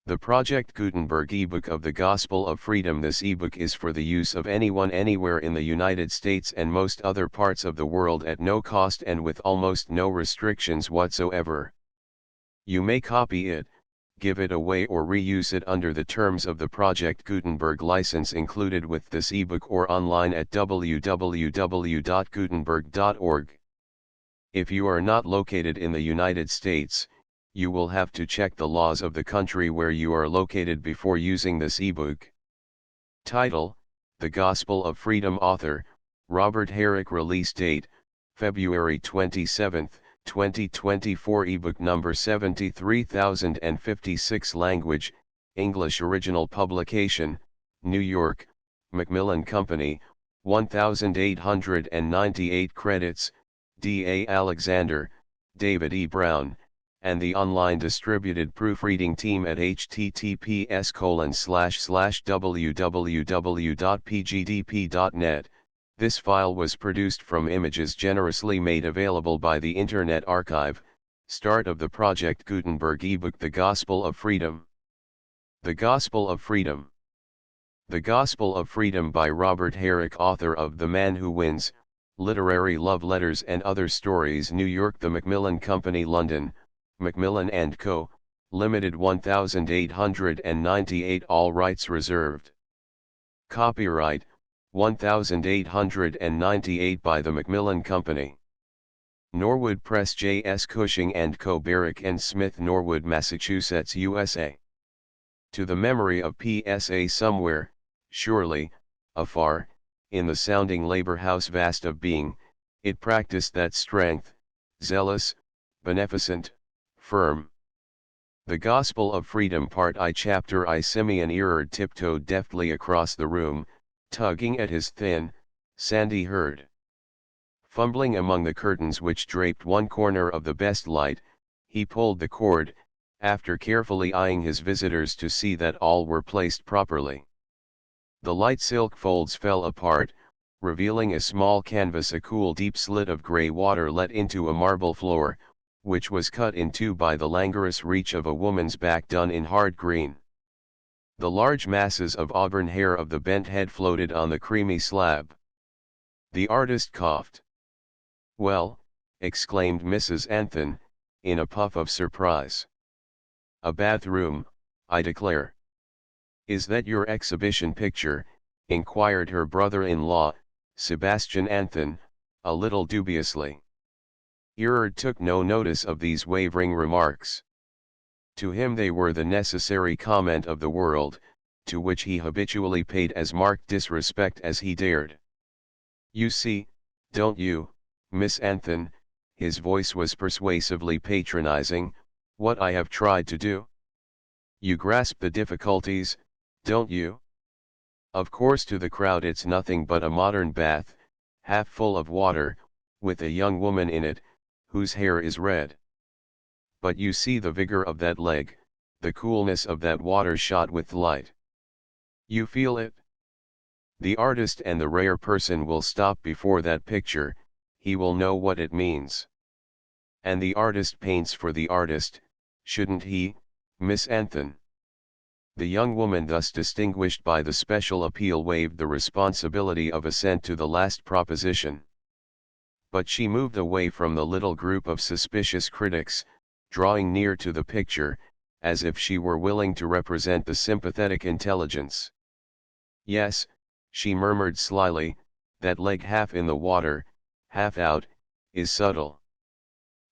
The Project Gutenberg ebook of the Gospel of Freedom. This ebook is for the use of anyone anywhere in the United States and most other parts of the world at no cost and with almost no restrictions whatsoever. You may copy it, give it away or reuse it under the terms of the Project Gutenberg license included with this ebook or online at www.gutenberg.org. If you are not located in the United States, you will have to check the laws of the country where you are located before using this ebook. Title: The Gospel of Freedom. Author: Robert Herrick. Release date: February 27, 2024. Ebook number 73056. Language: English. Original publication: New York, Macmillan Company, 1898. Credits: D. A. Alexander, David E. Brown, and the online distributed proofreading team at https://www.pgdp.net. This file was produced from images generously made available by the Internet Archive. Start of the Project Gutenberg ebook. The Gospel of Freedom. The Gospel of Freedom. The Gospel of Freedom by Robert Herrick, author of The Man Who Wins, Literary Love Letters and Other Stories. New York: The Macmillan Company. London: Macmillan & Co., Limited. 1898. All rights reserved. Copyright: 1898 by the Macmillan Company. Norwood Press. J. S. Cushing & Co. Barrick & Smith, Norwood, Massachusetts, USA. To the memory of P.S.A. somewhere, surely, afar, in the sounding labor house vast of being, it practiced that strength, zealous, beneficent, firm. The Gospel of Freedom. Part I. Chapter I. Simeon Erard tiptoed deftly across the room, tugging at his thin, sandy herd. Fumbling among the curtains which draped one corner of the best light, he pulled the cord, after carefully eyeing his visitors to see that all were placed properly. The light silk folds fell apart, revealing a small canvas, a cool deep slit of gray water let into a marble floor, which was cut in two by the languorous reach of a woman's back done in hard green. The large masses of auburn hair of the bent head floated on the creamy slab. The artist coughed. "Well," exclaimed Mrs. Anthon, in a puff of surprise. "A bathroom, I declare." "Is that your exhibition picture?" inquired her brother-in-law, Sebastian Anthon, a little dubiously. Erard took no notice of these wavering remarks. To him they were the necessary comment of the world, to which he habitually paid as marked disrespect as he dared. "You see, don't you, Miss Anthon," his voice was persuasively patronizing, "what I have tried to do? You grasp the difficulties, don't you? Of course to the crowd it's nothing but a modern bath, half full of water, with a young woman in it, whose hair is red. But you see the vigor of that leg, the coolness of that water shot with light. You feel it? The artist and the rare person will stop before that picture, he will know what it means. And the artist paints for the artist, shouldn't he, Miss Anthon?" The young woman thus distinguished by the special appeal waived the responsibility of assent to the last proposition. But she moved away from the little group of suspicious critics, drawing near to the picture, as if she were willing to represent the sympathetic intelligence. "Yes," she murmured slyly, "that leg half in the water, half out, is subtle.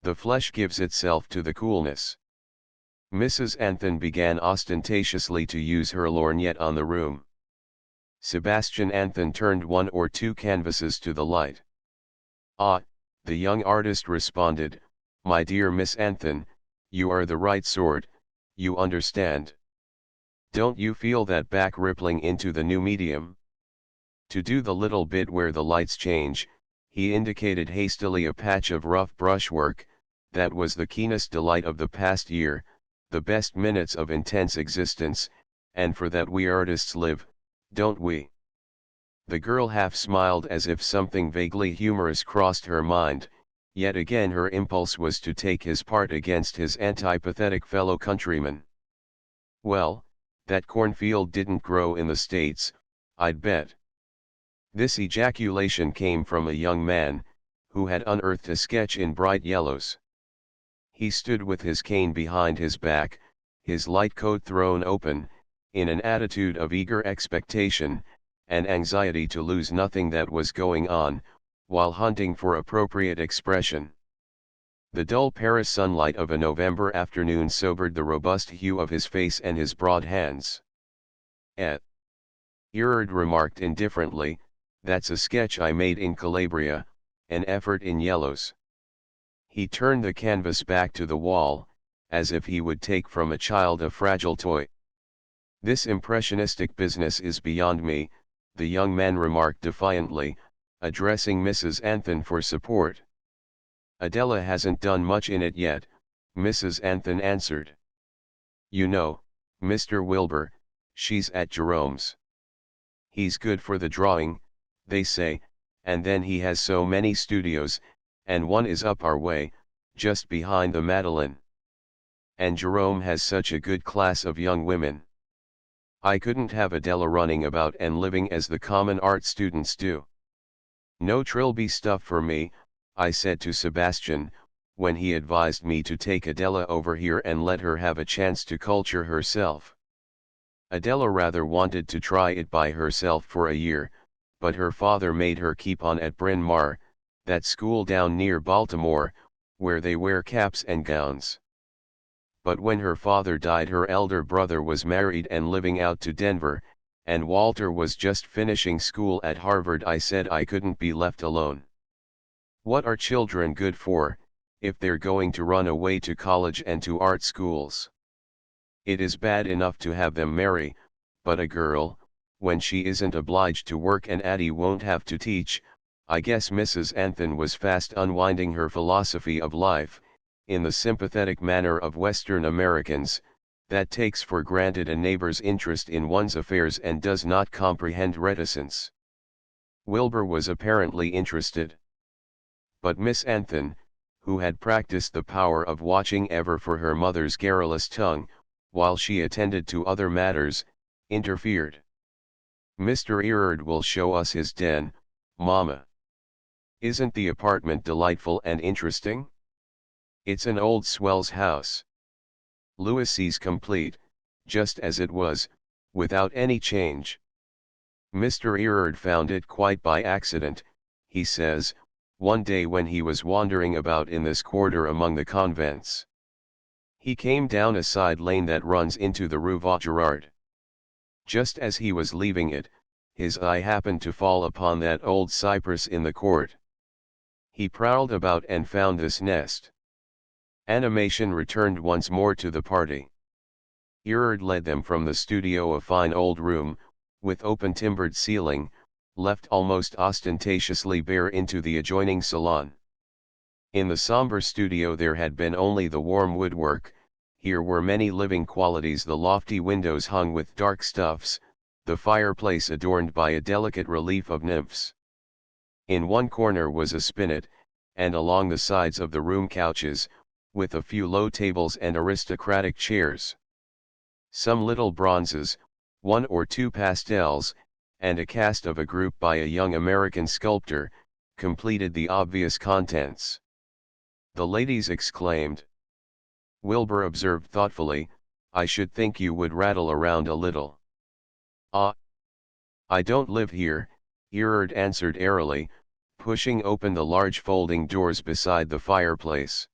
The flesh gives itself to the coolness." Mrs. Anthon began ostentatiously to use her lorgnette on the room. Sebastian Anthon turned one or two canvases to the light. "Ah," the young artist responded, "my dear Miss Anthon, you are the right sort, you understand. Don't you feel that back rippling into the new medium? To do the little bit where the lights change," he indicated hastily a patch of rough brushwork, "that was the keenest delight of the past year, the best minutes of intense existence, and for that we artists live, don't we?" The girl half smiled as if something vaguely humorous crossed her mind, yet again her impulse was to take his part against his antipathetic fellow countryman. Well, that cornfield didn't grow in the States, I'd bet. This ejaculation came from a young man, who had unearthed a sketch in bright yellows. He stood with his cane behind his back, his light coat thrown open, in an attitude of eager expectation, and anxiety to lose nothing that was going on, while hunting for appropriate expression. The dull Paris sunlight of a November afternoon sobered the robust hue of his face and his broad hands. Erard remarked indifferently, "That's a sketch I made in Calabria, an effort in yellows." He turned the canvas back to the wall, as if he would take from a child a fragile toy. "This impressionistic business is beyond me," the young man remarked defiantly, addressing Mrs. Anthon for support. "Adela hasn't done much in it yet," Mrs. Anthon answered. "You know, Mr. Wilbur, she's at Jerome's. He's good for the drawing, they say, and then he has so many studios, and one is up our way, just behind the Madeleine. And Jerome has such a good class of young women. I couldn't have Adela running about and living as the common art students do. No Trilby stuff for me," I said to Sebastian, when he advised me to take Adela over here and let her have a chance to culture herself. Adela rather wanted to try it by herself for a year, but her father made her keep on at Bryn Mawr, that school down near Baltimore, where they wear caps and gowns. But when her father died, her elder brother was married and living out to Denver, and Walter was just finishing school at Harvard. I said I couldn't be left alone. What are children good for, if they're going to run away to college and to art schools? It is bad enough to have them marry, but a girl, when she isn't obliged to work and Addie won't have to teach. I guess Mrs. Anthon was fast unwinding her philosophy of life, in the sympathetic manner of Western Americans, that takes for granted a neighbor's interest in one's affairs and does not comprehend reticence. Wilbur was apparently interested. But Miss Anthon, who had practiced the power of watching ever for her mother's garrulous tongue, while she attended to other matters, interfered. "Mr. Erard will show us his den, Mama. Isn't the apartment delightful and interesting? It's an old swell's house. Louis's complete, just as it was, without any change. Mr. Erard found it quite by accident, he says, one day when he was wandering about in this quarter among the convents. He came down a side lane that runs into the Rue Vaugirard. Just as he was leaving it, his eye happened to fall upon that old cypress in the court. He prowled about and found this nest." Animation returned once more to the party. Erard led them from the studio, a fine old room, with open timbered ceiling, left almost ostentatiously bare, into the adjoining salon. In the somber studio there had been only the warm woodwork. Here were many living qualities: the lofty windows hung with dark stuffs, the fireplace adorned by a delicate relief of nymphs. In one corner was a spinet, and along the sides of the room couches, with a few low tables and aristocratic chairs. Some little bronzes, one or two pastels, and a cast of a group by a young American sculptor, completed the obvious contents. The ladies exclaimed. Wilbur observed thoughtfully, "I should think you would rattle around a little." "Ah, I don't live here," Erard answered airily, pushing open the large folding doors beside the fireplace.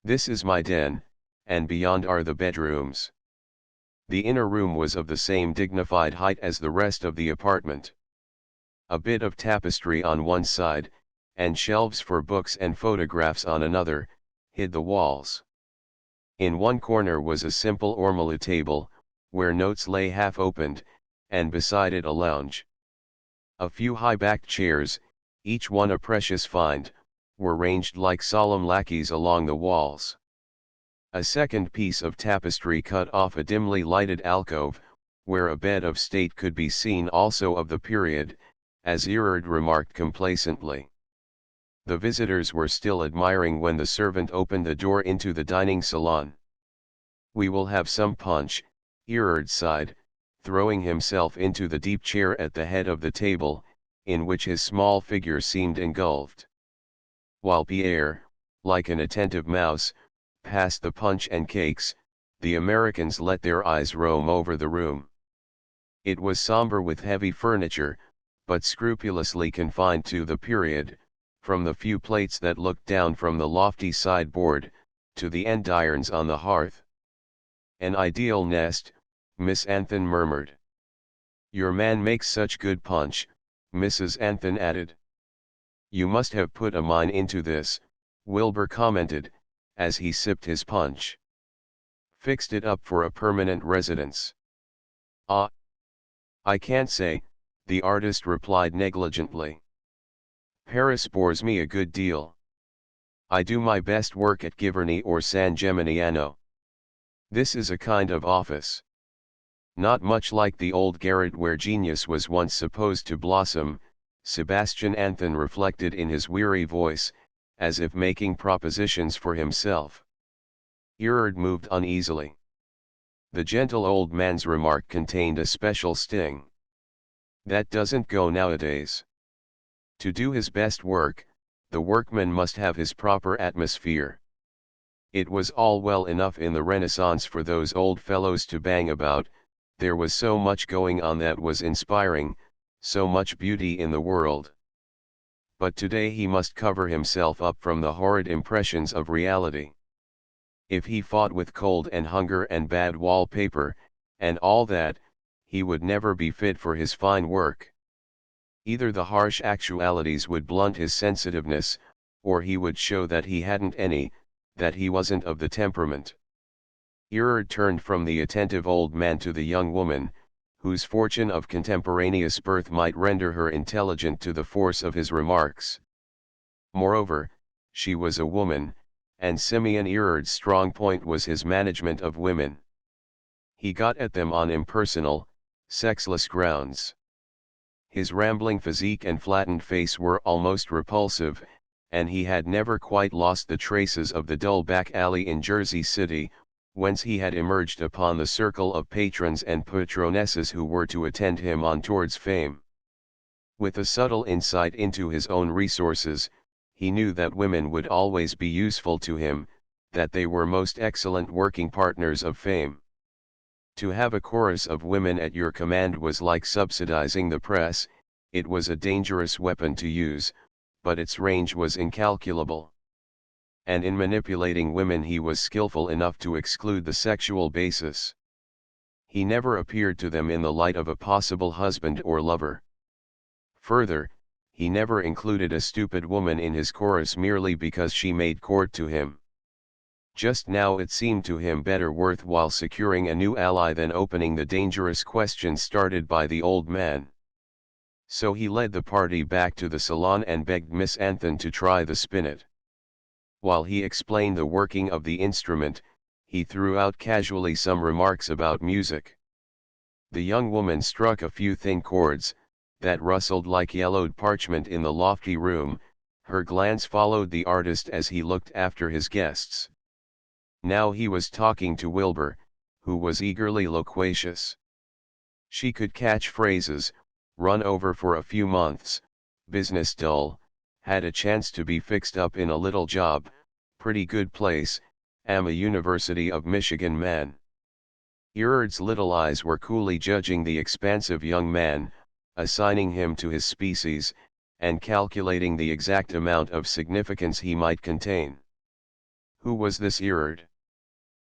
"This is my den, and beyond are the bedrooms." The inner room was of the same dignified height as the rest of the apartment. A bit of tapestry on one side, and shelves for books and photographs on another, hid the walls. In one corner was a simple ormolu table, where notes lay half opened, and beside it a lounge. A few high-backed chairs, each one a precious find, were ranged like solemn lackeys along the walls. A second piece of tapestry cut off a dimly lighted alcove, where a bed of state could be seen, also of the period, as Erard remarked complacently. The visitors were still admiring when the servant opened the door into the dining salon. "We will have some punch," Erard sighed, throwing himself into the deep chair at the head of the table, in which his small figure seemed engulfed. While Pierre, like an attentive mouse, passed the punch and cakes, the Americans let their eyes roam over the room. It was somber with heavy furniture, but scrupulously confined to the period, from the few plates that looked down from the lofty sideboard, to the endirons on the hearth. "An ideal nest," Miss Anthon murmured. "Your man makes such good punch," Mrs. Anthon added. "You must have put a mine into this," Wilbur commented, as he sipped his punch. "Fixed it up for a permanent residence." "Ah, I can't say," the artist replied negligently. "Paris bores me a good deal. I do my best work at Giverny or San Gemignano. This is a kind of office. Not much like the old garret where genius was once supposed to blossom," Sebastian Anthon reflected in his weary voice, as if making propositions for himself. Erard moved uneasily. The gentle old man's remark contained a special sting. "That doesn't go nowadays. To do his best work, the workman must have his proper atmosphere. It was all well enough in the Renaissance for those old fellows to bang about, there was so much going on that was inspiring, so much beauty in the world. But today he must cover himself up from the horrid impressions of reality. If he fought with cold and hunger and bad wallpaper, and all that, he would never be fit for his fine work. Either the harsh actualities would blunt his sensitiveness, or he would show that he hadn't any, that he wasn't of the temperament." Erard turned from the attentive old man to the young woman, whose fortune of contemporaneous birth might render her intelligent to the force of his remarks. Moreover, she was a woman, and Simeon Erard's strong point was his management of women. He got at them on impersonal, sexless grounds. His rambling physique and flattened face were almost repulsive, and he had never quite lost the traces of the dull back alley in Jersey City, whence he had emerged upon the circle of patrons and patronesses who were to attend him on towards fame. With a subtle insight into his own resources, he knew that women would always be useful to him, that they were most excellent working partners of fame. To have a chorus of women at your command was like subsidizing the press. It was a dangerous weapon to use, but its range was incalculable. And in manipulating women he was skillful enough to exclude the sexual basis. He never appeared to them in the light of a possible husband or lover. Further, he never included a stupid woman in his chorus merely because she made court to him. Just now it seemed to him better worthwhile securing a new ally than opening the dangerous question started by the old man. So he led the party back to the salon and begged Miss Anthon to try the spinet. While he explained the working of the instrument, he threw out casually some remarks about music. The young woman struck a few thin chords, that rustled like yellowed parchment in the lofty room. Her glance followed the artist as he looked after his guests. Now he was talking to Wilbur, who was eagerly loquacious. She could catch phrases, run over for a few months, business dull, had a chance to be fixed up in a little job, pretty good place, am a University of Michigan man. Erard's little eyes were coolly judging the expansive young man, assigning him to his species, and calculating the exact amount of significance he might contain. Who was this Erard?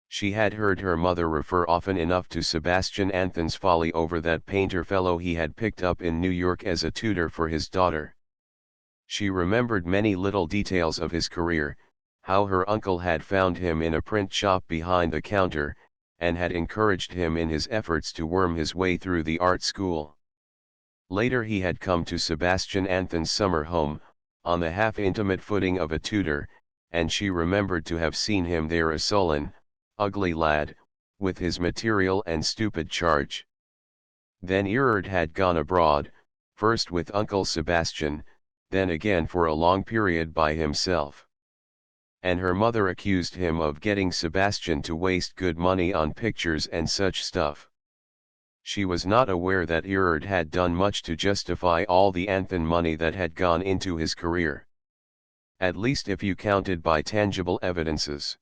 She had heard her mother refer often enough to Sebastian Anthon's folly over that painter fellow he had picked up in New York as a tutor for his daughter. She remembered many little details of his career, how her uncle had found him in a print shop behind the counter, and had encouraged him in his efforts to worm his way through the art school. Later he had come to Sebastian Anthon's summer home, on the half-intimate footing of a tutor, and she remembered to have seen him there a sullen, ugly lad, with his material and stupid charge. Then Erard had gone abroad, first with Uncle Sebastian, then again for a long period by himself. and her mother accused him of getting Sebastian to waste good money on pictures and such stuff. She was not aware that Erard had done much to justify all the Anthon money that had gone into his career. At least if you counted by tangible evidences.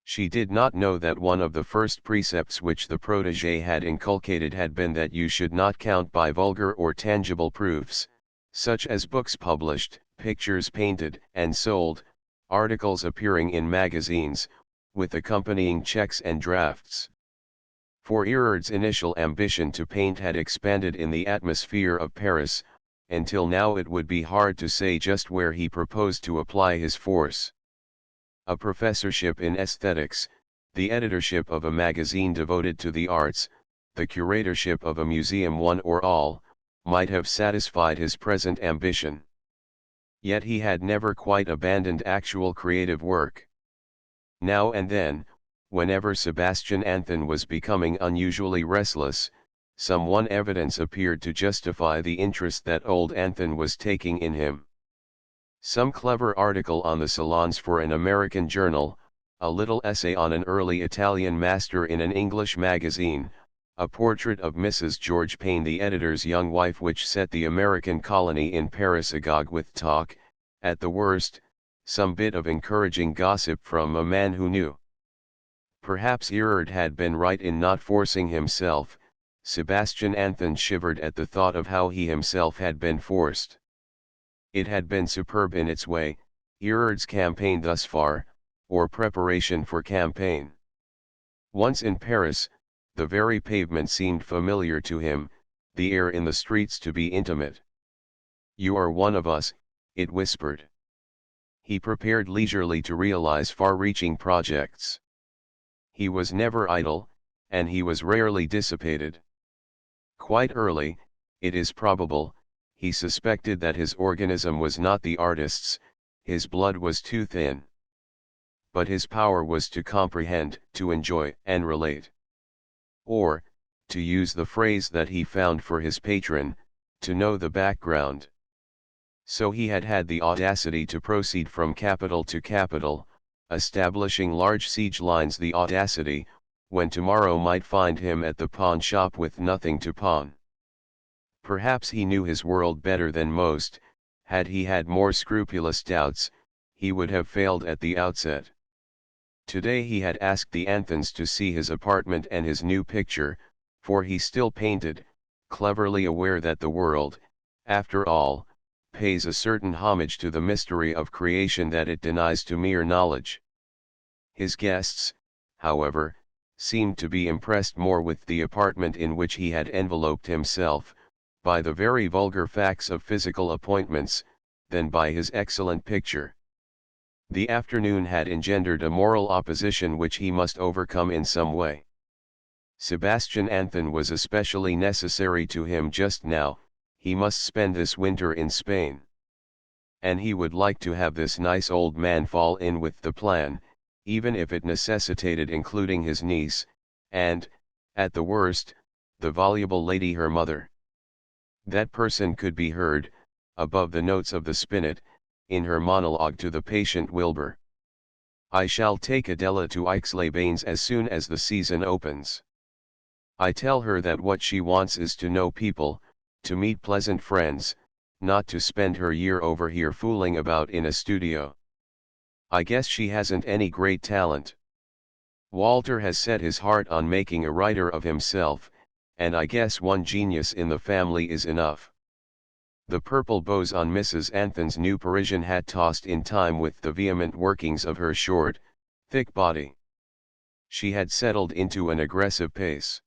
She did not know that one of the first precepts which the protégé had inculcated had been that you should not count by vulgar or tangible proofs, such as books published, pictures painted and sold, articles appearing in magazines, with accompanying checks and drafts. For Erard's initial ambition to paint had expanded in the atmosphere of Paris, until now it would be hard to say just where he proposed to apply his force. A professorship in aesthetics, the editorship of a magazine devoted to the arts, the curatorship of a museum, one or all, might have satisfied his present ambition. Yet he had never quite abandoned actual creative work. Now and then, whenever Sebastian Anthon was becoming unusually restless, some one evidence appeared to justify the interest that old Anthon was taking in him. Some clever article on the salons for an American journal, a little essay on an early Italian master in an English magazine, a portrait of Mrs. George Payne, the editor's young wife, which set the American colony in Paris agog with talk, at the worst, some bit of encouraging gossip from a man who knew. Perhaps Erard had been right in not forcing himself. Sebastian Anthon shivered at the thought of how he himself had been forced. It had been superb in its way, Erard's campaign thus far, or preparation for campaign. Once in Paris, the very pavement seemed familiar to him, the air in the streets to be intimate. "You are one of us," it whispered. He prepared leisurely to realize far-reaching projects. He was never idle, and he was rarely dissipated. Quite early, it is probable, he suspected that his organism was not the artist's, his blood was too thin. But his power was to comprehend, to enjoy and relate. Or, to use the phrase that he found for his patron, to know the background. So he had had the audacity to proceed from capital to capital, establishing large siege lines, the audacity, when tomorrow might find him at the pawn shop with nothing to pawn. Perhaps he knew his world better than most. Had he had more scrupulous doubts, he would have failed at the outset. Today he had asked the Anthons to see his apartment and his new picture, for he still painted, cleverly aware that the world, after all, pays a certain homage to the mystery of creation that it denies to mere knowledge. His guests, however, seemed to be impressed more with the apartment in which he had enveloped himself, by the very vulgar facts of physical appointments, than by his excellent picture. The afternoon had engendered a moral opposition which he must overcome in some way. Sebastian Anthon was especially necessary to him just now. He must spend this winter in Spain. And he would like to have this nice old man fall in with the plan, even if it necessitated including his niece, and, at the worst, the voluble lady her mother. That person could be heard, above the notes of the spinet, in her monologue to the patient Wilbur. "I shall take Adela to Aix-les-Bains as soon as the season opens. I tell her that what she wants is to know people, to meet pleasant friends, not to spend her year over here fooling about in a studio. I guess she hasn't any great talent. Walter has set his heart on making a writer of himself, and I guess one genius in the family is enough." The purple bows on Mrs. Anthon's new Parisian hat tossed in time with the vehement workings of her short, thick body. She had settled into an aggressive pace.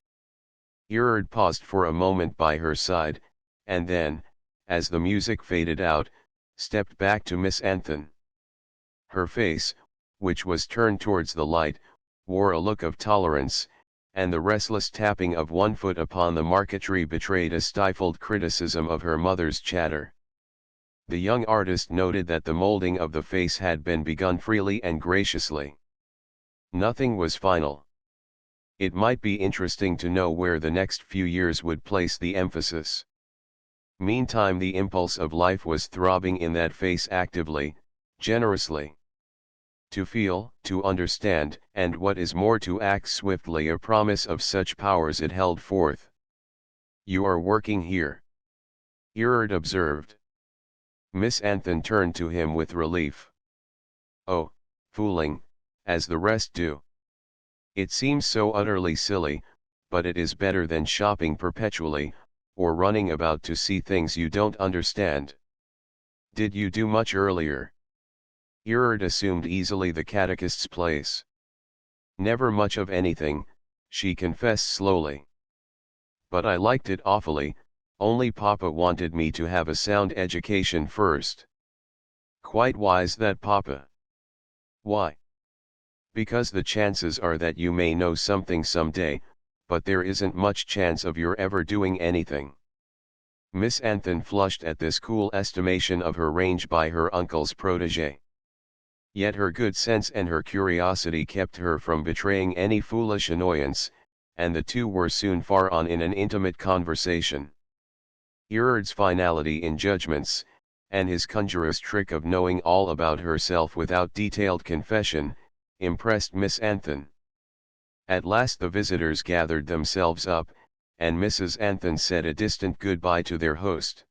Erard paused for a moment by her side, and then, as the music faded out, stepped back to Miss Anthon. Her face, which was turned towards the light, wore a look of tolerance, and the restless tapping of one foot upon the marquetry betrayed a stifled criticism of her mother's chatter. The young artist noted that the molding of the face had been begun freely and graciously. Nothing was final. It might be interesting to know where the next few years would place the emphasis. Meantime the impulse of life was throbbing in that face actively, generously. To feel, to understand, and what is more to act swiftly, a promise of such powers it held forth. "You are working here?" Erard observed. Miss Anthon turned to him with relief. "Oh, fooling, as the rest do. It seems so utterly silly, but it is better than shopping perpetually, or running about to see things you don't understand. Did you do much earlier?" Erard assumed easily the catechist's place. "Never much of anything," she confessed slowly. "But I liked it awfully, only Papa wanted me to have a sound education first." "Quite wise that Papa." "Why?" "Because the chances are that you may know something someday, but there isn't much chance of your ever doing anything." Miss Anthon flushed at this cool estimation of her range by her uncle's protégé. Yet her good sense and her curiosity kept her from betraying any foolish annoyance, and the two were soon far on in an intimate conversation. Erard's finality in judgments, and his conjurer's trick of knowing all about herself without detailed confession, impressed Miss Anthon. At last the visitors gathered themselves up, and Mrs. Anthon said a distant goodbye to their host.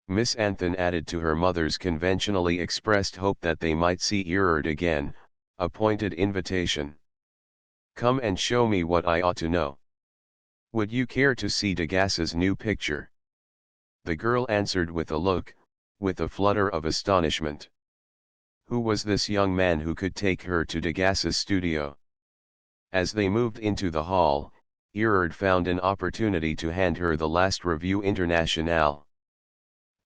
Miss Anthon added to her mother's conventionally expressed hope that they might see Erard again, a pointed invitation. "Come and show me what I ought to know. Would you care to see Degas's new picture?" The girl answered with a look, with a flutter of astonishment. Who was this young man who could take her to Degas's studio? As they moved into the hall, Erard found an opportunity to hand her the last Revue Internationale.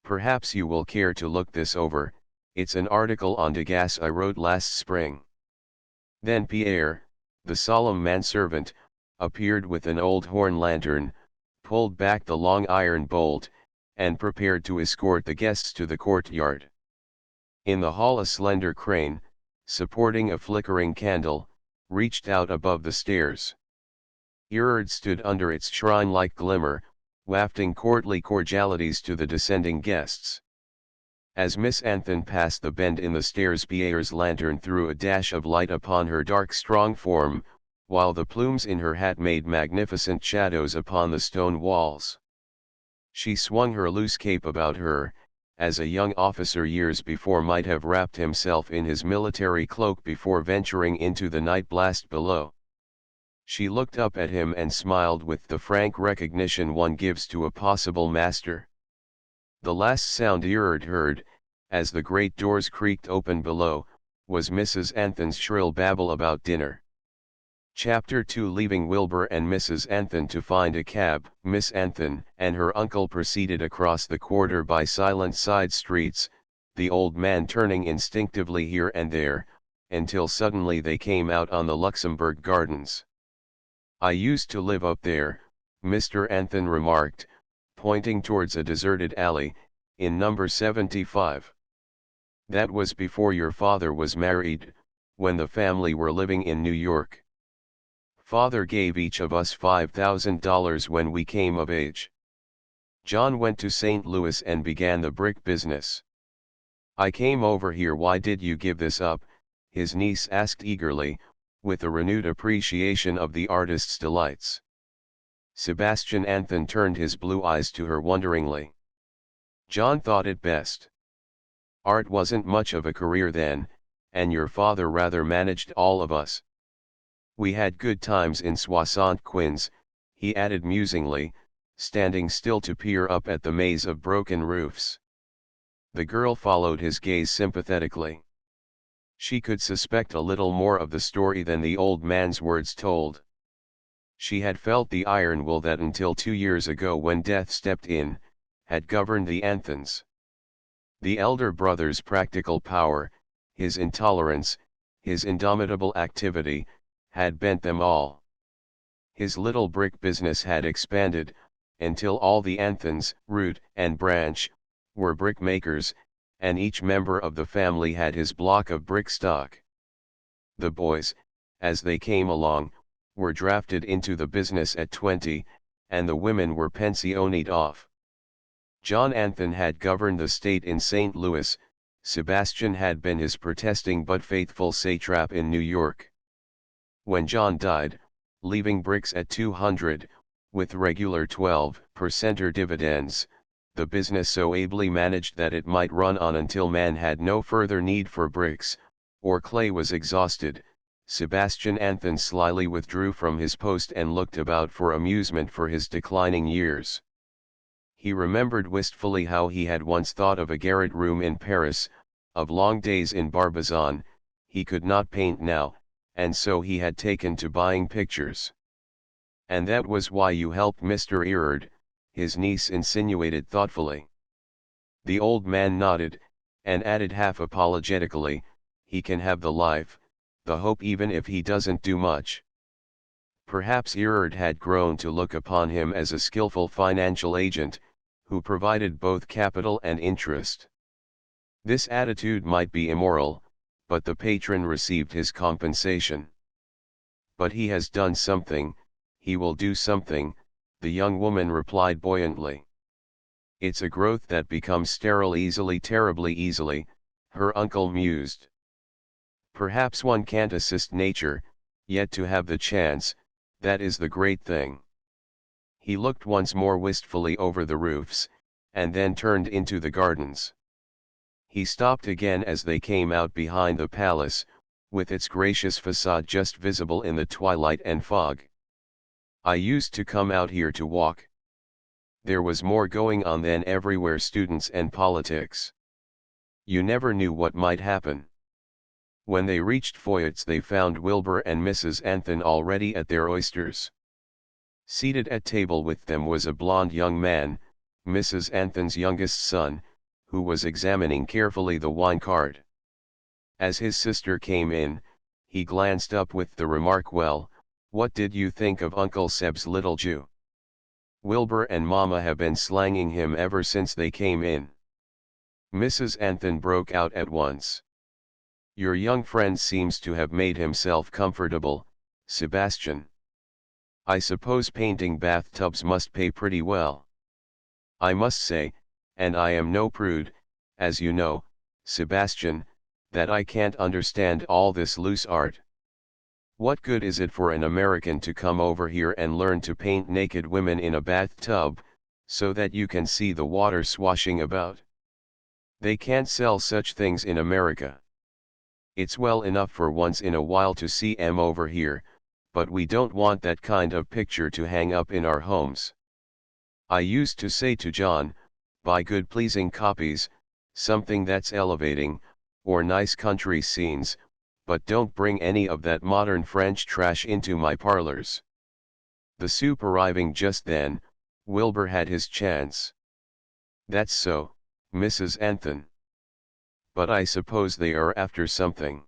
"Perhaps you will care to look this over, it's an article on Degas I wrote last spring." Then Pierre, the solemn manservant, appeared with an old horn lantern, pulled back the long iron bolt, and prepared to escort the guests to the courtyard. In the hall a slender crane, supporting a flickering candle, reached out above the stairs. Erard stood under its shrine-like glimmer, wafting courtly cordialities to the descending guests. As Miss Anthon passed the bend in the stairs, Pierre's lantern threw a dash of light upon her dark strong form, while the plumes in her hat made magnificent shadows upon the stone walls. She swung her loose cape about her, as a young officer years before might have wrapped himself in his military cloak before venturing into the night blast below. She looked up at him and smiled with the frank recognition one gives to a possible master. The last sound Erard heard, as the great doors creaked open below, was Mrs. Anthon's shrill babble about dinner. Chapter 2. Leaving Wilbur and Mrs. Anthon to find a cab, Miss Anthon and her uncle proceeded across the quarter by silent side streets, the old man turning instinctively here and there, until suddenly they came out on the Luxembourg Gardens. "I used to live up there," Mr. Anthon remarked, pointing towards a deserted alley, "in number 75. That was before your father was married, when the family were living in New York. Father gave each of us $5,000 when we came of age. John went to St. Louis and began the brick business. I came over here." "Why did you give this up?" his niece asked eagerly, with a renewed appreciation of the artist's delights. Sebastian Anthon turned his blue eyes to her wonderingly. "John thought it best. Art wasn't much of a career then, and your father rather managed all of us. We had good times in Soixante-Quinze," he added musingly, standing still to peer up at the maze of broken roofs. The girl followed his gaze sympathetically. She could suspect a little more of the story than the old man's words told. She had felt the iron will that until 2 years ago, when death stepped in, had governed the Anthons. The elder brother's practical power, his intolerance, his indomitable activity, had bent them all. His little brick business had expanded, until all the Anthons, root and branch, were brickmakers, and each member of the family had his block of brick stock. The boys, as they came along, were drafted into the business at 20, and the women were pensioned off. John Anthon had governed the state in St. Louis, Sebastian had been his protesting but faithful satrap in New York. When John died, leaving bricks at 200, with regular 12% dividends, the business so ably managed that it might run on until man had no further need for bricks, or clay was exhausted, Sebastian Anthon slyly withdrew from his post and looked about for amusement for his declining years. He remembered wistfully how he had once thought of a garret room in Paris, of long days in Barbizon. He could not paint now, and so he had taken to buying pictures. "And that was why you helped Mr. Erard," his niece insinuated thoughtfully. The old man nodded, and added half apologetically, "He can have the life, the hope, even if he doesn't do much." Perhaps Erard had grown to look upon him as a skillful financial agent, who provided both capital and interest. This attitude might be immoral, but the patron received his compensation. "But he has done something, he will do something," the young woman replied buoyantly. "It's a growth that becomes sterile easily, terribly easily," her uncle mused. "Perhaps one can't assist nature, yet to have the chance, that is the great thing." He looked once more wistfully over the roofs, and then turned into the gardens. He stopped again as they came out behind the palace, with its gracious facade just visible in the twilight and fog. "I used to come out here to walk. There was more going on than everywhere, students and politics. You never knew what might happen." When they reached Foyot's they found Wilbur and Mrs. Anthon already at their oysters. Seated at table with them was a blond young man, Mrs. Anthon's youngest son, who was examining carefully the wine card. As his sister came in, he glanced up with the remark, "Well, what did you think of Uncle Seb's little Jew? Wilbur and Mama have been slanging him ever since they came in." Mrs. Anthon broke out at once. "Your young friend seems to have made himself comfortable, Sebastian. I suppose painting bathtubs must pay pretty well. I must say, and I am no prude, as you know, Sebastian, that I can't understand all this loose art. What good is it for an American to come over here and learn to paint naked women in a bathtub, so that you can see the water swashing about? They can't sell such things in America. It's well enough for once in a while to see 'em over here, but we don't want that kind of picture to hang up in our homes. I used to say to John, buy good pleasing copies, something that's elevating, or nice country scenes, but don't bring any of that modern French trash into my parlors." The soup arriving just then, Wilbur had his chance. "That's so, Mrs. Anthon. But I suppose they are after something.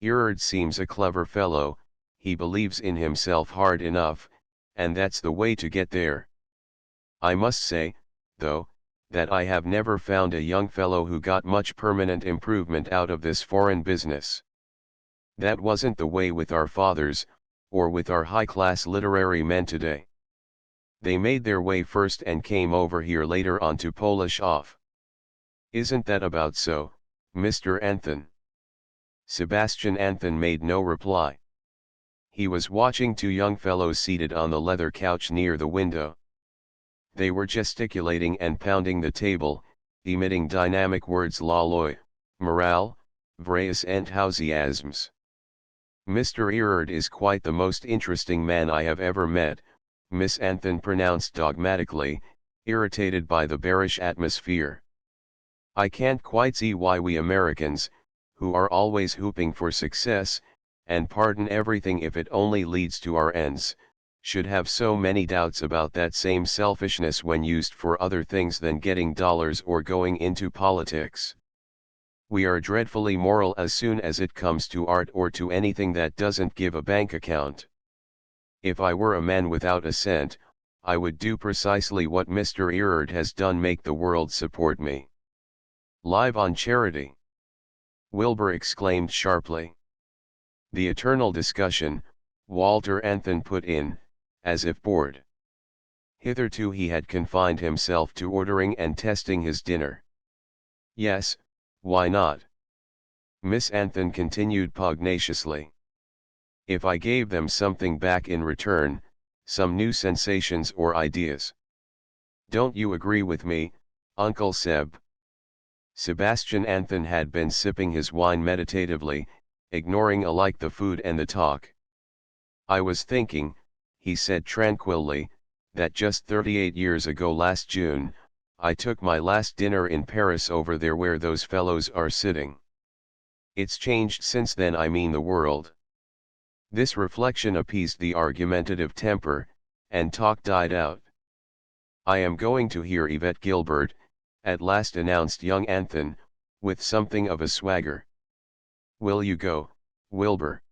Erard seems a clever fellow, he believes in himself hard enough, and that's the way to get there. I must say, though, that I have never found a young fellow who got much permanent improvement out of this foreign business. That wasn't the way with our fathers, or with our high-class literary men today. They made their way first and came over here later on to polish off. Isn't that about so, Mr. Anthon?" Sebastian Anthon made no reply. He was watching two young fellows seated on the leather couch near the window. They were gesticulating and pounding the table, emitting dynamic words la loi, morale, vraise enthousiasms. "Mr. Erard is quite the most interesting man I have ever met," Miss Anthon pronounced dogmatically, irritated by the bearish atmosphere. "I can't quite see why we Americans, who are always hooping for success, and pardon everything if it only leads to our ends, should have so many doubts about that same selfishness when used for other things than getting dollars or going into politics. We are dreadfully moral as soon as it comes to art or to anything that doesn't give a bank account. If I were a man without a cent, I would do precisely what Mr. Erard has done, make the world support me." "Live on charity!" Wilbur exclaimed sharply. "The eternal discussion," Walter Anthon put in, as if bored. Hitherto he had confined himself to ordering and testing his dinner. "Yes, Why not? Miss Anthon continued pugnaciously. If I gave them something back in return, some new sensations or ideas. Don't you agree with me, Uncle Seb? Sebastian Anthon had been sipping his wine meditatively, ignoring alike the food and the talk. I was thinking, he said tranquilly, that just 38 years ago last June, I took my last dinner in Paris over there where those fellows are sitting. It's changed since then, I mean the world. This reflection appeased the argumentative temper, and talk died out. I am going to hear Yvette Gilbert, at last announced young Anthon, with something of a swagger. Will you go, Wilbur?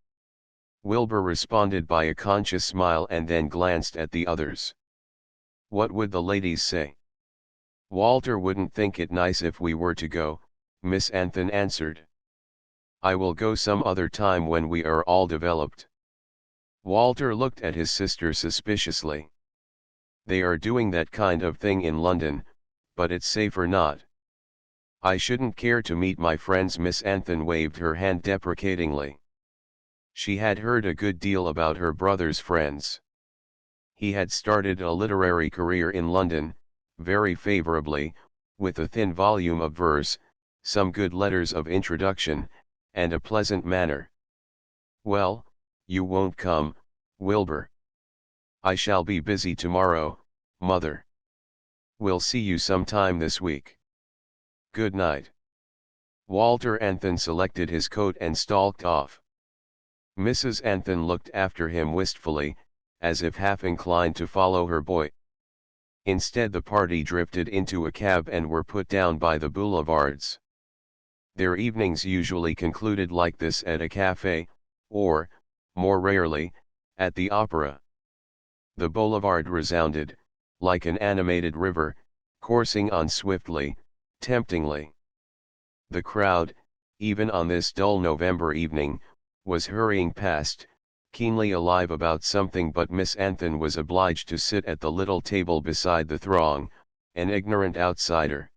Wilbur responded by a conscious smile and then glanced at the others. What would the ladies say? Walter wouldn't think it nice if we were to go, Miss Anthon answered. I will go some other time when we are all developed. Walter looked at his sister suspiciously. They are doing that kind of thing in London, but it's safer not. I shouldn't care to meet my friends. Miss Anthon waved her hand deprecatingly. She had heard a good deal about her brother's friends. He had started a literary career in London, very favorably, with a thin volume of verse, some good letters of introduction, and a pleasant manner. Well, you won't come, Wilbur. I shall be busy tomorrow, Mother. We'll see you sometime this week. Good night. Walter Anthon selected his coat and stalked off. Mrs. Anthon looked after him wistfully, as if half inclined to follow her boy. Instead, the party drifted into a cab and were put down by the boulevards. Their evenings usually concluded like this at a cafe, or, more rarely, at the opera. The boulevard resounded, like an animated river, coursing on swiftly, temptingly. The crowd, even on this dull November evening, was hurrying past, keenly alive about something, but Miss Anthon was obliged to sit at the little table beside the throng, an ignorant outsider.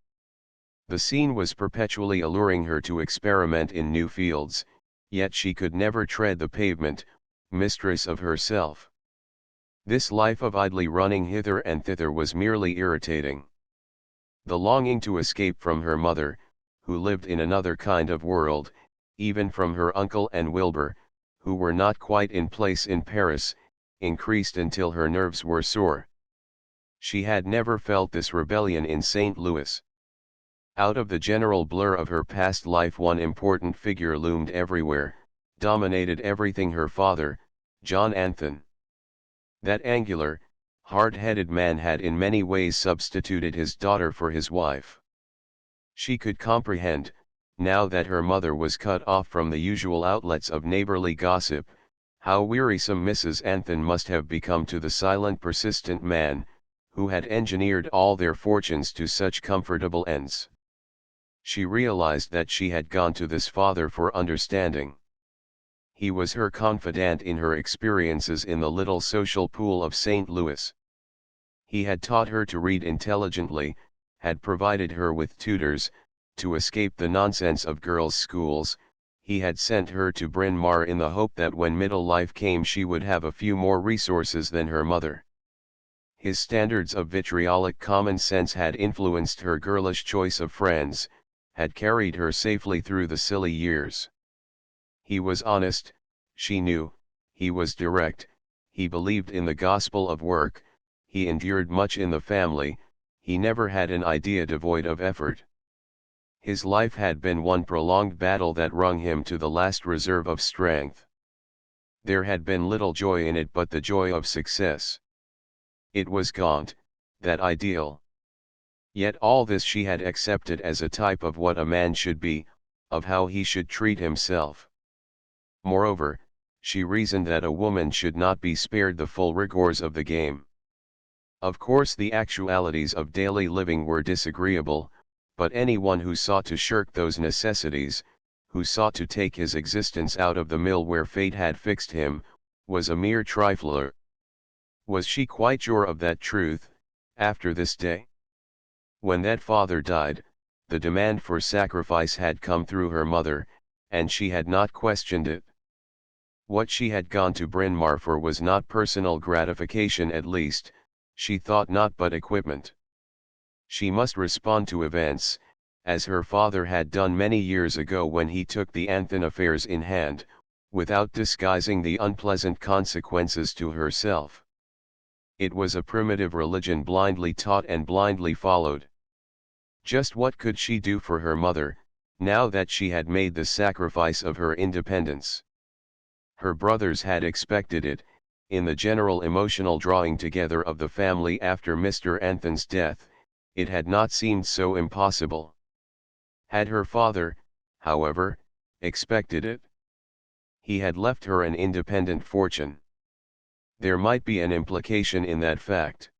The scene was perpetually alluring her to experiment in new fields, yet she could never tread the pavement, mistress of herself. This life of idly running hither and thither was merely irritating. The longing to escape from her mother, who lived in another kind of world, even from her uncle and Wilbur, who were not quite in place in Paris, increased until her nerves were sore. She had never felt this rebellion in St. Louis. Out of the general blur of her past life one important figure loomed everywhere, dominated everything: her father, John Anthon. That angular, hard-headed man had in many ways substituted his daughter for his wife. She could comprehend, now that her mother was cut off from the usual outlets of neighborly gossip, how wearisome Mrs. Anthon must have become to the silent, persistent man, who had engineered all their fortunes to such comfortable ends. She realized that she had gone to this father for understanding. He was her confidant in her experiences in the little social pool of St. Louis. He had taught her to read intelligently, had provided her with tutors, to escape the nonsense of girls' schools. He had sent her to Bryn Mawr in the hope that when middle life came she would have a few more resources than her mother. His standards of vitriolic common sense had influenced her girlish choice of friends, had carried her safely through the silly years. He was honest, she knew, he was direct, he believed in the gospel of work, he endured much in the family, he never had an idea devoid of effort. His life had been one prolonged battle that wrung him to the last reserve of strength. There had been little joy in it but the joy of success. It was gaunt, that ideal. Yet all this she had accepted as a type of what a man should be, of how he should treat himself. Moreover, she reasoned that a woman should not be spared the full rigors of the game. Of course the actualities of daily living were disagreeable, but anyone who sought to shirk those necessities, who sought to take his existence out of the mill where fate had fixed him, was a mere trifler. Was she quite sure of that truth, after this day? When that father died, the demand for sacrifice had come through her mother, and she had not questioned it. What she had gone to Bryn Mawr for was not personal gratification, at least, she thought not, but equipment. She must respond to events, as her father had done many years ago when he took the Anthon affairs in hand, without disguising the unpleasant consequences to herself. It was a primitive religion blindly taught and blindly followed. Just what could she do for her mother, now that she had made the sacrifice of her independence? Her brothers had expected it, in the general emotional drawing together of the family after Mr. Anthon's death, it had not seemed so impossible. Had her father, however, expected it? He had left her an independent fortune. There might be an implication in that fact.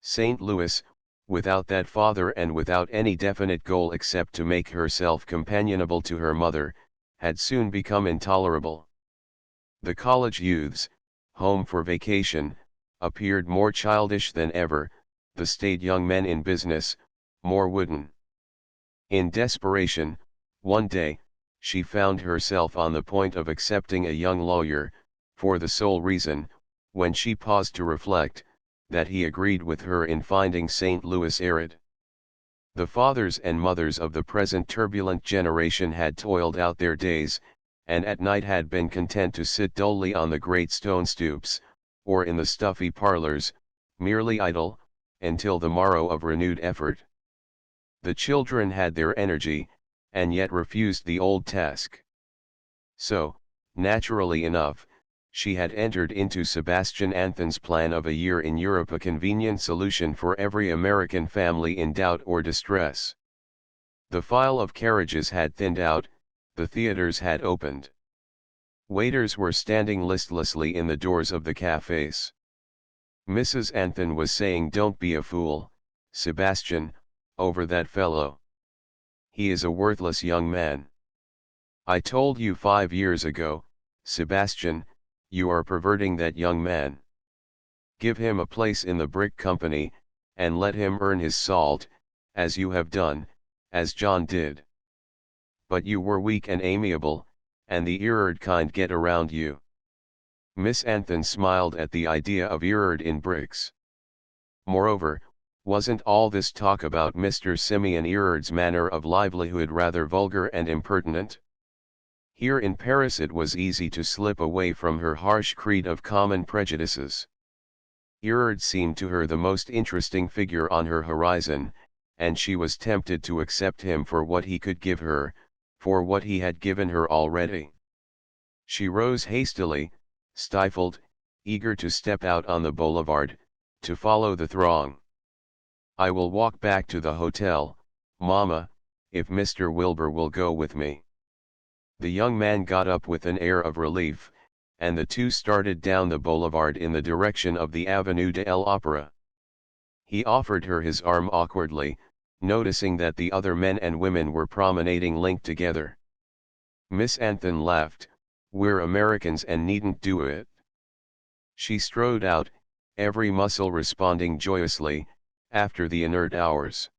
St. Louis, without that father and without any definite goal except to make herself companionable to her mother, had soon become intolerable. The college youths, home for vacation, appeared more childish than ever, the staid young men in business, more wooden. In desperation, one day, she found herself on the point of accepting a young lawyer, for the sole reason, when she paused to reflect, that he agreed with her in finding St. Louis arid. The fathers and mothers of the present turbulent generation had toiled out their days, and at night had been content to sit dully on the great stone stoops, or in the stuffy parlors, merely idle, until the morrow of renewed effort. The children had their energy, and yet refused the old task. So, naturally enough, she had entered into Sebastian Anthon's plan of a year in Europe, a convenient solution for every American family in doubt or distress. The file of carriages had thinned out, the theaters had opened. Waiters were standing listlessly in the doors of the cafes. Mrs. Anthon was saying, "Don't be a fool, Sebastian, over that fellow. He is a worthless young man. I told you 5 years ago, Sebastian, you are perverting that young man. Give him a place in the brick company, and let him earn his salt, as you have done, as John did. But you were weak and amiable, and the Erard kind get around you." Miss Anthon smiled at the idea of Erard in bricks. Moreover, wasn't all this talk about Mr. Simeon Erard's manner of livelihood rather vulgar and impertinent? Here in Paris it was easy to slip away from her harsh creed of common prejudices. Erard seemed to her the most interesting figure on her horizon, and she was tempted to accept him for what he could give her, for what he had given her already. She rose hastily, stifled, eager to step out on the boulevard, to follow the throng. "I will walk back to the hotel, Mamma, if Mr. Wilbur will go with me." The young man got up with an air of relief, and the two started down the boulevard in the direction of the Avenue de l'Opéra. He offered her his arm awkwardly, noticing that the other men and women were promenading linked together. Miss Anthon laughed, "We're Americans and needn't do it." She strode out, every muscle responding joyously, after the inert hours.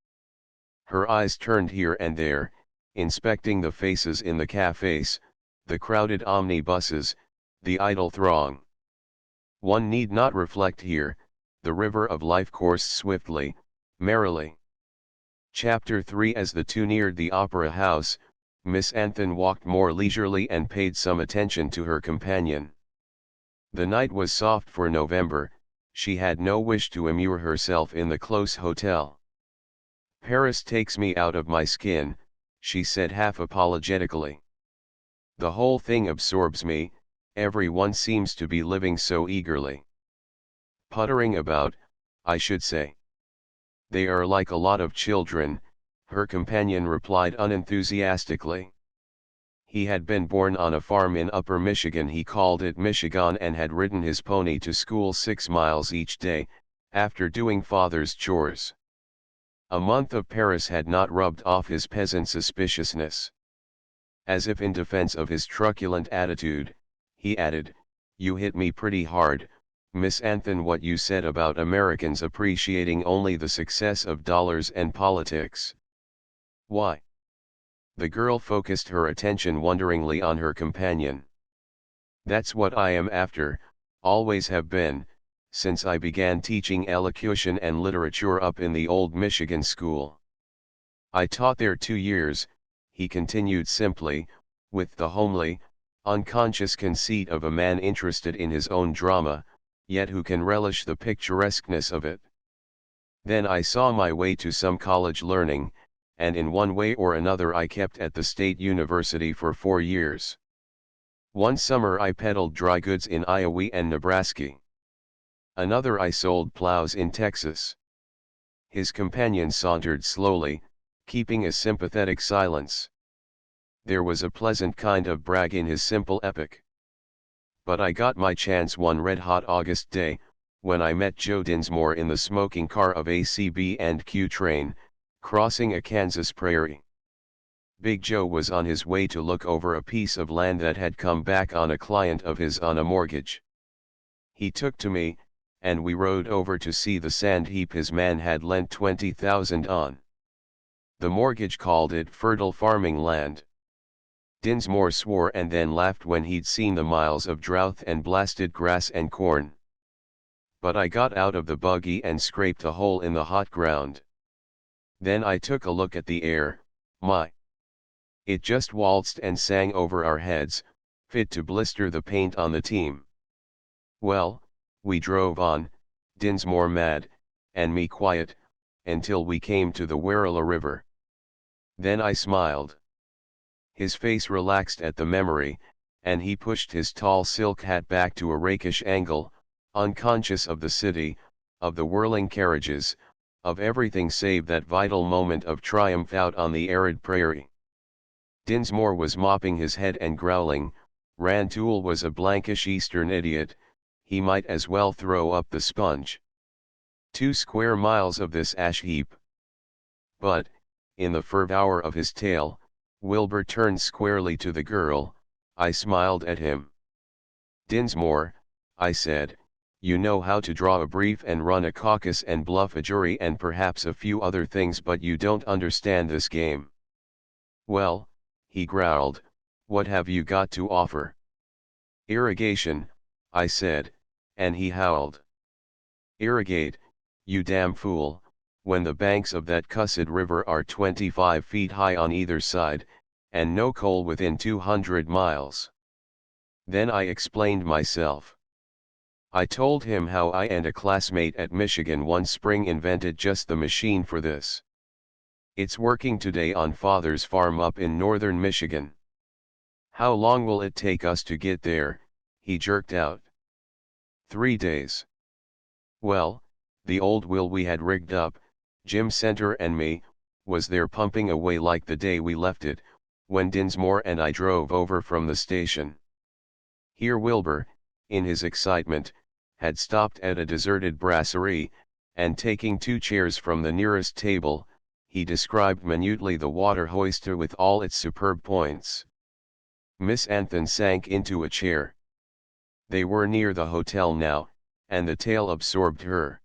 Her eyes turned here and there, inspecting the faces in the cafes, the crowded omnibuses, the idle throng. One need not reflect here, the river of life coursed swiftly, merrily. Chapter 3. As the two neared the opera house, Miss Anthon walked more leisurely and paid some attention to her companion. The night was soft for November, she had no wish to immure herself in the close hotel. "Paris takes me out of my skin," she said half apologetically. "The whole thing absorbs me, every one seems to be living so eagerly. Puttering about, I should say." "They are like a lot of children," her companion replied unenthusiastically. He had been born on a farm in Upper Michigan. He called it Michigan, and had ridden his pony to school 6 miles each day, after doing father's chores. A month of Paris had not rubbed off his peasant suspiciousness. As if in defense of his truculent attitude, he added, "You hit me pretty hard, Miss Anthon, what you said about Americans appreciating only the success of dollars and politics. Why? The girl focused her attention wonderingly on her companion. That's what I am after, always have been, since I began teaching elocution and literature up in the old Michigan school. I taught there 2 years, he continued simply, with the homely, unconscious conceit of a man interested in his own drama, yet who can relish the picturesqueness of it. Then I saw my way to some college learning, and in one way or another I kept at the State University for 4 years. One summer I peddled dry goods in Iowa and Nebraska. Another I sold plows in Texas. His companion sauntered slowly, keeping a sympathetic silence. There was a pleasant kind of brag in his simple epic. But I got my chance one red-hot August day, when I met Joe Dinsmore in the smoking car of a CB&Q train, crossing a Kansas prairie. Big Joe was on his way to look over a piece of land that had come back on a client of his on a mortgage. He took to me, and we rode over to see the sand heap his man had lent $20,000 on. The mortgage called it fertile farming land. Dinsmore swore and then laughed when he'd seen the miles of drought and blasted grass and corn. But I got out of the buggy and scraped a hole in the hot ground. Then I took a look at the air, my. It just waltzed and sang over our heads, fit to blister the paint on the team. Well, we drove on, Dinsmore mad, and me quiet, until we came to the Warilla River. Then I smiled. His face relaxed at the memory, and he pushed his tall silk hat back to a rakish angle, unconscious of the city, of the whirling carriages, of everything save that vital moment of triumph out on the arid prairie. Dinsmore was mopping his head and growling, Rantoul was a blankish Eastern idiot, he might as well throw up the sponge. 2 square miles of this ash heap. But, in the fervour of his tale, Wilbur turned squarely to the girl. I smiled at him. Dinsmore, I said, you know how to draw a brief and run a caucus and bluff a jury and perhaps a few other things, but you don't understand this game. Well, he growled, what have you got to offer? Irrigation, I said, and he howled. Irrigate, you damn fool, when the banks of that cussed river are 25 feet high on either side, and no coal within 200 miles. Then I explained myself. I told him how I and a classmate at Michigan one spring invented just the machine for this. It's working today on Father's farm up in northern Michigan. How long will it take us to get there? He jerked out. 3 days. Well, the old wheel we had rigged up, Jim Center and me, was there pumping away like the day we left it, when Dinsmore and I drove over from the station. Here Wilbur, in his excitement, had stopped at a deserted brasserie, and taking 2 chairs from the nearest table, he described minutely the water hoister with all its superb points. Miss Anthon sank into a chair. They were near the hotel now, and the tale absorbed her.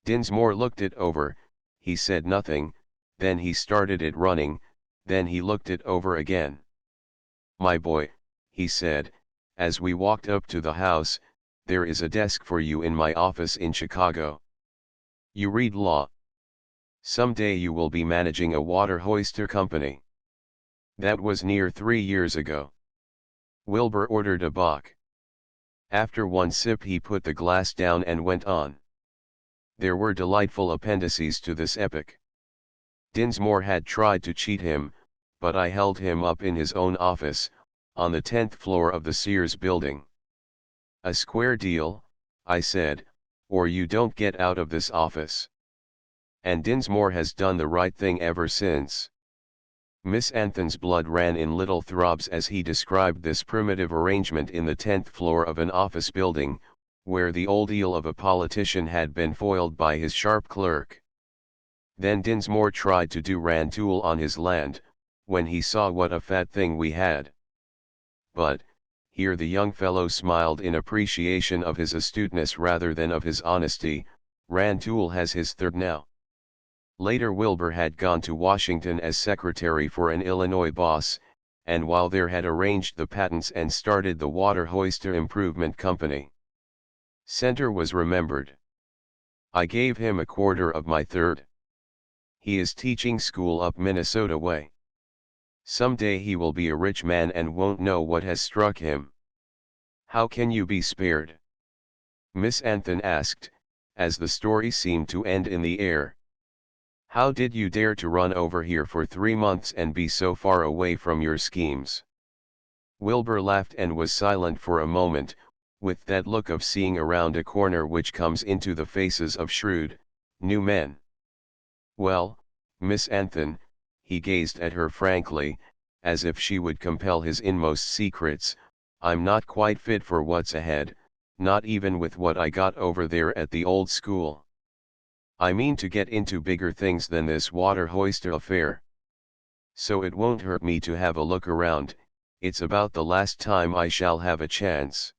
Dinsmore looked it over, he said nothing, then he started it running, then he looked it over again. My boy, he said, as we walked up to the house, there is a desk for you in my office in Chicago. You read law. Someday you will be managing a water hoister company. That was near 3 years ago. Wilbur ordered a bock. After one sip he put the glass down and went on. There were delightful appendices to this epic. Dinsmore had tried to cheat him, but I held him up in his own office, on the 10th floor of the Sears building. A square deal, I said, or you don't get out of this office. And Dinsmore has done the right thing ever since. Miss Anthon's blood ran in little throbs as he described this primitive arrangement in the 10th floor of an office building, where the old eel of a politician had been foiled by his sharp clerk. Then Dinsmore tried to do Rantoul on his land, when he saw what a fat thing we had. But, here the young fellow smiled in appreciation of his astuteness rather than of his honesty, Rantoul has his third now. Later Wilbur had gone to Washington as secretary for an Illinois boss, and while there had arranged the patents and started the Water Hoister Improvement Company. Center was remembered. I gave him a quarter of my third. He is teaching school up Minnesota way. Someday he will be a rich man and won't know what has struck him. How can you be spared? Miss Anthon asked, as the story seemed to end in the air. How did you dare to run over here for 3 months and be so far away from your schemes? Wilbur laughed and was silent for a moment, with that look of seeing around a corner which comes into the faces of shrewd, new men. Well, Miss Anthon, he gazed at her frankly, as if she would compel his inmost secrets, I'm not quite fit for what's ahead, not even with what I got over there at the old school. I mean to get into bigger things than this water hoister affair. So it won't hurt me to have a look around, it's about the last time I shall have a chance.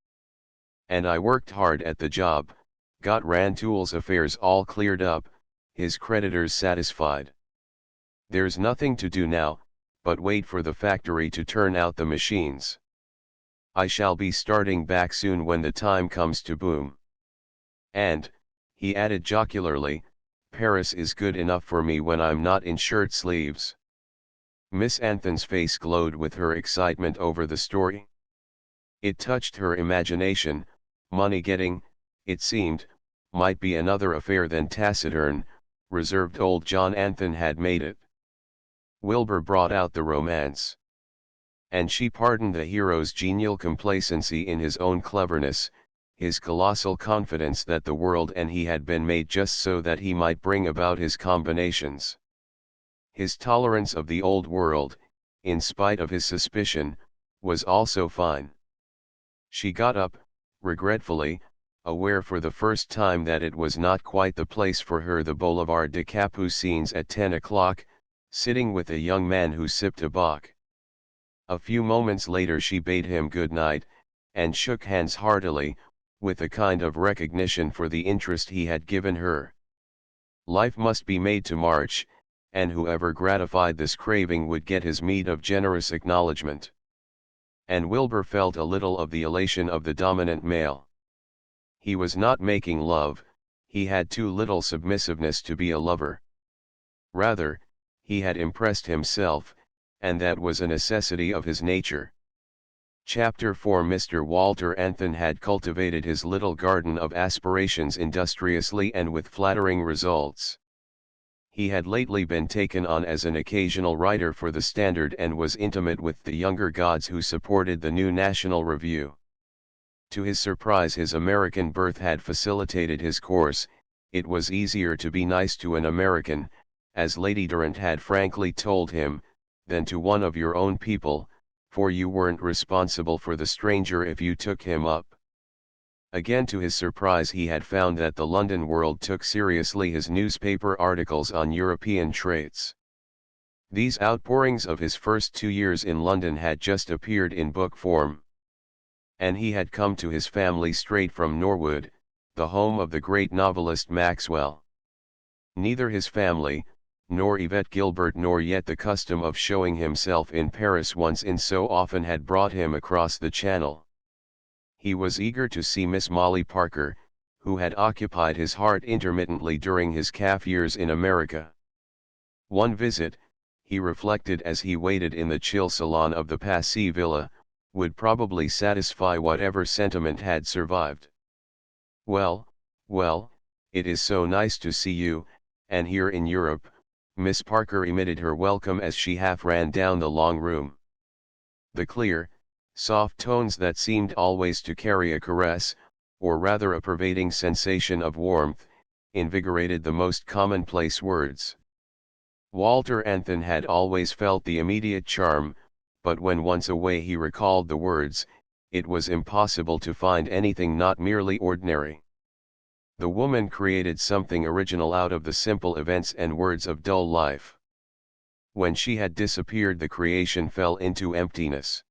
And I worked hard at the job, got Rantoul's affairs all cleared up, his creditors satisfied. There's nothing to do now, but wait for the factory to turn out the machines. I shall be starting back soon when the time comes to boom. And, he added jocularly, Paris is good enough for me when I'm not in shirt sleeves. Miss Anthon's face glowed with her excitement over the story. It touched her imagination. Money getting, it seemed, might be another affair than taciturn, reserved old John Anthon had made it. Wilbur brought out the romance. And she pardoned the hero's genial complacency in his own cleverness, his colossal confidence that the world and he had been made just so that he might bring about his combinations. His tolerance of the old world, in spite of his suspicion, was also fine. She got up, regretfully, aware for the first time that it was not quite the place for her. The Boulevard des Capucines at 10 o'clock, sitting with a young man who sipped a bock. A few moments later she bade him good night, and shook hands heartily, with a kind of recognition for the interest he had given her. Life must be made to march, and whoever gratified this craving would get his meed of generous acknowledgement. And Wilbur felt a little of the elation of the dominant male. He was not making love, he had too little submissiveness to be a lover. Rather, he had impressed himself, and that was a necessity of his nature. Chapter 4 Mr. Walter Anthon had cultivated his little garden of aspirations industriously and with flattering results. He had lately been taken on as an occasional writer for the Standard and was intimate with the younger gods who supported the new National Review. To his surprise, his American birth had facilitated his course. It was easier to be nice to an American, as Lady Durrant had frankly told him, than to one of your own people, for you weren't responsible for the stranger if you took him up. Again to his surprise, he had found that the London World took seriously his newspaper articles on European traits. These outpourings of his first 2 years in London had just appeared in book form. And he had come to his family straight from Norwood, the home of the great novelist Maxwell. Neither his family, nor Yvette Gilbert, nor yet the custom of showing himself in Paris once in so often had brought him across the Channel. He was eager to see Miss Molly Parker, who had occupied his heart intermittently during his calf years in America. One visit, he reflected as he waited in the chill salon of the Passy Villa, would probably satisfy whatever sentiment had survived. Well, well, it is so nice to see you, and here in Europe, Miss Parker emitted her welcome as she half ran down the long room. The clear, soft tones that seemed always to carry a caress, or rather a pervading sensation of warmth, invigorated the most commonplace words. Walter Anthon had always felt the immediate charm, but when once away he recalled the words, it was impossible to find anything not merely ordinary. The woman created something original out of the simple events and words of dull life. When she had disappeared, the creation fell into emptiness.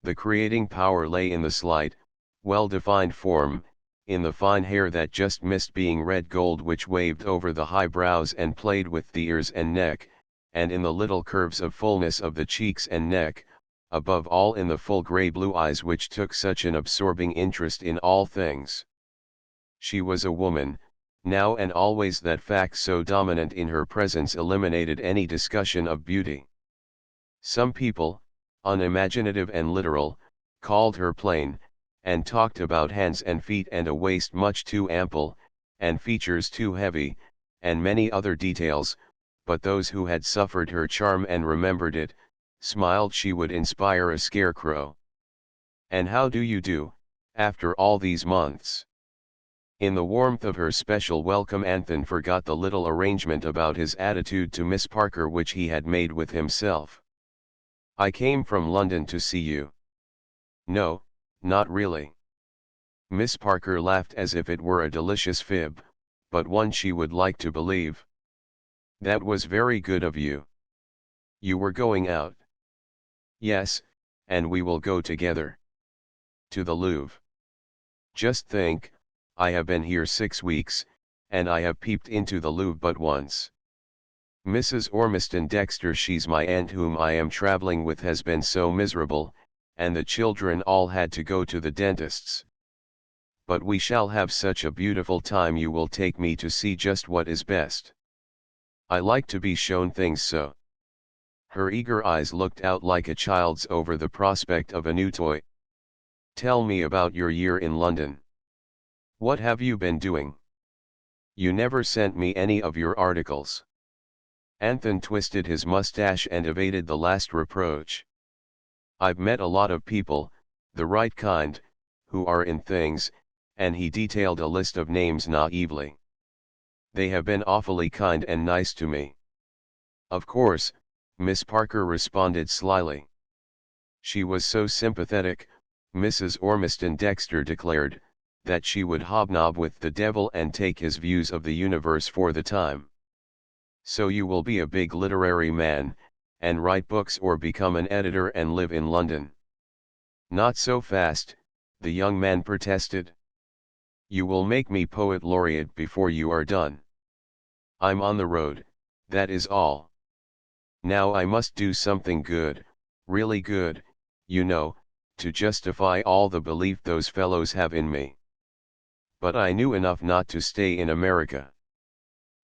The creating power lay in the slight, well-defined form, in the fine hair that just missed being red gold which waved over the high brows and played with the ears and neck, and in the little curves of fullness of the cheeks and neck, above all in the full grey-blue eyes which took such an absorbing interest in all things. She was a woman, now and always. That fact so dominant in her presence eliminated any discussion of beauty. Some people, unimaginative and literal, called her plain, and talked about hands and feet and a waist much too ample, and features too heavy, and many other details, but those who had suffered her charm and remembered it, smiled. She would inspire a scarecrow. "And how do you do, after all these months?" In the warmth of her special welcome Anthony forgot the little arrangement about his attitude to Miss Parker which he had made with himself. "I came from London to see you." "No, not really." Miss Parker laughed as if it were a delicious fib, but one she would like to believe. "That was very good of you. You were going out?" "Yes, and we will go together." "To the Louvre?" "Just think, I have been here 6 weeks, and I have peeped into the Louvre but once. Mrs. Ormiston Dexter, she's my aunt whom I am travelling with, has been so miserable, and the children all had to go to the dentist's. But we shall have such a beautiful time. You will take me to see just what is best. I like to be shown things so." Her eager eyes looked out like a child's over the prospect of a new toy. "Tell me about your year in London. What have you been doing? You never sent me any of your articles." Anthony twisted his mustache and evaded the last reproach. "I've met a lot of people, the right kind, who are in things," and he detailed a list of names naively. "They have been awfully kind and nice to me." "Of course," Miss Parker responded slyly. She was so sympathetic, Mrs. Ormiston Dexter declared, that she would hobnob with the devil and take his views of the universe for the time. "So you will be a big literary man, and write books or become an editor and live in London?" "Not so fast," the young man protested. "You will make me poet laureate before you are done. I'm on the road, that is all. Now I must do something good, really good, you know, to justify all the belief those fellows have in me. But I knew enough not to stay in America.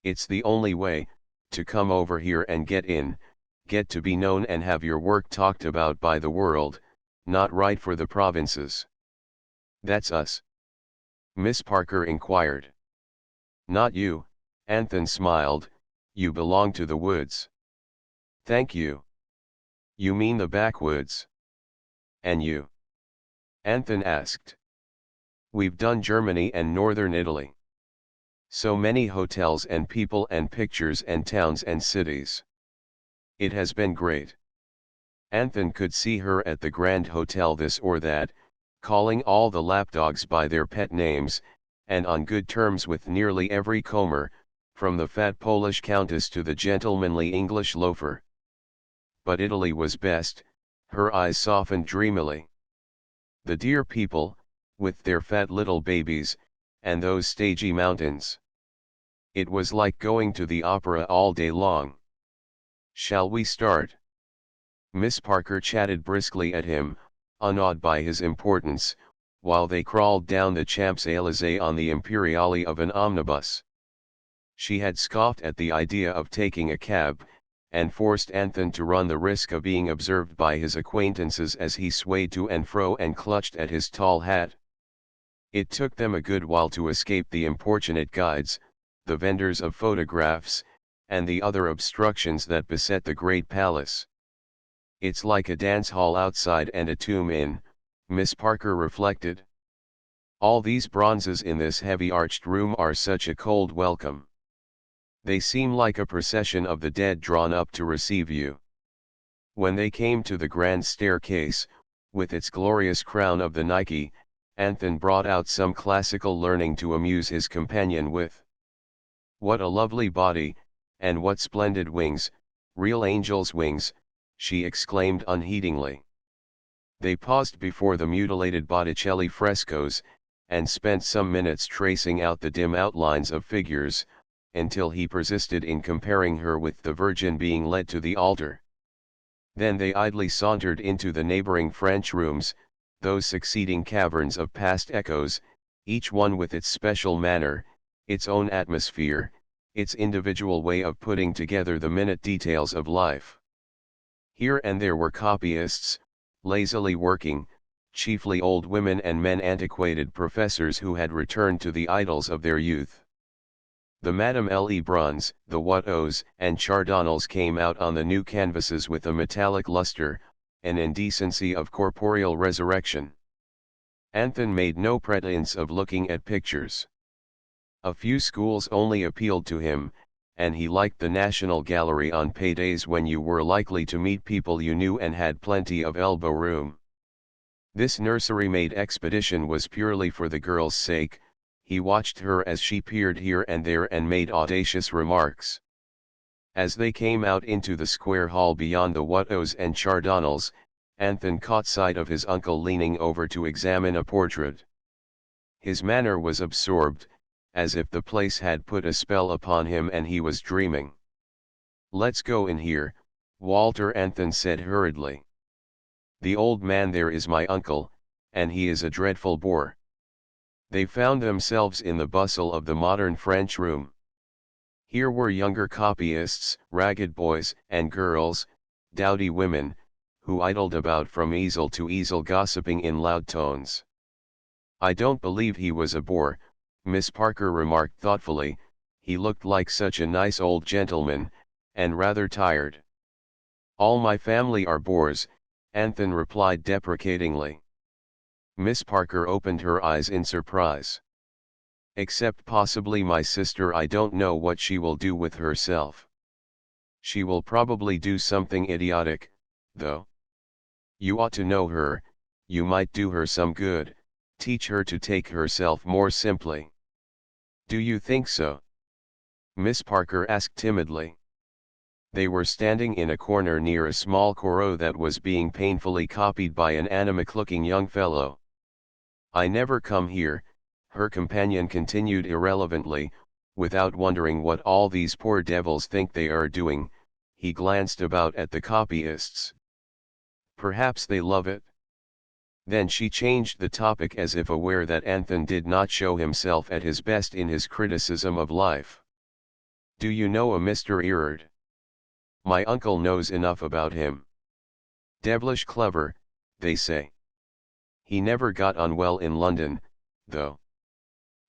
It's the only way, to come over here and get to be known and have your work talked about by the world, not write for the provinces." "That's us?" Miss Parker inquired. "Not you," Anthony smiled, "you belong to the woods." "Thank you." "You mean the backwoods?" "And you?" Anthony asked. "We've done Germany and northern Italy. So many hotels and people and pictures and towns and cities. It has been great." Anthony could see her at the Grand Hotel this or that, calling all the lapdogs by their pet names, and on good terms with nearly every comer, from the fat Polish countess to the gentlemanly English loafer. But Italy was best, her eyes softened dreamily. The dear people, with their fat little babies, and those stagey mountains. It was like going to the opera all day long. "Shall we start?" Miss Parker chatted briskly at him, unawed by his importance, while they crawled down the Champs-Élysées on the Imperiale of an omnibus. She had scoffed at the idea of taking a cab, and forced Anthony to run the risk of being observed by his acquaintances as he swayed to and fro and clutched at his tall hat. It took them a good while to escape the importunate guides, the vendors of photographs, and the other obstructions that beset the great palace. "It's like a dance hall outside and a tomb in," Miss Parker reflected. "All these bronzes in this heavy arched room are such a cold welcome. They seem like a procession of the dead drawn up to receive you." When they came to the grand staircase, with its glorious crown of the Nike, Anthony brought out some classical learning to amuse his companion with. "What a lovely body, and what splendid wings, real angel's wings," she exclaimed unheedingly. They paused before the mutilated Botticelli frescoes, and spent some minutes tracing out the dim outlines of figures, until he persisted in comparing her with the Virgin being led to the altar. Then they idly sauntered into the neighboring French rooms, those succeeding caverns of past echoes, each one with its special manner, its own atmosphere, its individual way of putting together the minute details of life. Here and there were copyists, lazily working, chiefly old women and men, antiquated professors who had returned to the idols of their youth. The Madame Lebruns, the Watteaus and Chardonnels came out on the new canvases with a metallic luster, an indecency of corporeal resurrection. Anthon made no pretense of looking at pictures. A few schools only appealed to him, and he liked the National Gallery on paydays when you were likely to meet people you knew and had plenty of elbow room. This nursery-maid expedition was purely for the girl's sake. He watched her as she peered here and there and made audacious remarks. As they came out into the square hall beyond the Watteaus and Chardonnels, Anthon caught sight of his uncle leaning over to examine a portrait. His manner was absorbed, as if the place had put a spell upon him and he was dreaming. "Let's go in here," Walter Anthon said hurriedly. "The old man there is my uncle, and he is a dreadful bore." They found themselves in the bustle of the modern French room. Here were younger copyists, ragged boys and girls, dowdy women, who idled about from easel to easel gossiping in loud tones. "I don't believe he was a bore," Miss Parker remarked thoughtfully. "He looked like such a nice old gentleman, and rather tired." "All my family are bores," Anthon replied deprecatingly. Miss Parker opened her eyes in surprise. "Except possibly my sister. I don't know what she will do with herself." "She will probably do something idiotic, though. You ought to know her, you might do her some good, teach her to take herself more simply." "Do you think so?" Miss Parker asked timidly. They were standing in a corner near a small Corot that was being painfully copied by an anemic-looking young fellow. "I never come here," her companion continued irrelevantly, "without wondering what all these poor devils think they are doing." He glanced about at the copyists. "Perhaps they love it." Then she changed the topic as if aware that Anthon did not show himself at his best in his criticism of life. "Do you know a Mr. Erard?" "My uncle knows enough about him. Devilish clever, they say. He never got on well in London, though.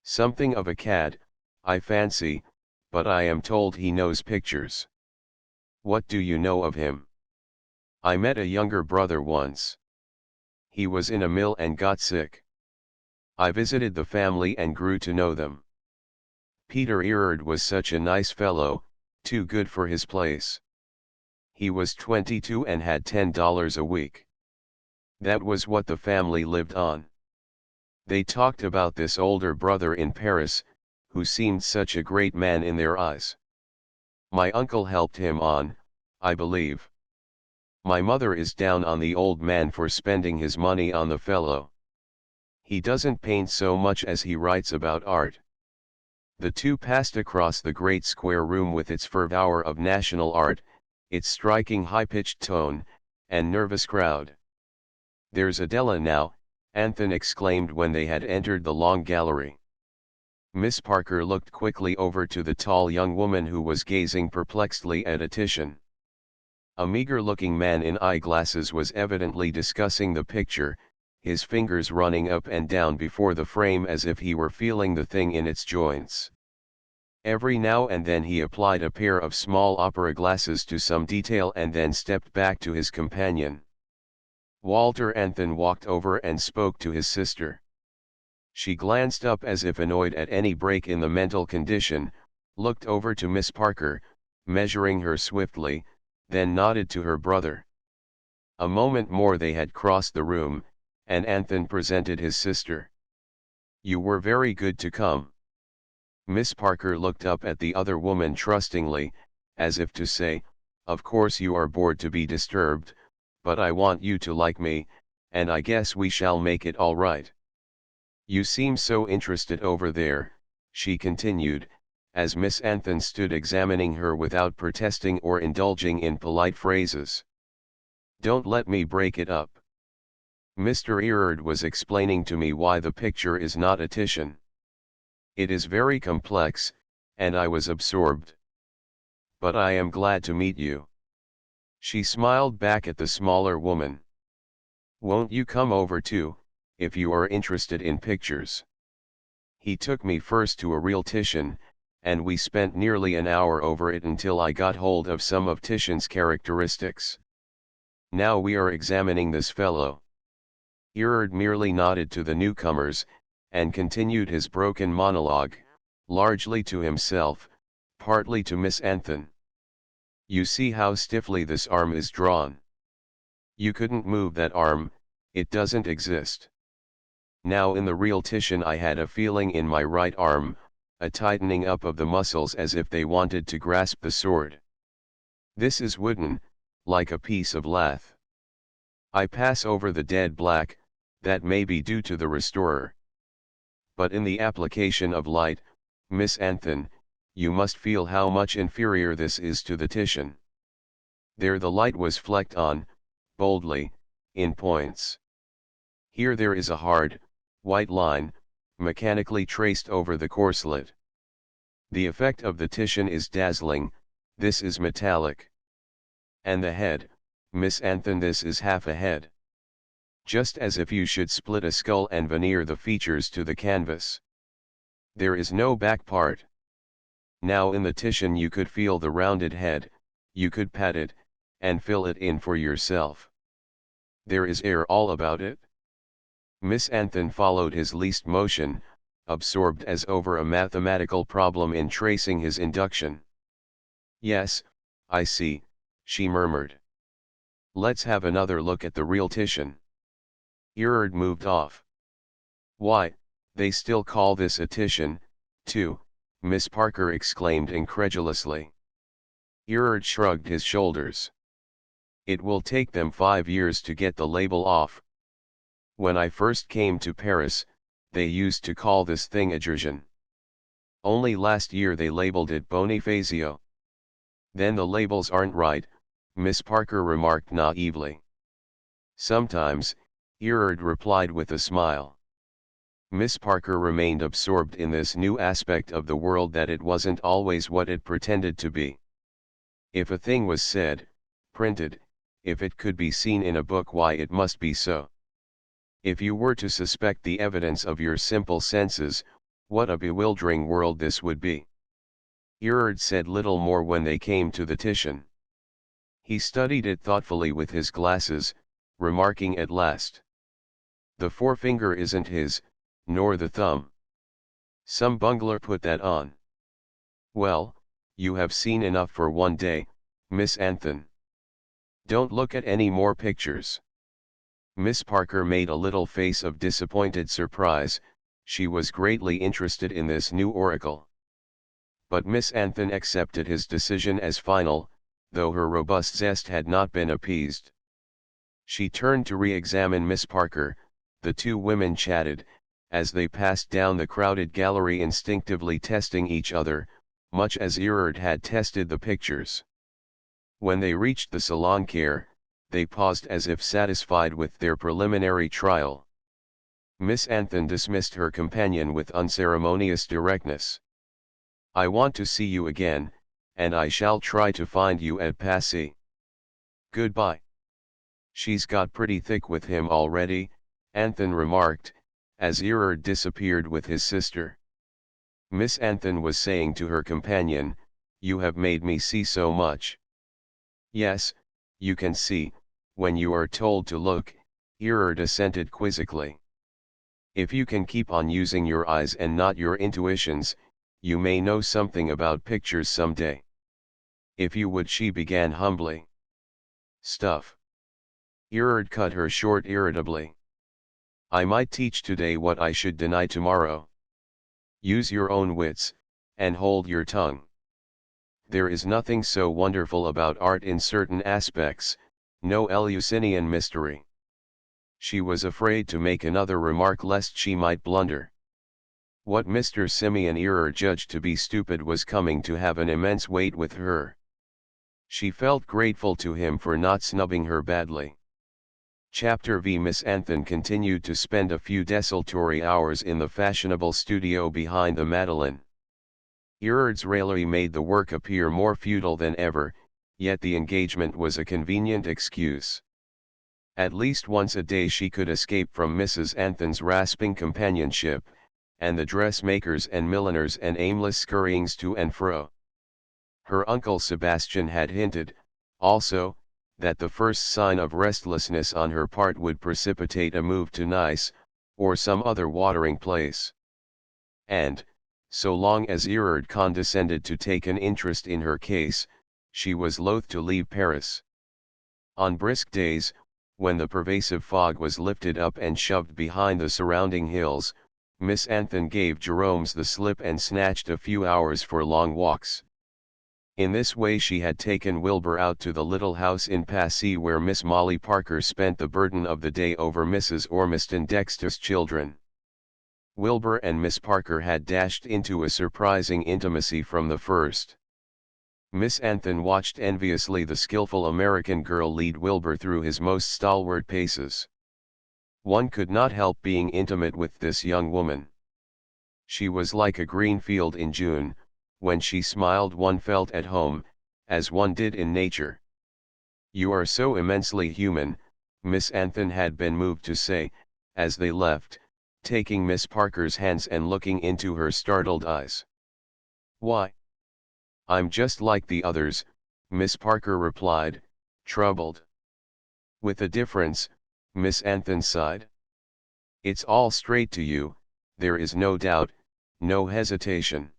Something of a cad, I fancy, but I am told he knows pictures." "What do you know of him?" "I met a younger brother once. He was in a mill and got sick. I visited the family and grew to know them. Peter Erard was such a nice fellow, too good for his place. He was 22 and had $10 a week. That was what the family lived on. They talked about this older brother in Paris, who seemed such a great man in their eyes. My uncle helped him on, I believe. My mother is down on the old man for spending his money on the fellow. He doesn't paint so much as he writes about art." The two passed across the great square room with its fervour of national art, its striking high-pitched tone, and nervous crowd. "There's Adela now," Anthon exclaimed when they had entered the long gallery. Miss Parker looked quickly over to the tall young woman who was gazing perplexedly at a Titian. A meager-looking man in eyeglasses was evidently discussing the picture, his fingers running up and down before the frame as if he were feeling the thing in its joints. Every now and then he applied a pair of small opera glasses to some detail and then stepped back to his companion. Walter Anthon walked over and spoke to his sister. She glanced up as if annoyed at any break in the mental condition, looked over to Miss Parker, measuring her swiftly, then nodded to her brother. A moment more they had crossed the room, and Anthon presented his sister. "You were very good to come." Miss Parker looked up at the other woman trustingly, as if to say, "Of course you are bored to be disturbed, but I want you to like me, and I guess we shall make it all right." You seem so interested over there, she continued, as Miss Anthon stood examining her without protesting or indulging in polite phrases. Don't let me break it up. Mr. Erard was explaining to me why the picture is not a Titian. It is very complex, and I was absorbed. But I am glad to meet you. She smiled back at the smaller woman. Won't you come over too, if you are interested in pictures? He took me first to a real Titian, and we spent nearly an hour over it until I got hold of some of Titian's characteristics. Now we are examining this fellow. Erard merely nodded to the newcomers, and continued his broken monologue, largely to himself, partly to Miss Anthon. You see how stiffly this arm is drawn. You couldn't move that arm, it doesn't exist. Now in the real Titian I had a feeling in my right arm, a tightening up of the muscles as if they wanted to grasp the sword. This is wooden, like a piece of lath. I pass over the dead black, that may be due to the restorer. But in the application of light, Miss Anthon, you must feel how much inferior this is to the Titian. There the light was flecked on, boldly, in points. Here there is a hard, white line, mechanically traced over the corslet. The effect of the Titian is dazzling, this is metallic. And the head, Miss Anthon, this is half a head. Just as if you should split a skull and veneer the features to the canvas. There is no back part. Now in the Titian you could feel the rounded head, you could pat it, and fill it in for yourself. There is air all about it. Miss Anthon followed his least motion, absorbed as over a mathematical problem in tracing his induction. Yes, I see, she murmured. Let's have another look at the real Titian. Erard moved off. Why, they still call this a Titian, too, Miss Parker exclaimed incredulously. Erard shrugged his shoulders. It will take them 5 years to get the label off. When I first came to Paris, they used to call this thing a Drizzen. Only last year they labeled it Bonifacio. Then the labels aren't right, Miss Parker remarked naively. Sometimes, Erard replied with a smile. Miss Parker remained absorbed in this new aspect of the world that it wasn't always what it pretended to be. If a thing was said, printed, if it could be seen in a book, why it must be so. If you were to suspect the evidence of your simple senses, what a bewildering world this would be. Erard said little more when they came to the Titian. He studied it thoughtfully with his glasses, remarking at last. The forefinger isn't his, nor the thumb. Some bungler put that on. Well, you have seen enough for one day, Miss Anthon. Don't look at any more pictures. Miss Parker made a little face of disappointed surprise, she was greatly interested in this new oracle. But Miss Anthon accepted his decision as final, though her robust zest had not been appeased. She turned to re-examine Miss Parker, the two women chatted, as they passed down the crowded gallery instinctively testing each other, much as Erard had tested the pictures. When they reached the salon-care, they paused as if satisfied with their preliminary trial. Miss Anthon dismissed her companion with unceremonious directness. I want to see you again, and I shall try to find you at Passy. Goodbye. She's got pretty thick with him already, Anthon remarked, as Erard disappeared with his sister. Miss Anthon was saying to her companion, you have made me see so much. Yes, you can see, when you are told to look, Erard assented quizzically. If you can keep on using your eyes and not your intuitions, you may know something about pictures someday. If you would, she began humbly. Stuff. Erard cut her short irritably. I might teach today what I should deny tomorrow. Use your own wits, and hold your tongue. There is nothing so wonderful about art in certain aspects, no Eleusinian mystery. She was afraid to make another remark lest she might blunder. What Mr. Simeon Erer judged to be stupid was coming to have an immense weight with her. She felt grateful to him for not snubbing her badly. Chapter V. Miss Anthon continued to spend a few desultory hours in the fashionable studio behind the Madeleine. Erard's raillery made the work appear more futile than ever, yet the engagement was a convenient excuse. At least once a day she could escape from Mrs. Anthon's rasping companionship, and the dressmakers and milliners and aimless scurryings to and fro. Her uncle Sebastian had hinted, also, that the first sign of restlessness on her part would precipitate a move to Nice, or some other watering place. And, so long as Erard condescended to take an interest in her case, she was loath to leave Paris. On brisk days, when the pervasive fog was lifted up and shoved behind the surrounding hills, Miss Anthon gave Jerome's the slip and snatched a few hours for long walks. In this way she had taken Wilbur out to the little house in Passy where Miss Molly Parker spent the burden of the day over Mrs. Ormiston Dexter's children. Wilbur and Miss Parker had dashed into a surprising intimacy from the first. Miss Anthon watched enviously the skillful American girl lead Wilbur through his most stalwart paces. One could not help being intimate with this young woman. She was like a green field in June. When she smiled one felt at home, as one did in nature. "You are so immensely human," Miss Anthon had been moved to say, as they left, taking Miss Parker's hands and looking into her startled eyes. "Why? I'm just like the others," Miss Parker replied, troubled. "With a difference," Miss Anthon sighed. "It's all straight to you, there is no doubt, no hesitation."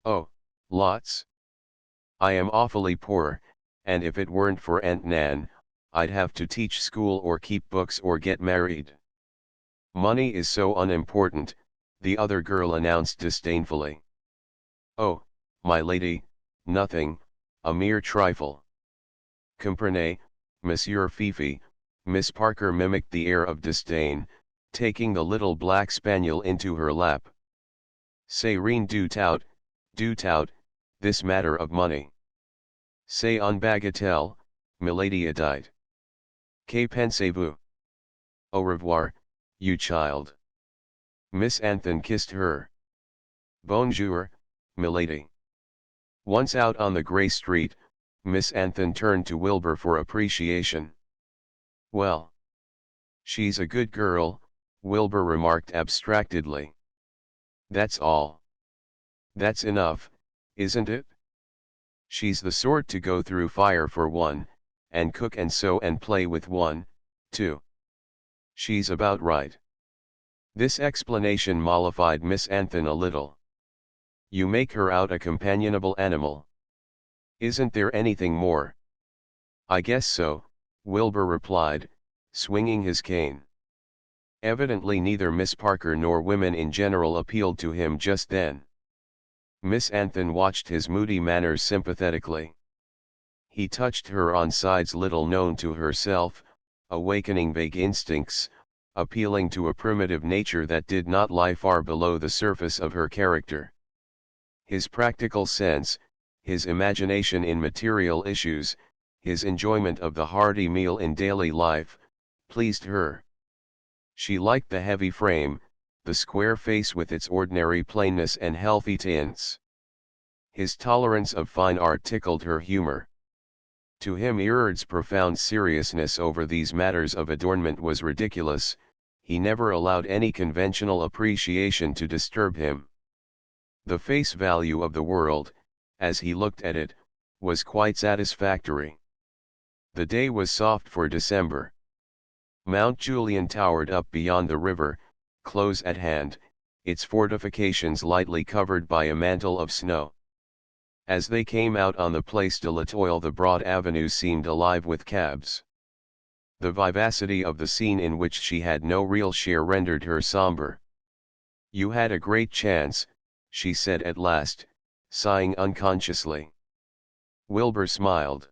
"Oh, lots. I am awfully poor, and if it weren't for Aunt Nan, I'd have to teach school or keep books or get married." "Money is so unimportant," the other girl announced disdainfully. "Oh, my lady, nothing, a mere trifle." "Comprenez, Monsieur Fifi," Miss Parker mimicked the air of disdain, taking the little black spaniel into her lap. "C'est rien du tout, this matter of money. C'est une bagatelle, milady Edith. Que pensez-vous? Au revoir, you child." Miss Anthon kissed her. "Bonjour, milady." Once out on the grey street, Miss Anthon turned to Wilbur for appreciation. "Well, she's a good girl," Wilbur remarked abstractedly. "That's all." "That's enough, isn't it? She's the sort to go through fire for one, and cook and sew and play with one, too. She's about right." This explanation mollified Miss Anthon a little. "You make her out a companionable animal. Isn't there anything more?" "I guess so," Wilbur replied, swinging his cane. Evidently neither Miss Parker nor women in general appealed to him just then. Miss Anthon watched his moody manners sympathetically. He touched her on sides little known to herself, awakening vague instincts, appealing to a primitive nature that did not lie far below the surface of her character. His practical sense, his imagination in material issues, his enjoyment of the hearty meal in daily life, pleased her. She liked the heavy frame, the square face with its ordinary plainness and healthy tints. His tolerance of fine art tickled her humor. To him Erard's profound seriousness over these matters of adornment was ridiculous. He never allowed any conventional appreciation to disturb him. The face value of the world, as he looked at it, was quite satisfactory. The day was soft for December. Mount Julian towered up beyond the river, close at hand, its fortifications lightly covered by a mantle of snow. As they came out on the Place de l'Étoile, the broad avenue seemed alive with cabs. The vivacity of the scene in which she had no real share rendered her somber. "You had a great chance," she said at last, sighing unconsciously. Wilbur smiled.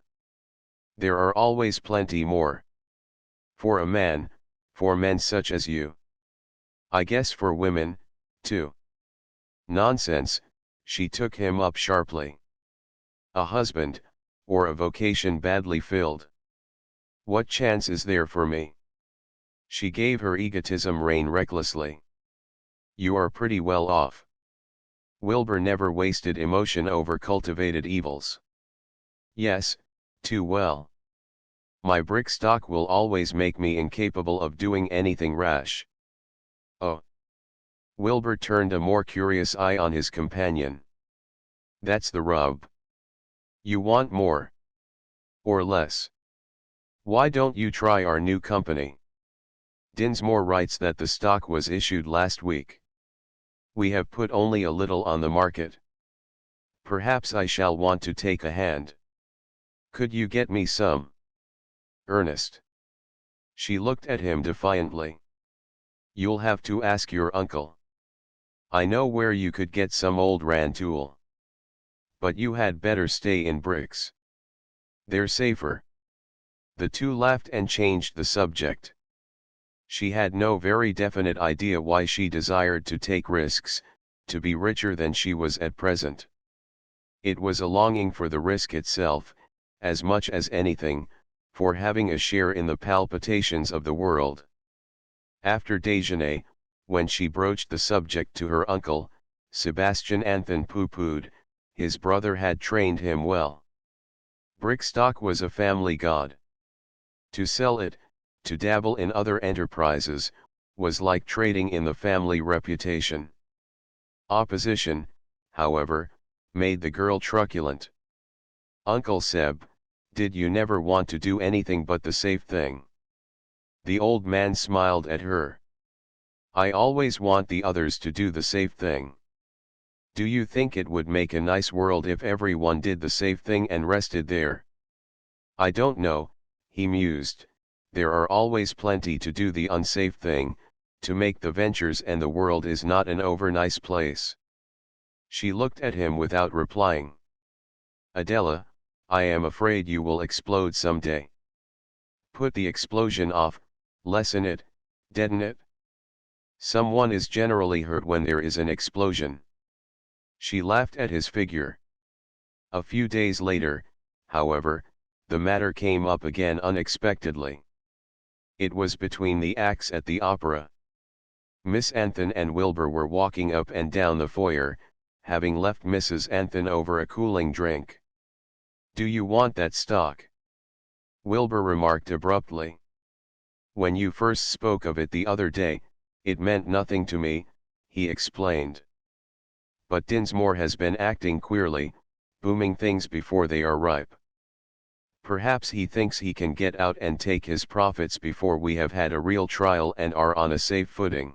"There are always plenty more. For a man, For men such as you. I guess for women, too. Nonsense, she took him up sharply. A husband, or a vocation badly filled. What chance is there for me? She gave her egotism rein recklessly. You are pretty well off. Wilbur never wasted emotion over cultivated evils. Yes, too well. My brick stock will always make me incapable of doing anything rash. Oh. Wilbur turned a more curious eye on his companion. That's the rub. You want more. Or less. Why don't you try our new company? Dinsmore writes that the stock was issued last week. We have put only a little on the market. Perhaps I shall want to take a hand. Could you get me some? Ernest. She looked at him defiantly. You'll have to ask your uncle. I know where you could get some old rantoul. But you had better stay in bricks. They're safer. The two laughed and changed the subject. She had no very definite idea why she desired to take risks, to be richer than she was at present. It was a longing for the risk itself, as much as anything, for having a share in the palpitations of the world. After déjeuner, when she broached the subject to her uncle, Sebastian Anthon pooh-poohed, his brother had trained him well. Brick stock was a family god. To sell it, to dabble in other enterprises, was like trading in the family reputation. Opposition, however, made the girl truculent. Uncle Seb, did you never want to do anything but the safe thing? The old man smiled at her. I always want the others to do the safe thing. Do you think it would make a nice world if everyone did the safe thing and rested there? I don't know, he mused. There are always plenty to do the unsafe thing, to make the ventures, and the world is not an over-nice place. She looked at him without replying. Adela, I am afraid you will explode someday. Put the explosion off, lessen it, deaden it. Someone is generally hurt when there is an explosion. She laughed at his figure. A few days later, however, the matter came up again unexpectedly. It was between the acts at the opera. Miss Anthon and Wilbur were walking up and down the foyer, having left Mrs. Anthon over a cooling drink. Do you want that stock? Wilbur remarked abruptly. When you first spoke of it the other day, it meant nothing to me, he explained. But Dinsmore has been acting queerly, booming things before they are ripe. Perhaps he thinks he can get out and take his profits before we have had a real trial and are on a safe footing.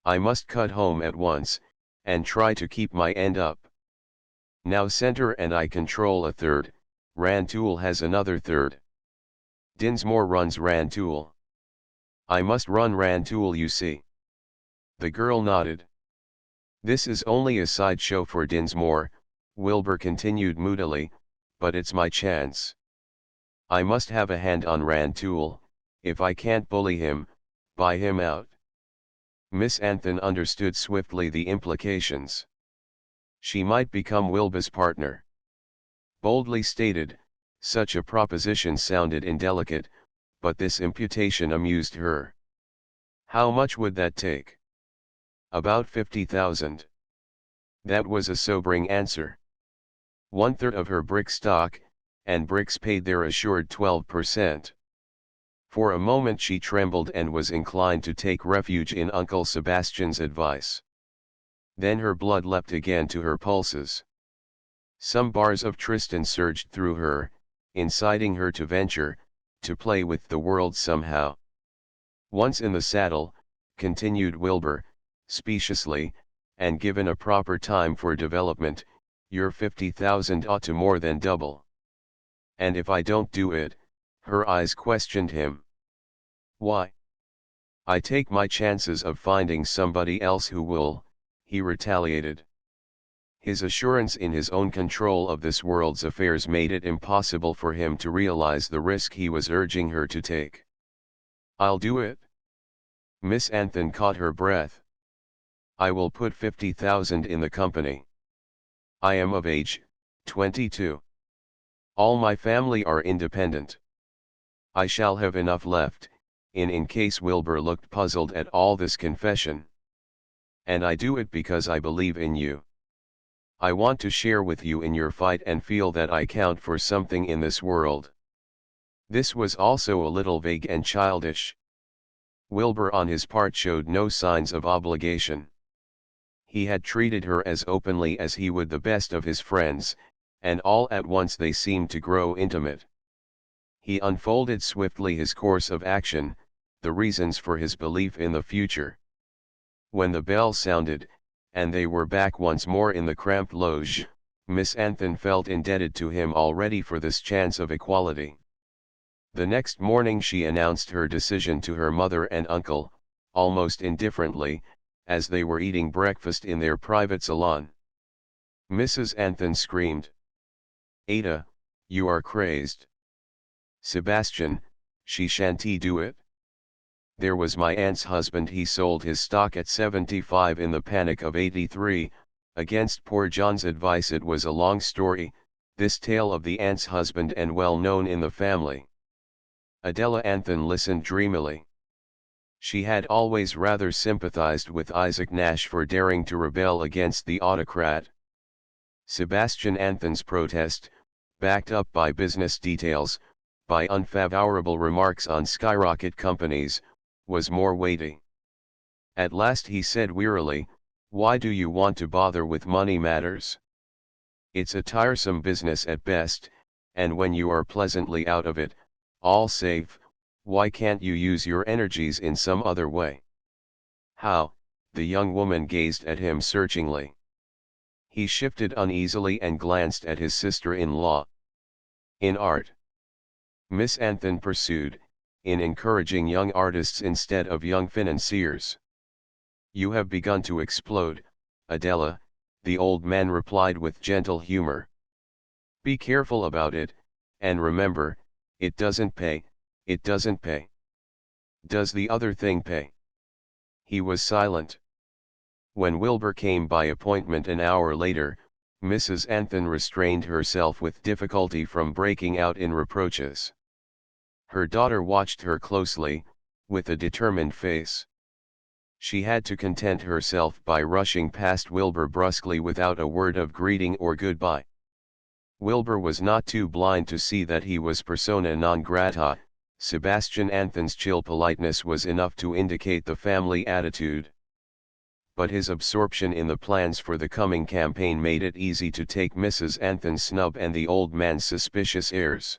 I must cut home at once, and try to keep my end up. Now Center and I control a third, Rantoul has another third. Dinsmore runs Rantoul. I must run Rantoul, you see. The girl nodded. This is only a sideshow for Dinsmore, Wilbur continued moodily, but it's my chance. I must have a hand on Rantoul. If I can't bully him, buy him out. Miss Anthon understood swiftly the implications. She might become Wilbur's partner. Boldly stated, such a proposition sounded indelicate, but this imputation amused her. How much would that take? About 50,000. That was a sobering answer. 1/3 of her brick stock, and bricks paid their assured 12%. For a moment she trembled and was inclined to take refuge in Uncle Sebastian's advice. Then her blood leapt again to her pulses. Some bars of Tristan surged through her, inciting her to venture, to play with the world somehow. Once in the saddle, continued Wilbur, speciously, and given a proper time for development, your 50,000 ought to more than double. And if I don't do it, her eyes questioned him. Why? I take my chances of finding somebody else who will, he retaliated. His assurance in his own control of this world's affairs made it impossible for him to realize the risk he was urging her to take. I'll do it, Miss Anthon caught her breath. I will put 50,000 in the company. I am of age, 22. All my family are independent. I shall have enough left, in case. Wilbur looked puzzled at all this confession. And I do it because I believe in you. I want to share with you in your fight and feel that I count for something in this world. This was also a little vague and childish. Wilbur on his part showed no signs of obligation. He had treated her as openly as he would the best of his friends, and all at once they seemed to grow intimate. He unfolded swiftly his course of action, the reasons for his belief in the future. When the bell sounded, and they were back once more in the cramped loge, Miss Anthon felt indebted to him already for this chance of equality. The next morning she announced her decision to her mother and uncle, almost indifferently, as they were eating breakfast in their private salon. Mrs. Anthon screamed. "Ada, you are crazed. Sebastian, she shan't do it. There was my aunt's husband, he sold his stock at 75 in the panic of '83, against poor John's advice. It was a long story, this tale of the aunt's husband, and well known in the family." Adela Anthon listened dreamily. She had always rather sympathized with Isaac Nash for daring to rebel against the autocrat. Sebastian Anthon's protest, backed up by business details, by unfavorable remarks on skyrocket companies, was more weighty. At last he said wearily, "Why do you want to bother with money matters? It's a tiresome business at best, and when you are pleasantly out of it, all safe, why can't you use your energies in some other way?" "How?" The young woman gazed at him searchingly. He shifted uneasily and glanced at his sister-in-law. "In art," Miss Anthon pursued, "in encouraging young artists instead of young financiers." "You have begun to explode, Adela," the old man replied with gentle humor. "Be careful about it, and remember, it doesn't pay, it doesn't pay." "Does the other thing pay?" He was silent. When Wilbur came by appointment an hour later, Mrs. Anthon restrained herself with difficulty from breaking out in reproaches. Her daughter watched her closely, with a determined face. She had to content herself by rushing past Wilbur brusquely without a word of greeting or goodbye. Wilbur was not too blind to see that he was persona non grata. Sebastian Anthon's chill politeness was enough to indicate the family attitude. But his absorption in the plans for the coming campaign made it easy to take Mrs. Anthon's snub and the old man's suspicious airs.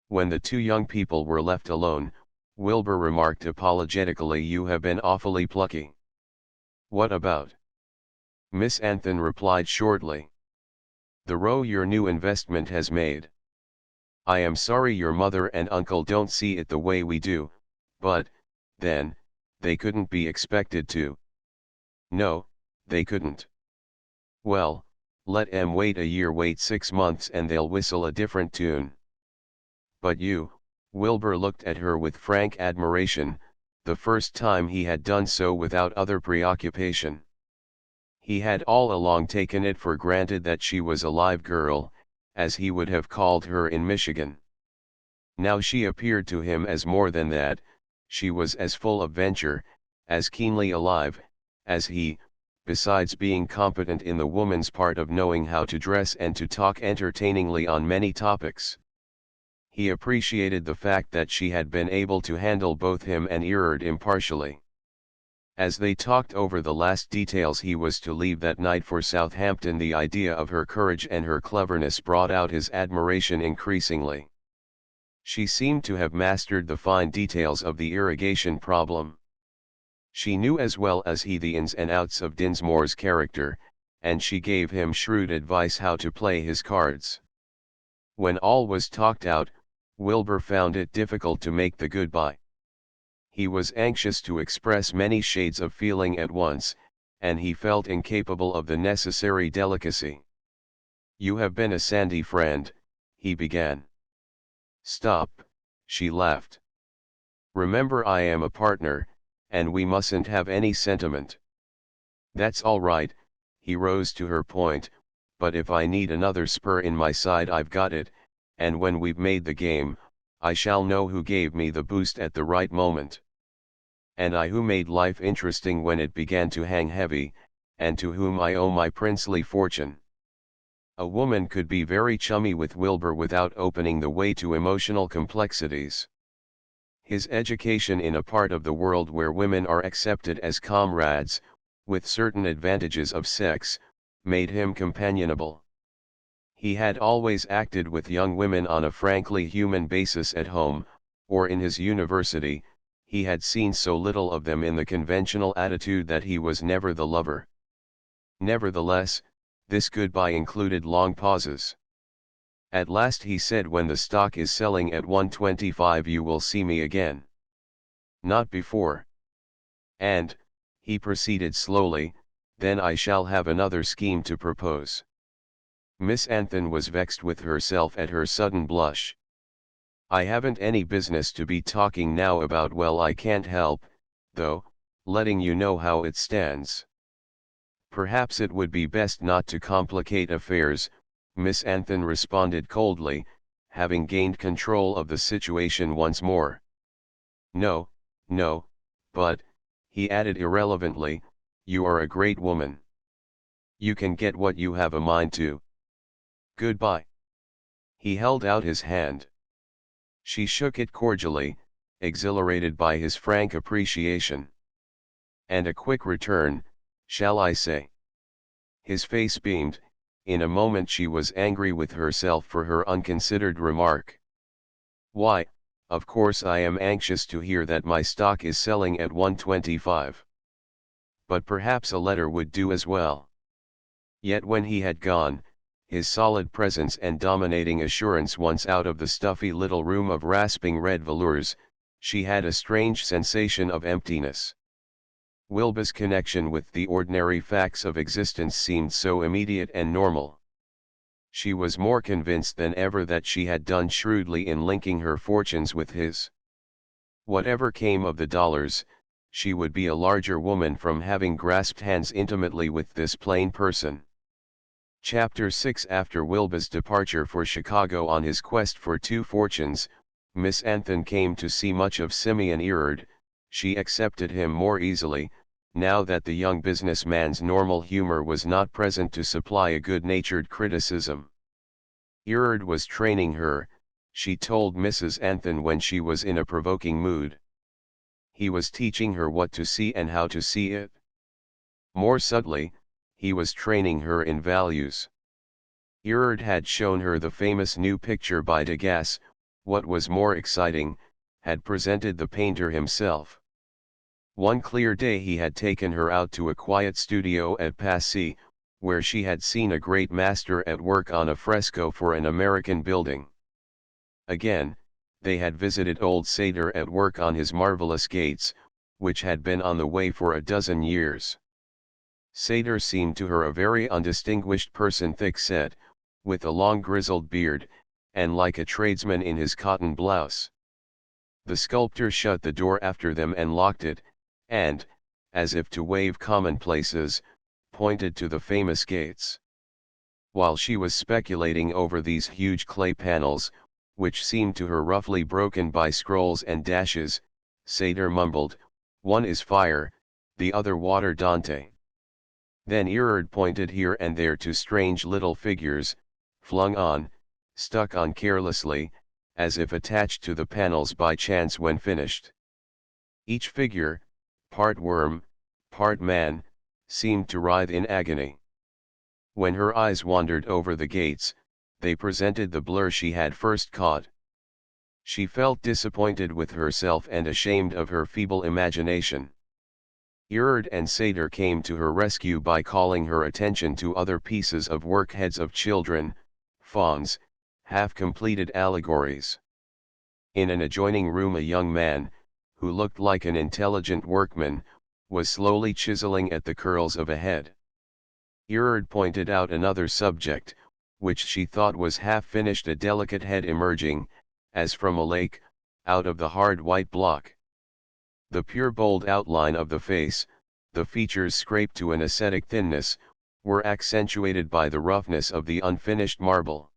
When the two young people were left alone, Wilbur remarked apologetically, "You have been awfully plucky." "What about?" Miss Anthon replied shortly. "The row your new investment has made. I am sorry your mother and uncle don't see it the way we do, but, then, they couldn't be expected to." "No, they couldn't." "Well, let 'em wait a year, wait 6 months, and they'll whistle a different tune." "But you," Wilbur looked at her with frank admiration, the first time he had done so without other preoccupation. He had all along taken it for granted that she was a live girl, as he would have called her in Michigan. Now she appeared to him as more than that. She was as full of venture, as keenly alive, as he, besides being competent in the woman's part of knowing how to dress and to talk entertainingly on many topics. He appreciated the fact that she had been able to handle both him and Erard impartially. As they talked over the last details he was to leave that night for Southampton, the idea of her courage and her cleverness brought out his admiration increasingly. She seemed to have mastered the fine details of the irrigation problem. She knew as well as he the ins and outs of Dinsmore's character, and she gave him shrewd advice how to play his cards. When all was talked out, Wilbur found it difficult to make the goodbye. He was anxious to express many shades of feeling at once, and he felt incapable of the necessary delicacy. "You have been a sandy friend," he began. "Stop," she laughed. "Remember I am a partner, and we mustn't have any sentiment. That's all right, he rose to her point, but if I need another spur in my side I've got it, and when we've made the game, I shall know who gave me the boost at the right moment. And I who made life interesting when it began to hang heavy, and to whom I owe my princely fortune. A woman could be very chummy with Wilbur without opening the way to emotional complexities. His education in a part of the world where women are accepted as comrades, with certain advantages of sex, made him companionable. He had always acted with young women on a frankly human basis at home, or in his university. He had seen so little of them in the conventional attitude that he was never the lover. Nevertheless, this goodbye included long pauses. At last he said, when the stock is selling at 125 you will see me again. Not before. And, he proceeded slowly, then I shall have another scheme to propose. Miss Anthon was vexed with herself at her sudden blush. I haven't any business to be talking now about, well, I can't help, though, letting you know how it stands. Perhaps it would be best not to complicate affairs, Miss Anthon responded coldly, having gained control of the situation once more. No, no, but, he added irrelevantly, you are a great woman. You can get what you have a mind to. Goodbye. He held out his hand. She shook it cordially, exhilarated by his frank appreciation. And a quick return, shall I say? His face beamed. In a moment she was angry with herself for her unconsidered remark. Why, of course I am anxious to hear that my stock is selling at 125. But perhaps a letter would do as well. Yet when he had gone, his solid presence and dominating assurance once out of the stuffy little room of rasping red velours, she had a strange sensation of emptiness. Wilbur's connection with the ordinary facts of existence seemed so immediate and normal. She was more convinced than ever that she had done shrewdly in linking her fortunes with his. Whatever came of the dollars, she would be a larger woman from having grasped hands intimately with this plain person. Chapter 6. After Wilbur's departure for Chicago on his quest for two fortunes, Miss Anthon came to see much of Simeon Erard. She accepted him more easily, now that the young businessman's normal humor was not present to supply a good-natured criticism. Erard was training her, she told Mrs. Anthon when she was in a provoking mood. He was teaching her what to see and how to see it. More subtly, he was training her in values. Erard had shown her the famous new picture by Degas. What was more exciting, had presented the painter himself. One clear day he had taken her out to a quiet studio at Passy, where she had seen a great master at work on a fresco for an American building. Again, they had visited old Sater at work on his marvelous gates, which had been on the way for a dozen years. Sater seemed to her a very undistinguished person, thick-set, with a long grizzled beard, and like a tradesman in his cotton blouse. The sculptor shut the door after them and locked it, and, as if to waive commonplaces, pointed to the famous gates. While she was speculating over these huge clay panels, which seemed to her roughly broken by scrolls and dashes, Sater mumbled, "One is fire, the other water, Dante." Then Erard pointed here and there to strange little figures, flung on, stuck on carelessly, as if attached to the panels by chance when finished. Each figure, part worm, part man, seemed to writhe in agony. When her eyes wandered over the gates, they presented the blur she had first caught. She felt disappointed with herself and ashamed of her feeble imagination. Erard and Sater came to her rescue by calling her attention to other pieces of work, heads of children, fawns, half-completed allegories. In an adjoining room a young man, who looked like an intelligent workman, was slowly chiseling at the curls of a head. Erard pointed out another subject, which she thought was half-finished, a delicate head emerging, as from a lake, out of the hard white block. The pure bold outline of the face, the features scraped to an ascetic thinness, were accentuated by the roughness of the unfinished marble.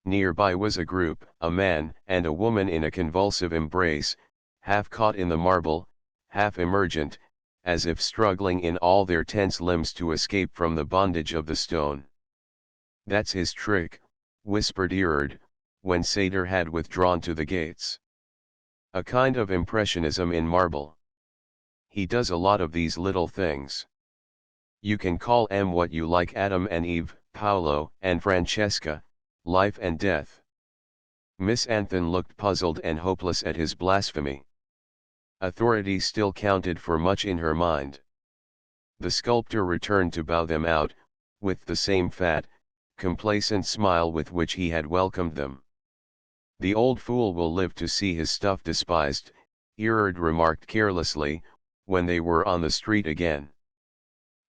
Nearby was a group, a man and a woman in a convulsive embrace, half caught in the marble, half emergent, as if struggling in all their tense limbs to escape from the bondage of the stone. "That's his trick," whispered Erard, when Satyr had withdrawn to the gates. "A kind of impressionism in marble. He does a lot of these little things. You can call 'em what you like, Adam and Eve, Paolo and Francesca, life and death." Miss Anthon looked puzzled and hopeless at his blasphemy. Authority still counted for much in her mind. The sculptor returned to bow them out, with the same fat, complacent smile with which he had welcomed them. "The old fool will live to see his stuff despised," Erard remarked carelessly, when they were on the street again.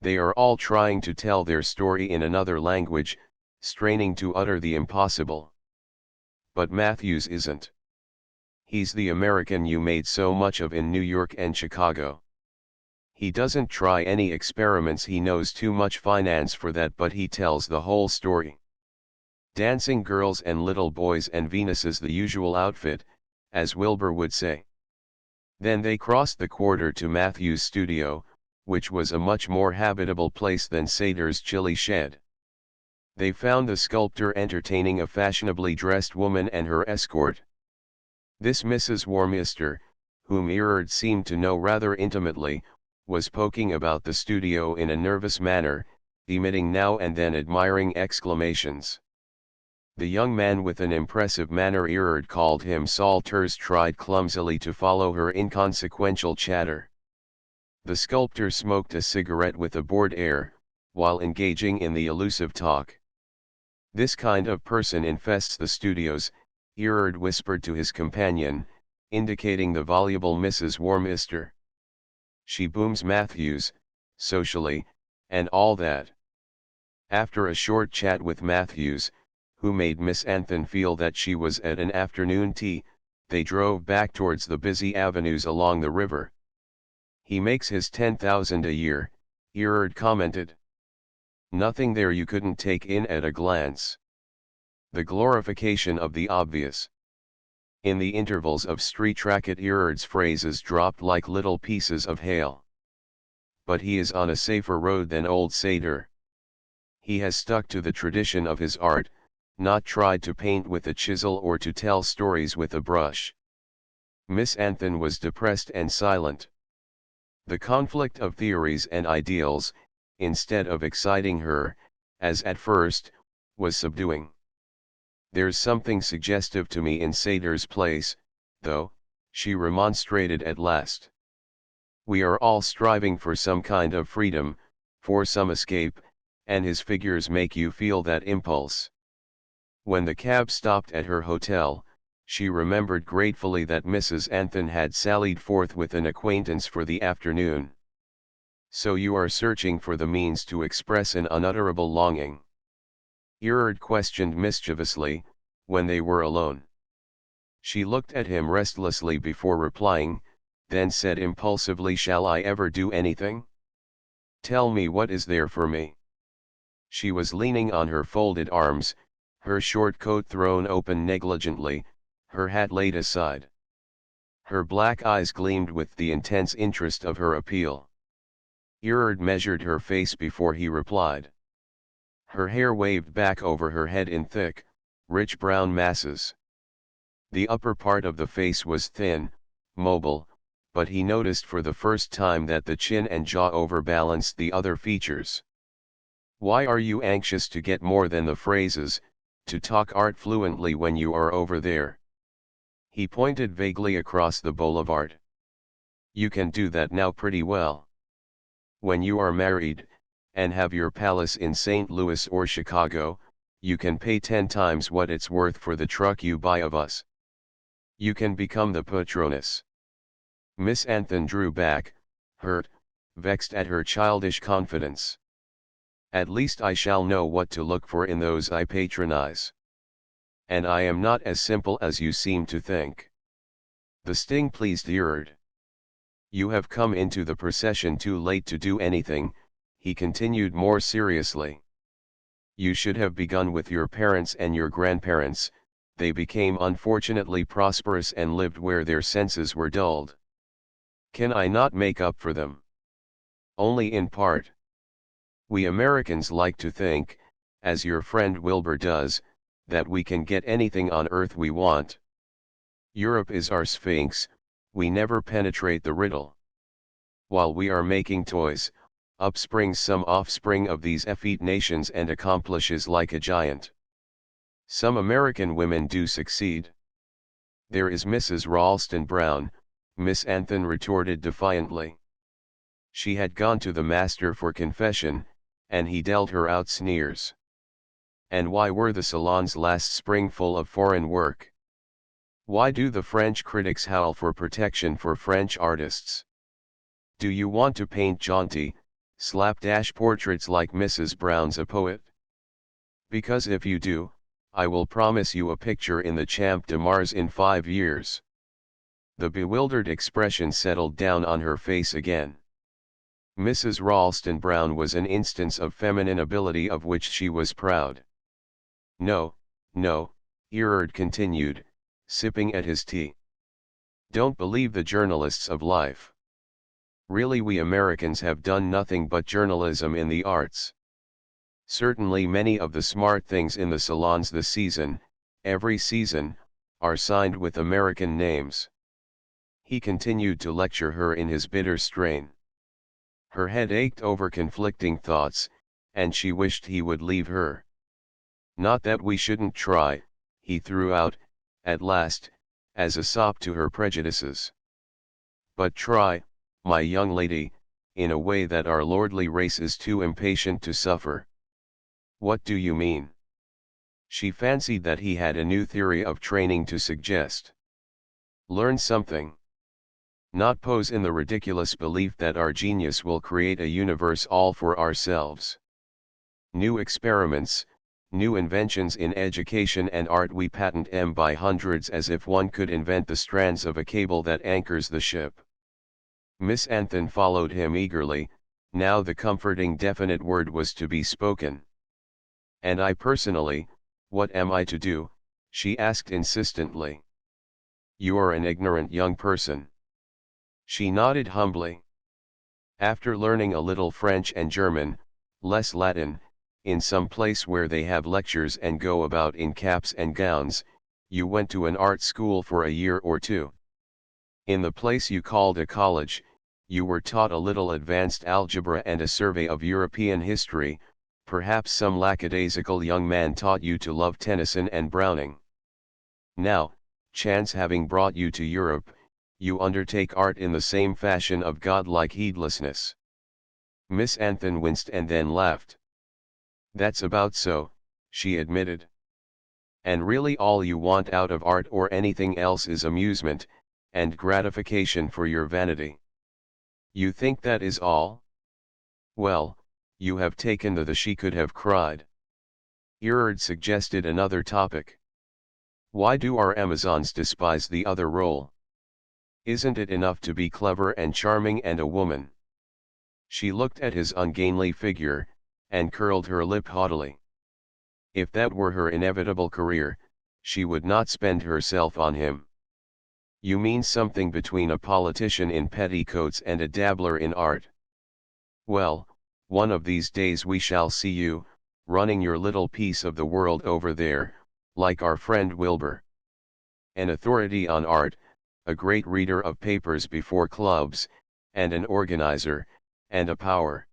"They are all trying to tell their story in another language, straining to utter the impossible. But Matthews isn't. He's the American you made so much of in New York and Chicago. He doesn't try any experiments, he knows too much finance for that, but he tells the whole story. Dancing girls and little boys and Venuses, the usual outfit, as Wilbur would say." Then they crossed the quarter to Matthews' studio, which was a much more habitable place than Satyr's chilly shed. They found the sculptor entertaining a fashionably dressed woman and her escort. This Mrs. Warminster, whom Erard seemed to know rather intimately, was poking about the studio in a nervous manner, emitting now and then admiring exclamations. The young man with an impressive manner, Erard called him Salters, tried clumsily to follow her inconsequential chatter. The sculptor smoked a cigarette with a bored air, while engaging in the elusive talk. "This kind of person infests the studios," Erard whispered to his companion, indicating the voluble Mrs. Warminster. "She booms Matthews, socially, and all that." After a short chat with Matthews, who made Miss Anthon feel that she was at an afternoon tea, they drove back towards the busy avenues along the river. "He makes his 10,000 a year," Erard commented. "Nothing there you couldn't take in at a glance. The glorification of the obvious." In the intervals of street racket, Erard's phrases dropped like little pieces of hail. "But he is on a safer road than old Satyr. He has stuck to the tradition of his art, not tried to paint with a chisel or to tell stories with a brush." Miss Anthon was depressed and silent. The conflict of theories and ideals, instead of exciting her, as at first, was subduing. "There's something suggestive to me in Satyr's place, though," she remonstrated at last. "We are all striving for some kind of freedom, for some escape, and his figures make you feel that impulse." When the cab stopped at her hotel, she remembered gratefully that Mrs. Anthon had sallied forth with an acquaintance for the afternoon. "So you are searching for the means to express an unutterable longing?" Erard questioned mischievously, when they were alone. She looked at him restlessly before replying, then said impulsively, "Shall I ever do anything? Tell me, what is there for me?" She was leaning on her folded arms, her short coat thrown open negligently, her hat laid aside. Her black eyes gleamed with the intense interest of her appeal. Erard measured her face before he replied. Her hair waved back over her head in thick, rich brown masses. The upper part of the face was thin, mobile, but he noticed for the first time that the chin and jaw overbalanced the other features. "Why are you anxious to get more than the phrases, to talk art fluently when you are over there?" He pointed vaguely across the boulevard. "You can do that now pretty well. When you are married, and have your palace in St. Louis or Chicago, you can pay 10 times what it's worth for the truck you buy of us. You can become the patroness." Miss Anthon drew back, hurt, vexed at her childish confidence. "At least I shall know what to look for in those I patronize. And I am not as simple as you seem to think." The sting pleased Erard. You have come into the procession too late to do anything, he continued more seriously. You should have begun with your parents and your grandparents. They became unfortunately prosperous and lived where their senses were dulled. Can I not make up for them? Only in part. We Americans like to think, as your friend Wilbur does, that we can get anything on earth we want. Europe is our sphinx, we never penetrate the riddle. While we are making toys, up springs some offspring of these effete nations and accomplishes like a giant. Some American women do succeed. There is Mrs. Ralston Brown, Miss Anthon retorted defiantly. She had gone to the master for confession, and he dealt her out sneers. And why were the salons last spring full of foreign work? Why do the French critics howl for protection for French artists? Do you want to paint jaunty, slapdash portraits like Mrs. Brown's a poet? Because if you do, I will promise you a picture in the Champ de Mars in 5 years. The bewildered expression settled down on her face again. Mrs. Ralston Brown was an instance of feminine ability of which she was proud. No, no, Erard continued, sipping at his tea. Don't believe the journalists of life. Really, we Americans have done nothing but journalism in the arts. Certainly many of the smart things in the salons this season, every season, are signed with American names. He continued to lecture her in his bitter strain. Her head ached over conflicting thoughts, and she wished he would leave her. Not that we shouldn't try, he threw out, at last, as a sop to her prejudices. But try, my young lady, in a way that our lordly race is too impatient to suffer. What do you mean? She fancied that he had a new theory of training to suggest. Learn something. Not pose in the ridiculous belief that our genius will create a universe all for ourselves. New experiments, new inventions in education and art we patent by hundreds as if one could invent the strands of a cable that anchors the ship. Miss Anthon followed him eagerly, now the comforting definite word was to be spoken. And I personally, what am I to do? She asked insistently. You are an ignorant young person. She nodded humbly. After learning a little French and German, less Latin, in some place where they have lectures and go about in caps and gowns, you went to an art school for a year or two. In the place you called a college, you were taught a little advanced algebra and a survey of European history, perhaps some lackadaisical young man taught you to love Tennyson and Browning. Now, chance having brought you to Europe, you undertake art in the same fashion of godlike heedlessness. Miss Anthon winced and then laughed. That's about so, she admitted. And really all you want out of art or anything else is amusement, and gratification for your vanity. You think that is all? Well, you have taken the she could have cried. Erard suggested another topic. Why do our Amazons despise the other role? Isn't it enough to be clever and charming and a woman? She looked at his ungainly figure, and curled her lip haughtily. If that were her inevitable career, she would not spend herself on him. You mean something between a politician in petticoats and a dabbler in art. Well, one of these days we shall see you, running your little piece of the world over there, like our friend Wilbur. An authority on art, a great reader of papers before clubs, and an organizer, and a power.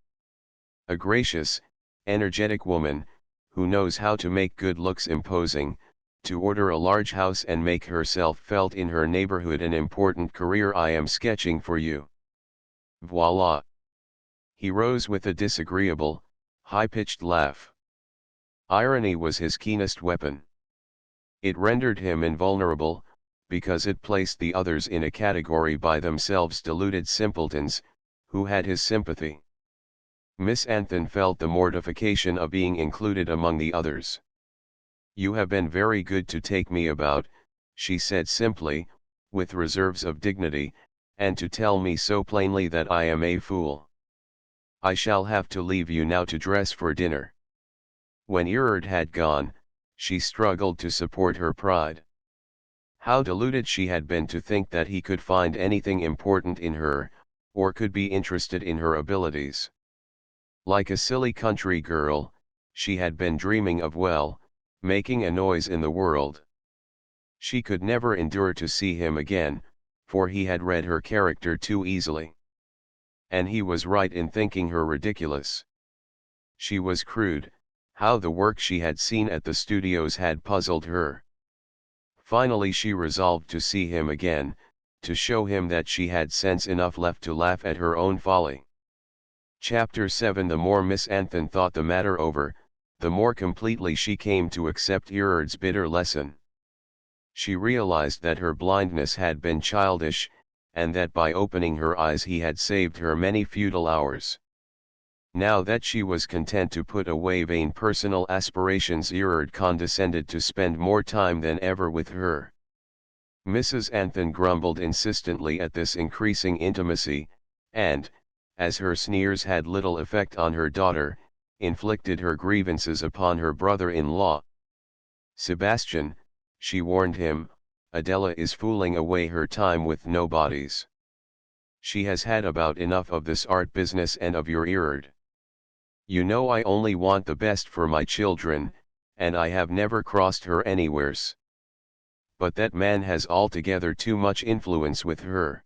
A gracious, energetic woman, who knows how to make good looks imposing, to order a large house and make herself felt in her neighborhood. An important career I am sketching for you. Voila! He rose with a disagreeable, high-pitched laugh. Irony was his keenest weapon. It rendered him invulnerable, because it placed the others in a category by themselves, deluded simpletons, who had his sympathy. Miss Anthon felt the mortification of being included among the others. You have been very good to take me about, she said simply, with reserves of dignity, and to tell me so plainly that I am a fool. I shall have to leave you now to dress for dinner. When Erard had gone, she struggled to support her pride. How deluded she had been to think that he could find anything important in her, or could be interested in her abilities. Like a silly country girl, she had been dreaming of making a noise in the world. She could never endure to see him again, for he had read her character too easily. And he was right in thinking her ridiculous. She was crude. How the work she had seen at the studios had puzzled her. Finally she resolved to see him again, to show him that she had sense enough left to laugh at her own folly. Chapter 7. The more Miss Anthon thought the matter over, the more completely she came to accept Erard's bitter lesson. She realized that her blindness had been childish, and that by opening her eyes he had saved her many futile hours. Now that she was content to put away vain personal aspirations, Erard condescended to spend more time than ever with her. Mrs. Anthon grumbled insistently at this increasing intimacy, and, as her sneers had little effect on her daughter, inflicted her grievances upon her brother-in-law. "Sebastian," she warned him, "Adela is fooling away her time with nobodies. She has had about enough of this art business and of your Erard. You know I only want the best for my children, and I have never crossed her anywheres. But that man has altogether too much influence with her.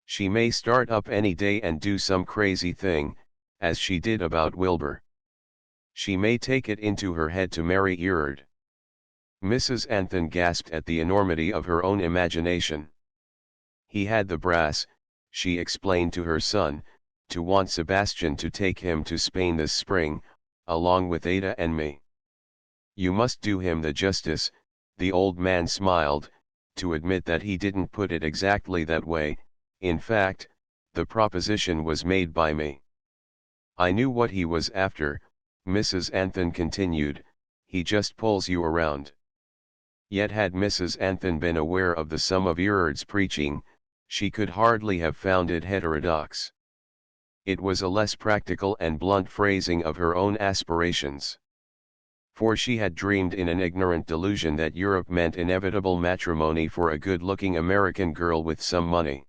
She may start up any day and do some crazy thing, as she did about Wilbur. She may take it into her head to marry Erard." Mrs. Anthon gasped at the enormity of her own imagination. "He had the brass," she explained to her son, "to want Sebastian to take him to Spain this spring, along with Ada and me. You must do him the justice," the old man smiled, "to admit that he didn't put it exactly that way. In fact, the proposition was made by me. I knew what he was after," Mrs. Anthon continued, "he just pulls you around." Yet had Mrs. Anthon been aware of the sum of Erard's preaching, she could hardly have found it heterodox. It was a less practical and blunt phrasing of her own aspirations. For she had dreamed in an ignorant delusion that Europe meant inevitable matrimony for a good-looking American girl with some money.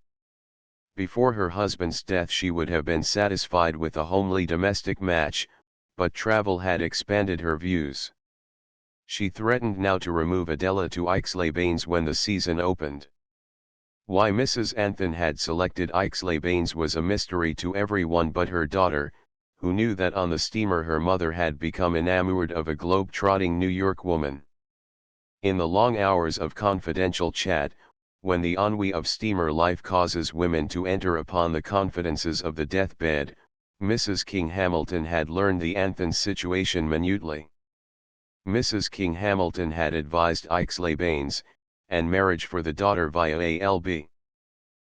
Before her husband's death she would have been satisfied with a homely domestic match, but travel had expanded her views. She threatened now to remove Adela to Aix-les-Bains when the season opened. Why Mrs. Anthon had selected Aix-les-Bains was a mystery to everyone but her daughter, who knew that on the steamer her mother had become enamored of a globe-trotting New York woman. In the long hours of confidential chat, when the ennui of steamer life causes women to enter upon the confidences of the deathbed, Mrs. King Hamilton had learned the Anthons' situation minutely. Mrs. King Hamilton had advised Aix-les-Bains, and marriage for the daughter via ALB.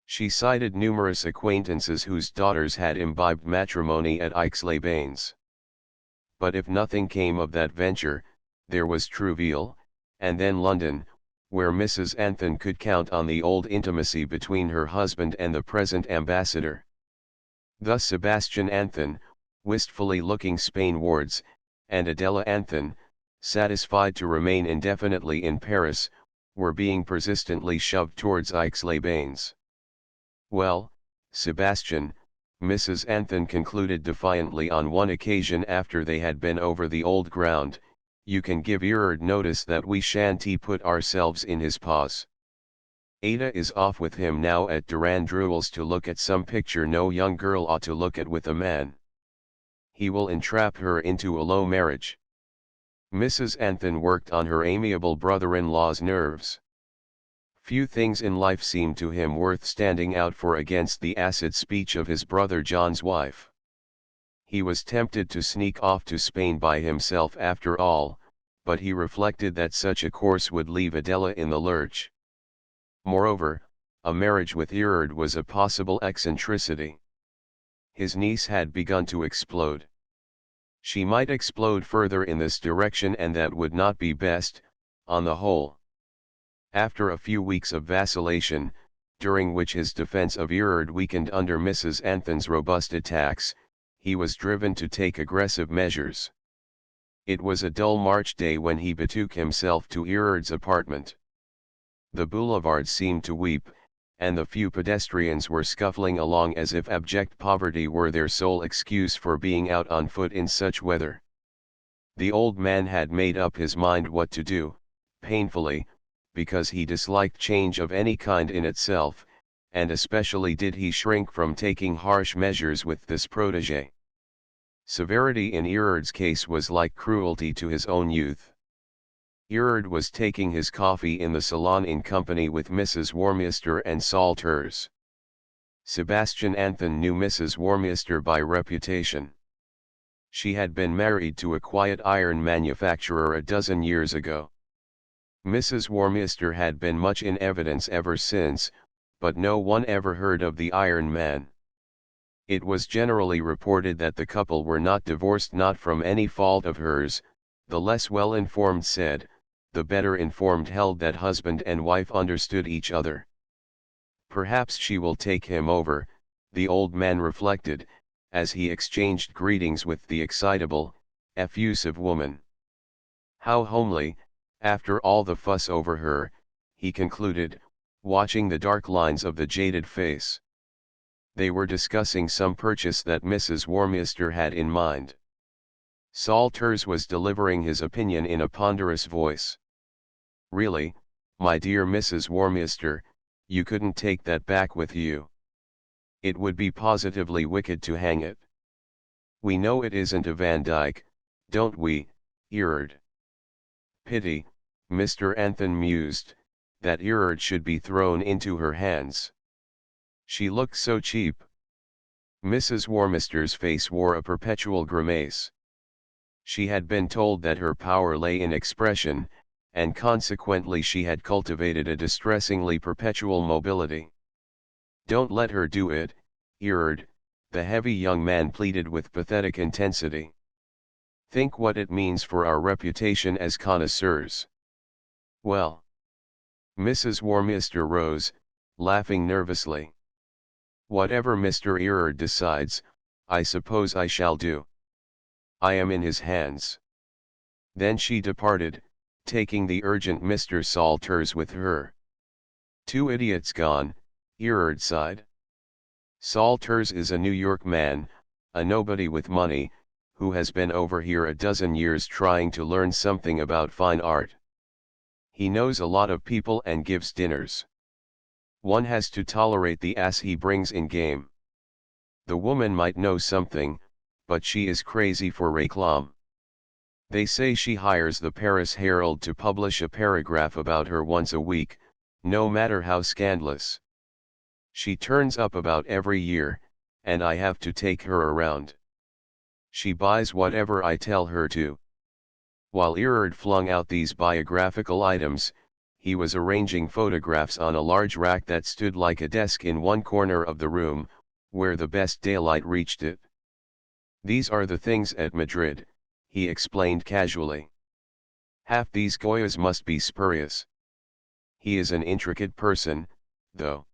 She cited numerous acquaintances whose daughters had imbibed matrimony at Aix-les-Bains. But if nothing came of that venture, there was Trouville, and then London, where Mrs. Anthon could count on the old intimacy between her husband and the present ambassador. Thus Sebastian Anthon, wistfully looking Spainwards, and Adela Anthon, satisfied to remain indefinitely in Paris, were being persistently shoved towards Aix-les-Bains. "Well, Sebastian," Mrs. Anthon concluded defiantly on one occasion after they had been over the old ground, "you can give Erard notice that we shan't put ourselves in his paws. Ada is off with him now at Durand-Ruel's to look at some picture no young girl ought to look at with a man. He will entrap her into a low marriage." Mrs. Anthon worked on her amiable brother-in-law's nerves. Few things in life seemed to him worth standing out for against the acid speech of his brother John's wife. He was tempted to sneak off to Spain by himself after all, but he reflected that such a course would leave Adela in the lurch. Moreover, a marriage with Erard was a possible eccentricity. His niece had begun to explode. She might explode further in this direction, and that would not be best, on the whole. After a few weeks of vacillation, during which his defense of Erard weakened under Mrs. Anthon's robust attacks, he was driven to take aggressive measures. It was a dull March day when he betook himself to Erard's apartment. The boulevard seemed to weep, and the few pedestrians were scuffling along as if abject poverty were their sole excuse for being out on foot in such weather. The old man had made up his mind what to do, painfully, because he disliked change of any kind in itself, and especially did he shrink from taking harsh measures with this protégé. Severity in Erard's case was like cruelty to his own youth. Erard was taking his coffee in the salon in company with Mrs. Warmester and Salters. Sebastian Anthon knew Mrs. Warmester by reputation. She had been married to a quiet iron manufacturer a dozen years ago. Mrs. Warmester had been much in evidence ever since, but no one ever heard of the Iron Man. It was generally reported that the couple were not divorced, not from any fault of hers. The less well-informed said, the better informed held that husband and wife understood each other. Perhaps she will take him over, the old man reflected, as he exchanged greetings with the excitable, effusive woman. How homely, after all the fuss over her, he concluded, watching the dark lines of the jaded face. They were discussing some purchase that Mrs. Warmester had in mind. Salters was delivering his opinion in a ponderous voice. Really, my dear Mrs. Warmester, you couldn't take that back with you. It would be positively wicked to hang it. We know it isn't a Van Dyke, don't we, Erard? Pity, Mr. Anthon mused, that Erard should be thrown into her hands. She looked so cheap. Mrs. Warmester's face wore a perpetual grimace. She had been told that her power lay in expression, and consequently she had cultivated a distressingly perpetual mobility. Don't let her do it, Erard, the heavy young man pleaded with pathetic intensity. Think what it means for our reputation as connoisseurs. Well. Mrs. Warmester rose, laughing nervously. Whatever Mr. Erard decides, I suppose I shall do. I am in his hands. Then she departed, taking the urgent Mr. Salters with her. Two idiots gone, Erard sighed. Salters is a New York man, a nobody with money, who has been over here a dozen years trying to learn something about fine art. He knows a lot of people and gives dinners. One has to tolerate the ass he brings in game. The woman might know something, but she is crazy for réclame. They say she hires the Paris Herald to publish a paragraph about her once a week, no matter how scandalous. She turns up about every year, and I have to take her around. She buys whatever I tell her to. While Erard flung out these biographical items, he was arranging photographs on a large rack that stood like a desk in one corner of the room, where the best daylight reached it. These are the things at Madrid, he explained casually. Half these Goyas must be spurious. He is an intricate person, though.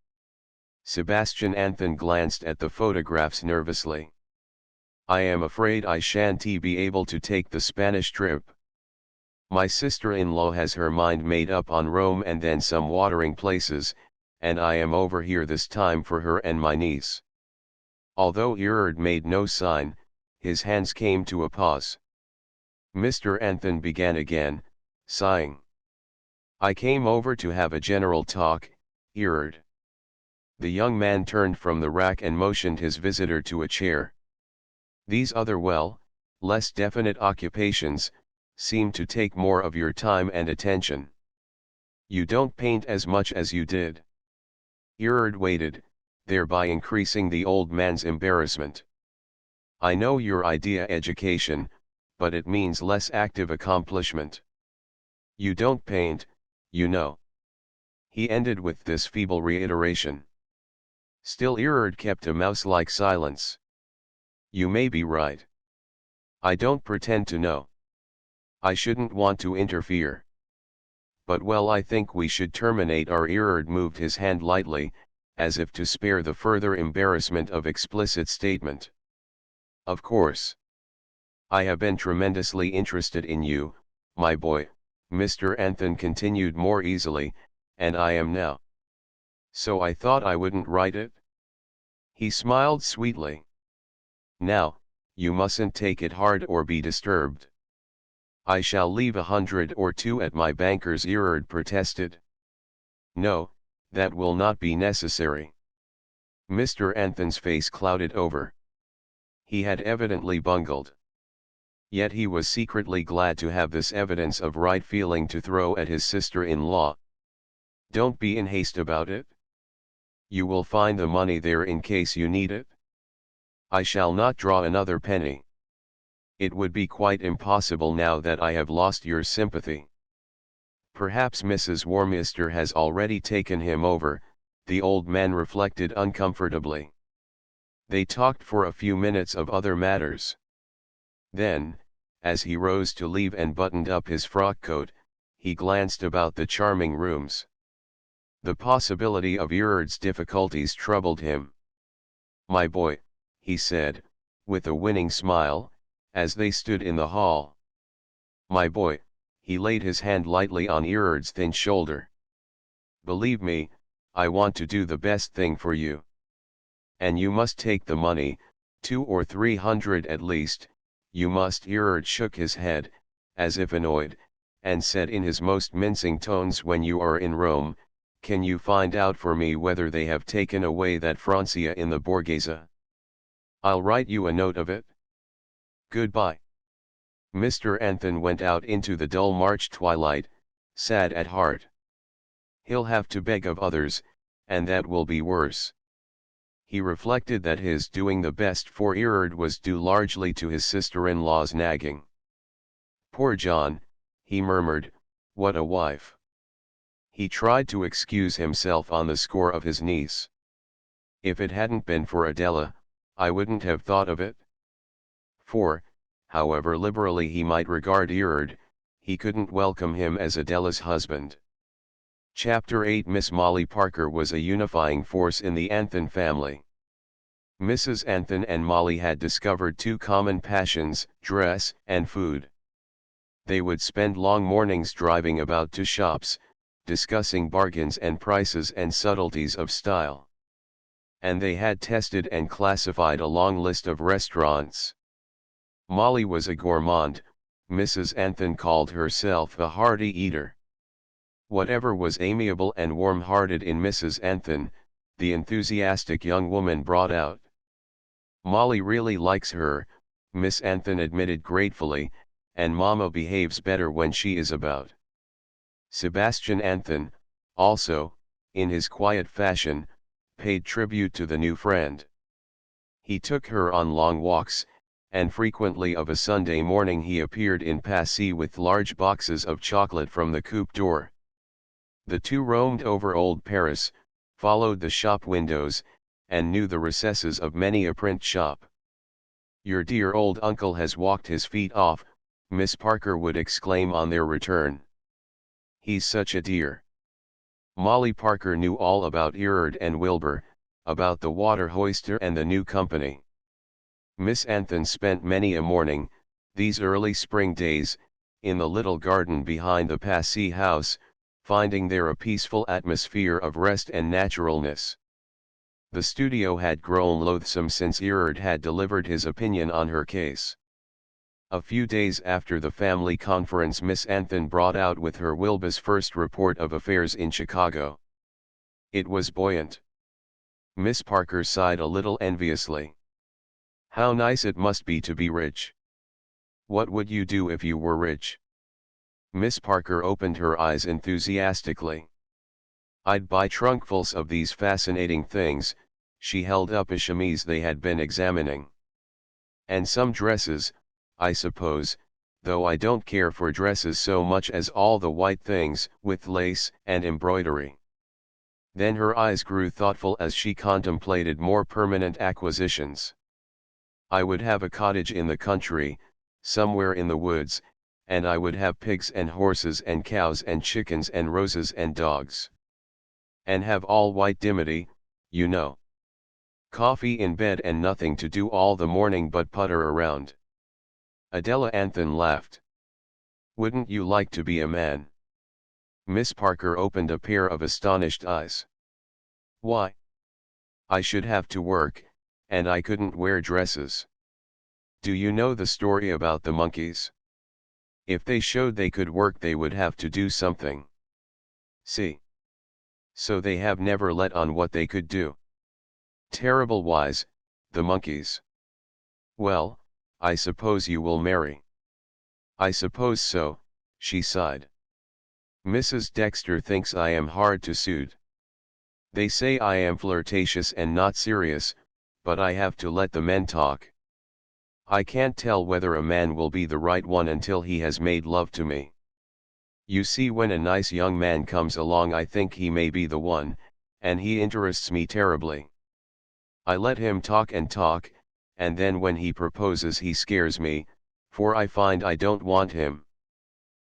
Sebastian Anthon glanced at the photographs nervously. I am afraid I shan't be able to take the Spanish trip. My sister-in-law has her mind made up on Rome and then some watering places, and I am over here this time for her and my niece. Although Erard made no sign, his hands came to a pause. Mr. Anthon began again, sighing. I came over to have a general talk, Erard. The young man turned from the rack and motioned his visitor to a chair. These other less definite occupations, seem to take more of your time and attention. You don't paint as much as you did. Erard waited, thereby increasing the old man's embarrassment. I know your idea education, but it means less active accomplishment. You don't paint, you know. He ended with this feeble reiteration. Still Erard kept a mouse-like silence. You may be right. I don't pretend to know. I shouldn't want to interfere. But I think we should terminate our Erard moved his hand lightly, as if to spare the further embarrassment of explicit statement. Of course. I have been tremendously interested in you, my boy, Mr. Anthon continued more easily, and I am now. So I thought I wouldn't write it? He smiled sweetly. Now, you mustn't take it hard or be disturbed. I shall leave 100 or 2 at my banker's, Erard protested. No, that will not be necessary. Mr. Anthon's face clouded over. He had evidently bungled. Yet he was secretly glad to have this evidence of right feeling to throw at his sister-in-law. Don't be in haste about it. You will find the money there in case you need it. I shall not draw another penny. It would be quite impossible now that I have lost your sympathy. Perhaps Mrs. Warminster has already taken him over, the old man reflected uncomfortably. They talked for a few minutes of other matters. Then, as he rose to leave and buttoned up his frock coat, he glanced about the charming rooms. The possibility of Erard's difficulties troubled him. My boy, he said, with a winning smile, as they stood in the hall. My boy, he laid his hand lightly on Erard's thin shoulder. Believe me, I want to do the best thing for you. And you must take the money, 200 or 300 at least, you must. Erard shook his head, as if annoyed, and said in his most mincing tones, when you are in Rome, can you find out for me whether they have taken away that Francia in the Borghese? I'll write you a note of it. Goodbye. Mr. Anthon went out into the dull March twilight, sad at heart. He'll have to beg of others, and that will be worse. He reflected that his doing the best for Erard was due largely to his sister-in-law's nagging. Poor John, he murmured, what a wife. He tried to excuse himself on the score of his niece. If it hadn't been for Adela, I wouldn't have thought of it. For, however liberally he might regard Erard, he couldn't welcome him as Adela's husband. Chapter 8 Miss Molly Parker was a unifying force in the Anthon family. Mrs. Anthon and Molly had discovered 2 common passions, dress and food. They would spend long mornings driving about to shops, discussing bargains and prices and subtleties of style. And they had tested and classified a long list of restaurants. Molly was a gourmand, Mrs. Anthon called herself a hearty eater. Whatever was amiable and warm-hearted in Mrs. Anthon, the enthusiastic young woman brought out. Molly really likes her, Miss Anthon admitted gratefully, and Mama behaves better when she is about. Sebastian Anthon, also, in his quiet fashion, paid tribute to the new friend. He took her on long walks, and frequently of a Sunday morning he appeared in Passy with large boxes of chocolate from the coupe door. The 2 roamed over old Paris, followed the shop windows, and knew the recesses of many a print shop. Your dear old uncle has walked his feet off, Miss Parker would exclaim on their return. He's such a dear. Molly Parker knew all about Erard and Wilbur, about the water hoister and the new company. Miss Anthon spent many a morning, these early spring days, in the little garden behind the Passy house, finding there a peaceful atmosphere of rest and naturalness. The studio had grown loathsome since Erard had delivered his opinion on her case. A few days after the family conference, Miss Anthon brought out with her Wilbur's first report of affairs in Chicago. It was buoyant. Miss Parker sighed a little enviously. How nice it must be to be rich. What would you do if you were rich? Miss Parker opened her eyes enthusiastically. I'd buy trunkfuls of these fascinating things, she held up a chemise they had been examining. And some dresses, I suppose, though I don't care for dresses so much as all the white things, with lace and embroidery. Then her eyes grew thoughtful as she contemplated more permanent acquisitions. I would have a cottage in the country, somewhere in the woods, and I would have pigs and horses and cows and chickens and roses and dogs. And have all white dimity, you know. Coffee in bed and nothing to do all the morning but putter around. Adela Anthon laughed. Wouldn't you like to be a man? Miss Parker opened a pair of astonished eyes. Why? I should have to work, and I couldn't wear dresses. Do you know the story about the monkeys? If they showed they could work, they would have to do something. See? So they have never let on what they could do. Terrible wise, the monkeys. Well, I suppose you will marry. I suppose so, she sighed. Mrs. Dexter thinks I am hard to suit. They say I am flirtatious and not serious, but I have to let the men talk. I can't tell whether a man will be the right one until he has made love to me. You see, when a nice young man comes along, I think he may be the one, and he interests me terribly. I let him talk and talk, and then when he proposes he scares me, for I find I don't want him.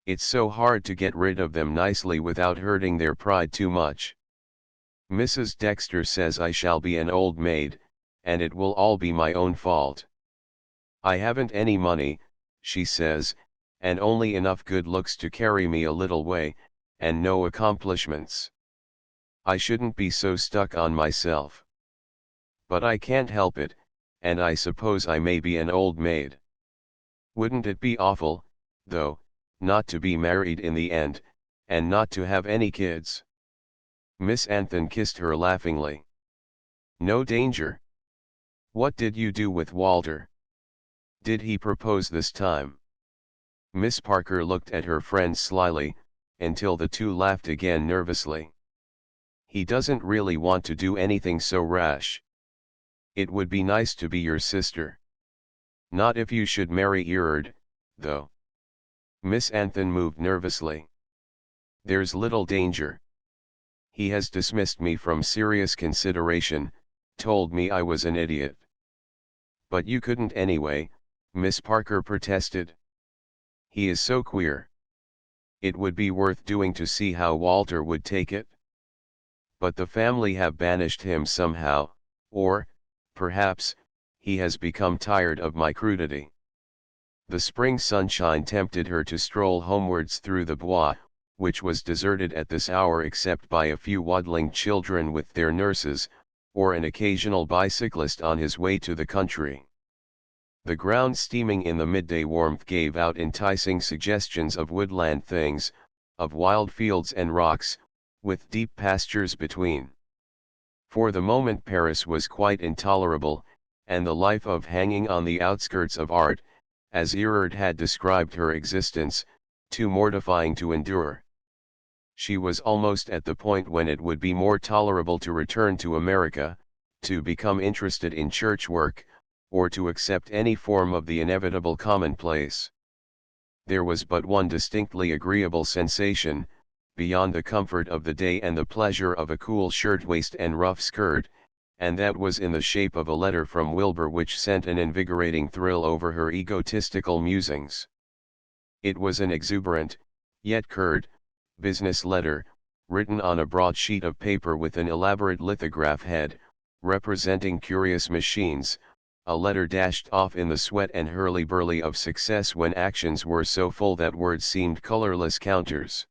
It's so hard to get rid of them nicely without hurting their pride too much. Mrs. Dexter says I shall be an old maid, and it will all be my own fault. I haven't any money, she says, and only enough good looks to carry me a little way, and no accomplishments. I shouldn't be so stuck on myself. But I can't help it, and I suppose I may be an old maid. Wouldn't it be awful, though, not to be married in the end, and not to have any kids? Miss Anthon kissed her laughingly. No danger. What did you do with Walter? Did he propose this time? Miss Parker looked at her friend slyly, until the two laughed again nervously. He doesn't really want to do anything so rash. It would be nice to be your sister. Not if you should marry Erard, though. Miss Anthon moved nervously. There's little danger. He has dismissed me from serious consideration, told me I was an idiot. But you couldn't anyway, Miss Parker protested. He is so queer. It would be worth doing to see how Walter would take it. But the family have banished him somehow, or, perhaps, he has become tired of my crudity. The spring sunshine tempted her to stroll homewards through the Bois, which was deserted at this hour except by a few waddling children with their nurses, or an occasional bicyclist on his way to the country. The ground steaming in the midday warmth gave out enticing suggestions of woodland things, of wild fields and rocks, with deep pastures between. For the moment Paris was quite intolerable, and the life of hanging on the outskirts of art, as Erard had described her existence, too mortifying to endure. She was almost at the point when it would be more tolerable to return to America, to become interested in church work, or to accept any form of the inevitable commonplace. There was but one distinctly agreeable sensation, beyond the comfort of the day and the pleasure of a cool shirtwaist and rough skirt, and that was in the shape of a letter from Wilbur which sent an invigorating thrill over her egotistical musings. It was an exuberant, yet curt, business letter, written on a broad sheet of paper with an elaborate lithograph head, representing curious machines, a letter dashed off in the sweat and hurly-burly of success when actions were so full that words seemed colorless counters.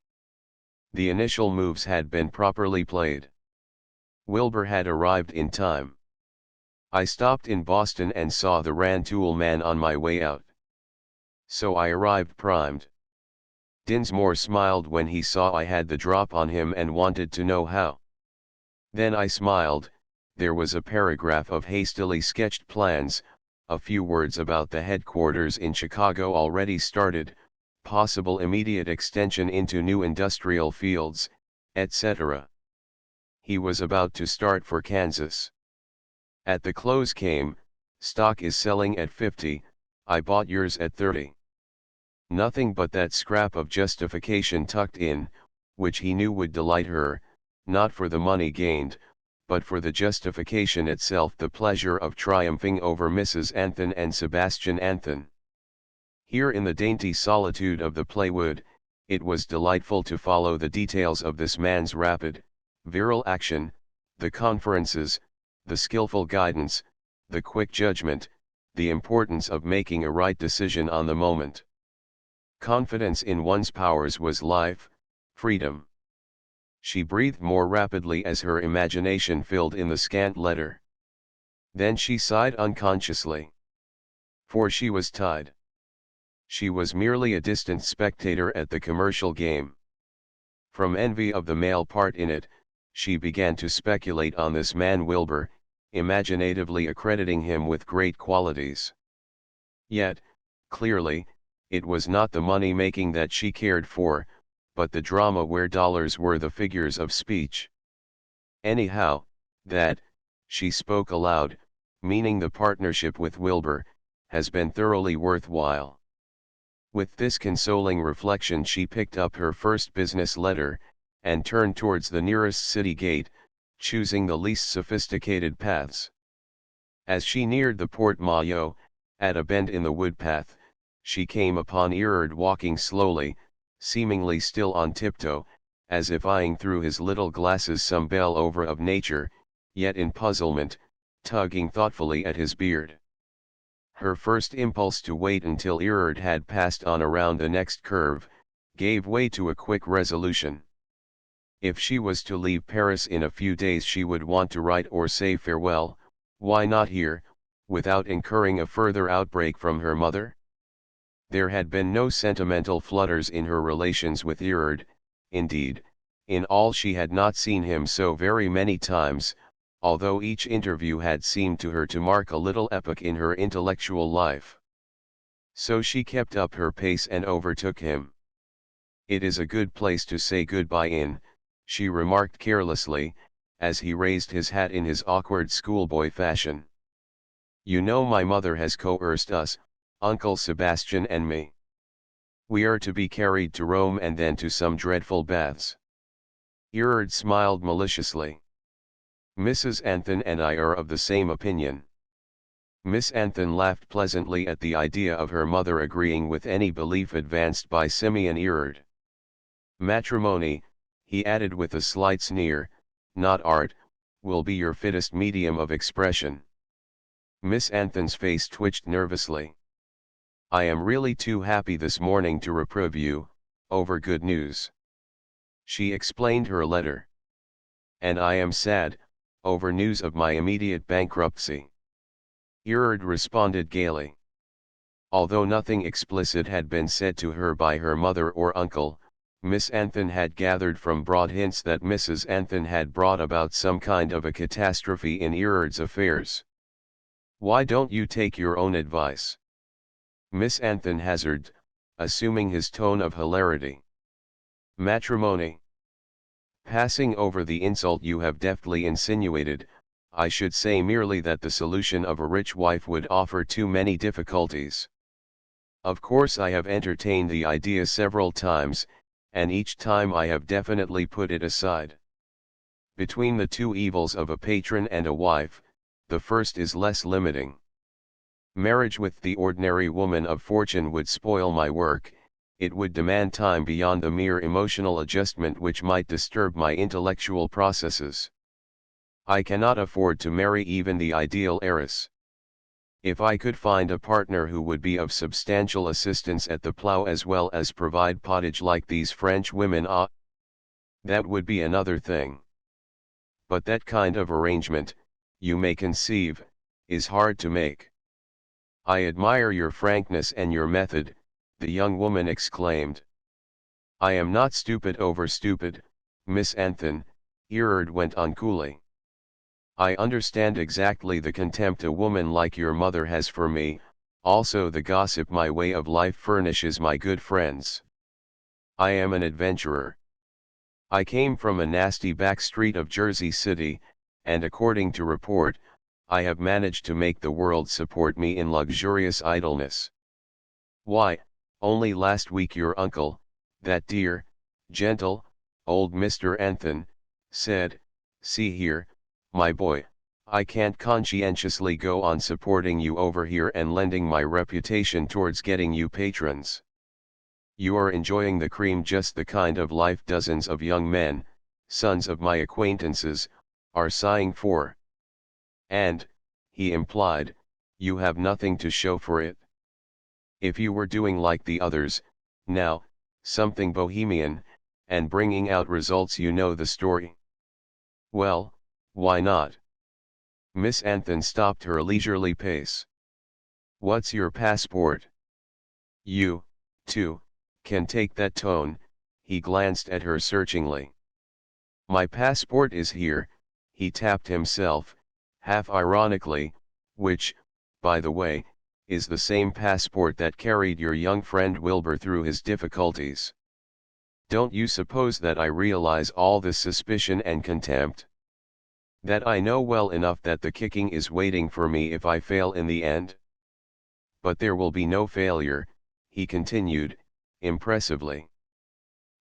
The initial moves had been properly played. Wilbur had arrived in time. I stopped in Boston and saw the Rantoul man on my way out. So I arrived primed. Dinsmore smiled when he saw I had the drop on him and wanted to know how. Then I smiled. There was a paragraph of hastily sketched plans, a few words about the headquarters in Chicago already started, possible immediate extension into new industrial fields, etc. He was about to start for Kansas. At the close came, stock is selling at 50, I bought yours at 30. Nothing but that scrap of justification tucked in, which he knew would delight her, not for the money gained, but for the justification itself, the pleasure of triumphing over Mrs. Anthon and Sebastian Anthon. Here in the dainty solitude of the Playwood, it was delightful to follow the details of this man's rapid, virile action, the conferences, the skillful guidance, the quick judgment, the importance of making a right decision on the moment. Confidence in one's powers was life, freedom. She breathed more rapidly as her imagination filled in the scant letter. Then she sighed unconsciously. For she was tied. She was merely a distant spectator at the commercial game. From envy of the male part in it, she began to speculate on this man Wilbur, imaginatively accrediting him with great qualities. Yet, clearly, it was not the money-making that she cared for, but the drama where dollars were the figures of speech. Anyhow, that, she spoke aloud, meaning the partnership with Wilbur, has been thoroughly worthwhile. With this consoling reflection she picked up her first business letter, and turned towards the nearest city gate, choosing the least sophisticated paths. As she neared the Porte Maillot, at a bend in the wood path, she came upon Erard walking slowly, seemingly still on tiptoe, as if eyeing through his little glasses some belle over of nature, yet in puzzlement, tugging thoughtfully at his beard. Her first impulse to wait until Erard had passed on around the next curve, gave way to a quick resolution. If she was to leave Paris in a few days she would want to write or say farewell, why not here, without incurring a further outbreak from her mother? There had been no sentimental flutters in her relations with Erard, indeed, in all she had not seen him so very many times, although each interview had seemed to her to mark a little epoch in her intellectual life. So she kept up her pace and overtook him. "It is a good place to say goodbye in," she remarked carelessly, as he raised his hat in his awkward schoolboy fashion. "You know my mother has coerced us, Uncle Sebastian and me. We are to be carried to Rome and then to some dreadful baths." Erard smiled maliciously. "Mrs. Anthon and I are of the same opinion." Miss Anthon laughed pleasantly at the idea of her mother agreeing with any belief advanced by Simeon Erard. "Matrimony," he added with a slight sneer, "not art, will be your fittest medium of expression." Miss Anthon's face twitched nervously. "I am really too happy this morning to reprove you, over good news." She explained her letter. "And I am sad, over news of my immediate bankruptcy." Erard responded gaily. Although nothing explicit had been said to her by her mother or uncle, Miss Anthon had gathered from broad hints that Mrs. Anthon had brought about some kind of a catastrophe in Erard's affairs. "Why don't you take your own advice?" Miss Anthon hazarded, assuming his tone of hilarity. "Matrimony. Passing over the insult you have deftly insinuated, I should say merely that the solution of a rich wife would offer too many difficulties. Of course I have entertained the idea several times, and each time I have definitely put it aside. Between the two evils of a patron and a wife, the first is less limiting. Marriage with the ordinary woman of fortune would spoil my work, it would demand time beyond the mere emotional adjustment which might disturb my intellectual processes. I cannot afford to marry even the ideal heiress. If I could find a partner who would be of substantial assistance at the plough as well as provide pottage like these French women, that would be another thing. But that kind of arrangement, you may conceive, is hard to make." "I admire your frankness and your method," the young woman exclaimed. "I am not stupid over stupid, Miss Anthon," Erard went on coolly. "I understand exactly the contempt a woman like your mother has for me, also the gossip my way of life furnishes my good friends. I am an adventurer. I came from a nasty back street of Jersey City, and according to report, I have managed to make the world support me in luxurious idleness. Why, only last week your uncle, that dear, gentle, old Mr. Anthon, said, 'See here, my boy, I can't conscientiously go on supporting you over here and lending my reputation towards getting you patrons. You are enjoying the cream, just the kind of life dozens of young men, sons of my acquaintances, are sighing for. And, he implied, you have nothing to show for it. If you were doing like the others, now, something bohemian, and bringing out results, you know the story. Well, why not? Miss Anthon stopped her leisurely pace. What's your passport? You, too, can take that tone, he glanced at her searchingly. My passport is here, he tapped himself, half ironically, which, by the way, is the same passport that carried your young friend Wilbur through his difficulties. Don't you suppose that I realize all this suspicion and contempt? That I know well enough that the kicking is waiting for me if I fail in the end? But there will be no failure, he continued, impressively.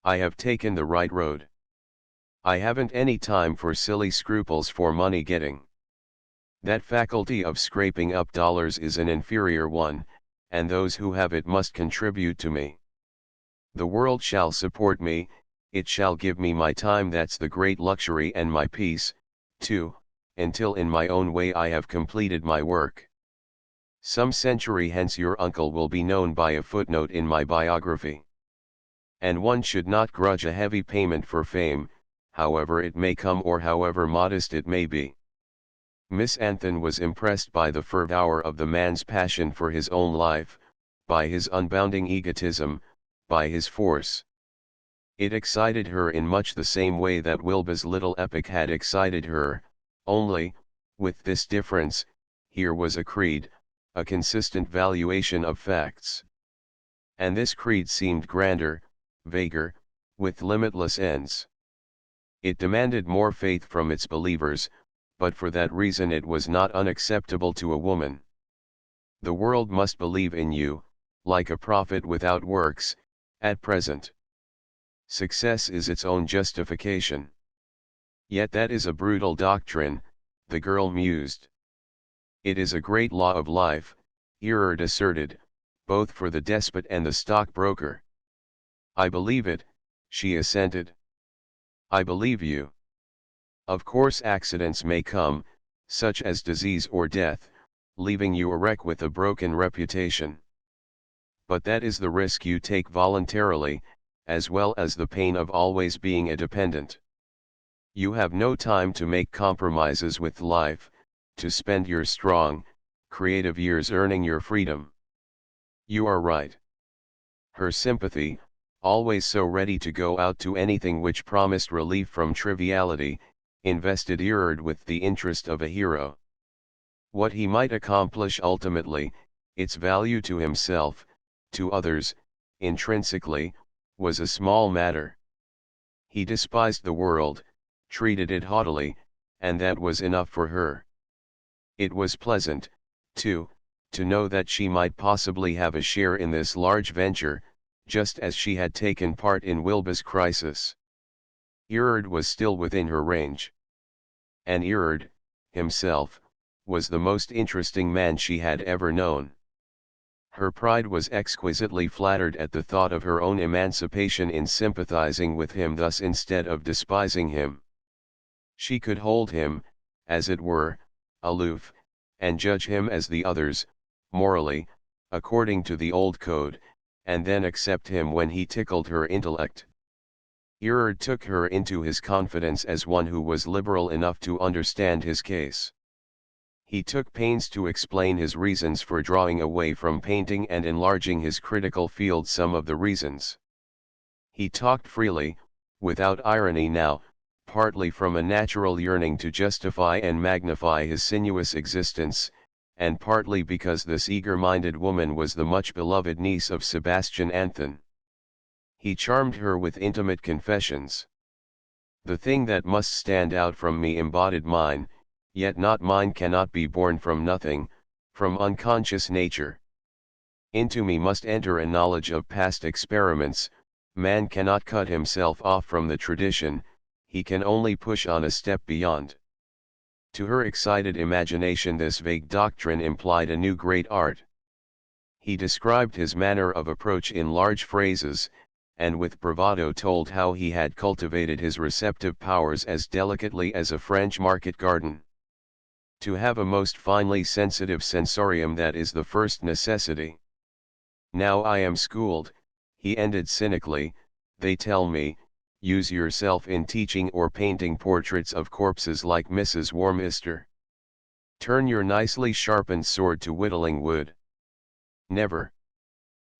I have taken the right road. I haven't any time for silly scruples for money getting. That faculty of scraping up dollars is an inferior one, and those who have it must contribute to me. The world shall support me, it shall give me my time, that's the great luxury, and my peace, too, until in my own way I have completed my work. Some century hence your uncle will be known by a footnote in my biography. And one should not grudge a heavy payment for fame, however it may come or however modest it may be. Miss Anthon was impressed by the fervour of the man's passion for his own life, by his unbounding egotism, by his force. It excited her in much the same way that Wilbur's little epic had excited her, only, with this difference, here was a creed, a consistent valuation of facts. And this creed seemed grander, vaguer, with limitless ends. It demanded more faith from its believers, but for that reason it was not unacceptable to a woman. The world must believe in you, like a prophet without works, at present. Success is its own justification. Yet that is a brutal doctrine, the girl mused. It is a great law of life, Erard asserted, both for the despot and the stockbroker. I believe it, she assented. I believe you. Of course accidents may come, such as disease or death, leaving you a wreck with a broken reputation. But that is the risk you take voluntarily, as well as the pain of always being a dependent. You have no time to make compromises with life, to spend your strong, creative years earning your freedom. You are right. Her sympathy, always so ready to go out to anything which promised relief from triviality, invested Erard with the interest of a hero. What he might accomplish ultimately, its value to himself, to others, intrinsically, was a small matter. He despised the world, treated it haughtily, and that was enough for her. It was pleasant, too, to know that she might possibly have a share in this large venture, just as she had taken part in Wilbur's crisis. Erard was still within her range. And Erard, himself, was the most interesting man she had ever known. Her pride was exquisitely flattered at the thought of her own emancipation in sympathizing with him thus instead of despising him. She could hold him, as it were, aloof, and judge him as the others, morally, according to the old code, and then accept him when he tickled her intellect. Erard took her into his confidence as one who was liberal enough to understand his case. He took pains to explain his reasons for drawing away from painting and enlarging his critical field, some of the reasons. He talked freely, without irony now, partly from a natural yearning to justify and magnify his sinuous existence, and partly because this eager-minded woman was the much-beloved niece of Sebastian Anthon. He charmed her with intimate confessions. The thing that must stand out from me embodied mine, yet not mine cannot be born from nothing, from unconscious nature. Into me must enter a knowledge of past experiments. Man cannot cut himself off from the tradition, he can only push on a step beyond. To her excited imagination this vague doctrine implied a new great art. He described his manner of approach in large phrases, and with bravado told how he had cultivated his receptive powers as delicately as a French market garden. To have a most finely sensitive sensorium, that is the first necessity. Now I am schooled, he ended cynically, they tell me, use yourself in teaching or painting portraits of corpses like Mrs. Warminster. Turn your nicely sharpened sword to whittling wood. Never.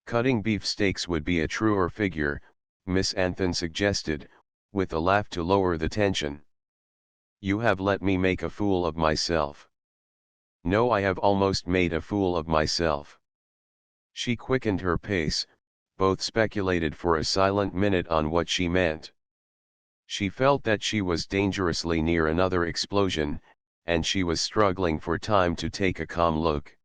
Cutting beefsteaks would be a truer figure, Miss Anthon suggested, with a laugh to lower the tension. You have let me make a fool of myself. No, I have almost made a fool of myself. She quickened her pace, both speculated for a silent minute on what she meant. She felt that she was dangerously near another explosion, and she was struggling for time to take a calm look.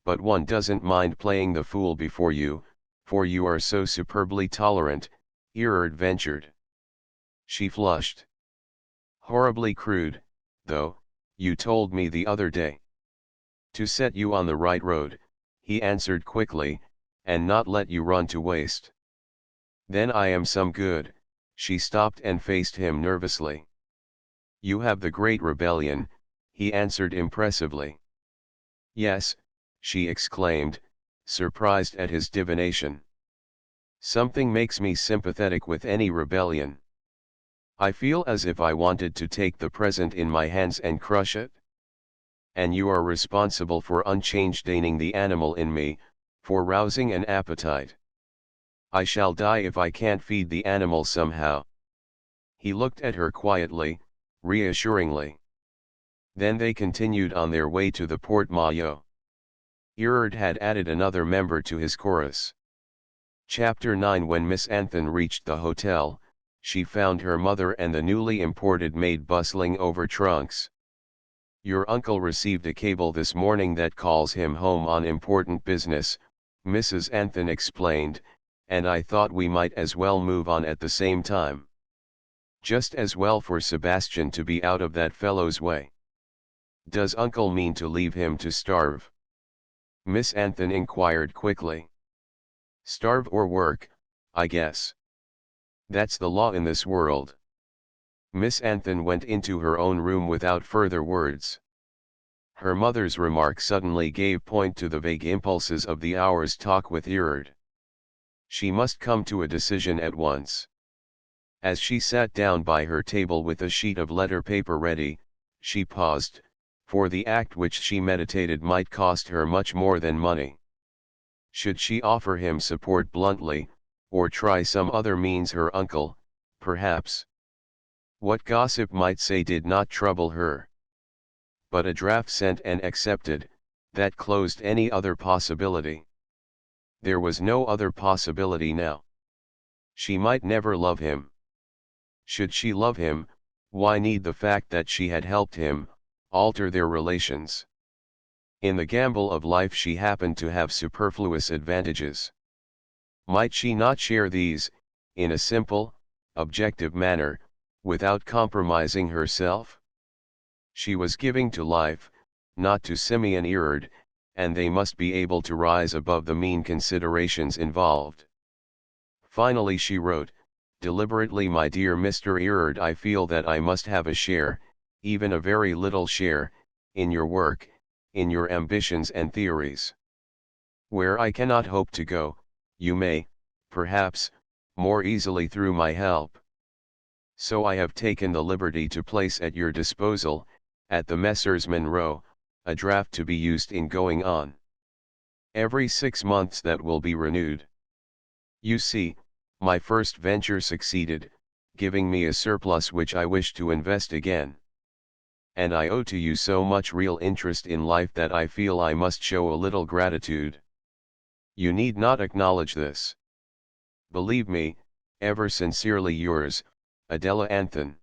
But one doesn't mind playing the fool before you, for you are so superbly tolerant, Erard ventured. She flushed. Horribly crude, though, you told me the other day. To set you on the right road, he answered quickly, and not let you run to waste. Then I am some good. She stopped and faced him nervously. You have the Great Rebellion, he answered impressively. Yes, she exclaimed, surprised at his divination. Something makes me sympathetic with any rebellion. I feel as if I wanted to take the present in my hands and crush it. And you are responsible for unchanging the animal in me, for rousing an appetite. I shall die if I can't feed the animal somehow. He looked at her quietly, reassuringly. Then they continued on their way to the Porte-Maillot. Erard had added another member to his chorus. Chapter 9. When Miss Anthon reached the hotel, she found her mother and the newly imported maid bustling over trunks. Your uncle received a cable this morning that calls him home on important business, Mrs. Anthon explained, and I thought we might as well move on at the same time. Just as well for Sebastian to be out of that fellow's way. Does uncle mean to leave him to starve? Miss Anthon inquired quickly. Starve or work, I guess. That's the law in this world. Miss Anthon went into her own room without further words. Her mother's remark suddenly gave point to the vague impulses of the hour's talk with Erard. She must come to a decision at once. As she sat down by her table with a sheet of letter paper ready, she paused, for the act which she meditated might cost her much more than money. Should she offer him support bluntly, or try some other means? Her uncle, perhaps. What gossip might say did not trouble her. But a draft sent and accepted, that closed any other possibility. There was no other possibility now. She might never love him. Should she love him, why need the fact that she had helped him alter their relations? In the gamble of life she happened to have superfluous advantages. Might she not share these, in a simple, objective manner, without compromising herself? She was giving to life, not to Simeon Erard, and they must be able to rise above the mean considerations involved. Finally she wrote, deliberately, my dear Mr. Erard, I feel that I must have a share, even a very little share, in your work, in your ambitions and theories. Where I cannot hope to go, you may, perhaps, more easily through my help. So I have taken the liberty to place at your disposal, at the Messrs. Monroe, a draft to be used in going on. Every 6 months that will be renewed. You see, my first venture succeeded, giving me a surplus which I wish to invest again. And I owe to you so much real interest in life that I feel I must show a little gratitude. You need not acknowledge this. Believe me, ever sincerely yours, Adela Anthon.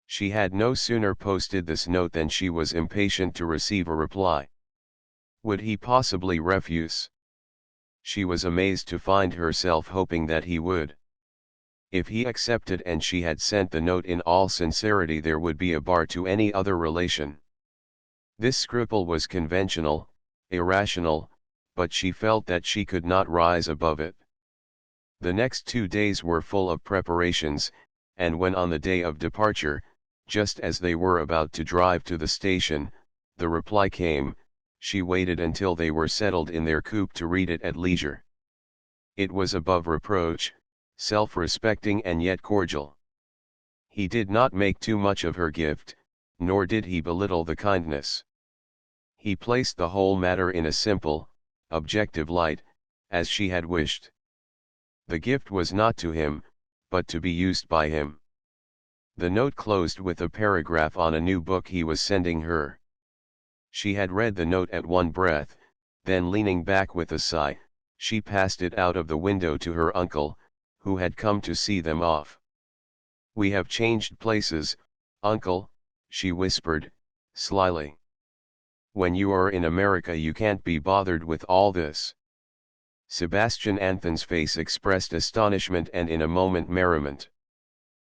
She had no sooner posted this note than she was impatient to receive a reply. Would he possibly refuse? She was amazed to find herself hoping that he would. If he accepted and she had sent the note in all sincerity, there would be a bar to any other relation. This scruple was conventional, irrational, but she felt that she could not rise above it. The next 2 days were full of preparations, and when on the day of departure, just as they were about to drive to the station, the reply came. She waited until they were settled in their coupe to read it at leisure. It was above reproach, self-respecting and yet cordial. He did not make too much of her gift, nor did he belittle the kindness. He placed the whole matter in a simple, objective light, as she had wished. The gift was not to him, but to be used by him. The note closed with a paragraph on a new book he was sending her. She had read the note at one breath, then leaning back with a sigh, she passed it out of the window to her uncle, who had come to see them off. "We have changed places, uncle," she whispered, slyly. "When you are in America you can't be bothered with all this." Sebastian Anthon's face expressed astonishment and in a moment merriment.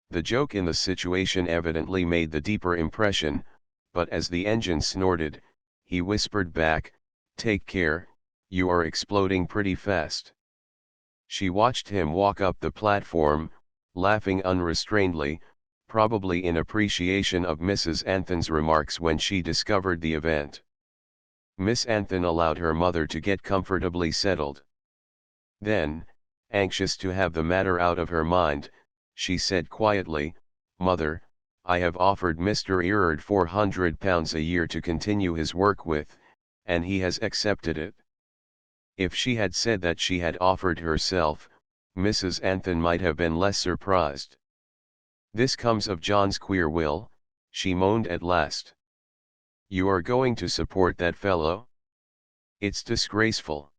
The joke in the situation evidently made the deeper impression, but as the engine snorted, he whispered back, "Take care, you are exploding pretty fast." She watched him walk up the platform, laughing unrestrainedly, probably in appreciation of Mrs. Anthon's remarks when she discovered the event. Miss Anthon allowed her mother to get comfortably settled. Then, anxious to have the matter out of her mind, she said quietly, "Mother, I have offered Mr. Erard £400 a year to continue his work with, and he has accepted it." If she had said that she had offered herself, Mrs. Anthon might have been less surprised. "This comes of John's queer will," she moaned at last. "You are going to support that fellow? It's disgraceful.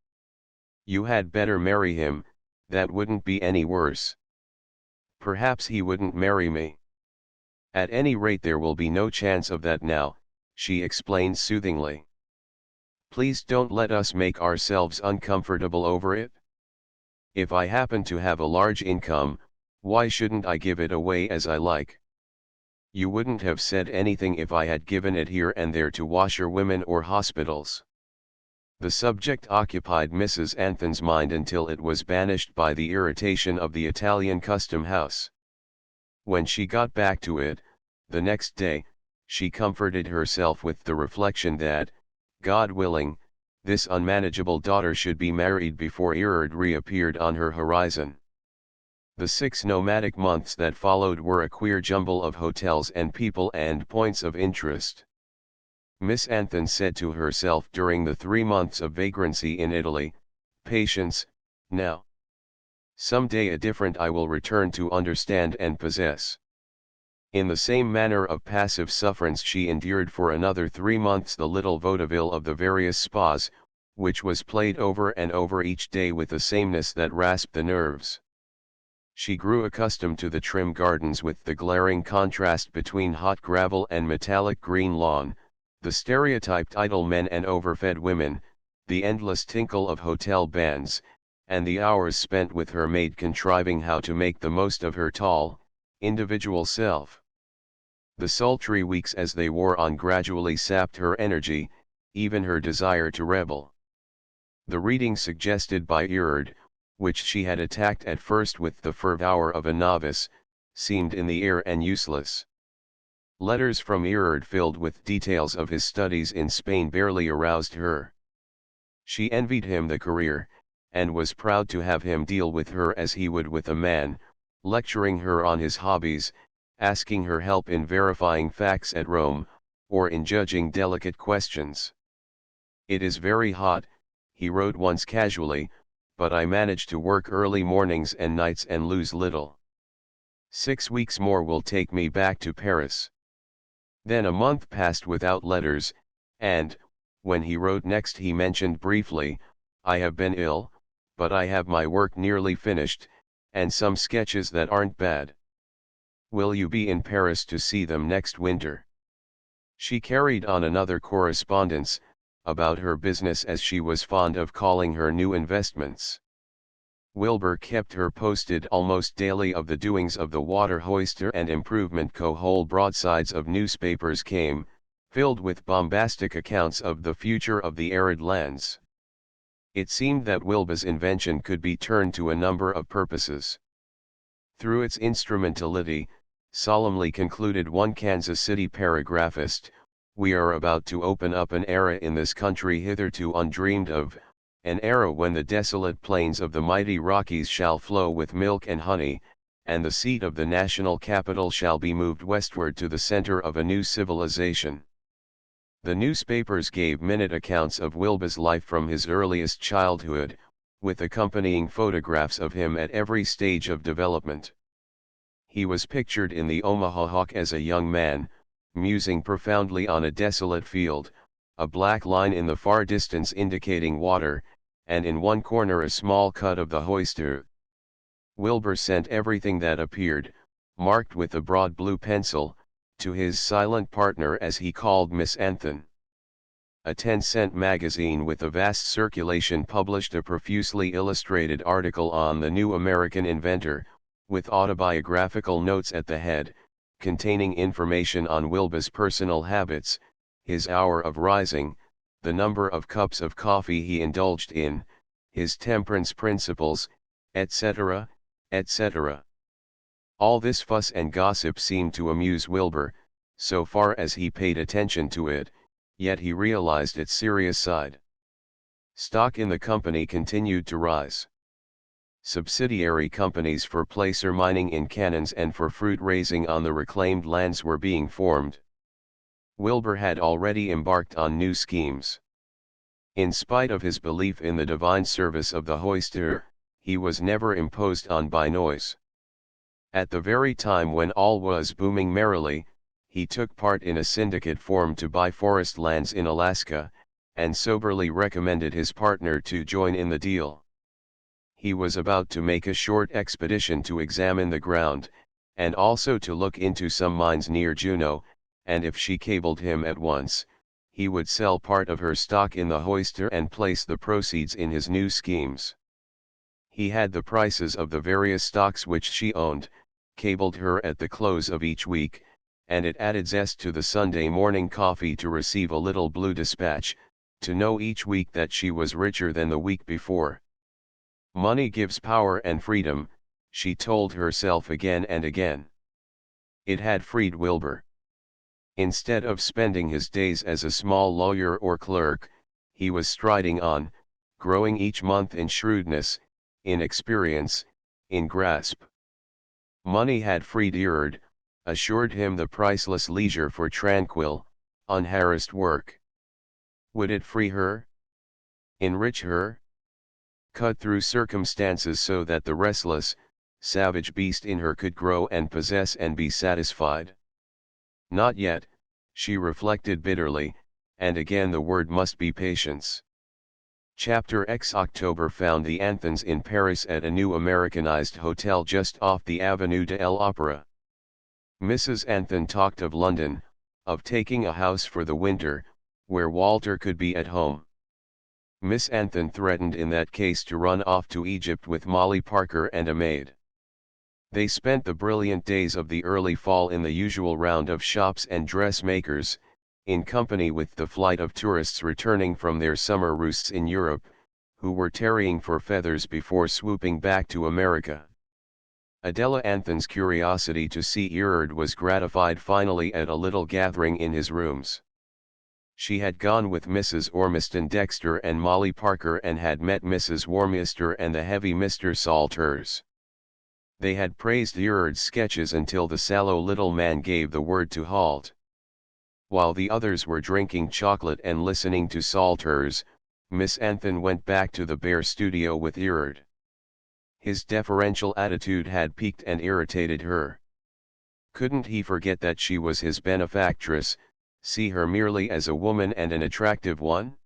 You had better marry him, that wouldn't be any worse." "Perhaps he wouldn't marry me. At any rate there will be no chance of that now," she explained soothingly. "Please don't let us make ourselves uncomfortable over it. If I happen to have a large income, why shouldn't I give it away as I like? You wouldn't have said anything if I had given it here and there to washerwomen or hospitals." The subject occupied Mrs. Anthon's mind until it was banished by the irritation of the Italian custom house. When she got back to it, the next day, she comforted herself with the reflection that, God willing, this unmanageable daughter should be married before Erard reappeared on her horizon. The 6 nomadic months that followed were a queer jumble of hotels and people and points of interest. Miss Anthon said to herself during the 3 months of vagrancy in Italy, "Patience, now. Some day a different I will return to understand and possess." In the same manner of passive sufferance she endured for another 3 months the little vaudeville of the various spas, which was played over and over each day with a sameness that rasped the nerves. She grew accustomed to the trim gardens with the glaring contrast between hot gravel and metallic green lawn, the stereotyped idle men and overfed women, the endless tinkle of hotel bands, and the hours spent with her maid contriving how to make the most of her tall, individual self. The sultry weeks as they wore on gradually sapped her energy, even her desire to rebel. The reading suggested by Erard, which she had attacked at first with the fervour of a novice, seemed in the air and useless. Letters from Erard filled with details of his studies in Spain barely aroused her. She envied him the career, and was proud to have him deal with her as he would with a man, lecturing her on his hobbies, asking her help in verifying facts at Rome, or in judging delicate questions. "It is very hot," he wrote once casually, "but I manage to work early mornings and nights and lose little. 6 weeks more will take me back to Paris." Then a month passed without letters, and, when he wrote next he mentioned briefly, "I have been ill, but I have my work nearly finished, and some sketches that aren't bad. Will you be in Paris to see them next winter?" She carried on another correspondence, about her business as she was fond of calling her new investments. Wilbur kept her posted almost daily of the doings of the Water Hoister and Improvement Co. Whole broadsides of newspapers came, filled with bombastic accounts of the future of the arid lands. It seemed that Wilbur's invention could be turned to a number of purposes. Through its instrumentality, solemnly concluded one Kansas City paragraphist, we are about to open up an era in this country hitherto undreamed of, an era when the desolate plains of the mighty Rockies shall flow with milk and honey, and the seat of the national capital shall be moved westward to the center of a new civilization. The newspapers gave minute accounts of Wilbur's life from his earliest childhood, with accompanying photographs of him at every stage of development. He was pictured in the Omaha Hawk as a young man, musing profoundly on a desolate field, a black line in the far distance indicating water, and in one corner a small cut of the Hoister. Wilbur sent everything that appeared, marked with a broad blue pencil, to his silent partner as he called Miss Anthon. A 10-cent magazine with a vast circulation published a profusely illustrated article on the new American inventor, with autobiographical notes at the head, containing information on Wilbur's personal habits, his hour of rising, the number of cups of coffee he indulged in, his temperance principles, etc., etc. All this fuss and gossip seemed to amuse Wilbur, so far as he paid attention to it, yet he realized its serious side. Stock in the company continued to rise. Subsidiary companies for placer mining in canyons and for fruit raising on the reclaimed lands were being formed. Wilbur had already embarked on new schemes. In spite of his belief in the divine service of the Hoister, he was never imposed on by noise. At the very time when all was booming merrily, he took part in a syndicate formed to buy forest lands in Alaska, and soberly recommended his partner to join in the deal. He was about to make a short expedition to examine the ground, and also to look into some mines near Juneau, and if she cabled him at once, he would sell part of her stock in the Hoister and place the proceeds in his new schemes. He had the prices of the various stocks which she owned, cabled her at the close of each week, and it added zest to the Sunday morning coffee to receive a little blue dispatch, to know each week that she was richer than the week before. Money gives power and freedom, she told herself again and again. It had freed Wilbur. Instead of spending his days as a small lawyer or clerk, he was striding on, growing each month in shrewdness, in experience, in grasp. Money had freed Erard, assured him the priceless leisure for tranquil, unharassed work. Would it free her? Enrich her? Cut through circumstances so that the restless, savage beast in her could grow and possess and be satisfied? Not yet, she reflected bitterly, and again the word must be patience. Chapter X October found the Anthons in Paris at a new Americanized hotel just off the Avenue de l'Opéra. Mrs. Anthon talked of London, of taking a house for the winter, where Walter could be at home. Miss Anthon threatened in that case to run off to Egypt with Molly Parker and a maid. They spent the brilliant days of the early fall in the usual round of shops and dressmakers, in company with the flight of tourists returning from their summer roosts in Europe, who were tarrying for feathers before swooping back to America. Adela Anthon's curiosity to see Erard was gratified finally at a little gathering in his rooms. She had gone with Mrs. Ormiston Dexter and Molly Parker and had met Mrs. Warminster and the heavy Mr. Salters. They had praised Erard's sketches until the sallow little man gave the word to halt. While the others were drinking chocolate and listening to Salters, Miss Anthon went back to the bare studio with Erard. His deferential attitude had piqued and irritated her. Couldn't he forget that she was his benefactress, see her merely as a woman and an attractive one?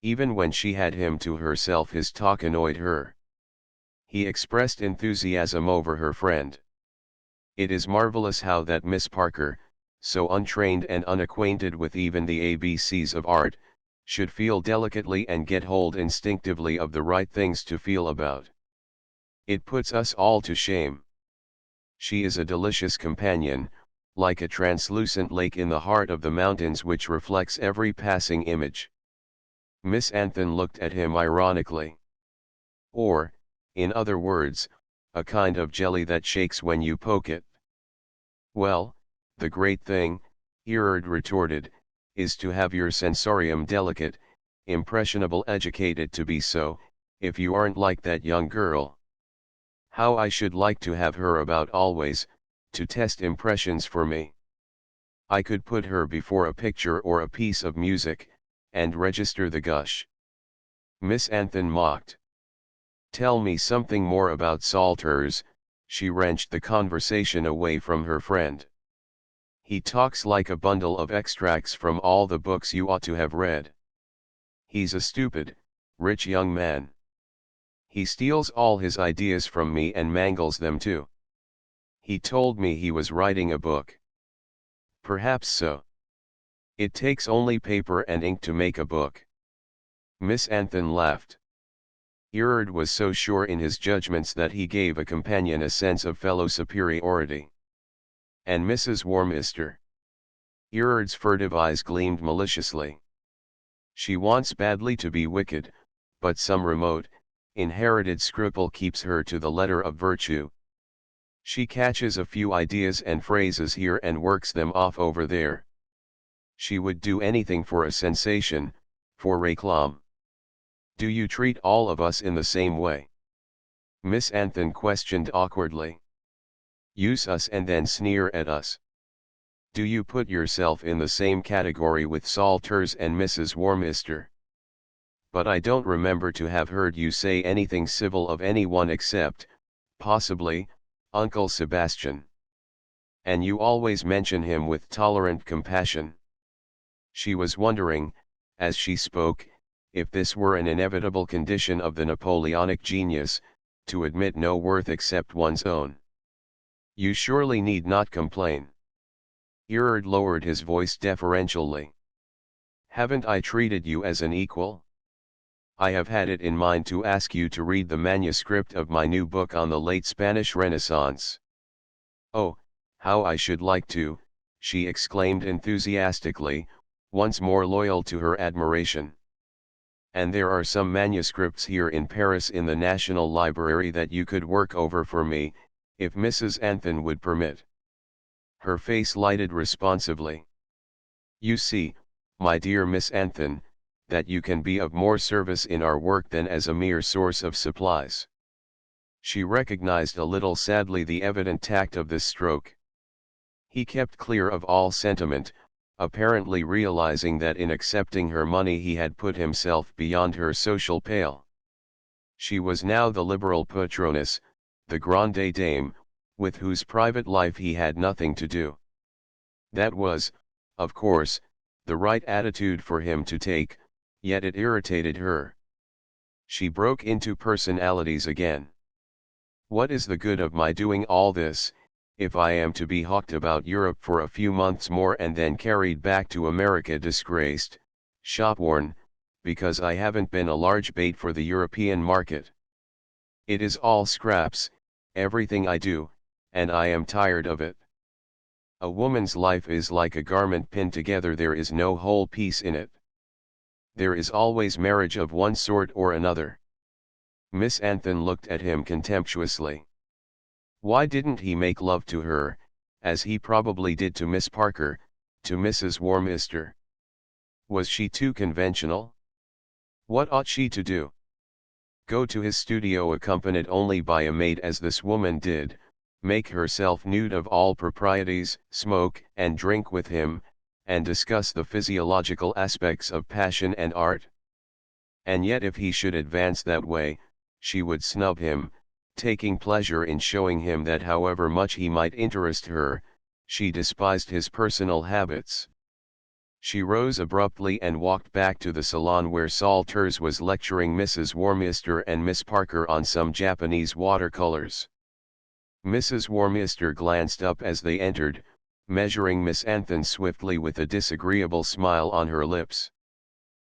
Even when she had him to herself his talk annoyed her. He expressed enthusiasm over her friend. It is marvelous how that Miss Parker, so untrained and unacquainted with even the ABCs of art, should feel delicately and get hold instinctively of the right things to feel about. It puts us all to shame. She is a delicious companion, like a translucent lake in the heart of the mountains which reflects every passing image. Miss Anthon looked at him ironically. Or, in other words, a kind of jelly that shakes when you poke it. Well, the great thing, Erard retorted, is to have your sensorium delicate, impressionable, educated to be so, if you aren't like that young girl. How I should like to have her about always, to test impressions for me. I could put her before a picture or a piece of music, and register the gush. Miss Anthon mocked. Tell me something more about Salters. She wrenched the conversation away from her friend. He talks like a bundle of extracts from all the books you ought to have read. He's a stupid, rich young man. He steals all his ideas from me and mangles them too. He told me he was writing a book. Perhaps so. It takes only paper and ink to make a book. Miss Anthon laughed. Erard was so sure in his judgments that he gave a companion a sense of fellow superiority. And Mrs. Warminster? Erard's furtive eyes gleamed maliciously. She wants badly to be wicked, but some remote, inherited scruple keeps her to the letter of virtue. She catches a few ideas and phrases here and works them off over there. She would do anything for a sensation, for réclame. Do you treat all of us in the same way? Miss Anthon questioned awkwardly. Use us and then sneer at us. Do you put yourself in the same category with Salters and Mrs. Warminster? But I don't remember to have heard you say anything civil of anyone except, possibly, Uncle Sebastian. And you always mention him with tolerant compassion. She was wondering, as she spoke, if this were an inevitable condition of the Napoleonic genius, to admit no worth except one's own. You surely need not complain. Erard lowered his voice deferentially. Haven't I treated you as an equal? I have had it in mind to ask you to read the manuscript of my new book on the late Spanish Renaissance. Oh, how I should like to, she exclaimed enthusiastically, once more loyal to her admiration. And there are some manuscripts here in Paris in the National Library that you could work over for me, if Mrs. Anthon would permit. Her face lighted responsively. You see, my dear Miss Anthon, that you can be of more service in our work than as a mere source of supplies. She recognized a little sadly the evident tact of this stroke. He kept clear of all sentiment, apparently realizing that in accepting her money he had put himself beyond her social pale. She was now the liberal patroness, the grande dame, with whose private life he had nothing to do. That was, of course, the right attitude for him to take, yet it irritated her. She broke into personalities again. What is the good of my doing all this, if I am to be hawked about Europe for a few months more and then carried back to America disgraced, shopworn, because I haven't been a large bait for the European market? It is all scraps, everything I do, and I am tired of it. A woman's life is like a garment pinned together, there is no whole piece in it. There is always marriage of one sort or another. Miss Anthon looked at him contemptuously. Why didn't he make love to her, as he probably did to Miss Parker, to Mrs. Warminster? Was she too conventional? What ought she to do? Go to his studio accompanied only by a maid as this woman did, make herself nude of all proprieties, smoke and drink with him, and discuss the physiological aspects of passion and art? And yet if he should advance that way, she would snub him, taking pleasure in showing him that however much he might interest her, she despised his personal habits. She rose abruptly and walked back to the salon where Salters was lecturing Mrs. Warminster and Miss Parker on some Japanese watercolors. Mrs. Warminster glanced up as they entered, measuring Miss Anthon swiftly with a disagreeable smile on her lips.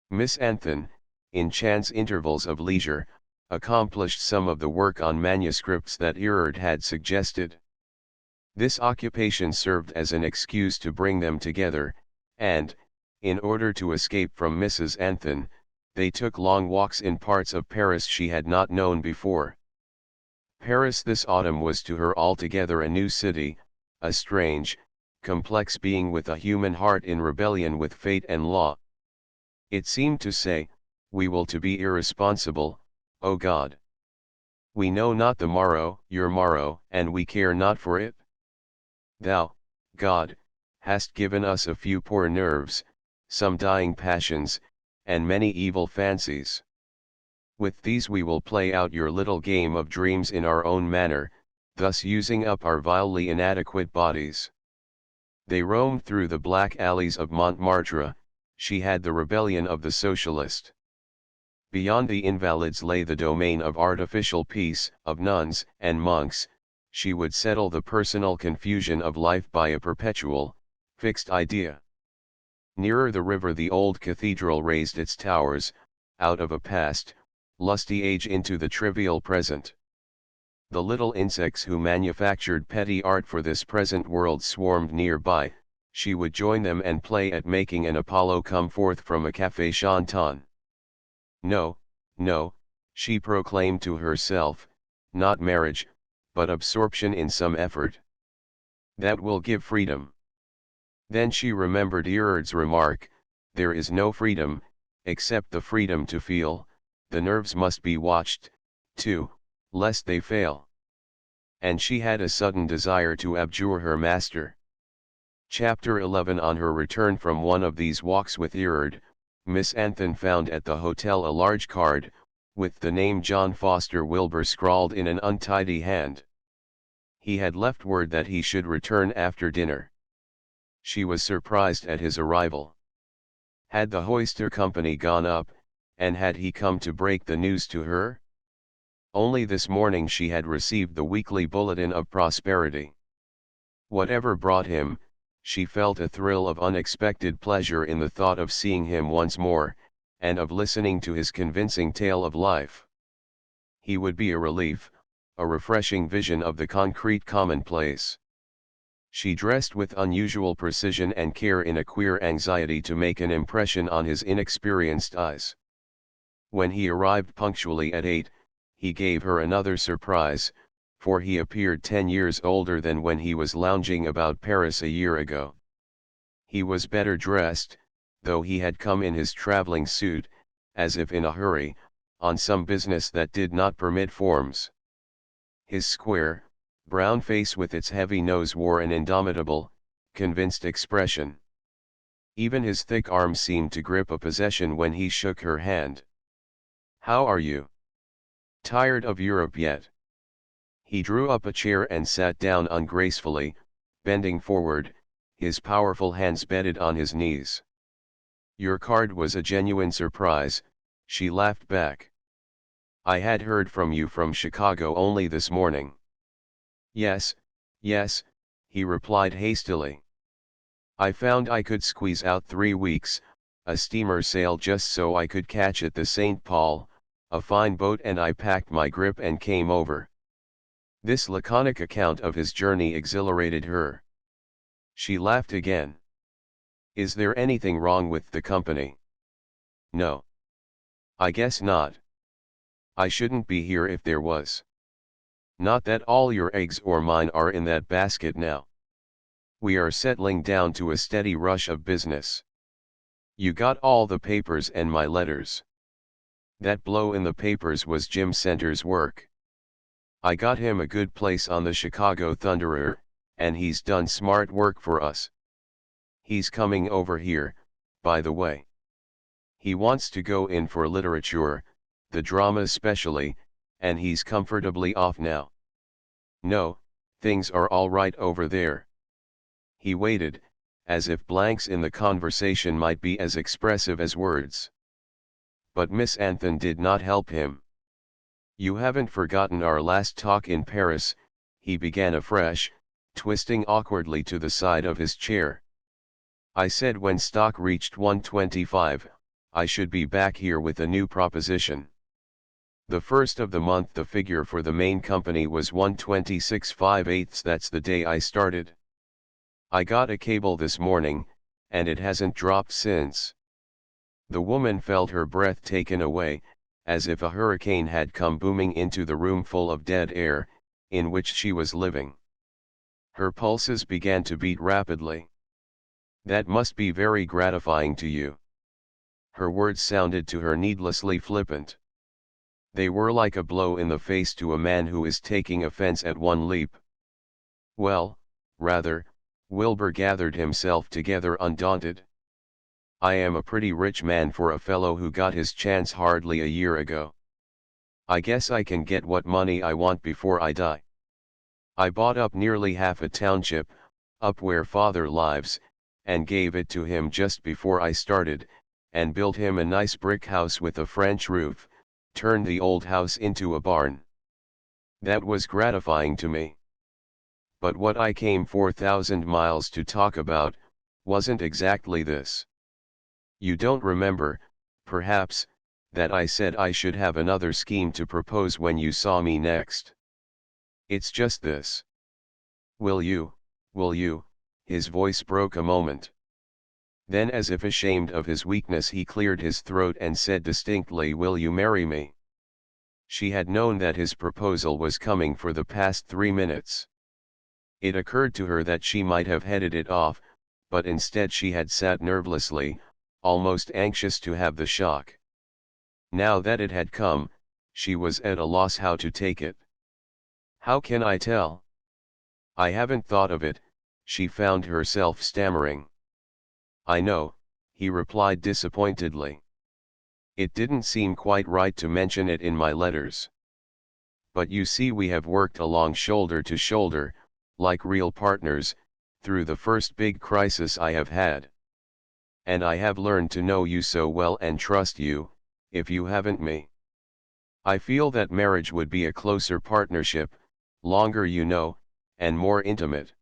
Miss Anthon, in chance intervals of leisure, accomplished some of the work on manuscripts that Erard had suggested. This occupation served as an excuse to bring them together, and, in order to escape from Mrs. Anthon, They took long walks in parts of Paris she had not known before. Paris this autumn was to her altogether a new city, a strange, complex being with a human heart in rebellion with fate and law. It seemed to say, "We will to be irresponsible, O God. We know not the morrow, your morrow, and we care not for it. Thou, God, hast given us a few poor nerves, some dying passions, and many evil fancies. With these we will play out your little game of dreams in our own manner, thus using up our vilely inadequate bodies." They roamed through the black alleys of Montmartre. She had the rebellion of the socialist. Beyond the Invalides lay the domain of artificial peace, of nuns and monks. She would settle the personal confusion of life by a perpetual, fixed idea. Nearer the river the old cathedral raised its towers, out of a past, lusty age into the trivial present. The little insects who manufactured petty art for this present world swarmed nearby. She would join them and play at making an Apollo come forth from a café chantant. No, no, she proclaimed to herself, not marriage, but absorption in some effort. That will give freedom. Then she remembered Erard's remark, there is no freedom, except the freedom to feel. The nerves must be watched, too, lest they fail. And she had a sudden desire to abjure her master. Chapter 11. On her return from one of these walks with Erard, Miss Anthon found at the hotel a large card, with the name John Foster Wilbur scrawled in an untidy hand. He had left word that he should return after dinner. She was surprised at his arrival. Had the Hoyster Company gone up, and had he come to break the news to her? Only this morning she had received the weekly bulletin of prosperity. Whatever brought him, she felt a thrill of unexpected pleasure in the thought of seeing him once more, and of listening to his convincing tale of life. He would be a relief, a refreshing vision of the concrete commonplace. She dressed with unusual precision and care in a queer anxiety to make an impression on his inexperienced eyes. When he arrived punctually at 8, he gave her another surprise, for he appeared 10 years older than when he was lounging about Paris a year ago. He was better dressed, though he had come in his traveling suit, as if in a hurry, on some business that did not permit forms. His square, brown face with its heavy nose wore an indomitable, convinced expression. Even his thick arm seemed to grip a possession when he shook her hand. "How are you? Tired of Europe yet?" He drew up a chair and sat down ungracefully, bending forward, his powerful hands bedded on his knees. "Your card was a genuine surprise," she laughed back. "I had heard from you from Chicago only this morning." Yes, yes," he replied hastily. "I found I could squeeze out 3 weeks, a steamer sailed just so I could catch at the St. Paul, a fine boat, and I packed my grip and came over." This laconic account of his journey exhilarated her. She laughed again. "Is there anything wrong with the company?" "No. I guess not. I shouldn't be here if there was. Not that all your eggs or mine are in that basket now. We are settling down to a steady rush of business. You got all the papers and my letters." That blow in the papers was Jim Center's work. "I got him a good place on the Chicago Thunderer, and he's done smart work for us. He's coming over here, by the way. He wants to go in for literature, the drama especially, and he's comfortably off now. No, things are all right over there." He waited, as if blanks in the conversation might be as expressive as words. But Miss Anthon did not help him. "You haven't forgotten our last talk in Paris," he began afresh, twisting awkwardly to the side of his chair. "I said when stock reached 125, I should be back here with a new proposition. The first of the month the figure for the main company was 126.5/8. That's the day I started. I got a cable this morning, and it hasn't dropped since. The woman felt her breath taken away, as if a hurricane had come booming into the room full of dead air, in which she was living. Her pulses began to beat rapidly. "That must be very gratifying to you." Her words sounded to her needlessly flippant. They were like a blow in the face to a man who is taking offense at one leap. "Well, rather," Wilbur gathered himself together undaunted. "I am a pretty rich man for a fellow who got his chance hardly a year ago. I guess I can get what money I want before I die. I bought up nearly half a township, up where father lives, and gave it to him just before I started, and built him a nice brick house with a French roof, turned the old house into a barn. That was gratifying to me. But what I came 4,000 miles to talk about, wasn't exactly this. You don't remember, perhaps, that I said I should have another scheme to propose when you saw me next. It's just this. Will you, his voice broke a moment. Then, as if ashamed of his weakness, he cleared his throat and said distinctly, "Will you marry me?" She had known that his proposal was coming for the past 3 minutes. It occurred to her that she might have headed it off, but instead she had sat nervelessly, almost anxious to have the shock. Now that it had come, she was at a loss how to take it. "How can I tell? I haven't thought of it," she found herself stammering. "I know," he replied disappointedly. "It didn't seem quite right to mention it in my letters. But you see, we have worked along shoulder to shoulder, like real partners, through the first big crisis I have had. And I have learned to know you so well and trust you, if you haven't me. I feel that marriage would be a closer partnership, longer, you know, and more intimate.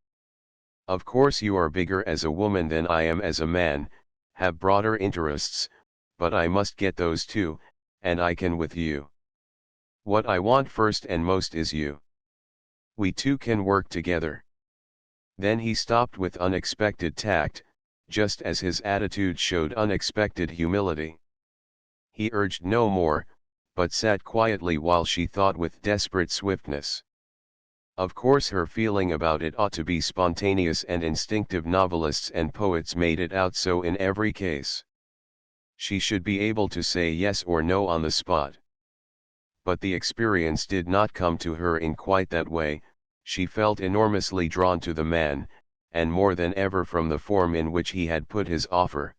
Of course you are bigger as a woman than I am as a man, have broader interests, but I must get those too, and I can with you. What I want first and most is you. We two can work together." Then he stopped with unexpected tact, just as his attitude showed unexpected humility. He urged no more, but sat quietly while she thought with desperate swiftness. Of course her feeling about it ought to be spontaneous and instinctive. Novelists and poets made it out so in every case. She should be able to say yes or no on the spot. But the experience did not come to her in quite that way. She felt enormously drawn to the man, and more than ever from the form in which he had put his offer.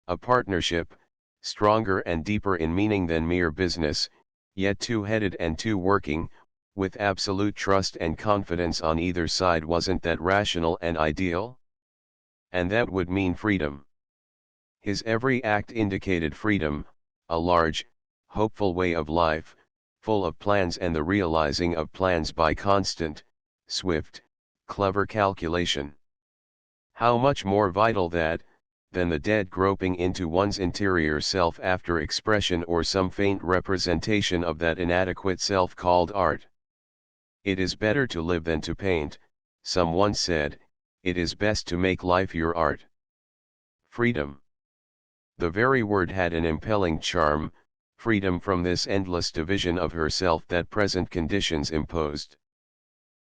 A partnership, stronger and deeper in meaning than mere business, yet two-headed and two-working, with absolute trust and confidence on either side. Wasn't that rational and ideal? And that would mean freedom. His every act indicated freedom, a large, hopeful way of life, full of plans and the realizing of plans by constant, swift, clever calculation. How much more vital that, than the dead groping into one's interior self after expression or some faint representation of that inadequate self called art. "It is better to live than to paint," someone said. "It is best to make life your art." Freedom. The very word had an impelling charm, freedom from this endless division of herself that present conditions imposed.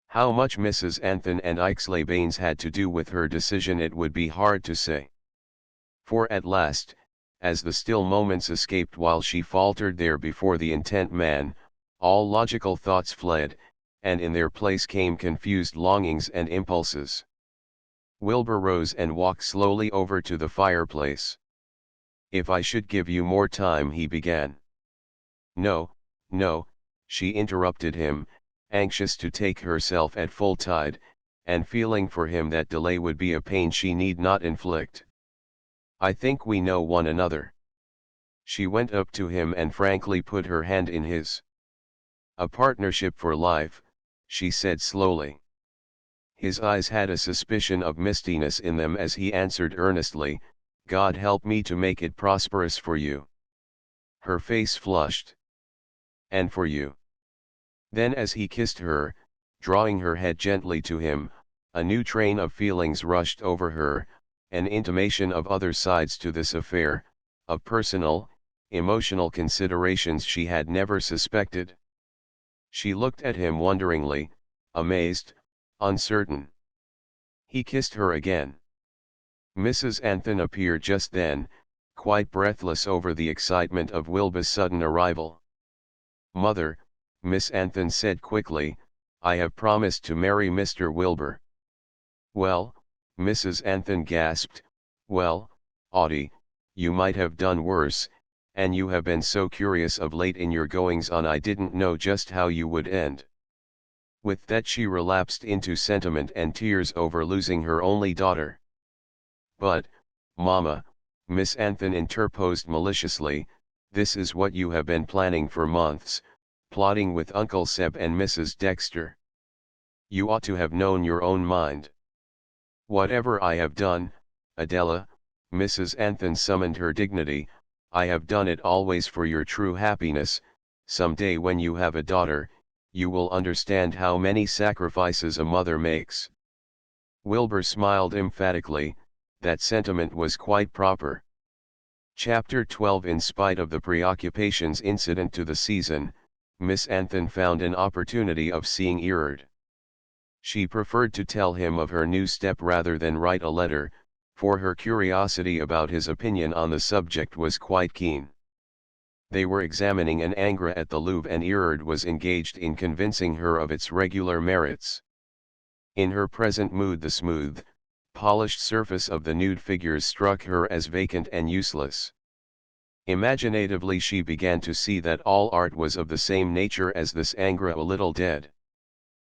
How much Mrs. Anthon and Ixley Baines had to do with her decision it would be hard to say. For at last, as the still moments escaped while she faltered there before the intent man, all logical thoughts fled, and in their place came confused longings and impulses. Wilbur rose and walked slowly over to the fireplace. "If I should give you more time," he began. "No, no," she interrupted him, anxious to take herself at full tide, and feeling for him that delay would be a pain she need not inflict. "I think we know one another." She went up to him and frankly put her hand in his. "A partnership for life," she said slowly. His eyes had a suspicion of mistiness in them as he answered earnestly, "God help me to make it prosperous for you." Her face flushed. "And for you." Then as he kissed her, drawing her head gently to him, a new train of feelings rushed over her, an intimation of other sides to this affair, of personal, emotional considerations she had never suspected. She looked at him wonderingly, amazed, uncertain. He kissed her again. Mrs. Anthon appeared just then, quite breathless over the excitement of Wilbur's sudden arrival. "Mother," Miss Anthon said quickly, "I have promised to marry Mr. Wilbur." "Well," Mrs. Anthon gasped, "well, Audie, you might have done worse, and you have been so curious of late in your goings-on I didn't know just how you would end." With that she relapsed into sentiment and tears over losing her only daughter. "But, Mama," Miss Anthon interposed maliciously, "this is what you have been planning for months, plotting with Uncle Seb and Mrs. Dexter. You ought to have known your own mind." "Whatever I have done, Adela," Mrs. Anthon summoned her dignity, "I have done it always for your true happiness. Some day when you have a daughter, you will understand how many sacrifices a mother makes." Wilbur smiled emphatically. That sentiment was quite proper. Chapter 12. In spite of the preoccupations incident to the season, Miss Anthon found an opportunity of seeing Erard. She preferred to tell him of her new step rather than write a letter, for her curiosity about his opinion on the subject was quite keen. They were examining an Ingres at the Louvre and Erard was engaged in convincing her of its regular merits. In her present mood the smooth, polished surface of the nude figures struck her as vacant and useless. Imaginatively she began to see that all art was of the same nature as this Ingres a little dead.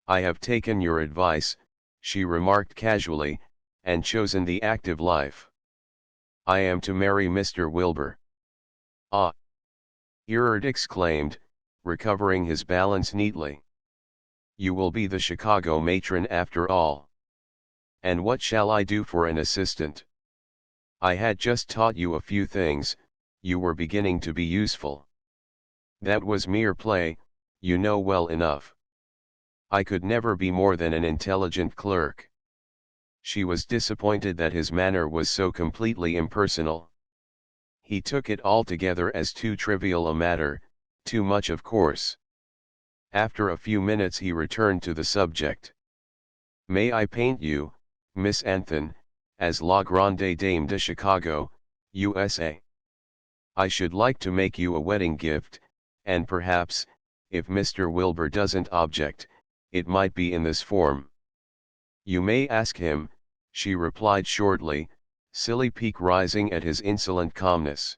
"I have taken your advice," she remarked casually, "and chosen the active life. I am to marry Mr. Wilbur." "Ah!" Erard exclaimed, recovering his balance neatly. "You will be the Chicago matron after all. And what shall I do for an assistant? I had just taught you a few things, you were beginning to be useful. That was mere play, you know well enough. I could never be more than an intelligent clerk." She was disappointed that his manner was so completely impersonal. He took it altogether as too trivial a matter, too much of course. After a few minutes he returned to the subject. "May I paint you, Miss Anthon, as La Grande Dame de Chicago, USA? I should like to make you a wedding gift, and perhaps, if Mr. Wilbur doesn't object, it might be in this form." "You may ask him," she replied shortly, silly pique rising at his insolent calmness.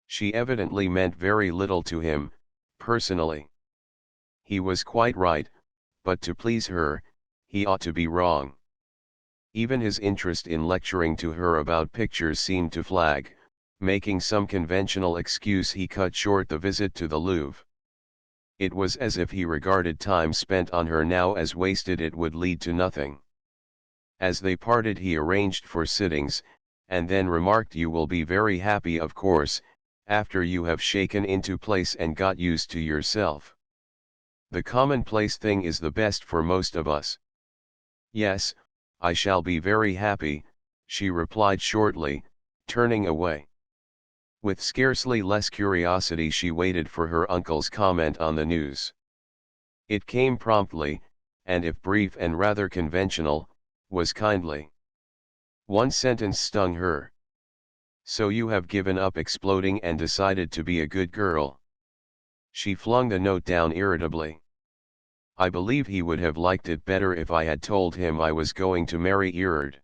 She evidently meant very little to him, personally. He was quite right, but to please her, he ought to be wrong. Even his interest in lecturing to her about pictures seemed to flag. Making some conventional excuse he cut short the visit to the Louvre. It was as if he regarded time spent on her now as wasted, it would lead to nothing. As they parted he arranged for sittings, and then remarked, "You will be very happy of course, after you have shaken into place and got used to yourself. The commonplace thing is the best for most of us." "Yes, I shall be very happy," she replied shortly, turning away. With scarcely less curiosity she waited for her uncle's comment on the news. It came promptly, and if brief and rather conventional, was kindly. One sentence stung her. "So you have given up exploding and decided to be a good girl." She flung the note down irritably. I believe he would have liked it better if I had told him I was going to marry Erard.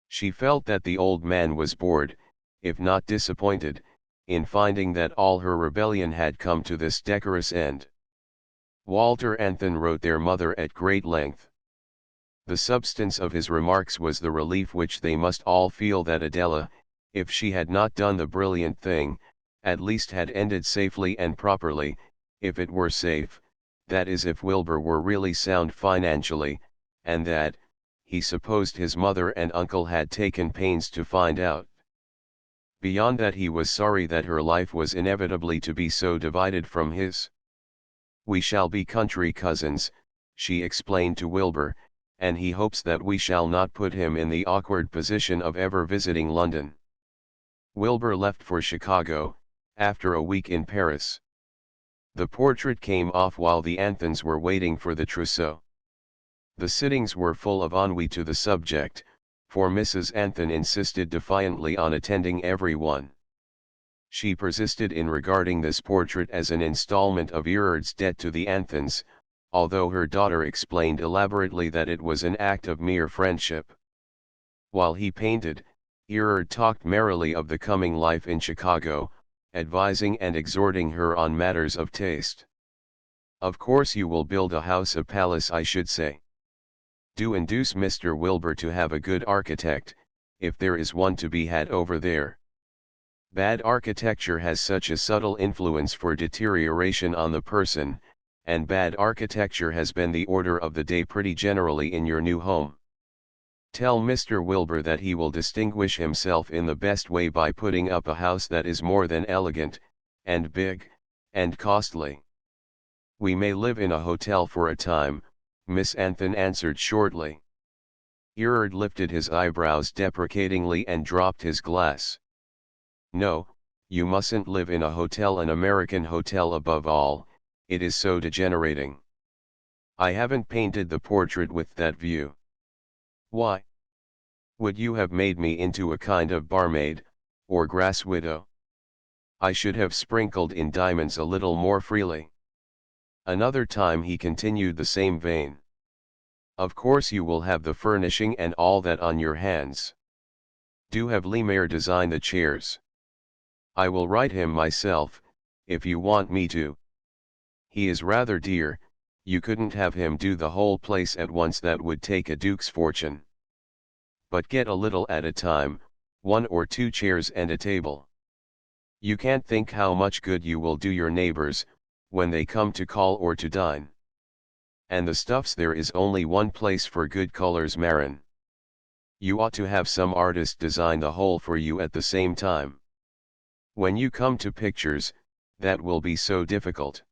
She felt that the old man was bored, if not disappointed, in finding that all her rebellion had come to this decorous end. Walter Anthon wrote their mother at great length. The substance of his remarks was the relief which they must all feel that Adela, if she had not done the brilliant thing, at least had ended safely and properly, if it were safe, that is if Wilbur were really sound financially, and that, he supposed his mother and uncle had taken pains to find out. Beyond that he was sorry that her life was inevitably to be so divided from his. "We shall be country cousins," she explained to Wilbur, "and he hopes that we shall not put him in the awkward position of ever visiting London." Wilbur left for Chicago, after a week in Paris. The portrait came off while the Anthons were waiting for the trousseau. The sittings were full of ennui to the subject, for Mrs. Anthon insisted defiantly on attending every one. She persisted in regarding this portrait as an installment of Erard's debt to the Anthons, although her daughter explained elaborately that it was an act of mere friendship. While he painted, Erard talked merrily of the coming life in Chicago, advising and exhorting her on matters of taste. "Of course you will build a house, a palace, I should say. Do induce Mr. Wilbur to have a good architect, if there is one to be had over there. Bad architecture has such a subtle influence for deterioration on the person, and bad architecture has been the order of the day pretty generally in your new home. Tell Mr. Wilbur that he will distinguish himself in the best way by putting up a house that is more than elegant, and big, and costly." "We may live in a hotel for a time," Miss Anthon answered shortly. Erard lifted his eyebrows deprecatingly and dropped his glass. "No, you mustn't live in a hotel, an American hotel above all, it is so degenerating. I haven't painted the portrait with that view." "Why? Would you have made me into a kind of barmaid, or grass widow? I should have sprinkled in diamonds a little more freely." Another time he continued the same vein. "Of course you will have the furnishing and all that on your hands. Do have Lemaire design the chairs. I will write him myself, if you want me to. He is rather dear, you couldn't have him do the whole place at once, that would take a duke's fortune. But get a little at a time, 1 or 2 chairs and a table. You can't think how much good you will do your neighbors, when they come to call or to dine. And the stuffs, there is only one place for good colors, Marin. You ought to have some artist design the whole for you at the same time. When you come to pictures, that will be so difficult.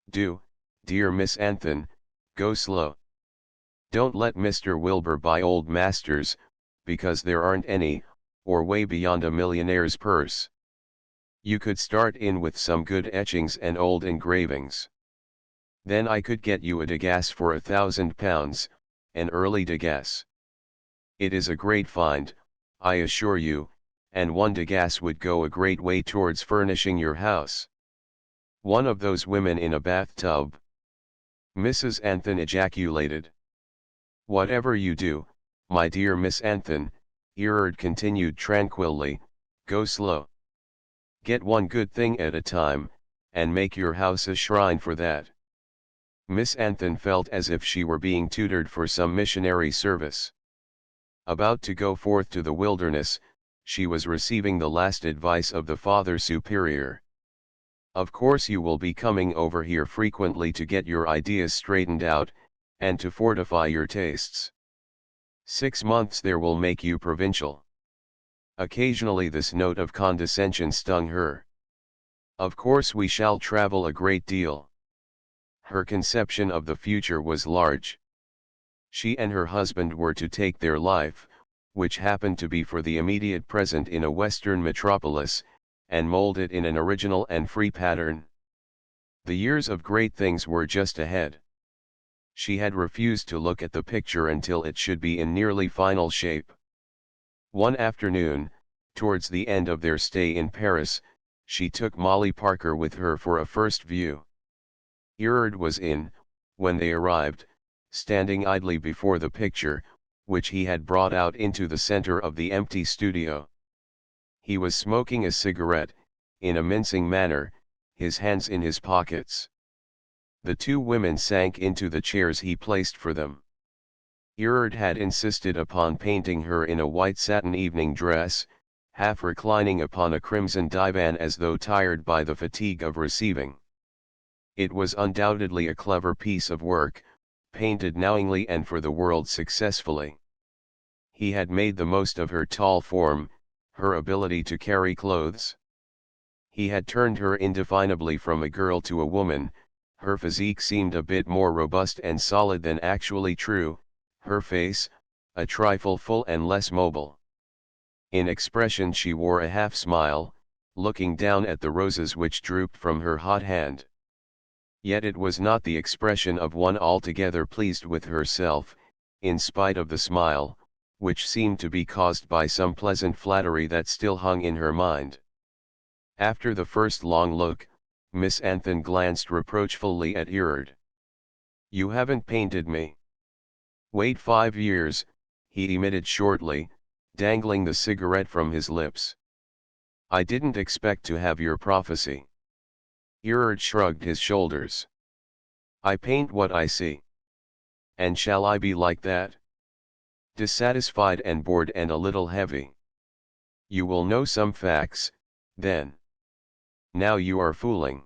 Do, dear Miss Anthon, go slow. Don't let Mr. Wilbur buy old masters, because there aren't any, or way beyond a millionaire's purse. You could start in with some good etchings and old engravings. Then I could get you a Degas for £1,000, an early Degas. It is a great find, I assure you, and one Degas would go a great way towards furnishing your house. One of those women in a bathtub." Mrs. Anthon ejaculated. "Whatever you do, my dear Miss Anthon," Erard continued tranquilly, "go slow. Get one good thing at a time, and make your house a shrine for that." Miss Anthon felt as if she were being tutored for some missionary service. About to go forth to the wilderness, she was receiving the last advice of the Father Superior. "Of course you will be coming over here frequently to get your ideas straightened out, and to fortify your tastes. 6 months there will make you provincial." Occasionally this note of condescension stung her. "Of course we shall travel a great deal." Her conception of the future was large. She and her husband were to take their life, which happened to be for the immediate present in a Western metropolis, and mold it in an original and free pattern. The years of great things were just ahead. She had refused to look at the picture until it should be in nearly final shape. One afternoon, towards the end of their stay in Paris, she took Molly Parker with her for a first view. Erard was in, when they arrived, standing idly before the picture, which he had brought out into the center of the empty studio. He was smoking a cigarette, in a mincing manner, his hands in his pockets. The two women sank into the chairs he placed for them. Erard had insisted upon painting her in a white satin evening dress, half reclining upon a crimson divan as though tired by the fatigue of receiving. It was undoubtedly a clever piece of work, painted knowingly and for the world successfully. He had made the most of her tall form, her ability to carry clothes. He had turned her indefinably from a girl to a woman. Her physique seemed a bit more robust and solid than actually true, her face, a trifle full and less mobile. In expression she wore a half-smile, looking down at the roses which drooped from her hot hand. Yet it was not the expression of one altogether pleased with herself, in spite of the smile, which seemed to be caused by some pleasant flattery that still hung in her mind. After the first long look, Miss Anthon glanced reproachfully at Erard. "You haven't painted me." "Wait 5 years," he emitted shortly, dangling the cigarette from his lips. "I didn't expect to have your prophecy." Erard shrugged his shoulders. "I paint what I see. And shall I be like that? Dissatisfied and bored and a little heavy? You will know some facts, then. Now you are fooling."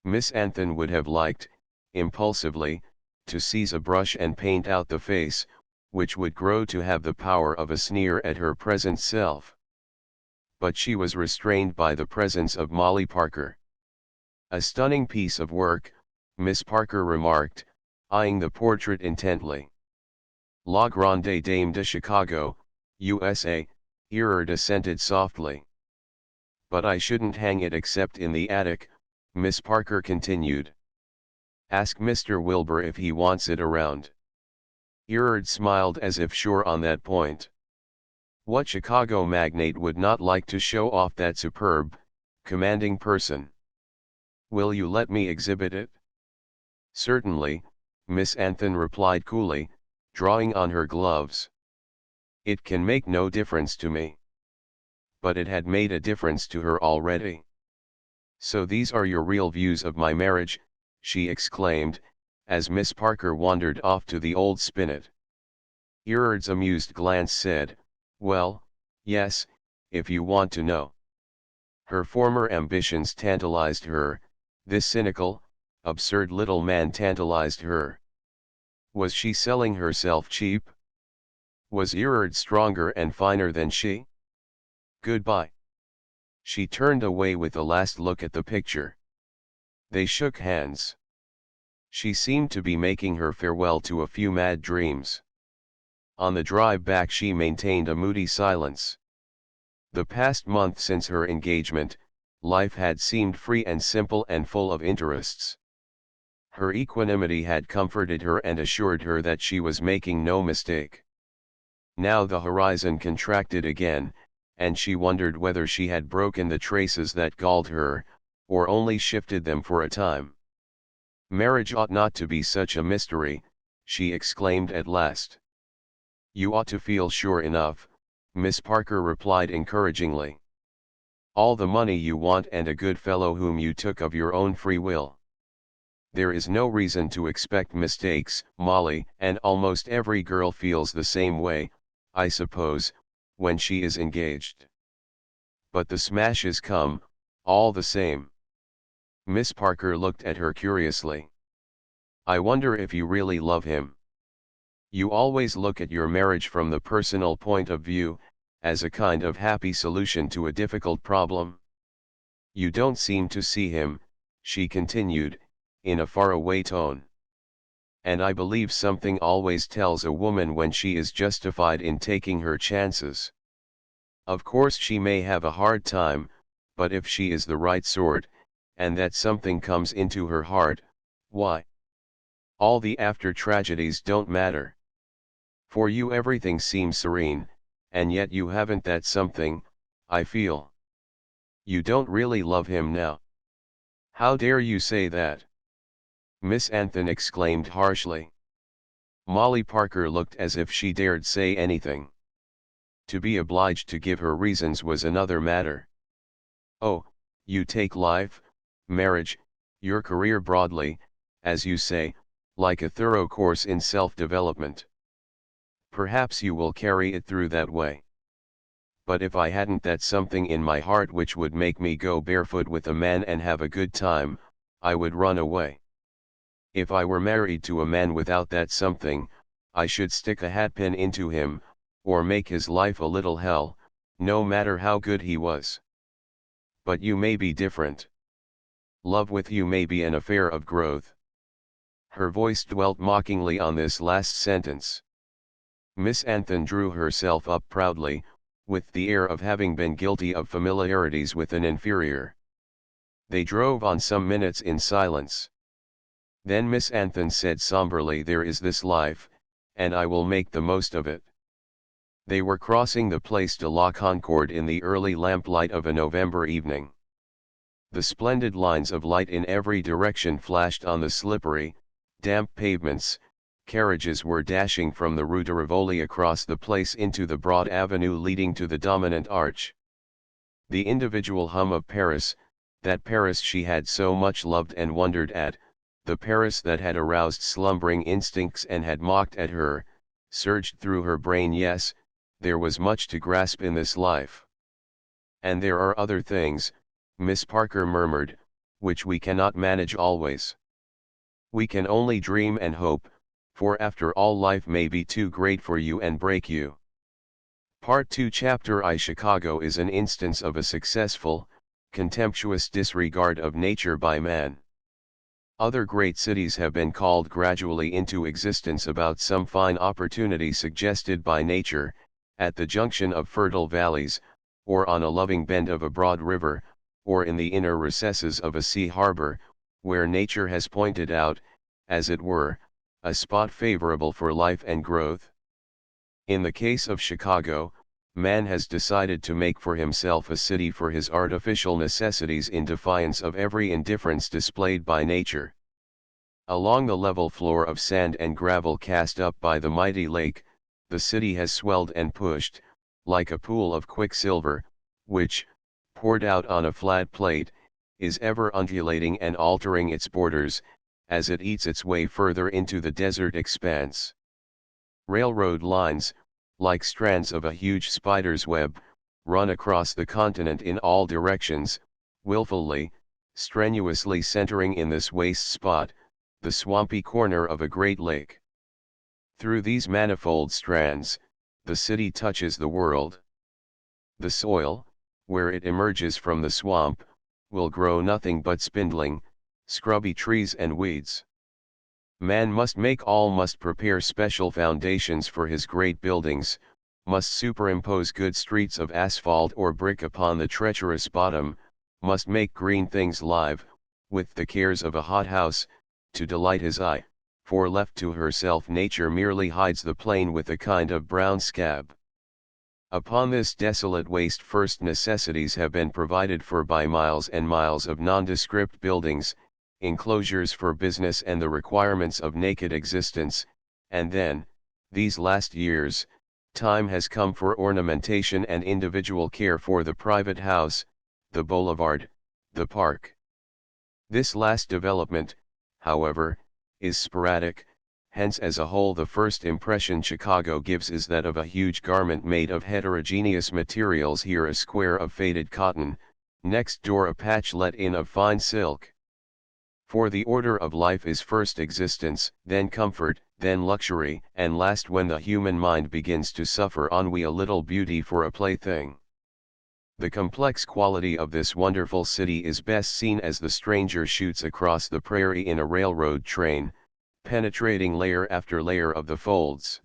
Miss Anthon would have liked, impulsively, to seize a brush and paint out the face, which would grow to have the power of a sneer at her present self. But she was restrained by the presence of Molly Parker. "A stunning piece of work," Miss Parker remarked, eyeing the portrait intently. "La Grande Dame de Chicago, USA," Erard assented softly. "But I shouldn't hang it except in the attic," Miss Parker continued. "Ask Mr. Wilbur if he wants it around." Erard smiled as if sure on that point. What Chicago magnate would not like to show off that superb, commanding person? "Will you let me exhibit it?" "Certainly," Miss Anthon replied coolly, drawing on her gloves. "It can make no difference to me." But it had made a difference to her already. "So these are your real views of my marriage," she exclaimed, as Miss Parker wandered off to the old spinet. Erard's amused glance said, "Well, yes, if you want to know." Her former ambitions tantalized her, this cynical, absurd little man tantalized her. Was she selling herself cheap? Was Erard stronger and finer than she? Goodbye. She turned away with a last look at the picture. They shook hands. She seemed to be making her farewell to a few mad dreams. On the drive back she maintained a moody silence. The past month since her engagement, life had seemed free and simple and full of interests. Her equanimity had comforted her and assured her that she was making no mistake. Now the horizon contracted again, and she wondered whether she had broken the traces that galled her, or only shifted them for a time. "Marriage ought not to be such a mystery," she exclaimed at last. "You ought to feel sure enough," Miss Parker replied encouragingly. "All the money you want and a good fellow whom you took of your own free will. There is no reason to expect mistakes, Molly, and almost every girl feels the same way, I suppose, when she is engaged. But the smashes come, all the same." Miss Parker looked at her curiously. "I wonder if you really love him. You always look at your marriage from the personal point of view, as a kind of happy solution to a difficult problem. You don't seem to see him," she continued, in a faraway tone. "And I believe something always tells a woman when she is justified in taking her chances. Of course she may have a hard time, but if she is the right sort, and that something comes into her heart, why, all the after tragedies don't matter. For you everything seems serene, and yet you haven't that something, I feel. You don't really love him now." "How dare you say that?" Miss Anthon exclaimed harshly. Molly Parker looked as if she dared say anything. To be obliged to give her reasons was another matter. "Oh, you take life, marriage, your career broadly, as you say, like a thorough course in self-development. Perhaps you will carry it through that way. But if I hadn't that something in my heart which would make me go barefoot with a man and have a good time, I would run away. If I were married to a man without that something, I should stick a hatpin into him, or make his life a little hell, no matter how good he was. But you may be different. Love with you may be an affair of growth." Her voice dwelt mockingly on this last sentence. Miss Anthon drew herself up proudly, with the air of having been guilty of familiarities with an inferior. They drove on some minutes in silence. Then Miss Anthon said somberly, "There is this life, and I will make the most of it." They were crossing the Place de la Concorde in the early lamplight of a November evening. The splendid lines of light in every direction flashed on the slippery, damp pavements. Carriages were dashing from the Rue de Rivoli across the place into the broad avenue leading to the dominant arch. The individual hum of Paris, that Paris she had so much loved and wondered at, the Paris that had aroused slumbering instincts and had mocked at her, surged through her brain. Yes, there was much to grasp in this life. "And there are other things," Miss Parker murmured, "which we cannot manage always. We can only dream and hope, for after all life may be too great for you and break you." Part 2 Chapter I Chicago is an instance of a successful, contemptuous disregard of nature by man. Other great cities have been called gradually into existence about some fine opportunity suggested by nature, at the junction of fertile valleys, or on a loving bend of a broad river, or in the inner recesses of a sea harbor, where nature has pointed out, as it were, a spot favorable for life and growth. In the case of Chicago, man has decided to make for himself a city for his artificial necessities in defiance of every indifference displayed by nature. Along the level floor of sand and gravel cast up by the mighty lake, the city has swelled and pushed, like a pool of quicksilver, which, poured out on a flat plate, is ever undulating and altering its borders, as it eats its way further into the desert expanse. Railroad lines, like strands of a huge spider's web, run across the continent in all directions, willfully, strenuously centering in this waste spot, the swampy corner of a great lake. Through these manifold strands, the city touches the world. The soil, where it emerges from the swamp, will grow nothing but spindling, scrubby trees and weeds. Man must prepare special foundations for his great buildings, must superimpose good streets of asphalt or brick upon the treacherous bottom, must make green things live, with the cares of a hothouse, to delight his eye, for left to herself nature merely hides the plain with a kind of brown scab. Upon this desolate waste first necessities have been provided for by miles and miles of nondescript buildings, enclosures for business and the requirements of naked existence, and then, these last years, time has come for ornamentation and individual care for the private house, the boulevard, the park. This last development, however, is sporadic, hence as a whole the first impression Chicago gives is that of a huge garment made of heterogeneous materials, here a square of faded cotton, next door a patch let in of fine silk. For the order of life is first existence, then comfort, then luxury, and last, when the human mind begins to suffer ennui, a little beauty for a plaything. The complex quality of this wonderful city is best seen as the stranger shoots across the prairie in a railroad train, penetrating layer after layer of the folds.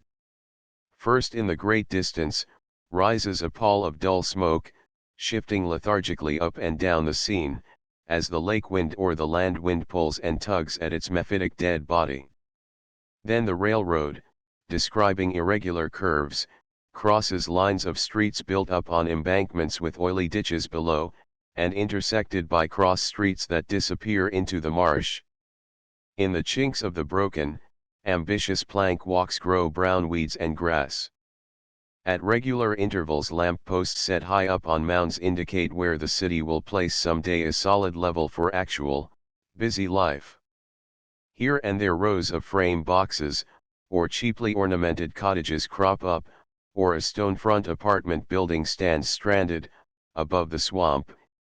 First, in the great distance, rises a pall of dull smoke, shifting lethargically up and down the scene, as the lake wind or the land wind pulls and tugs at its mephitic dead body. Then the railroad, describing irregular curves, crosses lines of streets built up on embankments with oily ditches below, and intersected by cross streets that disappear into the marsh. In the chinks of the broken, ambitious plank walks grow brown weeds and grass. At regular intervals lamp posts set high up on mounds indicate where the city will place some day a solid level for actual, busy life. Here and there rows of frame boxes, or cheaply ornamented cottages crop up, or a stone front apartment building stands stranded, above the swamp,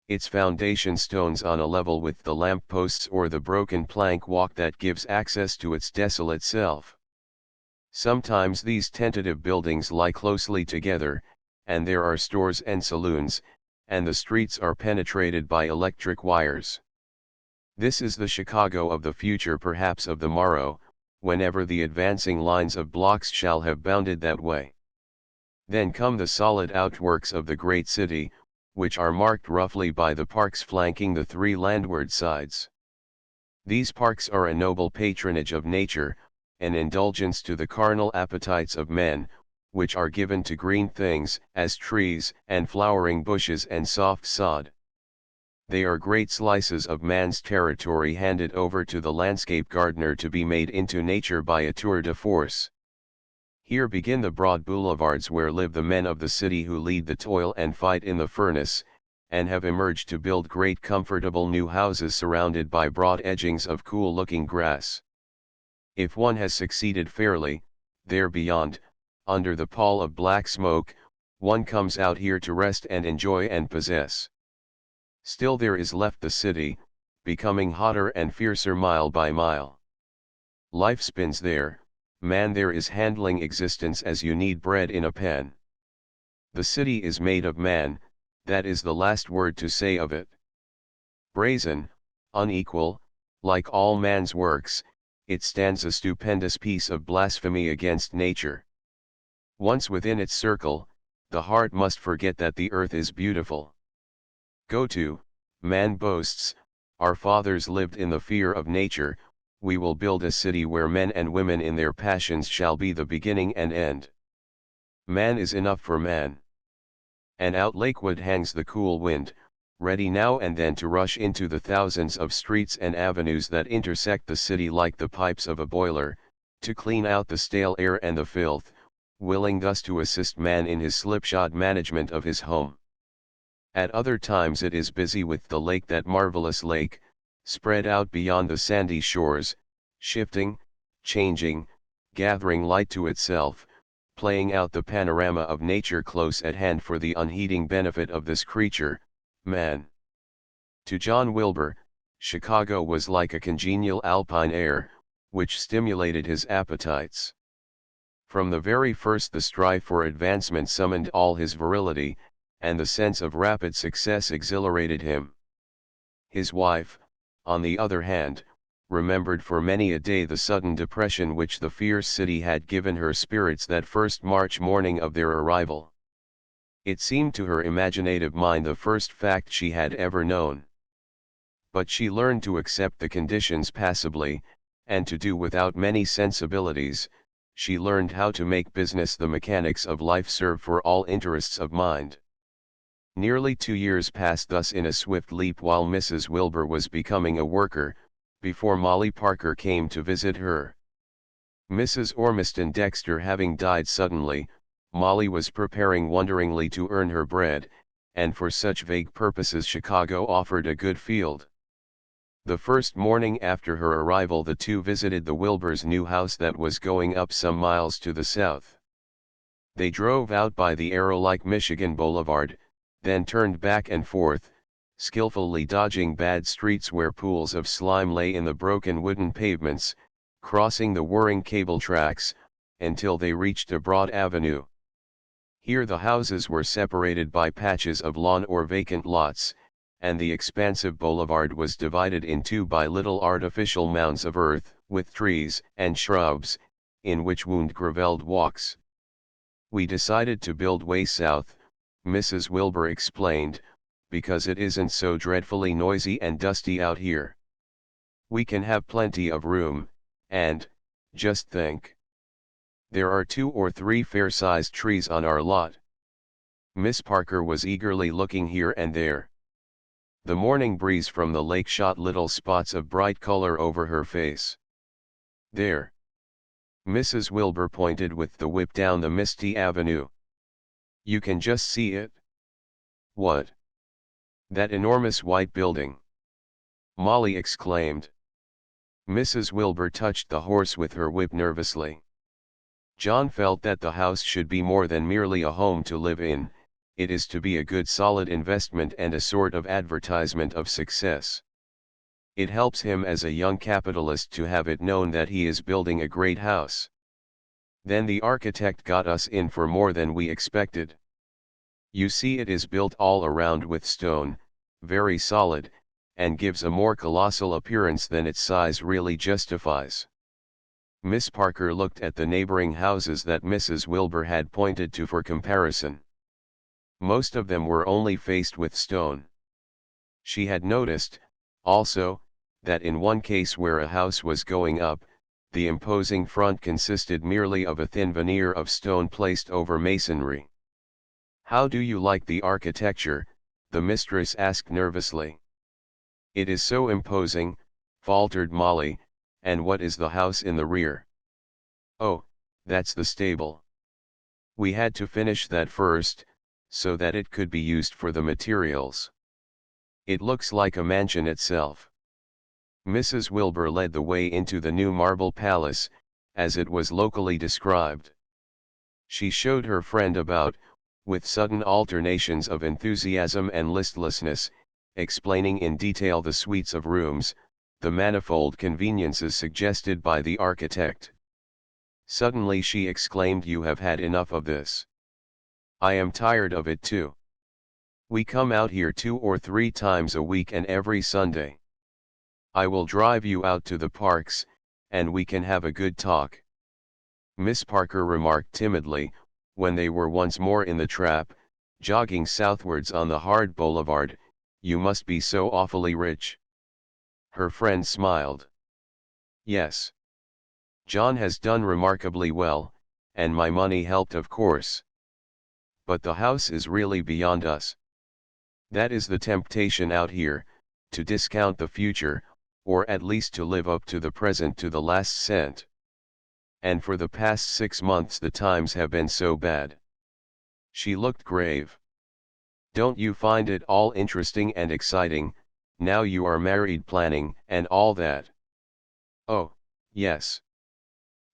its foundation stones on a level with the lamp posts or the broken plank walk that gives access to its desolate self. Sometimes these tentative buildings lie closely together, and there are stores and saloons, and the streets are penetrated by electric wires. This is the Chicago of the future, perhaps of the morrow, whenever the advancing lines of blocks shall have bounded that way. Then come the solid outworks of the great city, which are marked roughly by the parks flanking the three landward sides. These parks are a noble patronage of nature, an indulgence to the carnal appetites of men, which are given to green things, as trees, and flowering bushes and soft sod. They are great slices of man's territory handed over to the landscape gardener to be made into nature by a tour de force. Here begin the broad boulevards where live the men of the city who lead the toil and fight in the furnace, and have emerged to build great comfortable new houses surrounded by broad edgings of cool-looking grass. If one has succeeded fairly, there beyond, under the pall of black smoke, one comes out here to rest and enjoy and possess. Still there is left the city, becoming hotter and fiercer mile by mile. Life spins there, man there is handling existence as you need bread in a pen. The city is made of man, that is the last word to say of it. Brazen, unequal, like all man's works, it stands a stupendous piece of blasphemy against nature. Once within its circle, the heart must forget that the earth is beautiful. Go to, man boasts, our fathers lived in the fear of nature, we will build a city where men and women in their passions shall be the beginning and end. Man is enough for man. And out Lakewood hangs the cool wind, ready now and then to rush into the thousands of streets and avenues that intersect the city like the pipes of a boiler, to clean out the stale air and the filth, willing thus to assist man in his slipshod management of his home. At other times it is busy with the lake, that marvelous lake, spread out beyond the sandy shores, shifting, changing, gathering light to itself, playing out the panorama of nature close at hand for the unheeding benefit of this creature, man. To John Wilbur, Chicago was like a congenial alpine air, which stimulated his appetites. From the very first the strive for advancement summoned all his virility, and the sense of rapid success exhilarated him. His wife, on the other hand, remembered for many a day the sudden depression which the fierce city had given her spirits that first March morning of their arrival. It seemed to her imaginative mind the first fact she had ever known. But she learned to accept the conditions passively, and to do without many sensibilities. She learned how to make business the mechanics of life serve for all interests of mind. Nearly 2 years passed thus in a swift leap while Mrs. Wilbur was becoming a worker, before Molly Parker came to visit her. Mrs. Ormiston Dexter having died suddenly, Molly was preparing wonderingly to earn her bread, and for such vague purposes Chicago offered a good field. The first morning after her arrival the two visited the Wilburs' new house that was going up some miles to the south. They drove out by the arrow-like Michigan Boulevard, then turned back and forth, skillfully dodging bad streets where pools of slime lay in the broken wooden pavements, crossing the whirring cable tracks, until they reached a broad avenue. Here the houses were separated by patches of lawn or vacant lots, and the expansive boulevard was divided in two by little artificial mounds of earth, with trees and shrubs, in which wound gravelled walks. We decided to build way south, Mrs. Wilbur explained, because it isn't so dreadfully noisy and dusty out here. We can have plenty of room, and, just think, there are 2 or 3 fair-sized trees on our lot. Miss Parker was eagerly looking here and there. The morning breeze from the lake shot little spots of bright color over her face. There. Mrs. Wilbur pointed with the whip down the misty avenue. You can just see it. What? That enormous white building. Molly exclaimed. Mrs. Wilbur touched the horse with her whip nervously. John felt that the house should be more than merely a home to live in, it is to be a good solid investment and a sort of advertisement of success. It helps him as a young capitalist to have it known that he is building a great house. Then the architect got us in for more than we expected. You see, it is built all around with stone, very solid, and gives a more colossal appearance than its size really justifies. Miss Parker looked at the neighboring houses that Mrs. Wilbur had pointed to for comparison. Most of them were only faced with stone. She had noticed, also, that in one case where a house was going up, the imposing front consisted merely of a thin veneer of stone placed over masonry. "How do you like the architecture?" the mistress asked nervously. "It is so imposing," faltered Molly, "and what is the house in the rear?" "Oh, that's the stable. We had to finish that first, so that it could be used for the materials. It looks like a mansion itself." Mrs. Wilbur led the way into the new marble palace, as it was locally described. She showed her friend about, with sudden alternations of enthusiasm and listlessness, explaining in detail the suites of rooms, the manifold conveniences suggested by the architect. Suddenly she exclaimed, "You have had enough of this. I am tired of it too. We come out here 2 or 3 times a week and every Sunday. I will drive you out to the parks, and we can have a good talk." Miss Parker remarked timidly, when they were once more in the trap, jogging southwards on the hard boulevard, "You must be so awfully rich." Her friend smiled. "Yes. John has done remarkably well, and my money helped, of course. But the house is really beyond us. That is the temptation out here, to discount the future, or at least to live up to the present to the last cent. And for the past 6 months the times have been so bad." She looked grave. "Don't you find it all interesting and exciting, now you are married, planning, and all that?" "Oh, yes."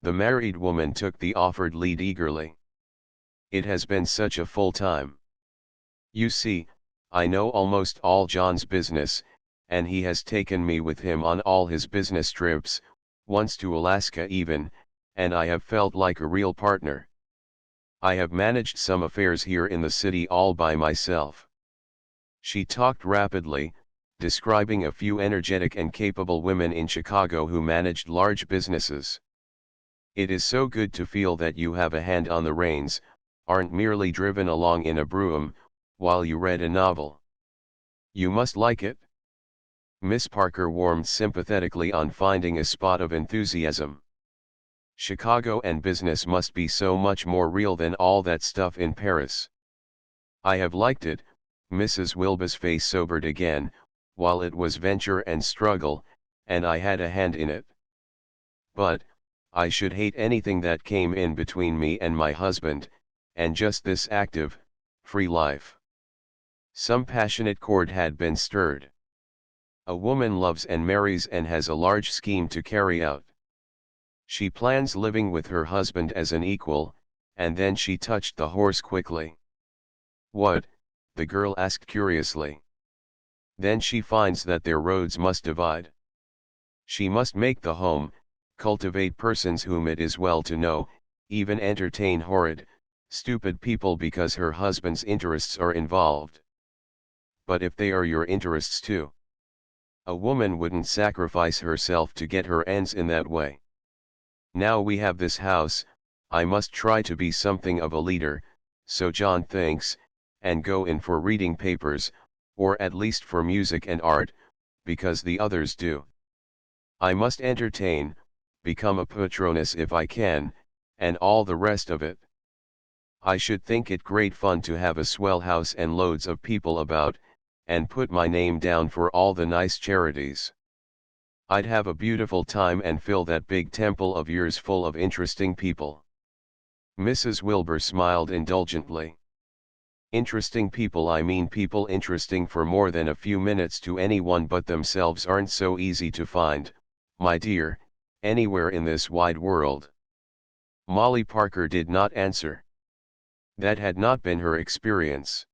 The married woman took the offered lead eagerly. "It has been such a full time. You see, I know almost all John's business, and he has taken me with him on all his business trips, once to Alaska even, and I have felt like a real partner. I have managed some affairs here in the city all by myself." She talked rapidly, describing a few energetic and capable women in Chicago who managed large businesses. "It is so good to feel that you have a hand on the reins, aren't merely driven along in a brougham, while you read a novel. You must like it." Miss Parker warmed sympathetically on finding a spot of enthusiasm. "Chicago and business must be so much more real than all that stuff in Paris." "I have liked it." Mrs. Wilbur's face sobered again, "while it was venture and struggle, and I had a hand in it. But, I should hate anything that came in between me and my husband, and just this active, free life." Some passionate chord had been stirred. A woman loves and marries and has a large scheme to carry out. She plans living with her husband as an equal, and then she touched the horse quickly. "What?" the girl asked curiously. "Then she finds that their roads must divide. She must make the home, cultivate persons whom it is well to know, even entertain horrid, stupid people because her husband's interests are involved." "But if they are your interests too? A woman wouldn't sacrifice herself to get her ends in that way. Now we have this house, I must try to be something of a leader, so John thinks, and go in for reading papers, or at least for music and art, because the others do. I must entertain, become a patroness if I can, and all the rest of it. I should think it great fun to have a swell house and loads of people about, and put my name down for all the nice charities. I'd have a beautiful time and fill that big temple of yours full of interesting people." Mrs. Wilbur smiled indulgently. "Interesting people, I mean people interesting for more than a few minutes to anyone but themselves, aren't so easy to find, my dear, anywhere in this wide world." Molly Parker did not answer. That had not been her experience.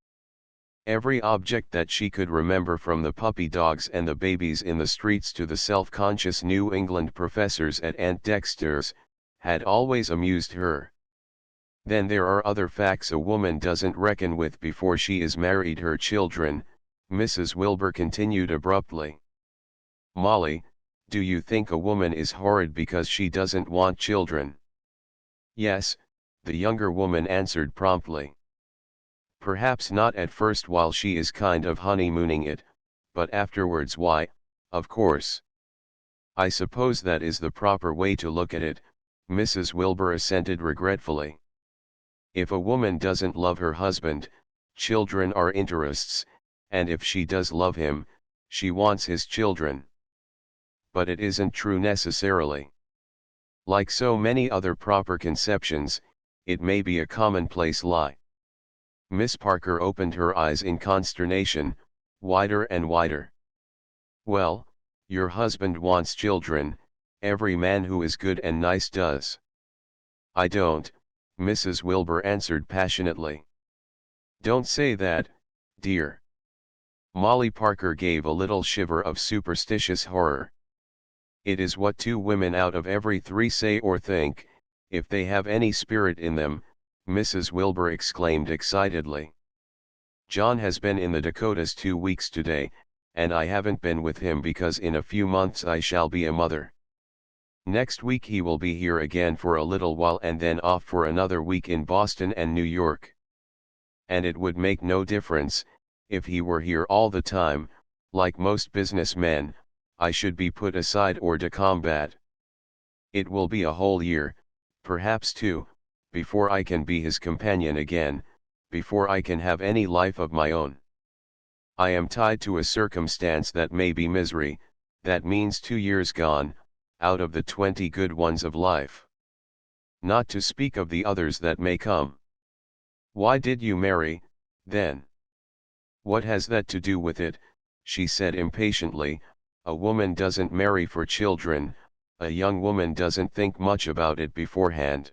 Every object that she could remember, from the puppy dogs and the babies in the streets to the self-conscious New England professors at Aunt Dexter's, had always amused her. Then there are other facts a woman doesn't reckon with before she is married. Her children, Mrs. Wilbur continued abruptly. "Molly, Do you think a woman is horrid because she doesn't want children? Yes, the younger woman answered promptly. Perhaps not at first while she is kind of honeymooning it, but afterwards why, of course. I suppose that is the proper way to look at it, Mrs. Wilbur assented regretfully. If a woman doesn't love her husband, children are interests, and if she does love him, she wants his children. But it isn't true necessarily. Like so many other proper conceptions, it may be a commonplace lie. Miss Parker opened her eyes in consternation, wider and wider. Well, your husband wants children, every man who is good and nice does. I don't, Mrs. Wilbur answered passionately. Don't say that, dear. Molly Parker gave a little shiver of superstitious horror. It is what 2 women out of every 3 say or think, if they have any spirit in them, Mrs. Wilbur exclaimed excitedly. John has been in the Dakotas 2 weeks today, and I haven't been with him because in a few months I shall be a mother. Next week he will be here again for a little while and then off for another week in Boston and New York. And it would make no difference, if he were here all the time, like most businessmen, I should be put aside hors de combat. It will be a whole year, perhaps 2, before I can be his companion again, before I can have any life of my own. I am tied to a circumstance that may be misery, that means 2 years gone, out of the 20 good ones of life. Not to speak of the others that may come. Why did you marry, then? What has that to do with it? She said impatiently. A woman doesn't marry for children, a young woman doesn't think much about it beforehand.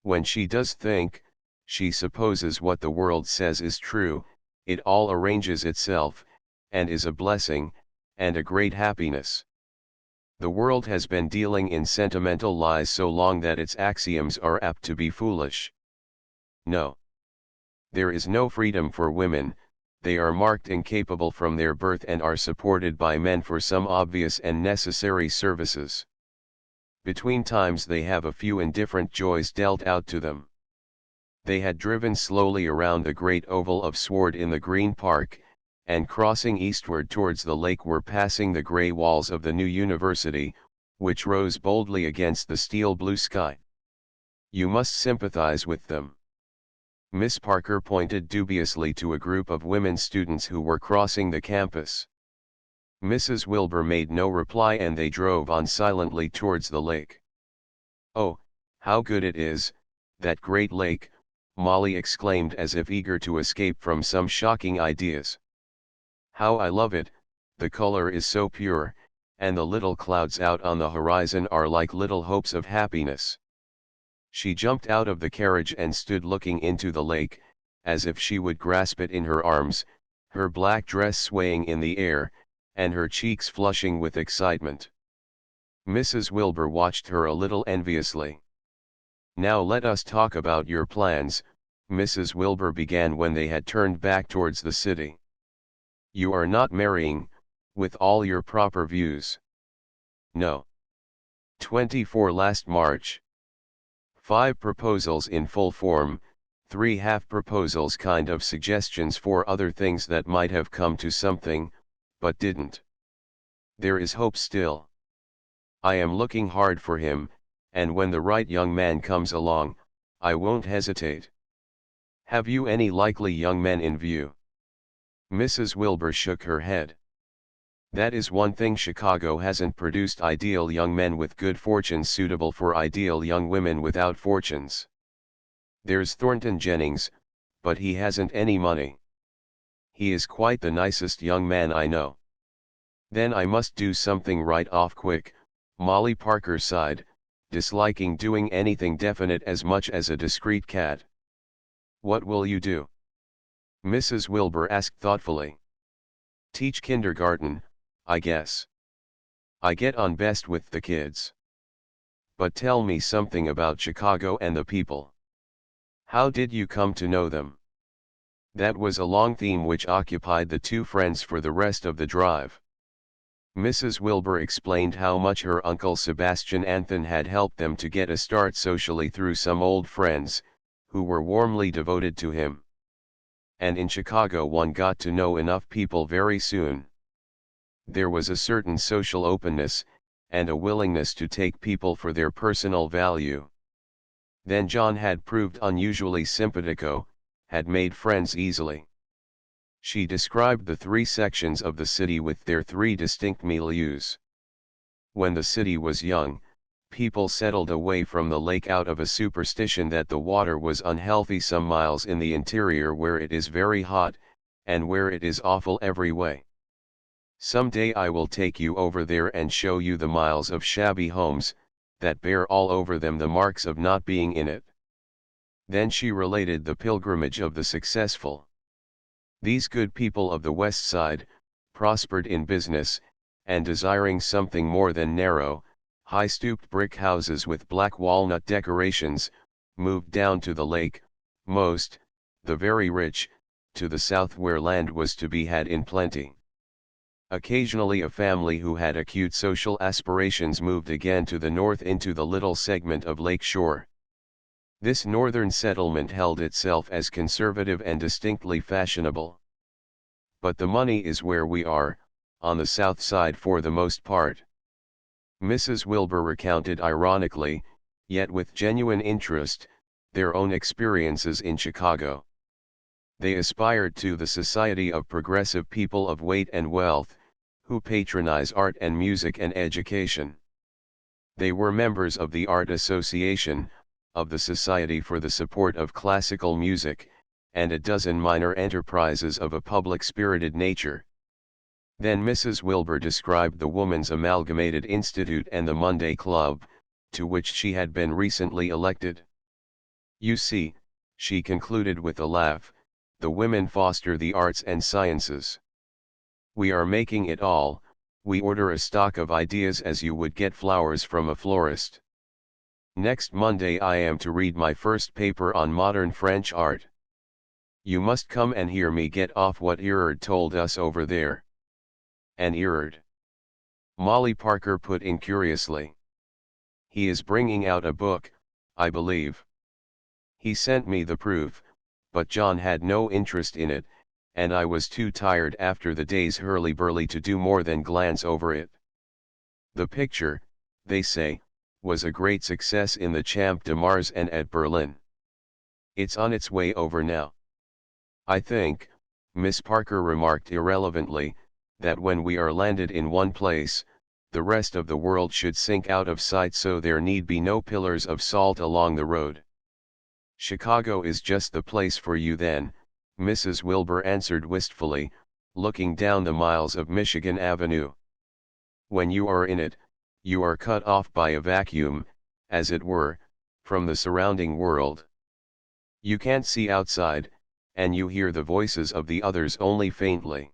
When she does think, she supposes what the world says is true, it all arranges itself, and is a blessing, and a great happiness. The world has been dealing in sentimental lies so long that its axioms are apt to be foolish. No. There is no freedom for women, they are marked incapable from their birth and are supported by men for some obvious and necessary services. Between times they have a few indifferent joys dealt out to them. They had driven slowly around the great oval of sward in the Green Park, and crossing eastward towards the lake were passing the grey walls of the new university, which rose boldly against the steel blue sky. You must sympathize with them. Miss Parker pointed dubiously to a group of women students who were crossing the campus. Mrs. Wilbur made no reply and they drove on silently towards the lake. Oh, how good it is, that great lake, Molly exclaimed as if eager to escape from some shocking ideas. How I love it, the color is so pure, and the little clouds out on the horizon are like little hopes of happiness. She jumped out of the carriage and stood looking into the lake, as if she would grasp it in her arms, her black dress swaying in the air, and her cheeks flushing with excitement. Mrs. Wilbur watched her a little enviously. Now let us talk about your plans, Mrs. Wilbur began when they had turned back towards the city. You are not marrying, with all your proper views. No. 24 last March. 5 proposals in full form, 3 half proposals, kind of suggestions for other things that might have come to something, but didn't. There is hope still. I am looking hard for him, and when the right young man comes along, I won't hesitate. Have you any likely young men in view? Mrs. Wilbur shook her head. That is one thing Chicago hasn't produced: ideal young men with good fortunes suitable for ideal young women without fortunes. There's Thornton Jennings, but he hasn't any money. He is quite the nicest young man I know. Then I must do something right off quick, Molly Parker sighed, disliking doing anything definite as much as a discreet cat. What will you do? Mrs. Wilbur asked thoughtfully. Teach kindergarten, I guess. I get on best with the kids. But tell me something about Chicago and the people. How did you come to know them? That was a long theme which occupied the 2 friends for the rest of the drive. Mrs. Wilbur explained how much her uncle Sebastian Anthon had helped them to get a start socially through some old friends, who were warmly devoted to him. And in Chicago one got to know enough people very soon. There was a certain social openness, and a willingness to take people for their personal value. Then John had proved unusually simpatico, had made friends easily. She described the three sections of the city with their three distinct milieus. When the city was young, people settled away from the lake out of a superstition that the water was unhealthy some miles in the interior where it is very hot, and where it is awful every way. Some day I will take you over there and show you the miles of shabby homes, that bear all over them the marks of not being in it. Then she related the pilgrimage of the successful. These good people of the West Side, prospered in business, and desiring something more than narrow, high-stooped brick houses with black walnut decorations, moved down to the lake, most, the very rich, to the south where land was to be had in plenty. Occasionally a family who had acute social aspirations moved again to the north into the little segment of lake shore. This northern settlement held itself as conservative and distinctly fashionable. But the money is where we are, on the south side for the most part. Mrs. Wilbur recounted ironically, yet with genuine interest, their own experiences in Chicago. They aspired to the society of progressive people of weight and wealth, who patronize art and music and education. They were members of the Art Association, of the Society for the Support of Classical Music, and a dozen minor enterprises of a public-spirited nature. Then Mrs. Wilbur described the Woman's Amalgamated Institute and the Monday Club, to which she had been recently elected. You see, she concluded with a laugh, the women foster the arts and sciences. We are making it all, we order a stock of ideas as you would get flowers from a florist. Next Monday I am to read my first paper on modern French art. You must come and hear me get off what Erard told us over there. And Erard? Molly Parker put in curiously. He is bringing out a book, I believe. He sent me the proof, but John had no interest in it, and I was too tired after the day's hurly-burly to do more than glance over it. The picture, they say, was a great success in the Champ de Mars and at Berlin. It's on its way over now. I think, Miss Parker remarked irrelevantly, that when we are landed in one place, the rest of the world should sink out of sight so there need be no pillars of salt along the road. Chicago is just the place for you then, Mrs. Wilbur answered wistfully, looking down the miles of Michigan Avenue. When you are in it, you are cut off by a vacuum, as it were, from the surrounding world. You can't see outside, and you hear the voices of the others only faintly.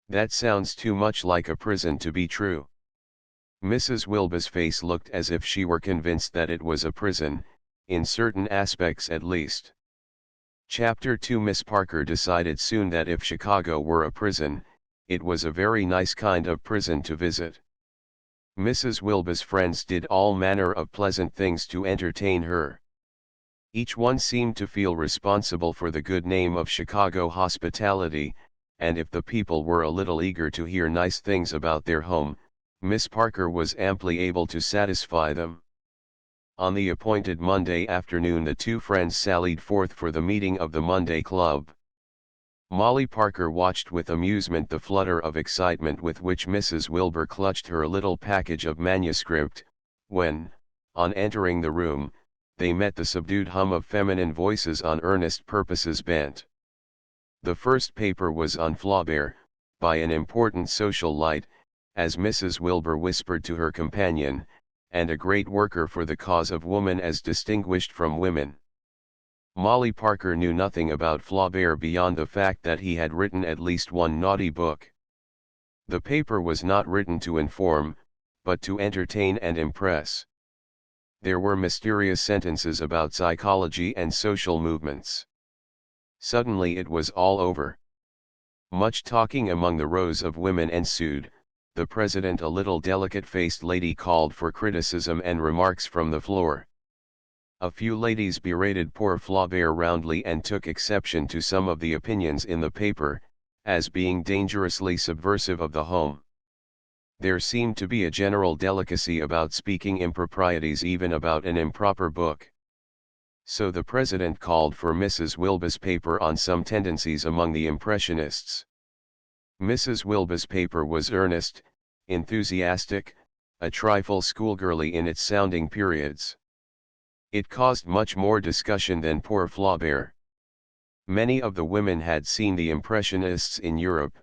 That sounds too much like a prison to be true. Mrs. Wilbur's face looked as if she were convinced that it was a prison, in certain aspects at least. Chapter 2 Miss Parker decided soon that if Chicago were a prison, it was a very nice kind of prison to visit. Mrs. Wilbur's friends did all manner of pleasant things to entertain her. Each one seemed to feel responsible for the good name of Chicago hospitality, and if the people were a little eager to hear nice things about their home, Miss Parker was amply able to satisfy them. On the appointed Monday afternoon the two friends sallied forth for the meeting of the Monday Club. Molly Parker watched with amusement the flutter of excitement with which Mrs. Wilbur clutched her little package of manuscript, when, on entering the room, they met the subdued hum of feminine voices on earnest purposes bent. The first paper was on Flaubert, by an important social light, as Mrs. Wilbur whispered to her companion, and a great worker for the cause of woman as distinguished from women. Molly Parker knew nothing about Flaubert beyond the fact that he had written at least one naughty book. The paper was not written to inform, but to entertain and impress. There were mysterious sentences about psychology and social movements. Suddenly it was all over. Much talking among the rows of women ensued, the president, a little delicate-faced lady, called for criticism and remarks from the floor. A few ladies berated poor Flaubert roundly and took exception to some of the opinions in the paper, as being dangerously subversive of the home. There seemed to be a general delicacy about speaking improprieties, even about an improper book. So the president called for Mrs. Wilbah's paper on some tendencies among the Impressionists. Mrs. Wilbah's paper was earnest, enthusiastic, a trifle schoolgirly in its sounding periods. It caused much more discussion than poor Flaubert. Many of the women had seen the Impressionists in Europe,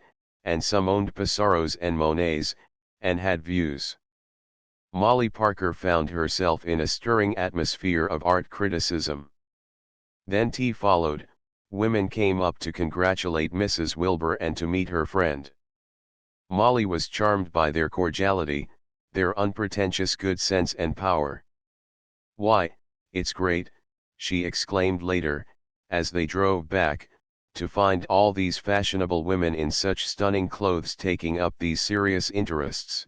and some owned Pissarros and Monets, and had views. Molly Parker found herself in a stirring atmosphere of art criticism. Then tea followed. Women came up to congratulate Mrs. Wilbur and to meet her friend. Molly was charmed by their cordiality, their unpretentious good sense and power. "Why, it's great," she exclaimed later, as they drove back, "to find all these fashionable women in such stunning clothes taking up these serious interests.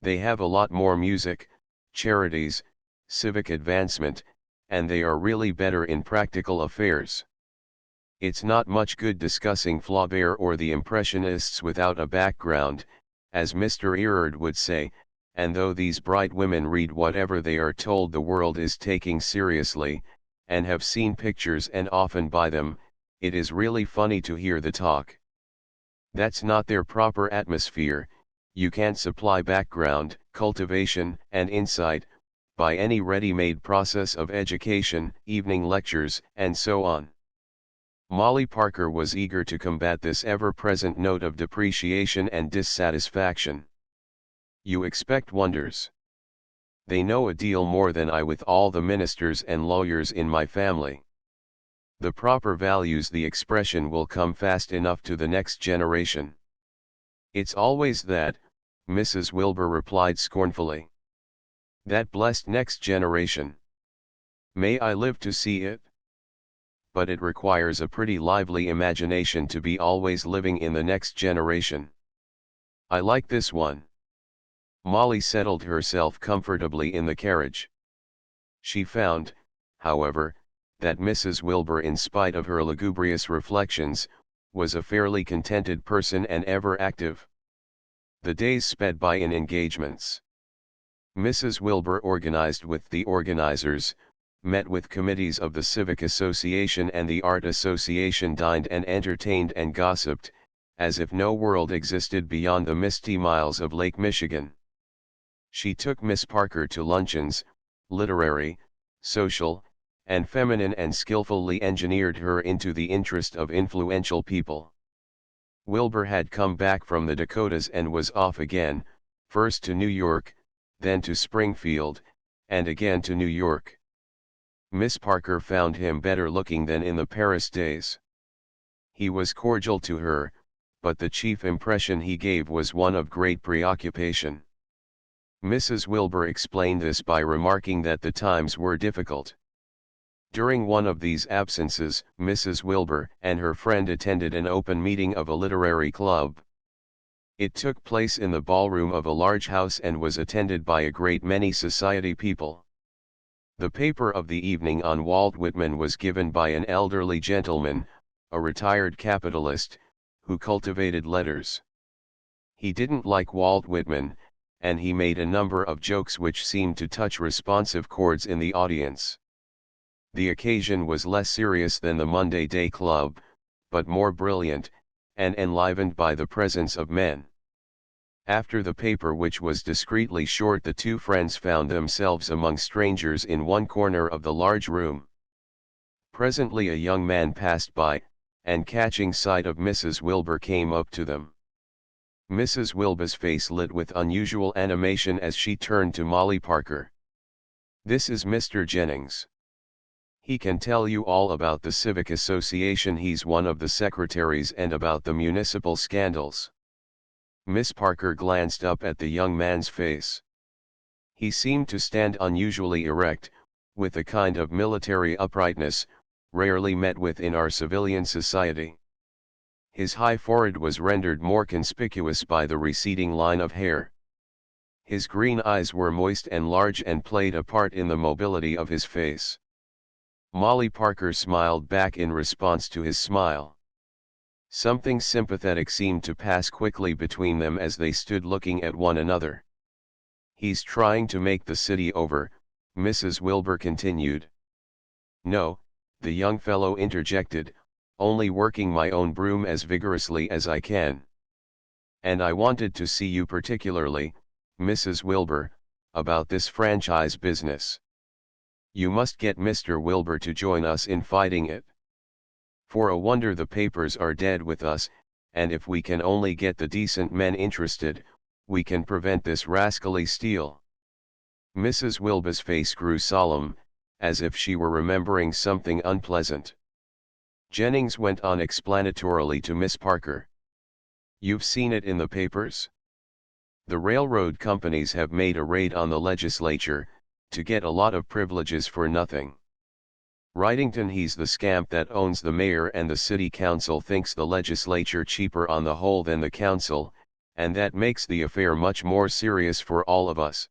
They have a lot more music, charities, civic advancement, and they are really better in practical affairs. It's not much good discussing Flaubert or the Impressionists without a background, as Mr. Erard would say, and though these bright women read whatever they are told the world is taking seriously, and have seen pictures and often buy them, it is really funny to hear the talk. That's not their proper atmosphere. You can't supply background, cultivation, and insight, by any ready-made process of education, evening lectures, and so on." Molly Parker was eager to combat this ever-present note of depreciation and dissatisfaction. "You expect wonders. They know a deal more than I, with all the ministers and lawyers in my family. The proper values, the expression will come fast enough to the next generation." "It's always that," Mrs. Wilbur replied scornfully. "That blessed next generation. May I live to see it? But it requires a pretty lively imagination to be always living in the next generation. I like this one." Molly settled herself comfortably in the carriage. She found, however, that Mrs. Wilbur, in spite of her lugubrious reflections, was a fairly contented person and ever active. The days sped by in engagements. Mrs. Wilbur organized with the organizers, met with committees of the Civic Association and the Art Association, dined and entertained and gossiped, as if no world existed beyond the misty miles of Lake Michigan. She took Miss Parker to luncheons, literary, social, and feminine, and skillfully engineered her into the interest of influential people. Wilbur had come back from the Dakotas and was off again, first to New York, then to Springfield, and again to New York. Miss Parker found him better looking than in the Paris days. He was cordial to her, but the chief impression he gave was one of great preoccupation. Mrs. Wilbur explained this by remarking that the times were difficult. During one of these absences, Mrs. Wilbur and her friend attended an open meeting of a literary club. It took place in the ballroom of a large house and was attended by a great many society people. The paper of the evening on Walt Whitman was given by an elderly gentleman, a retired capitalist, who cultivated letters. He didn't like Walt Whitman, and he made a number of jokes which seemed to touch responsive chords in the audience. The occasion was less serious than the Monday Day Club, but more brilliant, and enlivened by the presence of men. After the paper, which was discreetly short, the two friends found themselves among strangers in one corner of the large room. Presently a young man passed by, and catching sight of Mrs. Wilbur came up to them. Mrs. Wilbur's face lit with unusual animation as she turned to Molly Parker. "This is Mr. Jennings. He can tell you all about the Civic Association. He's one of the secretaries, and about the municipal scandals." Miss Parker glanced up at the young man's face. He seemed to stand unusually erect, with a kind of military uprightness, rarely met with in our civilian society. His high forehead was rendered more conspicuous by the receding line of hair. His green eyes were moist and large and played a part in the mobility of his face. Molly Parker smiled back in response to his smile. Something sympathetic seemed to pass quickly between them as they stood looking at one another. "He's trying to make the city over," Mrs. Wilbur continued. "No," the young fellow interjected, "only working my own broom as vigorously as I can. And I wanted to see you particularly, Mrs. Wilbur, about this franchise business. You must get Mr. Wilbur to join us in fighting it. For a wonder the papers are dead with us, and if we can only get the decent men interested, we can prevent this rascally steal." Mrs. Wilbur's face grew solemn, as if she were remembering something unpleasant. Jennings went on explanatorily to Miss Parker. "You've seen it in the papers? The railroad companies have made a raid on the legislature, to get a lot of privileges for nothing. Wrightington, he's the scamp that owns the mayor, and the city council thinks the legislature cheaper on the whole than the council, and that makes the affair much more serious for all of us."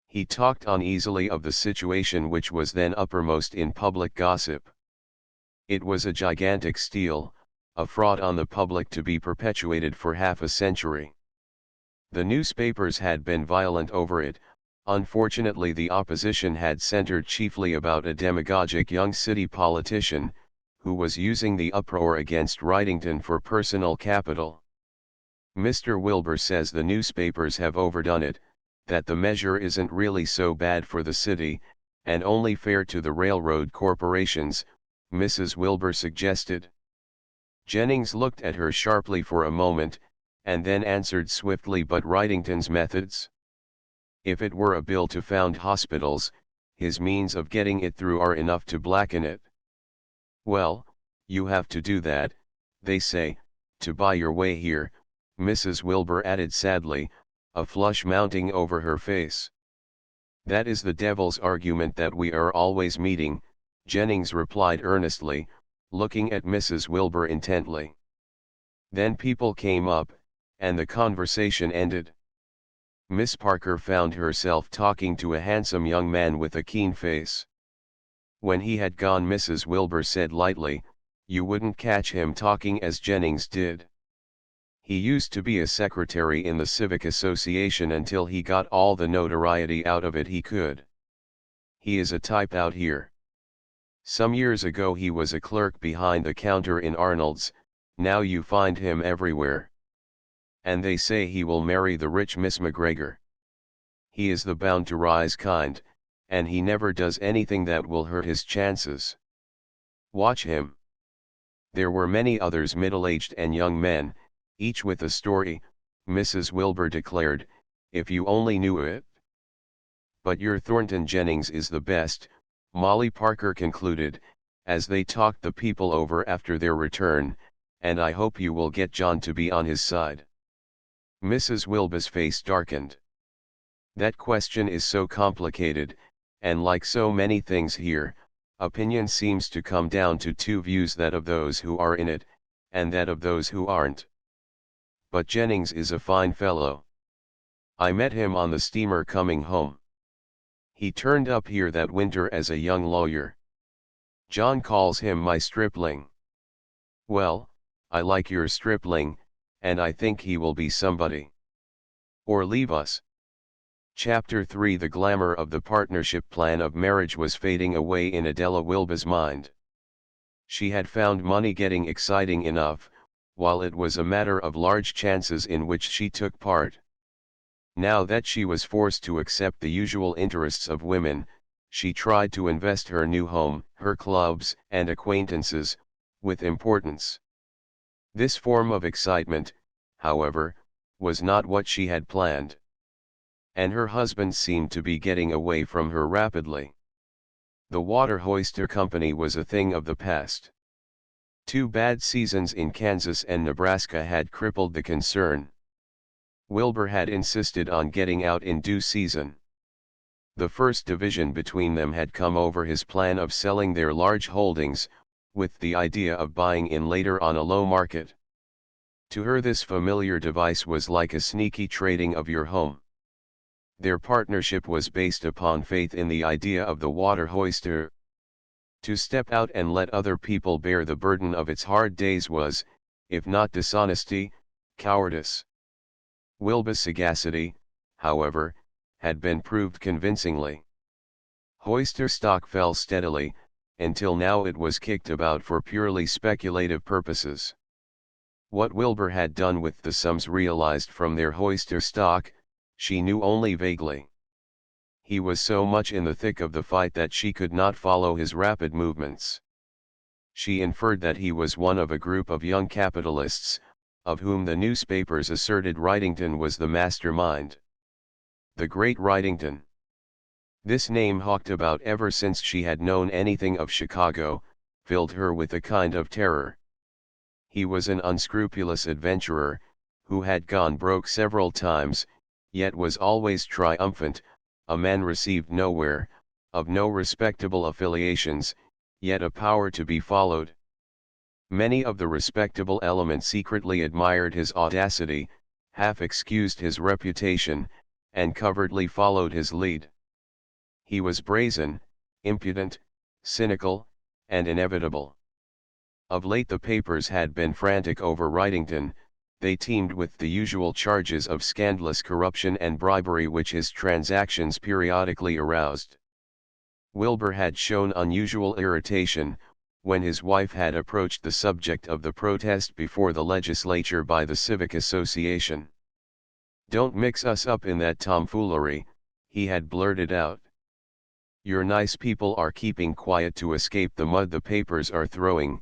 He talked uneasily of the situation which was then uppermost in public gossip. It was a gigantic steal, a fraud on the public to be perpetuated for half a century. The newspapers had been violent over it. Unfortunately, the opposition had centered chiefly about a demagogic young city politician, who was using the uproar against Wrightington for personal capital. "Mr. Wilbur says the newspapers have overdone it, that the measure isn't really so bad for the city, and only fair to the railroad corporations," Mrs. Wilbur suggested. Jennings looked at her sharply for a moment, and then answered swiftly, "But Wrightington's methods? If it were a bill to found hospitals, his means of getting it through are enough to blacken it." "Well, you have to do that, they say, to buy your way here," Mrs. Wilbur added sadly, a flush mounting over her face. "That is the devil's argument that we are always meeting," Jennings replied earnestly, looking at Mrs. Wilbur intently. Then people came up, and the conversation ended. Miss Parker found herself talking to a handsome young man with a keen face. When he had gone, Mrs. Wilbur said lightly, "You wouldn't catch him talking as Jennings did. He used to be a secretary in the Civic Association until he got all the notoriety out of it he could. He is a type out here. Some years ago he was a clerk behind the counter in Arnold's, now you find him everywhere. And they say he will marry the rich Miss McGregor. He is the bound to rise kind, and he never does anything that will hurt his chances. Watch him." There were many others, middle-aged and young men, each with a story, Mrs. Wilbur declared, "if you only knew it." "But your Thornton Jennings is the best," Molly Parker concluded, as they talked the people over after their return, "and I hope you will get John to be on his side." Mrs. Wilbur's face darkened. "That question is so complicated, and like so many things here, opinion seems to come down to two views, that of those who are in it, and that of those who aren't. But Jennings is a fine fellow. I met him on the steamer coming home. He turned up here that winter as a young lawyer. John calls him my stripling. Well, I like your stripling, and I think he will be somebody. Or leave us." Chapter 3. The glamour of the partnership plan of marriage was fading away in Adela Wilbur's mind. She had found money getting exciting enough, while it was a matter of large chances in which she took part. Now that she was forced to accept the usual interests of women, she tried to invest her new home, her clubs and acquaintances, with importance. This form of excitement, however, was not what she had planned. And her husband seemed to be getting away from her rapidly. The Water Hoister Company was a thing of the past. 2 bad seasons in Kansas and Nebraska had crippled the concern. Wilbur had insisted on getting out in due season. The first division between them had come over his plan of selling their large holdings, with the idea of buying in later on a low market. To her this familiar device was like a sneaky trading of your home. Their partnership was based upon faith in the idea of the water hoister. To step out and let other people bear the burden of its hard days was, if not dishonesty, cowardice. Wilbur's sagacity, however, had been proved convincingly. Hoister stock fell steadily, until now it was kicked about for purely speculative purposes. What Wilbur had done with the sums realized from their Hoister stock, she knew only vaguely. He was so much in the thick of the fight that she could not follow his rapid movements. She inferred that he was one of a group of young capitalists, of whom the newspapers asserted Wrightington was the mastermind. The great Wrightington. This name, hawked about ever since she had known anything of Chicago, filled her with a kind of terror. He was an unscrupulous adventurer, who had gone broke several times, yet was always triumphant, a man received nowhere, of no respectable affiliations, yet a power to be followed. Many of the respectable element secretly admired his audacity, half excused his reputation, and covertly followed his lead. He was brazen, impudent, cynical, and inevitable. Of late the papers had been frantic over Wrightington. They teemed with the usual charges of scandalous corruption and bribery which his transactions periodically aroused. Wilbur had shown unusual irritation, when his wife had approached the subject of the protest before the legislature by the Civic Association. "Don't mix us up in that tomfoolery," he had blurted out. "Your nice people are keeping quiet to escape the mud the papers are throwing,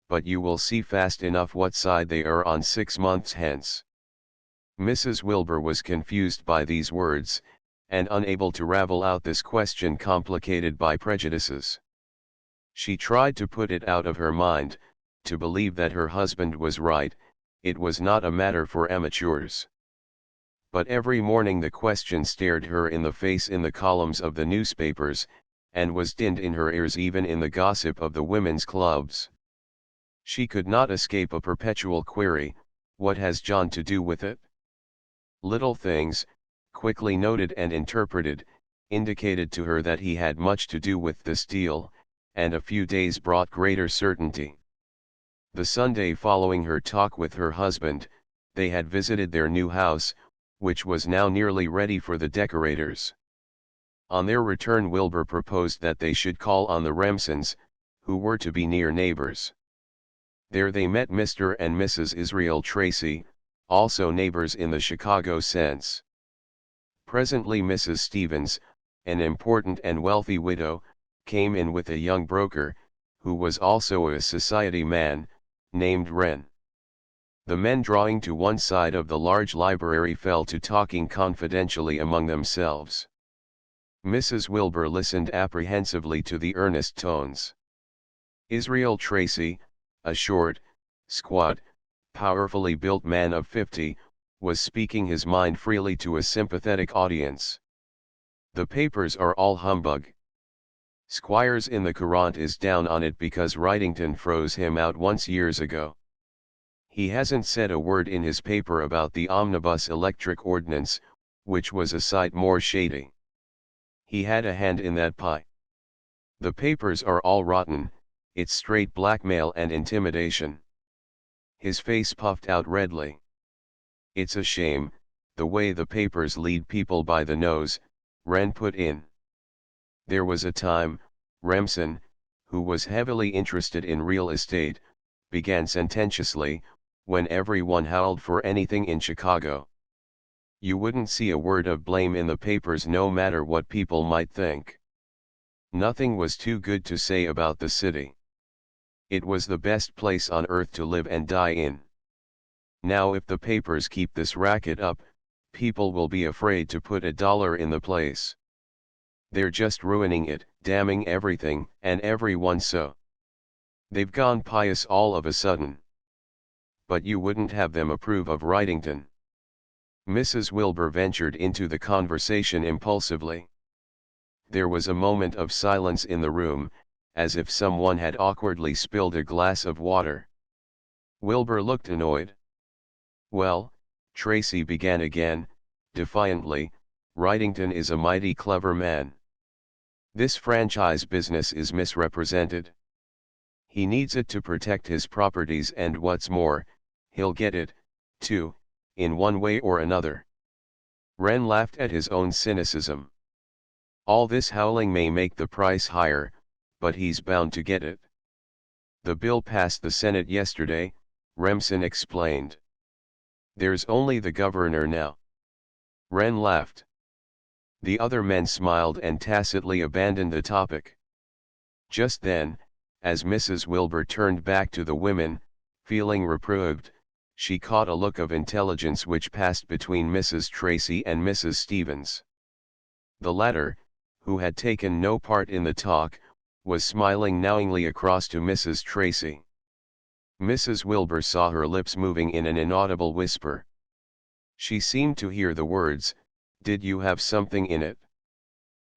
but you will see fast enough what side they are on 6 months hence." Mrs. Wilbur was confused by these words, and unable to ravel out this question complicated by prejudices. She tried to put it out of her mind, to believe that her husband was right, it was not a matter for amateurs. But every morning the question stared her in the face in the columns of the newspapers, and was dinned in her ears even in the gossip of the women's clubs. She could not escape a perpetual query, "What has John to do with it?" Little things, quickly noted and interpreted, indicated to her that he had much to do with this deal, and a few days brought greater certainty. The Sunday following her talk with her husband, they had visited their new house, which was now nearly ready for the decorators. On their return Wilbur proposed that they should call on the Remsons, who were to be near neighbors. There they met Mr. and Mrs. Israel Tracy, also neighbors in the Chicago sense. Presently Mrs. Stevens, an important and wealthy widow, came in with a young broker, who was also a society man, named Wren. The men drawing to one side of the large library fell to talking confidentially among themselves. Mrs. Wilbur listened apprehensively to the earnest tones. Israel Tracy, a short, squat, powerfully built man of 50, was speaking his mind freely to a sympathetic audience. "The papers are all humbug. Squires in the Courant is down on it because Wrightington froze him out once years ago. He hasn't said a word in his paper about the omnibus electric ordinance, which was a sight more shady. He had a hand in that pie. The papers are all rotten, it's straight blackmail and intimidation." His face puffed out redly. "It's a shame, the way the papers lead people by the nose," Wren put in. There was a time, Remsen, who was heavily interested in real estate, began sententiously, when everyone howled for anything in Chicago. You wouldn't see a word of blame in the papers no matter what people might think. Nothing was too good to say about the city. It was the best place on earth to live and die in. Now if the papers keep this racket up, people will be afraid to put $1 in the place. They're just ruining it, damning everything and everyone so. They've gone pious all of a sudden. But you wouldn't have them approve of Wrightington." Mrs. Wilbur ventured into the conversation impulsively. There was a moment of silence in the room, as if someone had awkwardly spilled a glass of water. Wilbur looked annoyed. Well, Tracy began again, defiantly, Wrightington is a mighty clever man. This franchise business is misrepresented. He needs it to protect his properties, and what's more, he'll get it, too, in one way or another. Wren laughed at his own cynicism. All this howling may make the price higher, but he's bound to get it. The bill passed the Senate yesterday, Remsen explained. There's only the governor now. Wren laughed. The other men smiled and tacitly abandoned the topic. Just then, as Mrs. Wilbur turned back to the women, feeling reproved, she caught a look of intelligence which passed between Mrs. Tracy and Mrs. Stevens. The latter, who had taken no part in the talk, was smiling knowingly across to Mrs. Tracy. Mrs. Wilbur saw her lips moving in an inaudible whisper. She seemed to hear the words, "Did you have something in it?"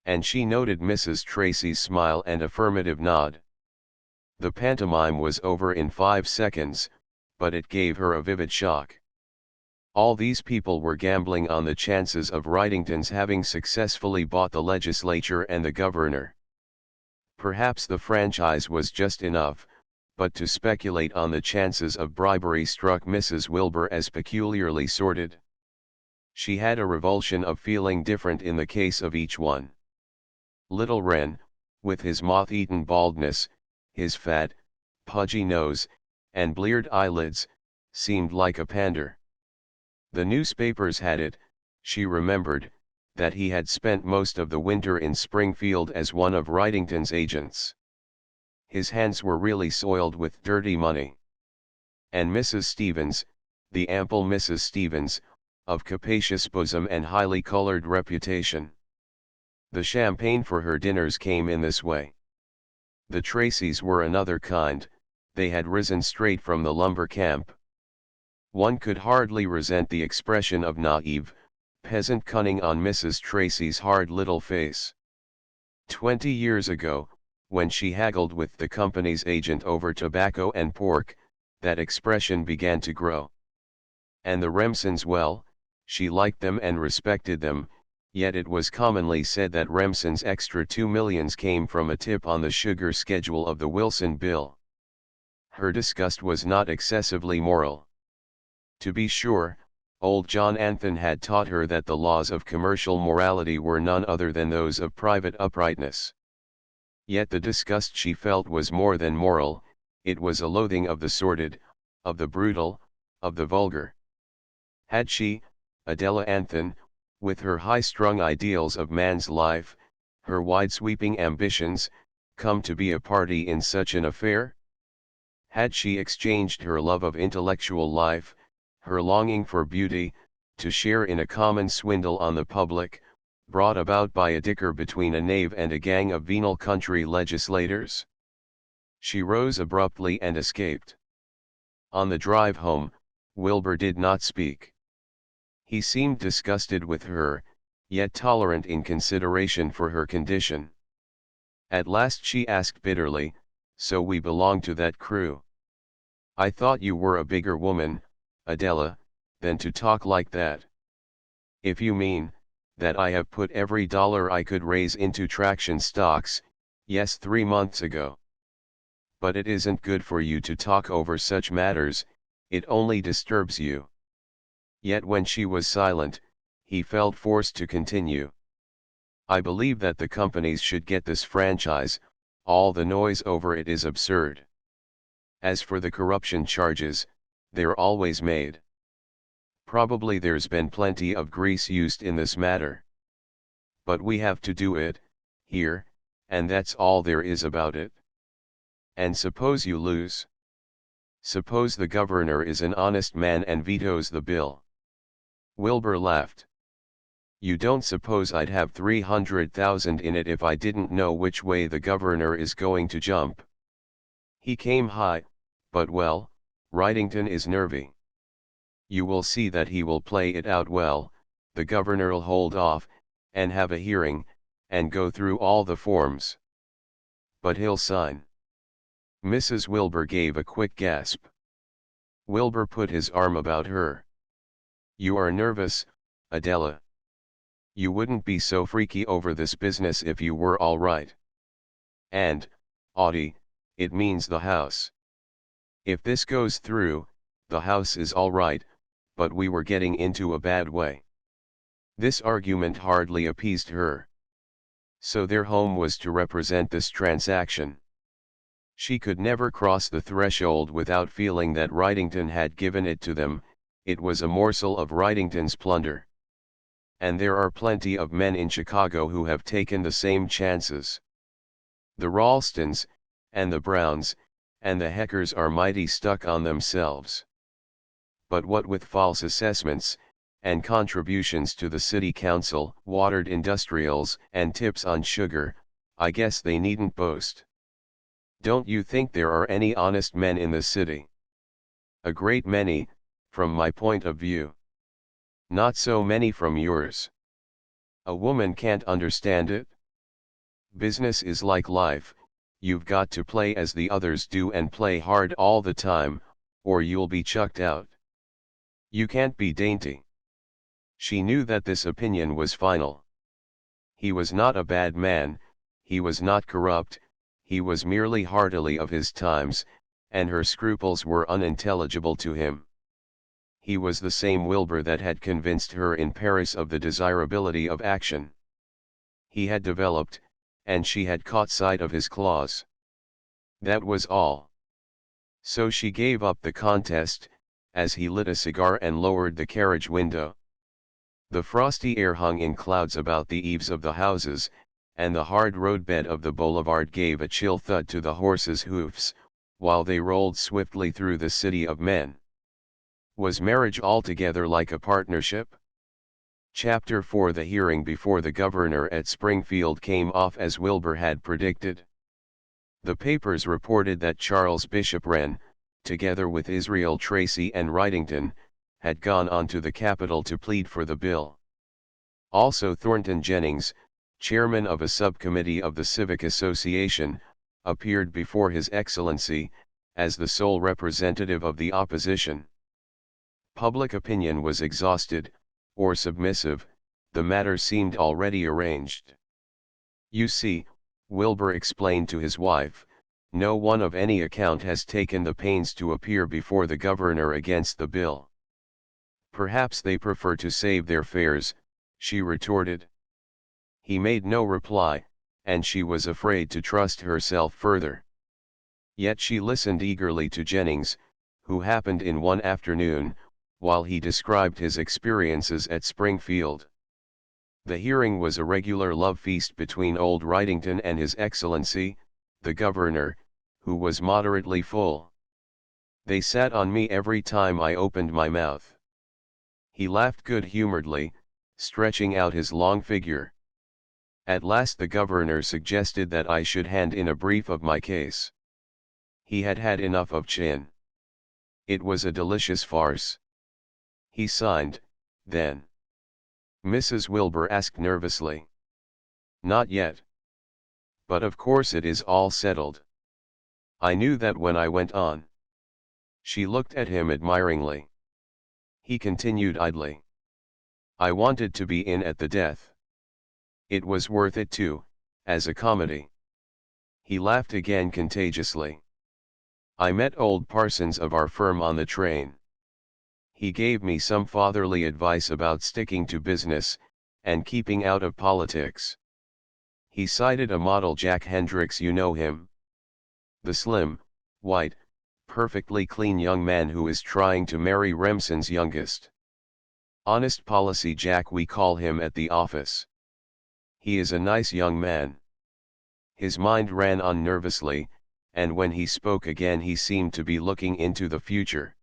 And she noted Mrs. Tracy's smile and affirmative nod. The pantomime was over in 5 seconds, but it gave her a vivid shock. All these people were gambling on the chances of Wrightington's having successfully bought the legislature and the governor. Perhaps the franchise was just enough, but to speculate on the chances of bribery struck Mrs. Wilbur as peculiarly sordid. She had a revulsion of feeling different in the case of each one. Little Wren, with his moth-eaten baldness, his fat, pudgy nose, and bleared eyelids, seemed like a pander. The newspapers had it, she remembered, that he had spent most of the winter in Springfield as one of Wrightington's agents. His hands were really soiled with dirty money. And Mrs. Stevens, the ample Mrs. Stevens, of capacious bosom and highly colored reputation. The champagne for her dinners came in this way. The Tracys were another kind, they had risen straight from the lumber camp. One could hardly resent the expression of naive, peasant cunning on Mrs. Tracy's hard little face. 20 years ago, when she haggled with the company's agent over tobacco and pork, that expression began to grow. And the Remsens, well, she liked them and respected them, yet it was commonly said that Remsen's extra $2 million came from a tip on the sugar schedule of the Wilson bill. Her disgust was not excessively moral. To be sure, old John Anthon had taught her that the laws of commercial morality were none other than those of private uprightness. Yet the disgust she felt was more than moral, it was a loathing of the sordid, of the brutal, of the vulgar. Had she, Adela Anthon, with her high-strung ideals of man's life, her wide-sweeping ambitions, come to be a party in such an affair? Had she exchanged her love of intellectual life, her longing for beauty, to share in a common swindle on the public, brought about by a dicker between a knave and a gang of venal country legislators? She rose abruptly and escaped. On the drive home, Wilbur did not speak. He seemed disgusted with her, yet tolerant in consideration for her condition. At last she asked bitterly, "So we belong to that crew? I thought you were a bigger woman, Adela, than to talk like that. If you mean, that I have put every dollar I could raise into traction stocks, yes, 3 months ago. But it isn't good for you to talk over such matters, it only disturbs you." Yet when she was silent, he felt forced to continue. "I believe that the companies should get this franchise, all the noise over it is absurd. As for the corruption charges, they're always made. Probably there's been plenty of grease used in this matter. But we have to do it, here, and that's all there is about it. And suppose you lose? Suppose the governor is an honest man and vetoes the bill?" Wilbur laughed. "You don't suppose I'd have 300,000 in it if I didn't know which way the governor is going to jump? He came high, but well, Wrightington is nervy. You will see that he will play it out well, the governor'll hold off, and have a hearing, and go through all the forms. But he'll sign." Mrs. Wilbur gave a quick gasp. Wilbur put his arm about her. You are nervous, Adela. You wouldn't be so freaky over this business if you were all right. And, Audie, it means the house. If this goes through, the house is all right, but we were getting into a bad way. This argument hardly appeased her. So their home was to represent this transaction. She could never cross the threshold without feeling that Wrightington had given it to them. It was a morsel of Wrightington's plunder. And there are plenty of men in Chicago who have taken the same chances. The Ralstons, and the Browns, and the Heckers are mighty stuck on themselves. But what with false assessments, and contributions to the city council, watered industrials, and tips on sugar, I guess they needn't boast. Don't you think there are any honest men in the city? A great many, from my point of view. Not so many from yours. A woman can't understand it. Business is like life, you've got to play as the others do and play hard all the time, or you'll be chucked out. You can't be dainty. She knew that this opinion was final. He was not a bad man, he was not corrupt, he was merely heartily of his times, and her scruples were unintelligible to him. He was the same Wilbur that had convinced her in Paris of the desirability of action. He had developed, and she had caught sight of his claws. That was all. So she gave up the contest, as he lit a cigar and lowered the carriage window. The frosty air hung in clouds about the eaves of the houses, and the hard roadbed of the boulevard gave a chill thud to the horses' hoofs, while they rolled swiftly through the city of men. Was marriage altogether like a partnership? Chapter 4. The hearing before the governor at Springfield came off as Wilbur had predicted. The papers reported that Charles Bishop Wren, together with Israel Tracy and Wrightington, had gone on to the Capitol to plead for the bill. Also Thornton Jennings, chairman of a subcommittee of the Civic Association, appeared before His Excellency, as the sole representative of the opposition. Public opinion was exhausted, or submissive, the matter seemed already arranged. You see, Wilbur explained to his wife, no one of any account has taken the pains to appear before the governor against the bill. Perhaps they prefer to save their fares, she retorted. He made no reply, and she was afraid to trust herself further. Yet she listened eagerly to Jennings, who happened in one afternoon, while he described his experiences at Springfield. The hearing was a regular love feast between old Wrightington and His Excellency, the governor, who was moderately full. They sat on me every time I opened my mouth. He laughed good-humoredly, stretching out his long figure. At last the governor suggested that I should hand in a brief of my case. He had had enough of Chin. It was a delicious farce. He signed, then. Mrs. Wilbur asked nervously. Not yet. But of course it is all settled. I knew that when I went on. She looked at him admiringly. He continued idly. I wanted to be in at the death. It was worth it too, as a comedy. He laughed again contagiously. I met old Parsons of our firm on the train. He gave me some fatherly advice about sticking to business, and keeping out of politics. He cited a model Jack Hendricks, you know him? The slim, white, perfectly clean young man who is trying to marry Remsen's youngest. Honest Policy Jack we call him at the office. He is a nice young man. His mind ran on nervously, and when he spoke again he seemed to be looking into the future.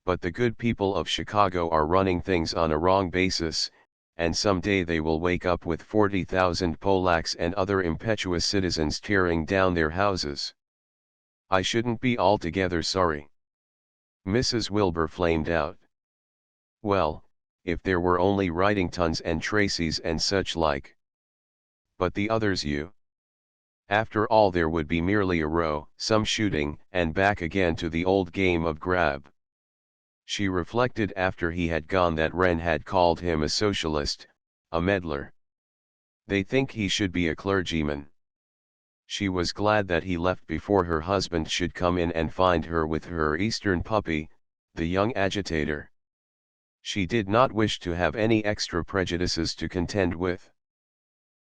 But the good people of Chicago are running things on a wrong basis, and someday they will wake up with 40,000 Polacks and other impetuous citizens tearing down their houses. I shouldn't be altogether sorry. Mrs. Wilbur flamed out. Well, if there were only Wrightingtons and Tracys and such like. But the others you. After all there would be merely a row, some shooting, and back again to the old game of grab. She reflected after he had gone that Wren had called him a socialist, a meddler. They think he should be a clergyman. She was glad that he left before her husband should come in and find her with her Eastern puppy, the young agitator. She did not wish to have any extra prejudices to contend with.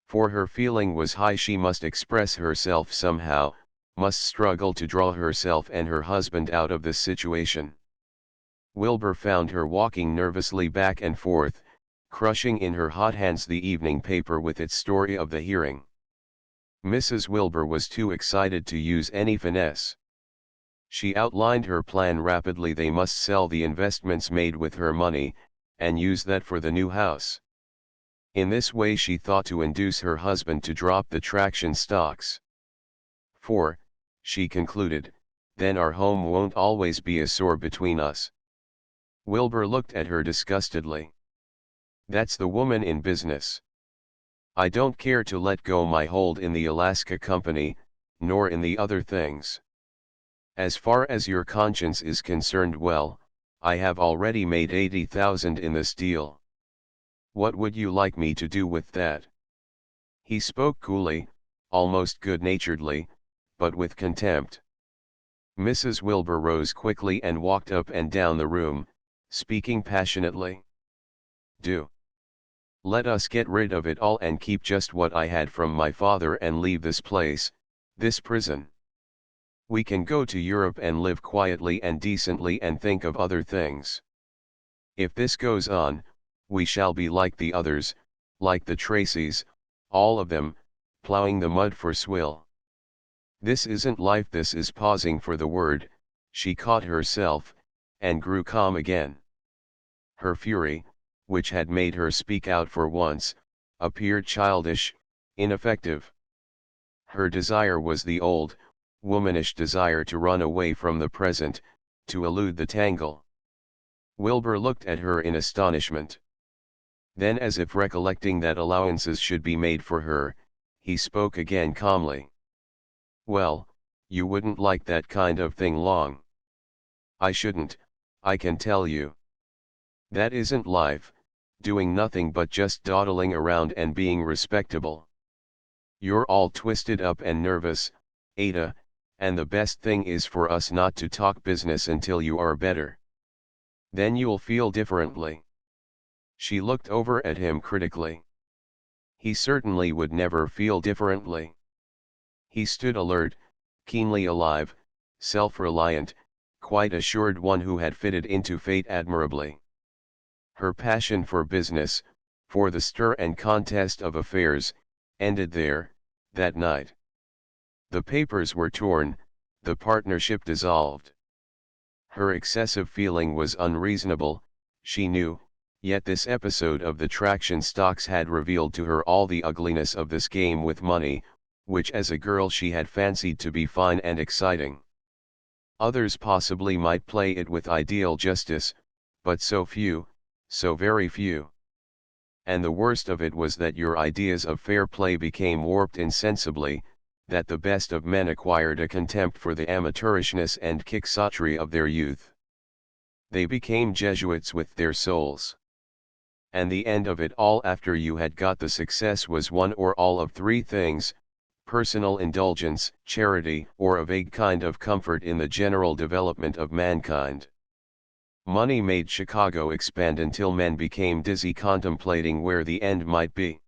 For her feeling was high, she must express herself somehow, must struggle to draw herself and her husband out of this situation. Wilbur found her walking nervously back and forth, crushing in her hot hands the evening paper with its story of the hearing. Mrs. Wilbur was too excited to use any finesse. She outlined her plan rapidly. They must sell the investments made with her money, and use that for the new house. In this way she thought to induce her husband to drop the traction stocks. For, she concluded, then our home won't always be a sore between us. Wilbur looked at her disgustedly. That's the woman in business. I don't care to let go my hold in the Alaska company, nor in the other things. As far as your conscience is concerned, well, I have already made 80,000 in this deal. What would you like me to do with that? He spoke coolly, almost good-naturedly, but with contempt. Mrs. Wilbur rose quickly and walked up and down the room, speaking passionately. Do. Let us get rid of it all and keep just what I had from my father and leave this place, this prison. We can go to Europe and live quietly and decently and think of other things. If this goes on, we shall be like the others, like the Tracys, all of them, plowing the mud for swill. This isn't life. This is pausing for the word, she caught herself, and grew calm again. Her fury, which had made her speak out for once, appeared childish, ineffective. Her desire was the old, womanish desire to run away from the present, to elude the tangle. Wilbur looked at her in astonishment. Then, as if recollecting that allowances should be made for her, he spoke again calmly. Well, you wouldn't like that kind of thing long. I shouldn't, I can tell you. That isn't life, doing nothing but just dawdling around and being respectable. You're all twisted up and nervous, Ada, and the best thing is for us not to talk business until you are better. Then you'll feel differently. She looked over at him critically. He certainly would never feel differently. He stood alert, keenly alive, self-reliant, quite assured, one who had fitted into fate admirably. Her passion for business, for the stir and contest of affairs, ended there, that night. The papers were torn, the partnership dissolved. Her excessive feeling was unreasonable, she knew, yet this episode of the traction stocks had revealed to her all the ugliness of this game with money, which as a girl she had fancied to be fine and exciting. Others possibly might play it with ideal justice, but so few, so very few. And the worst of it was that your ideas of fair play became warped insensibly, that the best of men acquired a contempt for the amateurishness and quixotry of their youth. They became Jesuits with their souls. And the end of it all, after you had got the success, was one or all of three things: personal indulgence, charity, or a vague kind of comfort in the general development of mankind. Money made Chicago expand until men became dizzy contemplating where the end might be.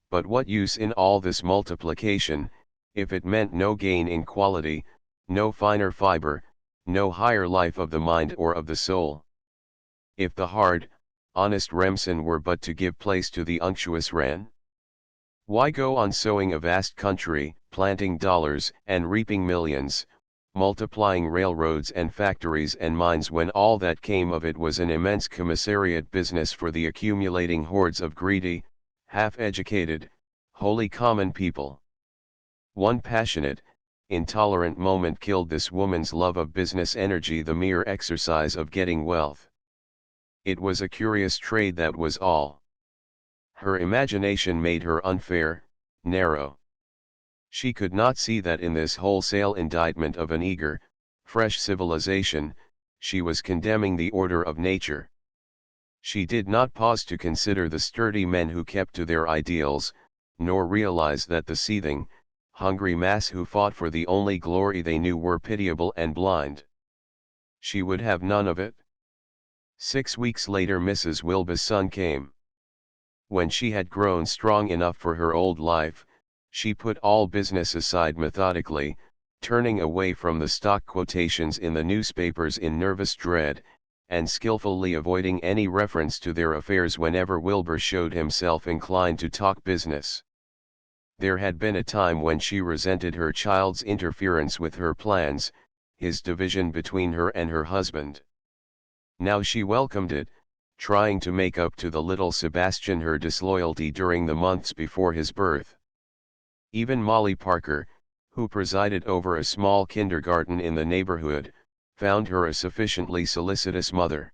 But what use in all this multiplication, if it meant no gain in quality, no finer fiber, no higher life of the mind or of the soul? If the hard, honest Remsen were but to give place to the unctuous Wren? Why go on sowing a vast country, planting dollars and reaping millions, multiplying railroads and factories and mines, when all that came of it was an immense commissariat business for the accumulating hordes of greedy, half-educated, wholly common people? One passionate, intolerant moment killed this woman's love of business energy, the mere exercise of getting wealth. It was a curious trade, that was all. Her imagination made her unfair, narrow. She could not see that in this wholesale indictment of an eager, fresh civilization, she was condemning the order of nature. She did not pause to consider the sturdy men who kept to their ideals, nor realize that the seething, hungry mass who fought for the only glory they knew were pitiable and blind. She would have none of it. 6 weeks later Mrs. Wilbur's son came. When she had grown strong enough for her old life, she put all business aside methodically, turning away from the stock quotations in the newspapers in nervous dread, and skillfully avoiding any reference to their affairs whenever Wilbur showed himself inclined to talk business. There had been a time when she resented her child's interference with her plans, his division between her and her husband. Now she welcomed it, trying to make up to the little Sebastian her disloyalty during the months before his birth. Even Molly Parker, who presided over a small kindergarten in the neighborhood, found her a sufficiently solicitous mother.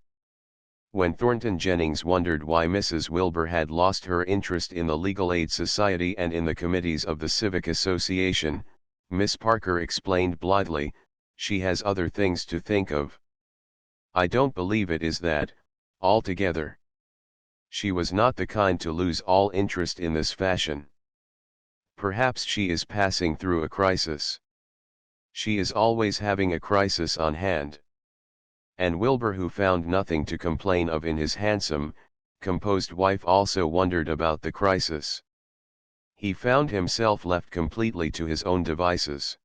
When Thornton Jennings wondered why Mrs. Wilbur had lost her interest in the Legal Aid Society and in the committees of the Civic Association, Miss Parker explained blithely, "She has other things to think of." I don't believe it is that, altogether. She was not the kind to lose all interest in this fashion. Perhaps she is passing through a crisis. She is always having a crisis on hand. And Wilbur, who found nothing to complain of in his handsome, composed wife, also wondered about the crisis. He found himself left completely to his own devices.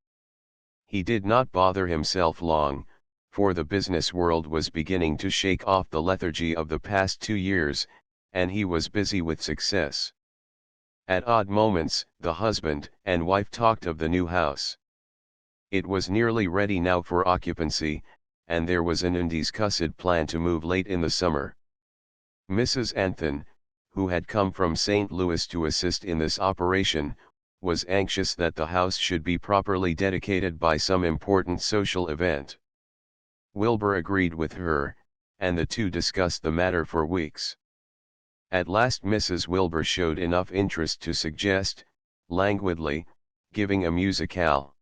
He did not bother himself long, for the business world was beginning to shake off the lethargy of the past 2 years, and he was busy with success. At odd moments, the husband and wife talked of the new house. It was nearly ready now for occupancy, and there was an undiscussed plan to move late in the summer. Mrs. Anthon, who had come from St. Louis to assist in this operation, was anxious that the house should be properly dedicated by some important social event. Wilbur agreed with her, and the two discussed the matter for weeks. At last Mrs. Wilbur showed enough interest to suggest, languidly, giving a musicale.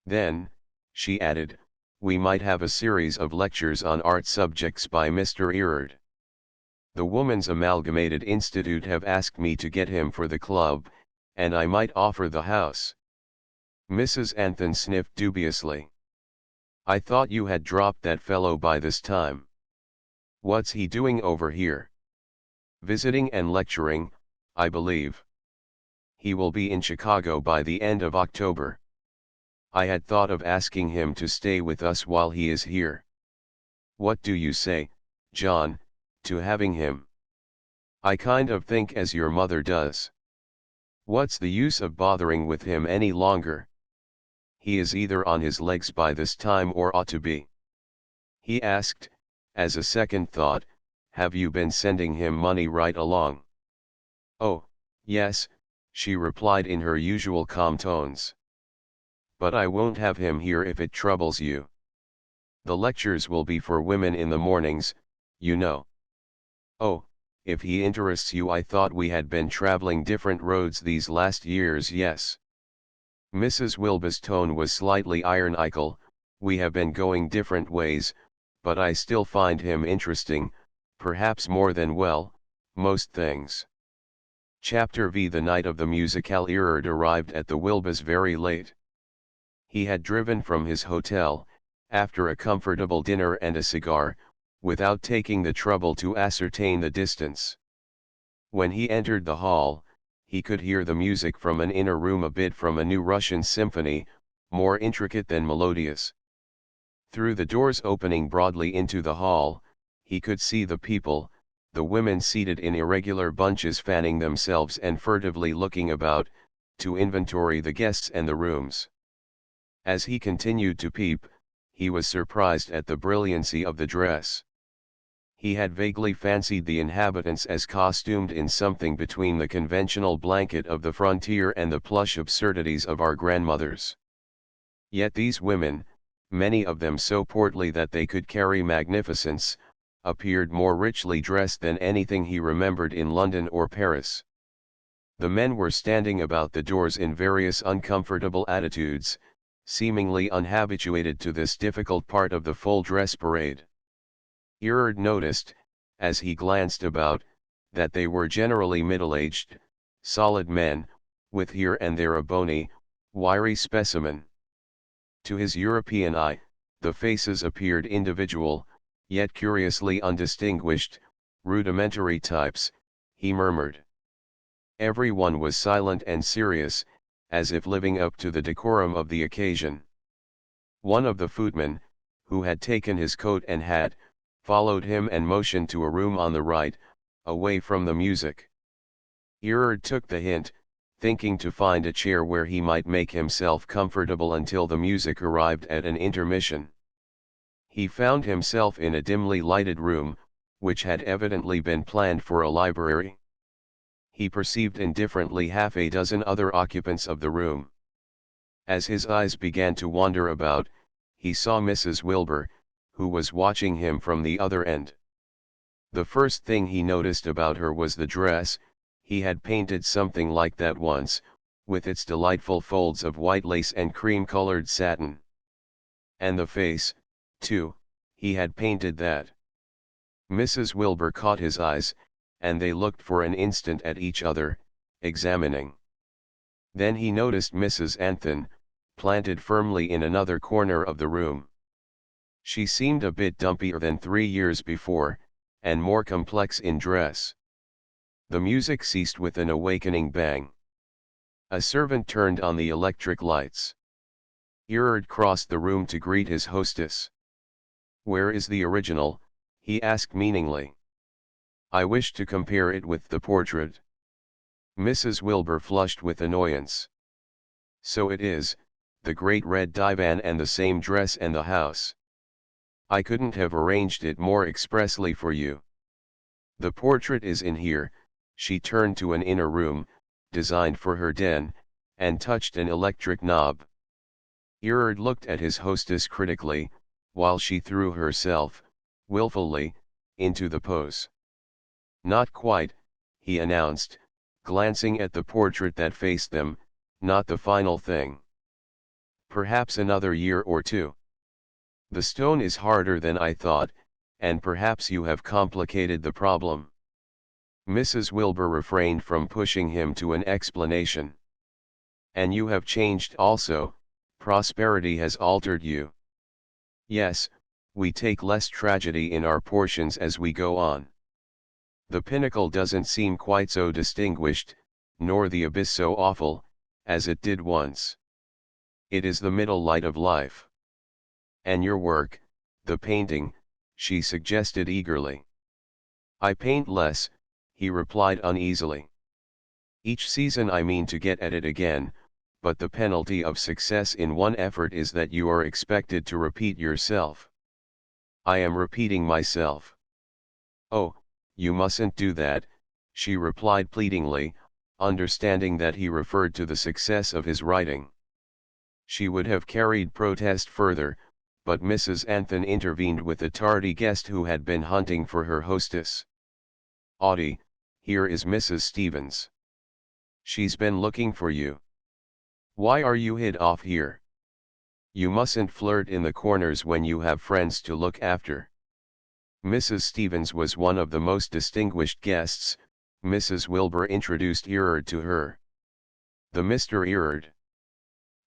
Then, she added, we might have a series of lectures on art subjects by Mr. Erard. The Woman's Amalgamated Institute have asked me to get him for the club, and I might offer the house. Mrs. Anthon sniffed dubiously. I thought you had dropped that fellow by this time. What's he doing over here? Visiting and lecturing, I believe. He will be in Chicago by the end of October. I had thought of asking him to stay with us while he is here. What do you say, John, to having him? I kind of think as your mother does. What's the use of bothering with him any longer? He is either on his legs by this time or ought to be. He asked, as a second thought, have you been sending him money right along? Oh, yes, she replied in her usual calm tones. But I won't have him here if it troubles you. The lectures will be for women in the mornings, you know. Oh, if he interests you, I thought we had been traveling different roads these last years. Yes. Mrs. Wilbur's tone was slightly ironical. We have been going different ways, but I still find him interesting, perhaps more than, well, most things. Chapter V. The night of the musicale, Erard arrived at the Wilburs very late. He had driven from his hotel, after a comfortable dinner and a cigar, without taking the trouble to ascertain the distance. When he entered the hall, he could hear the music from an inner room, a bit from a new Russian symphony, more intricate than melodious. Through the doors opening broadly into the hall, he could see the people, the women seated in irregular bunches fanning themselves and furtively looking about, to inventory the guests and the rooms. As he continued to peep, he was surprised at the brilliancy of the dress. He had vaguely fancied the inhabitants as costumed in something between the conventional blanket of the frontier and the plush absurdities of our grandmothers. Yet these women, many of them so portly that they could carry magnificence, appeared more richly dressed than anything he remembered in London or Paris. The men were standing about the doors in various uncomfortable attitudes, seemingly unhabituated to this difficult part of the full dress parade. Erard noticed, as he glanced about, that they were generally middle-aged, solid men, with here and there a bony, wiry specimen. To his European eye, the faces appeared individual, yet curiously undistinguished, rudimentary types, he murmured. Every one was silent and serious, as if living up to the decorum of the occasion. One of the footmen, who had taken his coat and hat, followed him and motioned to a room on the right, away from the music. Erard took the hint, thinking to find a chair where he might make himself comfortable until the music arrived at an intermission. He found himself in a dimly lighted room, which had evidently been planned for a library. He perceived indifferently half a dozen other occupants of the room. As his eyes began to wander about, he saw Mrs. Wilbur, who was watching him from the other end. The first thing he noticed about her was the dress. He had painted something like that once, with its delightful folds of white lace and cream-colored satin. And the face, too, he had painted that. Mrs. Wilbur caught his eyes, and they looked for an instant at each other, examining. Then he noticed Mrs. Anthon, planted firmly in another corner of the room. She seemed a bit dumpier than 3 years before, and more complex in dress. The music ceased with an awakening bang. A servant turned on the electric lights. Erard crossed the room to greet his hostess. "Where is the original?" he asked meaningly. "I wish to compare it with the portrait." Mrs. Wilbur flushed with annoyance. "So it is, the great red divan and the same dress and the house. I couldn't have arranged it more expressly for you. The portrait is in here." She turned to an inner room, designed for her den, and touched an electric knob. Erard looked at his hostess critically, while she threw herself, willfully, into the pose. "Not quite," he announced, glancing at the portrait that faced them, "not the final thing. Perhaps another year or two. The stone is harder than I thought, and perhaps you have complicated the problem." Mrs. Wilbur refrained from pushing him to an explanation. "And you have changed also, prosperity has altered you." "Yes, we take less tragedy in our portions as we go on. The pinnacle doesn't seem quite so distinguished, nor the abyss so awful, as it did once. It is the middle light of life." "And your work, the painting," she suggested eagerly. "I paint less," he replied uneasily. "Each season I mean to get at it again, but the penalty of success in one effort is that you are expected to repeat yourself." "I am repeating myself." "Oh, you mustn't do that," she replied pleadingly, understanding that he referred to the success of his writing. She would have carried protest further, but Mrs. Anthon intervened with a tardy guest who had been hunting for her hostess. "Audie, here is Mrs. Stevens. She's been looking for you. Why are you hid off here? You mustn't flirt in the corners when you have friends to look after." Mrs. Stevens was one of the most distinguished guests. Mrs. Wilbur introduced Erard to her. "The Mr. Erard."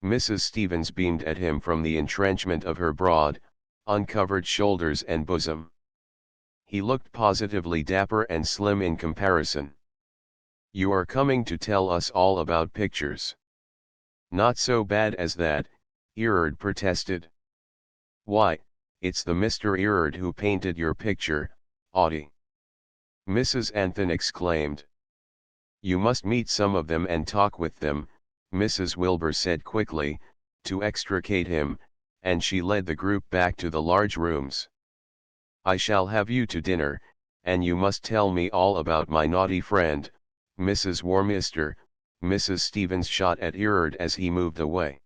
Mrs. Stevens beamed at him from the entrenchment of her broad, uncovered shoulders and bosom. He looked positively dapper and slim in comparison. "You are coming to tell us all about pictures." "Not so bad as that," Erard protested. "Why, it's the Mr. Erard who painted your picture, Audie," Mrs. Anthon exclaimed. "You must meet some of them and talk with them," Mrs. Wilbur said quickly, to extricate him, and she led the group back to the large rooms. "I shall have you to dinner, and you must tell me all about my naughty friend, Mrs. Warminster," Mrs. Stevens shot at Erard as he moved away.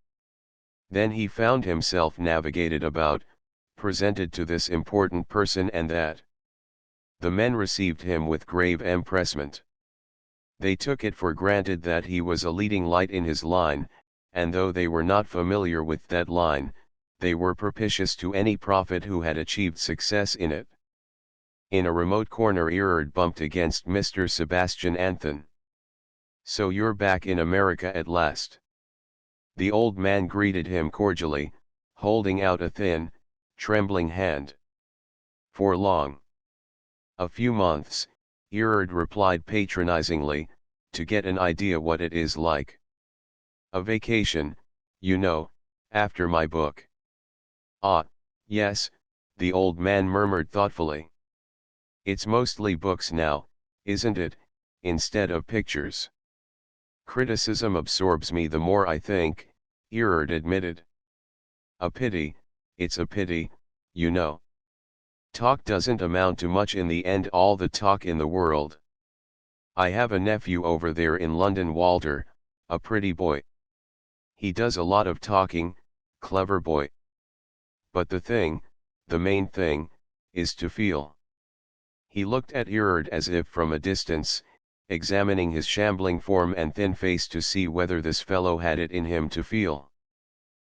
Then he found himself navigated about, presented to this important person and that. The men received him with grave empressement. They took it for granted that he was a leading light in his line, and though they were not familiar with that line, they were propitious to any prophet who had achieved success in it. In a remote corner Erard bumped against Mr. Sebastian Anthon. "So you're back in America at last." The old man greeted him cordially, holding out a thin, trembling hand. "For long?" "A few months," Erard replied patronizingly, "to get an idea what it is like. A vacation, you know, after my book." "Ah, yes," the old man murmured thoughtfully. "It's mostly books now, isn't it, instead of pictures?" "Criticism absorbs me the more I think," Erard admitted. "A pity, it's a pity, you know. Talk doesn't amount to much in the end, all the talk in the world. I have a nephew over there in London, Walter, a pretty boy. He does a lot of talking, clever boy. But the main thing, is to feel." He looked at Erard as if from a distance, examining his shambling form and thin face to see whether this fellow had it in him to feel.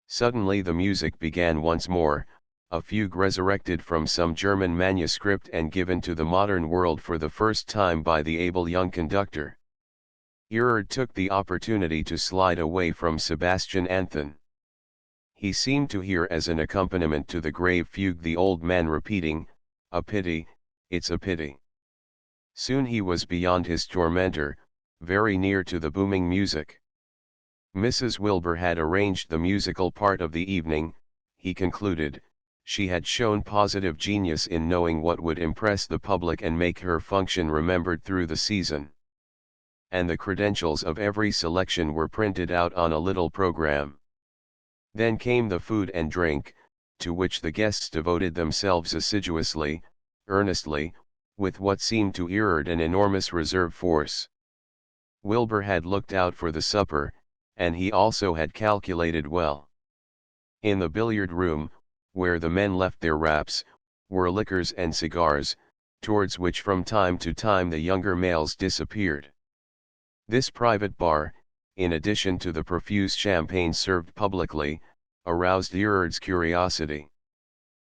Suddenly the music began once more, a fugue resurrected from some German manuscript and given to the modern world for the first time by the able young conductor. Erard took the opportunity to slide away from Sebastian Anthon. He seemed to hear as an accompaniment to the grave fugue the old man repeating, "A pity, it's a pity." Soon he was beyond his tormentor, very near to the booming music. Mrs. Wilbur had arranged the musical part of the evening, he concluded. She had shown positive genius in knowing what would impress the public and make her function remembered through the season. And the credentials of every selection were printed out on a little program. Then came the food and drink, to which the guests devoted themselves assiduously, earnestly, with what seemed to Erard an enormous reserve force. Wilbur had looked out for the supper, and he also had calculated well. In the billiard room, where the men left their wraps, were liquors and cigars, towards which from time to time the younger males disappeared. This private bar, in addition to the profuse champagne served publicly, aroused Erard's curiosity.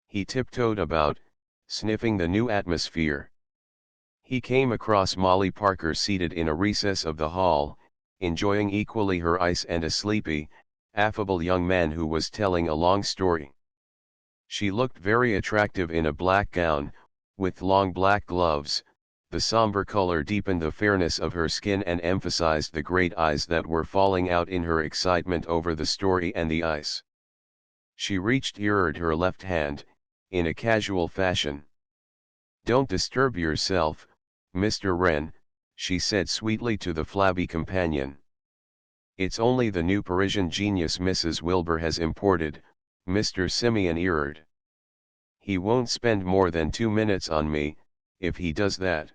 He tiptoed about, sniffing the new atmosphere. He came across Molly Parker seated in a recess of the hall, enjoying equally her ice and a sleepy, affable young man who was telling a long story. She looked very attractive in a black gown, with long black gloves. The somber color deepened the fairness of her skin and emphasized the great eyes that were falling out in her excitement over the story and the ice. She reached Erard her left hand, in a casual fashion. "Don't disturb yourself, Mr. Wren," she said sweetly to the flabby companion. "It's only the new Parisian genius Mrs. Wilbur has imported, Mr. Simeon Erard. He won't spend more than 2 minutes on me, if he does that."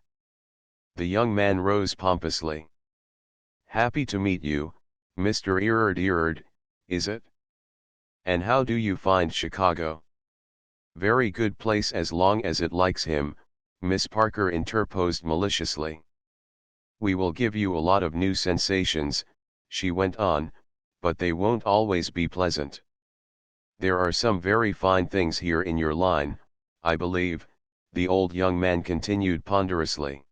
The young man rose pompously. "Happy to meet you, Mr. Erard. Erard, is it? And how do you find Chicago?" "Very good place as long as it likes him," Miss Parker interposed maliciously. "We will give you a lot of new sensations," she went on, "but they won't always be pleasant. There are some very fine things here in your line, I believe," the old young man continued ponderously.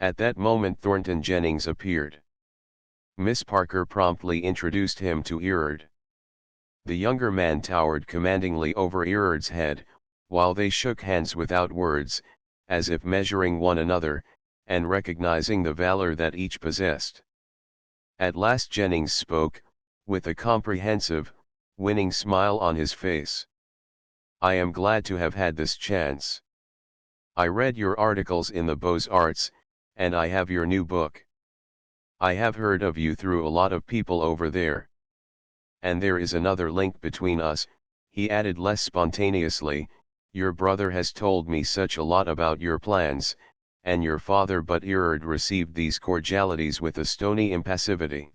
At that moment Thornton Jennings appeared. Miss Parker promptly introduced him to Erard. The younger man towered commandingly over Erard's head, while they shook hands without words, as if measuring one another, and recognizing the valor that each possessed. At last Jennings spoke, with a comprehensive, winning smile on his face. "I am glad to have had this chance. I read your articles in the Beaux-Arts, and I have your new book. I have heard of you through a lot of people over there. And there is another link between us," he added less spontaneously, "your brother has told me such a lot about your plans, and your father." But Erard received these cordialities with a stony impassivity.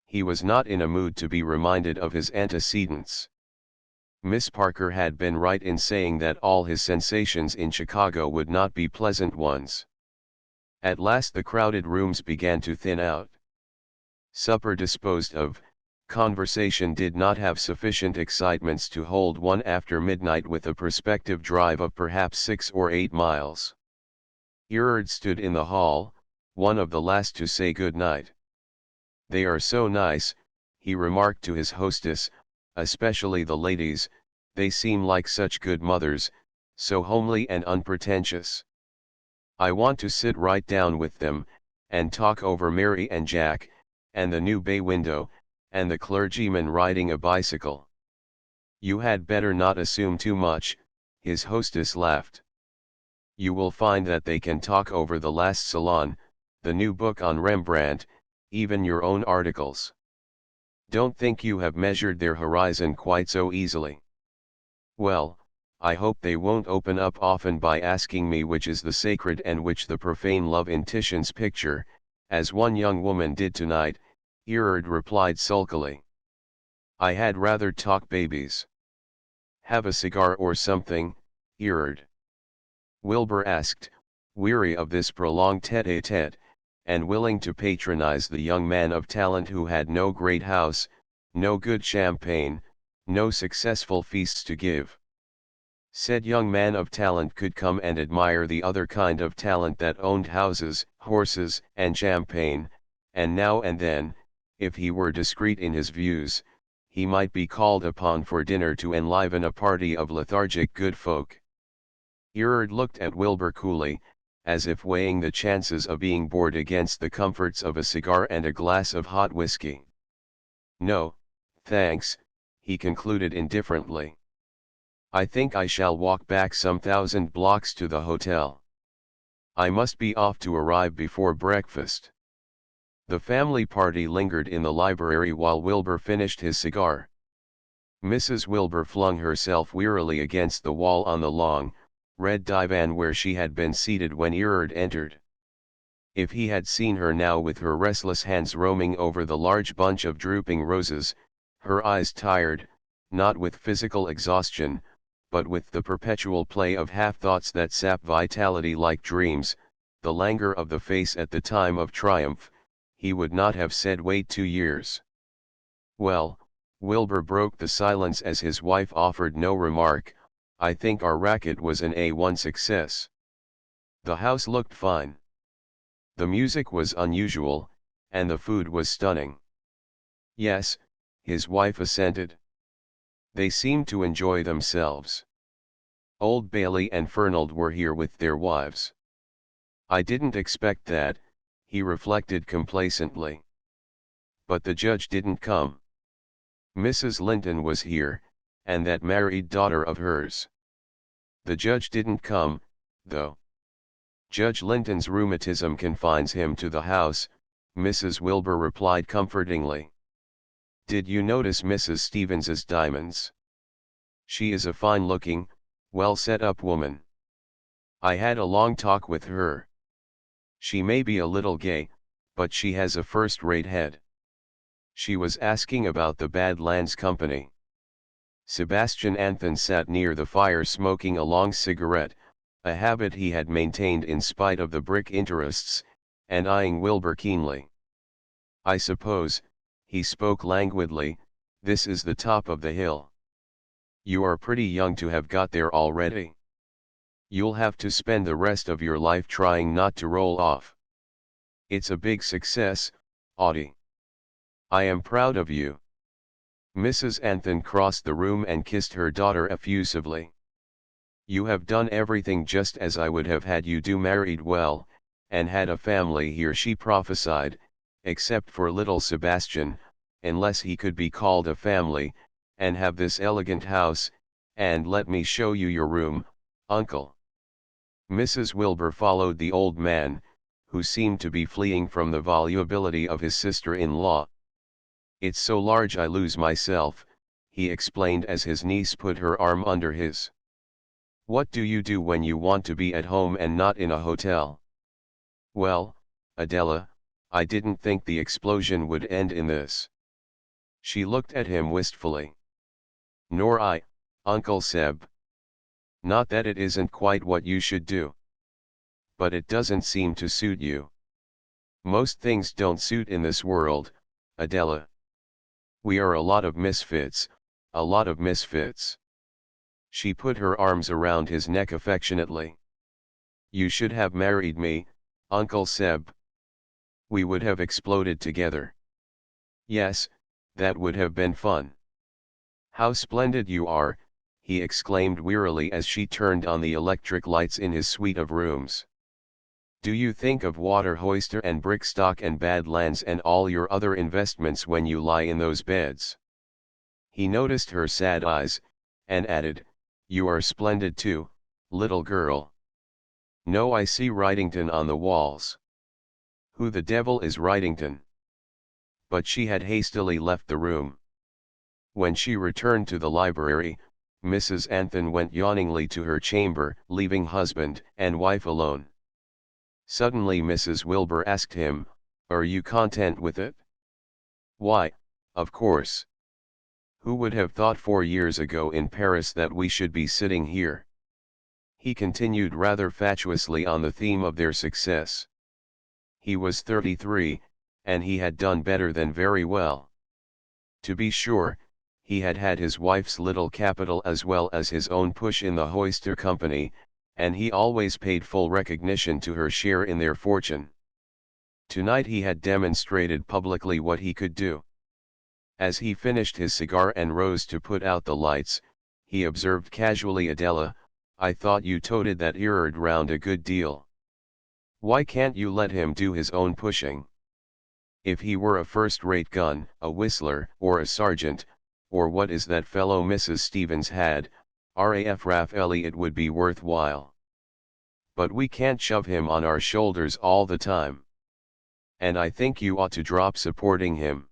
He was not in a mood to be reminded of his antecedents. Miss Parker had been right in saying that all his sensations in Chicago would not be pleasant ones. At last the crowded rooms began to thin out. Supper disposed of, Conversation did not have sufficient excitements to hold one after midnight with a prospective drive of perhaps 6 or 8 miles. Erard stood in the hall, one of the last to say good night. "They are so nice," he remarked to his hostess, "especially the ladies, they seem like such good mothers, so homely and unpretentious. I want to sit right down with them, and talk over Mary and Jack, and the new bay window, and the clergyman riding a bicycle." "You had better not assume too much," his hostess laughed. "You will find that they can talk over the last Salon, the new book on Rembrandt, even your own articles. Don't think you have measured their horizon quite so easily." "Well, I hope they won't open up often by asking me which is the sacred and which the profane love in Titian's picture, as one young woman did tonight," Erard replied sulkily. "I had rather talk babies." "Have a cigar or something, Erard?" Wilbur asked, weary of this prolonged tête-à-tête, and willing to patronize the young man of talent who had no great house, no good champagne, no successful feasts to give. Said young man of talent could come and admire the other kind of talent that owned houses, horses, and champagne, and now and then, if he were discreet in his views, he might be called upon for dinner to enliven a party of lethargic good folk. Erard looked at Wilbur coolly, as if weighing the chances of being bored against the comforts of a cigar and a glass of hot whiskey. "No, thanks," he concluded indifferently. "I think I shall walk back some 1,000 blocks to the hotel. I must be off to arrive before breakfast." The family party lingered in the library while Wilbur finished his cigar. Mrs. Wilbur flung herself wearily against the wall on the long, red divan where she had been seated when Erard entered. If he had seen her now with her restless hands roaming over the large bunch of drooping roses, her eyes tired, not with physical exhaustion, but with the perpetual play of half-thoughts that sap vitality like dreams, the languor of the face at the time of triumph, he would not have said wait 2 years. "Well," Wilbur broke the silence as his wife offered no remark, "I think our racket was an A1 success. The house looked fine. The music was unusual, and the food was stunning." "Yes," his wife assented. "They seemed to enjoy themselves. Old Bailey and Fernald were here with their wives. I didn't expect that," he reflected complacently. "But the judge didn't come. Mrs. Linton was here, and that married daughter of hers. The judge didn't come, though. Judge Linton's rheumatism confines him to the house," Mrs. Wilbur replied comfortingly. "Did you notice Mrs. Stevens's diamonds? She is a fine-looking, well-set-up woman. I had a long talk with her. She may be a little gay, but she has a first-rate head. She was asking about the Badlands Company." Sebastian Anthon sat near the fire smoking a long cigarette, a habit he had maintained in spite of the brick interests, and eyeing Wilbur keenly. "I suppose," he spoke languidly, "this is the top of the hill. You are pretty young to have got there already. You'll have to spend the rest of your life trying not to roll off. It's a big success, Audie. I am proud of you." Mrs. Anthon crossed the room and kissed her daughter effusively. "You have done everything just as I would have had you do, married well, and had a family here," she prophesied, "except for little Sebastian, unless he could be called a family, and have this elegant house, and let me show you your room, uncle." Mrs. Wilbur followed the old man, who seemed to be fleeing from the volubility of his sister-in-law. "It's so large I lose myself," he explained as his niece put her arm under his. "What do you do when you want to be at home and not in a hotel?" "Well, Adela, I didn't think the explosion would end in this." She looked at him wistfully. "Nor I, Uncle Seb. Not that it isn't quite what you should do. But it doesn't seem to suit you. Most things don't suit in this world, Adela." We are a lot of misfits, a lot of misfits. She put her arms around his neck affectionately. You should have married me, Uncle Seb. We would have exploded together. Yes, that would have been fun. How splendid you are, he exclaimed wearily as she turned on the electric lights in his suite of rooms. Do you think of water hoister and brickstock and Badlands and all your other investments when you lie in those beds? He noticed her sad eyes, and added, You are splendid too, little girl. No, I see Wrightington on the walls. Who the devil is Wrightington? But she had hastily left the room. When she returned to the library, Mrs. Anthon went yawningly to her chamber, leaving husband and wife alone. Suddenly Mrs. Wilbur asked him, Are you content with it? Why, of course. Who would have thought 4 years ago in Paris that we should be sitting here? He continued rather fatuously on the theme of their success. He was 33, and he had done better than very well. To be sure, he had had his wife's little capital as well as his own push in the Hoister Company, and he always paid full recognition to her share in their fortune. Tonight he had demonstrated publicly what he could do. As he finished his cigar and rose to put out the lights, he observed casually, Adela, I thought you toted that Erard round a good deal. Why can't you let him do his own pushing? If he were a first-rate gun, a whistler, or a sergeant, or what is that fellow Mrs. Stevens had, RAF Raffaelli, it would be worthwhile. But we can't shove him on our shoulders all the time. And I think you ought to drop supporting him.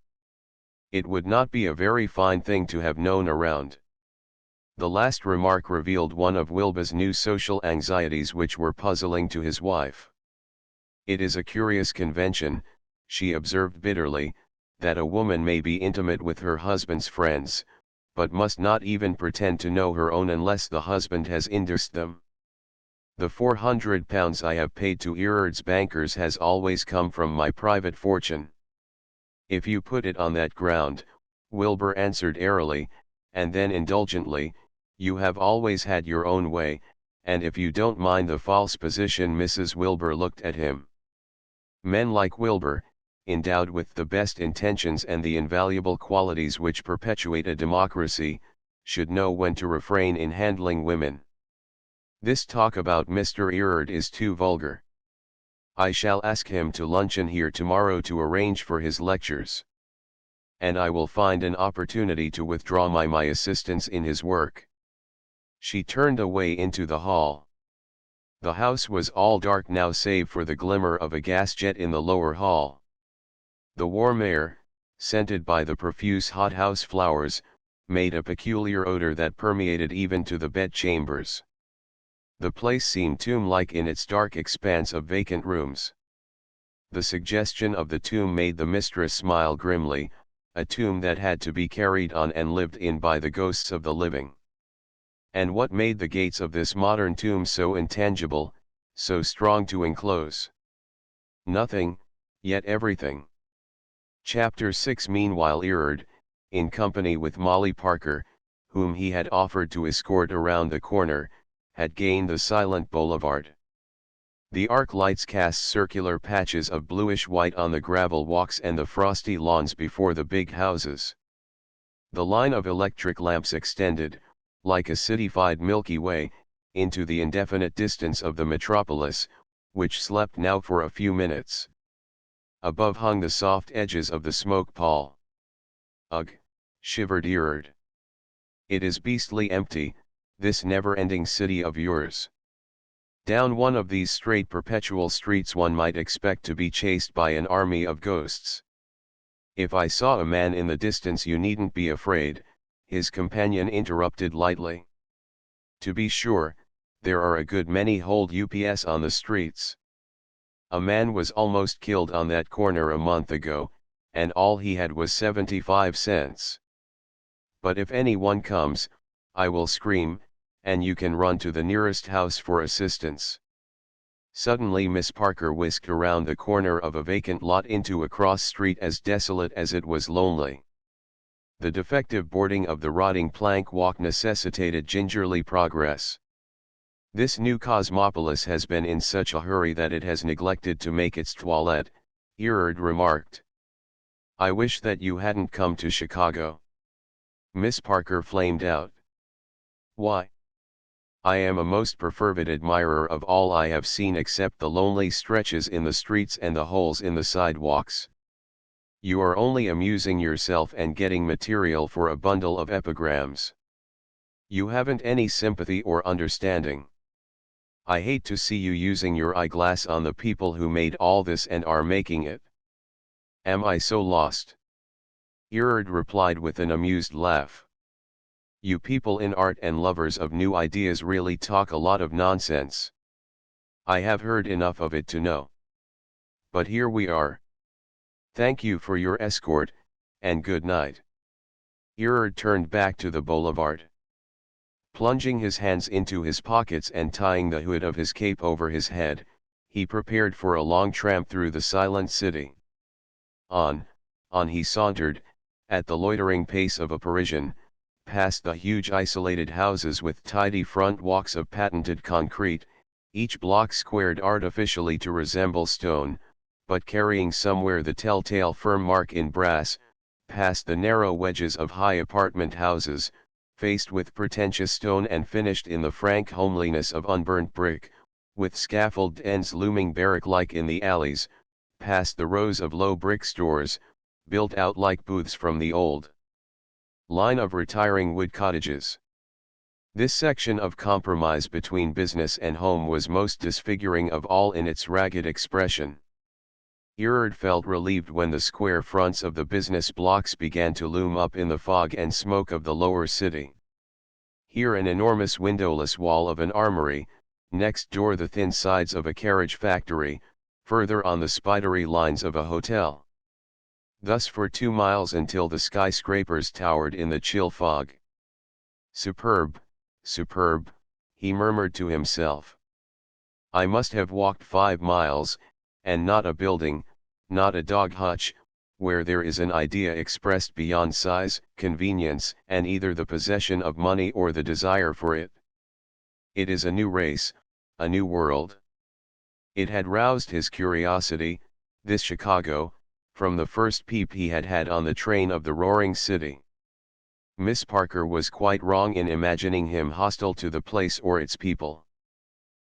It would not be a very fine thing to have known around. The last remark revealed one of Wilbur's new social anxieties which were puzzling to his wife. It is a curious convention, she observed bitterly, that a woman may be intimate with her husband's friends, but must not even pretend to know her own unless the husband has endorsed them. The £400 I have paid to Erard's bankers has always come from my private fortune. If you put it on that ground, Wilbur answered airily, and then indulgently, you have always had your own way, and if you don't mind the false position. Mrs. Wilbur looked at him. Men like Wilbur, endowed with the best intentions and the invaluable qualities which perpetuate a democracy, should know when to refrain in handling women. This talk about Mr. Erard is too vulgar. I shall ask him to luncheon here tomorrow to arrange for his lectures. And I will find an opportunity to withdraw my assistance in his work. She turned away into the hall. The house was all dark now save for the glimmer of a gas jet in the lower hall. The warm air, scented by the profuse hothouse flowers, made a peculiar odor that permeated even to the bedchambers. The place seemed tomb-like in its dark expanse of vacant rooms. The suggestion of the tomb made the mistress smile grimly, a tomb that had to be carried on and lived in by the ghosts of the living. And what made the gates of this modern tomb so intangible, so strong to enclose? Nothing, yet everything. Chapter 6. Meanwhile Erard, in company with Molly Parker, whom he had offered to escort around the corner, had gained the silent boulevard. The arc lights cast circular patches of bluish-white on the gravel walks and the frosty lawns before the big houses. The line of electric lamps extended, like a cityfied Milky Way, into the indefinite distance of the metropolis, which slept now for a few minutes. Above hung the soft edges of the smoke pall. Ugh, shivered Erard. It is beastly empty, this never-ending city of yours. Down one of these straight perpetual streets one might expect to be chased by an army of ghosts. If I saw a man in the distance you needn't be afraid, his companion interrupted lightly. To be sure, there are a good many hold UPS on the streets. A man was almost killed on that corner a month ago, and all he had was 75 cents. But if anyone comes, I will scream, and you can run to the nearest house for assistance. Suddenly Miss Parker whisked around the corner of a vacant lot into a cross street as desolate as it was lonely. The defective boarding of the rotting plank walk necessitated gingerly progress. This new cosmopolis has been in such a hurry that it has neglected to make its toilette, Erard remarked. I wish that you hadn't come to Chicago. Miss Parker flamed out. Why? I am a most perfervid admirer of all I have seen except the lonely stretches in the streets and the holes in the sidewalks. You are only amusing yourself and getting material for a bundle of epigrams. You haven't any sympathy or understanding. I hate to see you using your eyeglass on the people who made all this and are making it. Am I so lost? Erard replied with an amused laugh. You people in art and lovers of new ideas really talk a lot of nonsense. I have heard enough of it to know. But here we are. Thank you for your escort, and good night. Erard turned back to the boulevard. Plunging his hands into his pockets and tying the hood of his cape over his head, he prepared for a long tramp through the silent city. On he sauntered, at the loitering pace of a Parisian, past the huge isolated houses with tidy front walks of patented concrete, each block squared artificially to resemble stone, but carrying somewhere the telltale firm mark in brass, past the narrow wedges of high apartment houses, faced with pretentious stone and finished in the frank homeliness of unburnt brick, with scaffold ends looming barrack-like in the alleys, past the rows of low brick stores, built out like booths from the old line of retiring wood cottages. This section of compromise between business and home was most disfiguring of all in its ragged expression. Erard felt relieved when the square fronts of the business blocks began to loom up in the fog and smoke of the lower city. Here an enormous windowless wall of an armory, next door the thin sides of a carriage factory, further on the spidery lines of a hotel. Thus for 2 miles until the skyscrapers towered in the chill fog. Superb, superb, he murmured to himself. I must have walked 5 miles, and not a building, not a dog hutch, where there is an idea expressed beyond size, convenience, and either the possession of money or the desire for it. It is a new race, a new world. It had roused his curiosity, this Chicago, from the first peep he had had on the train of the roaring city. Miss Parker was quite wrong in imagining him hostile to the place or its people.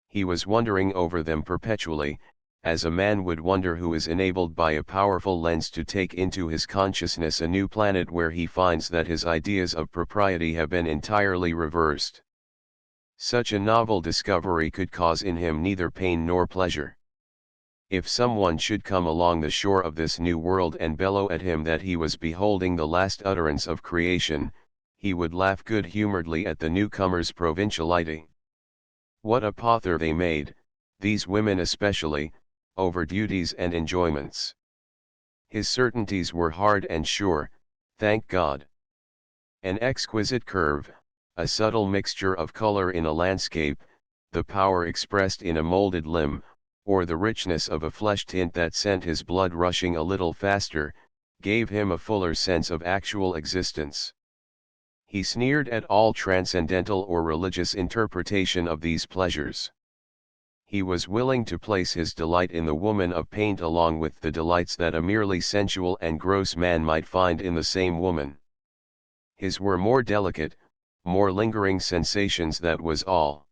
He was wondering over them perpetually, as a man would wonder who is enabled by a powerful lens to take into his consciousness a new planet where he finds that his ideas of propriety have been entirely reversed. Such a novel discovery could cause in him neither pain nor pleasure. If someone should come along the shore of this new world and bellow at him that he was beholding the last utterance of creation, he would laugh good-humoredly at the newcomer's provinciality. What a pother they made, these women especially, over duties and enjoyments. His certainties were hard and sure, thank God. An exquisite curve, a subtle mixture of color in a landscape, the power expressed in a molded limb, or the richness of a flesh tint that sent his blood rushing a little faster, gave him a fuller sense of actual existence. He sneered at all transcendental or religious interpretation of these pleasures. He was willing to place his delight in the woman of paint along with the delights that a merely sensual and gross man might find in the same woman. His were more delicate, more lingering sensations, that was all.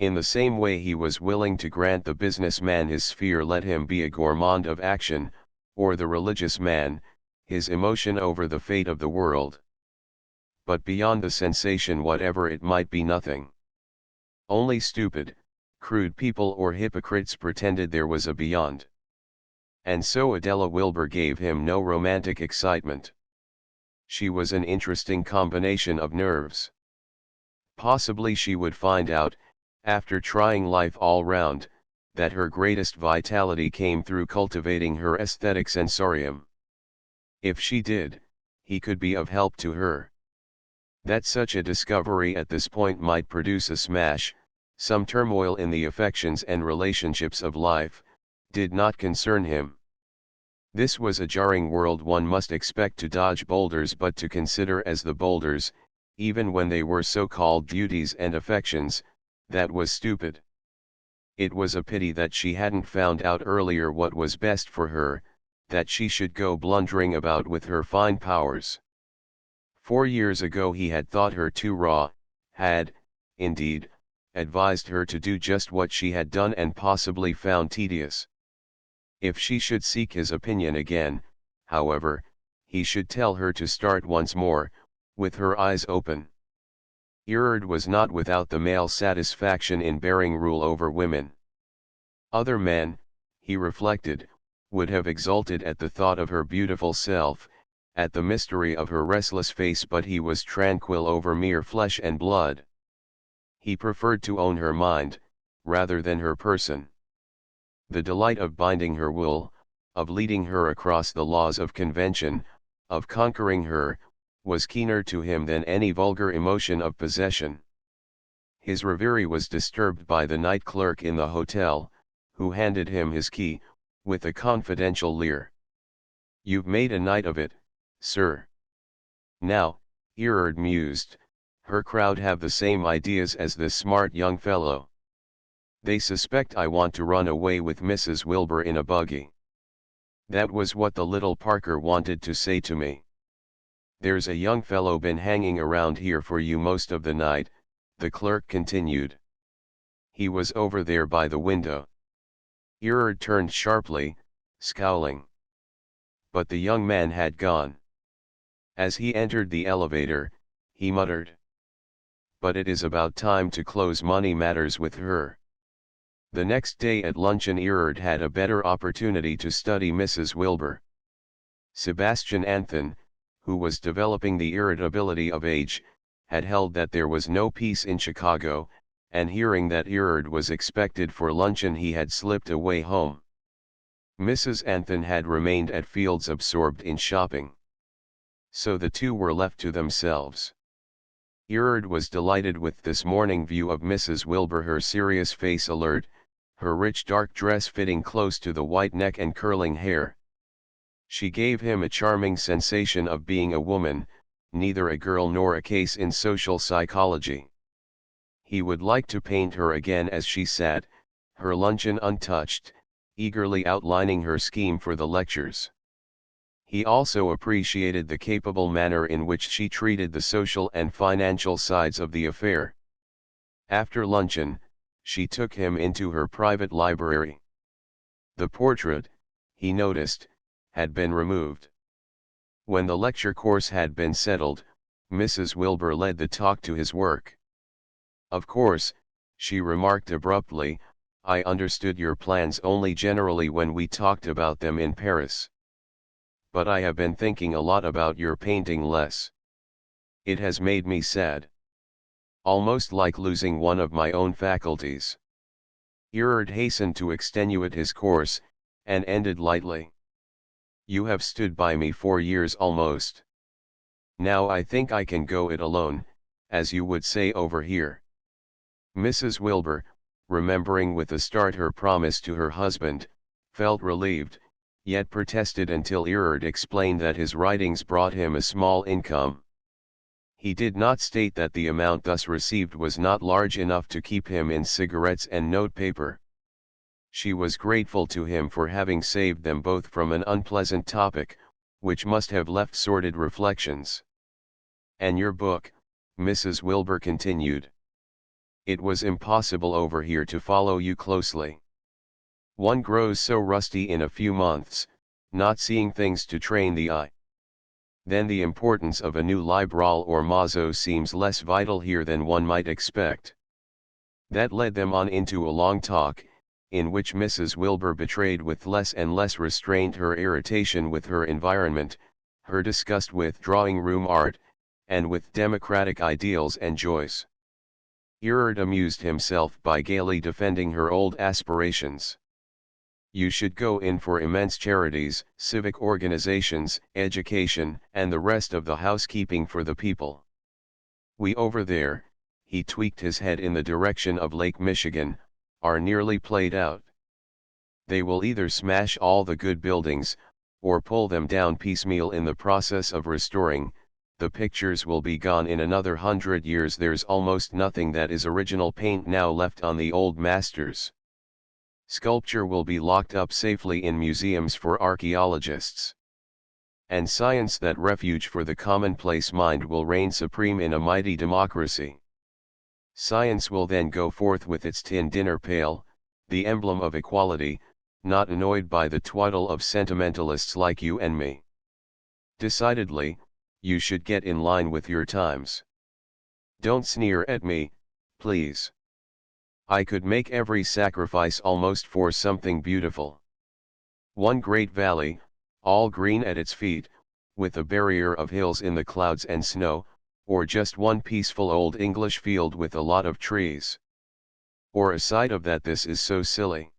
In the same way he was willing to grant the business man his sphere, let him be a gourmand of action, or the religious man, his emotion over the fate of the world. But beyond the sensation, whatever it might be, nothing. Only stupid, crude people or hypocrites pretended there was a beyond. And so Adela Wilbur gave him no romantic excitement. She was an interesting combination of nerves. Possibly she would find out, after trying life all round, that her greatest vitality came through cultivating her aesthetic sensorium. If she did, he could be of help to her. That such a discovery at this point might produce a smash, some turmoil in the affections and relationships of life, did not concern him. This was a jarring world one must expect to dodge boulders but to consider as the boulders, even when they were so-called duties and affections, that was stupid. It was a pity that she hadn't found out earlier what was best for her, that she should go blundering about with her fine powers. 4 years ago he had thought her too raw, had, indeed, advised her to do just what she had done and possibly found tedious. If she should seek his opinion again, however, he should tell her to start once more, with her eyes open. Erard was not without the male satisfaction in bearing rule over women. Other men, he reflected, would have exulted at the thought of her beautiful self, at the mystery of her restless face, but he was tranquil over mere flesh and blood. He preferred to own her mind, rather than her person. The delight of binding her wool, of leading her across the laws of convention, of conquering her, was keener to him than any vulgar emotion of possession. His reverie was disturbed by the night clerk in the hotel, who handed him his key, with a confidential leer. "You've made a night of it, sir." Now, Erard mused, her crowd have the same ideas as this smart young fellow. They suspect I want to run away with Mrs. Wilbur in a buggy. That was what the little Parker wanted to say to me. "There's a young fellow been hanging around here for you most of the night," the clerk continued. "He was over there by the window." Erard turned sharply, scowling. But the young man had gone. As he entered the elevator, he muttered, "But it is about time to close money matters with her." The next day at luncheon Erard had a better opportunity to study Mrs. Wilbur. Sebastian Anthon, who was developing the irritability of age, had held that there was no peace in Chicago, and hearing that Erard was expected for luncheon he had slipped away home. Mrs. Anthon had remained at Fields absorbed in shopping. So the two were left to themselves. Erard was delighted with this morning view of Mrs. Wilbur, her serious face alert, her rich dark dress fitting close to the white neck and curling hair. She gave him a charming sensation of being a woman, neither a girl nor a case in social psychology. He would like to paint her again as she sat, her luncheon untouched, eagerly outlining her scheme for the lectures. He also appreciated the capable manner in which she treated the social and financial sides of the affair. After luncheon, she took him into her private library. The portrait, he noticed, had been removed. When the lecture course had been settled, Mrs. Wilbur led the talk to his work. "Of course," she remarked abruptly, "I understood your plans only generally when we talked about them in Paris. But I have been thinking a lot about your painting less. It has made me sad. Almost like losing one of my own faculties." Erard hastened to extenuate his course, and ended lightly. "You have stood by me 4 years almost. Now I think I can go it alone, as you would say over here." Mrs. Wilbur, remembering with a start her promise to her husband, felt relieved, yet protested until Erard explained that his writings brought him a small income. He did not state that the amount thus received was not large enough to keep him in cigarettes and notepaper. She was grateful to him for having saved them both from an unpleasant topic, which must have left sordid reflections. "And your book," Mrs. Wilbur continued. "It was impossible over here to follow you closely. One grows so rusty in a few months, not seeing things to train the eye. Then the importance of a new Libral or Mazzo seems less vital here than one might expect." That led them on into a long talk, in which Mrs. Wilbur betrayed with less and less restraint her irritation with her environment, her disgust with drawing-room art, and with democratic ideals and joys. Erard amused himself by gaily defending her old aspirations. "You should go in for immense charities, civic organizations, education, and the rest of the housekeeping for the people. We over there," he tweaked his head in the direction of Lake Michigan, "are nearly played out. They will either smash all the good buildings, or pull them down piecemeal in the process of restoring, the pictures will be gone in another 100 years. There's almost nothing that is original paint now left on the old masters. Sculpture will be locked up safely in museums for archaeologists. And science, that refuge for the commonplace mind, will reign supreme in a mighty democracy. Science will then go forth with its tin dinner pail, the emblem of equality, not annoyed by the twaddle of sentimentalists like you and me. Decidedly, you should get in line with your times. Don't sneer at me, please. I could make every sacrifice almost for something beautiful. One great valley, all green at its feet, with a barrier of hills in the clouds and snow, or just one peaceful old English field with a lot of trees. Or a side of that. This is so silly.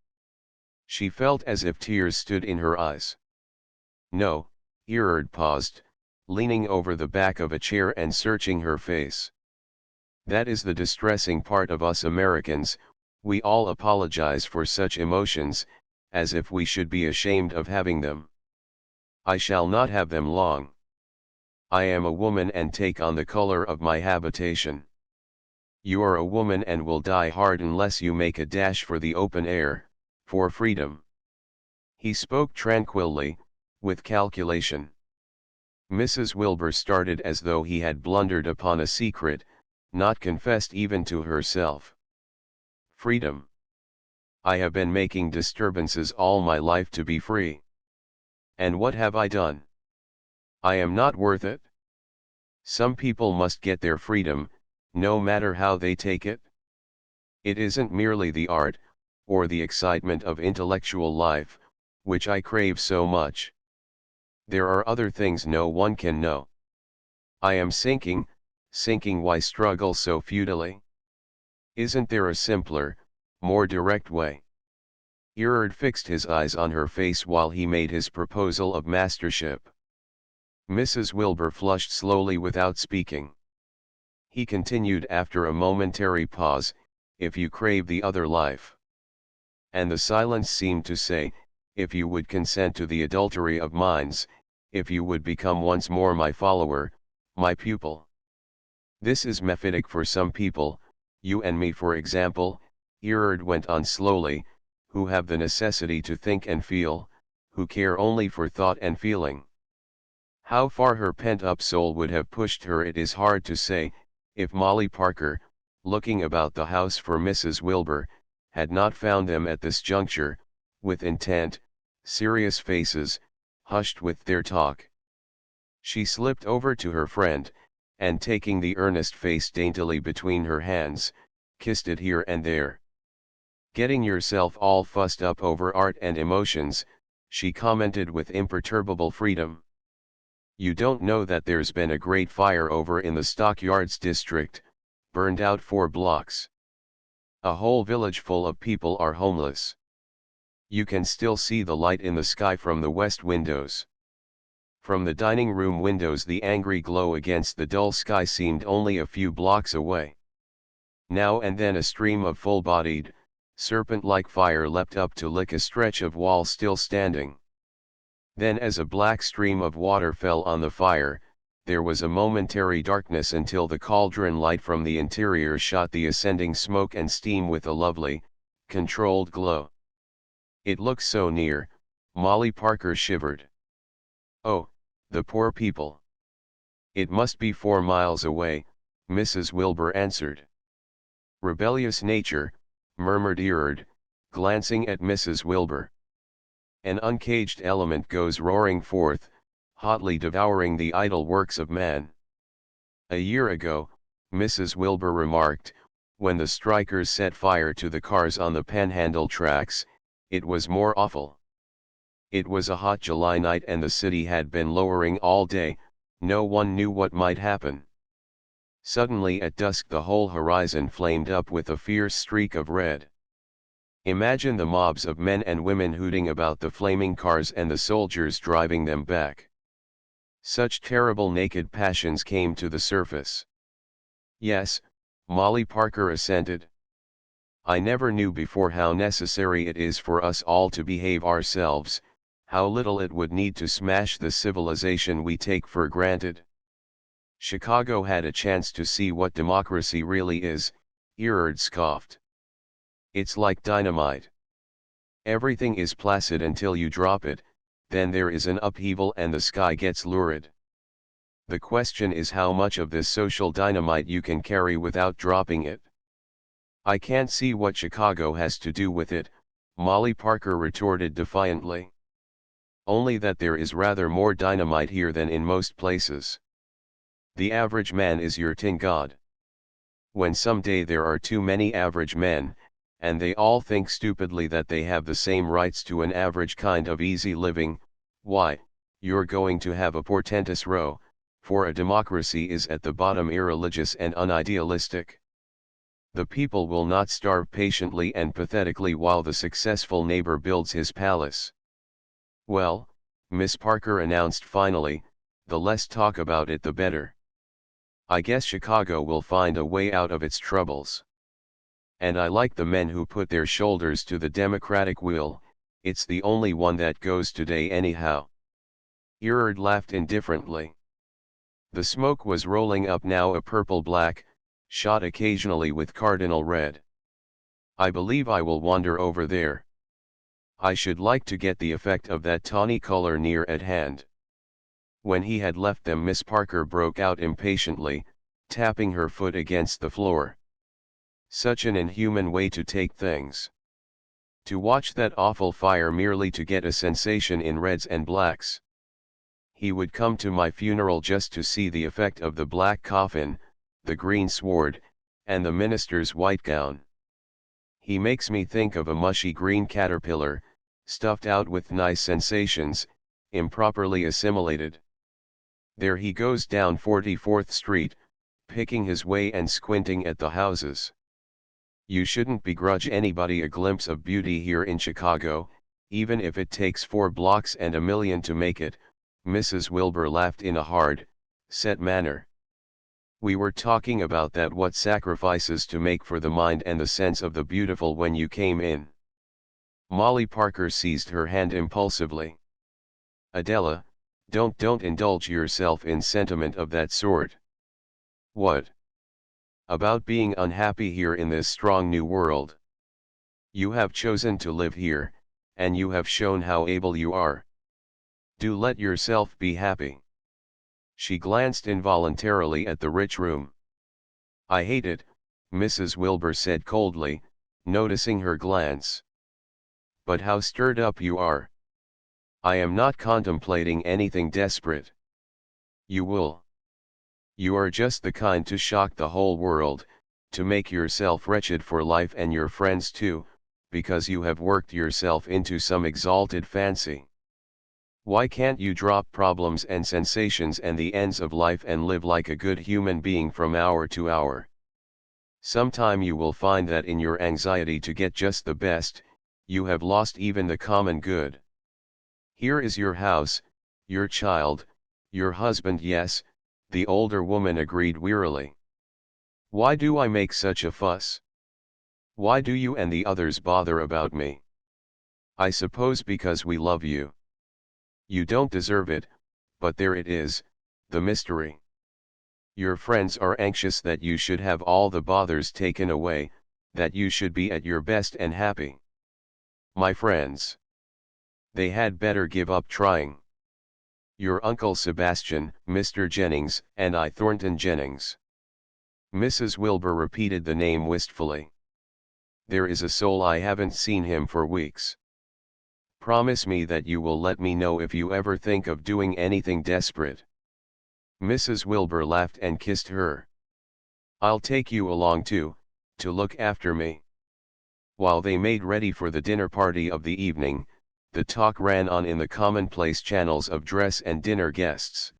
She felt as if tears stood in her eyes. No, Erard paused, leaning over the back of a chair and searching her face. That is the distressing part of us Americans, we all apologize for such emotions, as if we should be ashamed of having them. I shall not have them long. I am a woman and take on the color of my habitation. You are a woman and will die hard unless you make a dash for the open air, for freedom. He spoke tranquilly, with calculation. Mrs. Wilbur started as though he had blundered upon a secret, not confessed even to herself. Freedom. I have been making disturbances all my life to be free. And what have I done? I am not worth it. Some people must get their freedom, no matter how they take it. It isn't merely the art, or the excitement of intellectual life, which I crave so much. There are other things no one can know. I am sinking, why struggle so futilely? Isn't there a simpler, more direct way? Erard fixed his eyes on her face while he made his proposal of mastership. Mrs. Wilbur flushed slowly without speaking. He continued after a momentary pause, if you crave the other life. And the silence seemed to say, if you would consent to the adultery of minds, if you would become once more my follower, my pupil. This is mephitic for some people, you and me for example, Erard went on slowly, who have the necessity to think and feel, who care only for thought and feeling. How far her pent-up soul would have pushed her it is hard to say, if Molly Parker, looking about the house for Mrs. Wilbur, had not found them at this juncture, with intent, serious faces, hushed with their talk. She slipped over to her friend, and taking the earnest face daintily between her hands, kissed it here and there. Getting yourself all fussed up over art and emotions, she commented with imperturbable freedom. You don't know that there's been a great fire over in the Stockyards district, burned out 4 blocks. A whole village full of people are homeless. You can still see the light in the sky from the west windows. From the dining room windows the angry glow against the dull sky seemed only a few blocks away. Now and then a stream of full-bodied, serpent-like fire leapt up to lick a stretch of wall still standing. Then as a black stream of water fell on the fire, there was a momentary darkness until the cauldron light from the interior shot the ascending smoke and steam with a lovely, controlled glow. It looked so near, Molly Parker shivered. Oh, the poor people. It must be 4 miles away, Mrs. Wilbur answered. Rebellious nature, murmured Erard, glancing at Mrs. Wilbur. An uncaged element goes roaring forth, hotly devouring the idle works of man. A year ago, Mrs. Wilbur remarked, when the strikers set fire to the cars on the Panhandle tracks, it was more awful. It was a hot July night and the city had been lowering all day, no one knew what might happen. Suddenly at dusk the whole horizon flamed up with a fierce streak of red. Imagine the mobs of men and women hooting about the flaming cars and the soldiers driving them back. Such terrible naked passions came to the surface. Yes, Molly Parker assented. I never knew before how necessary it is for us all to behave ourselves, How little it would need to smash the civilization we take for granted. Chicago had a chance to see what democracy really is, Erard scoffed. It's like dynamite. Everything is placid until you drop it, then there is an upheaval and the sky gets lurid. The question is how much of this social dynamite you can carry without dropping it. I can't see what Chicago has to do with it, Molly Parker retorted defiantly. Only that there is rather more dynamite here than in most places. The average man is your tin god. When someday there are too many average men, and they all think stupidly that they have the same rights to an average kind of easy living, why, you're going to have a portentous row, for a democracy is at the bottom irreligious and unidealistic. The people will not starve patiently and pathetically while the successful neighbor builds his palace. Well, Miss Parker announced finally, the less talk about it the better. I guess Chicago will find a way out of its troubles. And I like the men who put their shoulders to the Democratic wheel, it's the only one that goes today anyhow. Erard laughed indifferently. The smoke was rolling up now, a purple-black, shot occasionally with cardinal red. I believe I will wander over there. I should like to get the effect of that tawny color near at hand. When he had left them, Miss Parker broke out impatiently, tapping her foot against the floor. Such an inhuman way to take things. To watch that awful fire merely to get a sensation in reds and blacks. He would come to my funeral just to see the effect of the black coffin, the green sward, and the minister's white gown. He makes me think of a mushy green caterpillar, stuffed out with nice sensations, improperly assimilated. There he goes down 44th Street, picking his way and squinting at the houses. You shouldn't begrudge anybody a glimpse of beauty here in Chicago, even if it takes 4 blocks and $1 million to make it, Mrs. Wilbur laughed in a hard, set manner. We were talking about that, what sacrifices to make for the mind and the sense of the beautiful when you came in. Molly Parker seized her hand impulsively. Adela, don't indulge yourself in sentiment of that sort. What? About being unhappy here in this strong new world. You have chosen to live here, and you have shown how able you are. Do let yourself be happy. She glanced involuntarily at the rich room. I hate it, Mrs. Wilbur said coldly, noticing her glance. But how stirred up you are. I am not contemplating anything desperate. You will. You are just the kind to shock the whole world, to make yourself wretched for life and your friends too, because you have worked yourself into some exalted fancy. Why can't you drop problems and sensations and the ends of life and live like a good human being from hour to hour? Sometime you will find that in your anxiety to get just the best, you have lost even the common good. Here is your house, your child, your husband. Yes, the older woman agreed wearily. Why do I make such a fuss? Why do you and the others bother about me? I suppose because we love you. You don't deserve it, but there it is, the mystery. Your friends are anxious that you should have all the bothers taken away, that you should be at your best and happy. My friends. They had better give up trying. Your Uncle Sebastian, Mr. Jennings, and I. Thornton Jennings. Mrs. Wilbur repeated the name wistfully. There is a soul, I haven't seen him for weeks. Promise me that you will let me know if you ever think of doing anything desperate. Mrs. Wilbur laughed and kissed her. I'll take you along too, to look after me. While they made ready for the dinner party of the evening, the talk ran on in the commonplace channels of dress and dinner guests.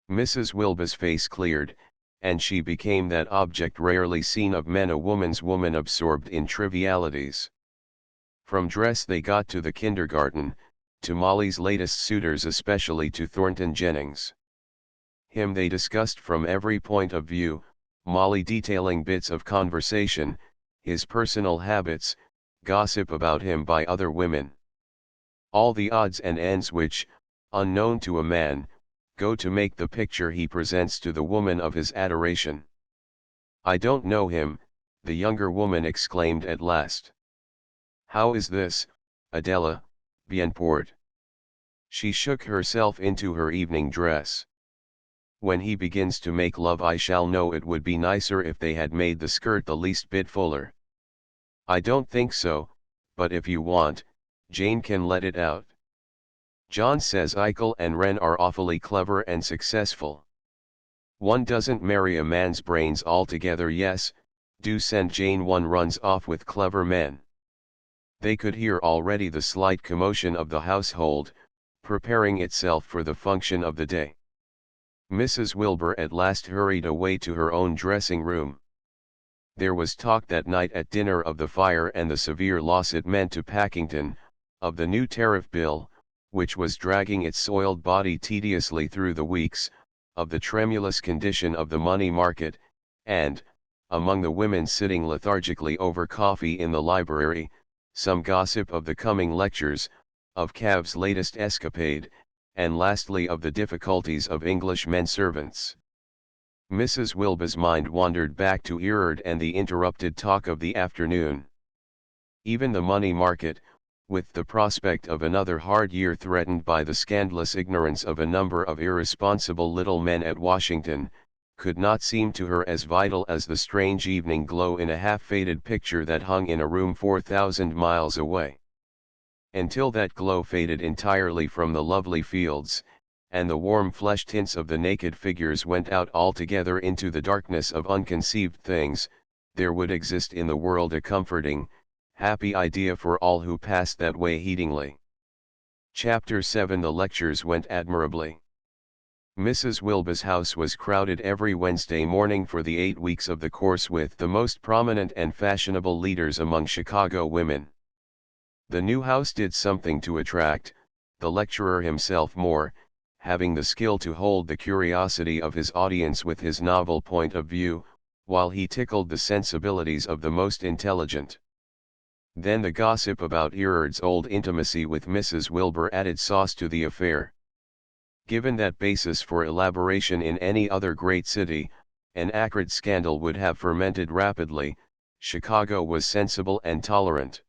Mrs. Wilbur's face cleared, and she became that object rarely seen of men, a woman's woman absorbed in trivialities. From dress they got to the kindergarten, to Molly's latest suitors, especially to Thornton Jennings. Him they discussed from every point of view, Molly detailing bits of conversation, his personal habits, gossip about him by other women. All the odds and ends which, unknown to a man, go to make the picture he presents to the woman of his adoration. "I don't know him," the younger woman exclaimed at last. "How is this, Adela, bien port?" She shook herself into her evening dress. "When he begins to make love I shall know it would be nicer if they had made the skirt the least bit fuller." "I don't think so, but if you want, Jane can let it out. John says Eichel and Wren are awfully clever and successful. One doesn't marry a man's brains altogether. Yes, do send Jane, one runs off with clever men." They could hear already the slight commotion of the household, preparing itself for the function of the day. Mrs. Wilbur at last hurried away to her own dressing room. There was talk that night at dinner of the fire and the severe loss it meant to Packington, of the new tariff bill, which was dragging its soiled body tediously through the weeks, of the tremulous condition of the money market, and, among the women sitting lethargically over coffee in the library, some gossip of the coming lectures, of Cav's latest escapade, and lastly of the difficulties of English men servants. Mrs. Wilbur's mind wandered back to Erard and the interrupted talk of the afternoon. Even the money market, with the prospect of another hard year threatened by the scandalous ignorance of a number of irresponsible little men at Washington, could not seem to her as vital as the strange evening glow in a half-faded picture that hung in a room 4,000 miles away. Until that glow faded entirely from the lovely fields, and the warm flesh tints of the naked figures went out altogether into the darkness of unconceived things, there would exist in the world a comforting, happy idea for all who passed that way heedingly. Chapter 7. The lectures went admirably. Mrs. Wilbur's house was crowded every Wednesday morning for the 8 weeks of the course with the most prominent and fashionable leaders among Chicago women. The new house did something to attract the lecturer himself more, having the skill to hold the curiosity of his audience with his novel point of view, while he tickled the sensibilities of the most intelligent. Then the gossip about Erard's old intimacy with Mrs. Wilbur added sauce to the affair. Given that basis for elaboration in any other great city, an acrid scandal would have fermented rapidly. Chicago was sensible and tolerant.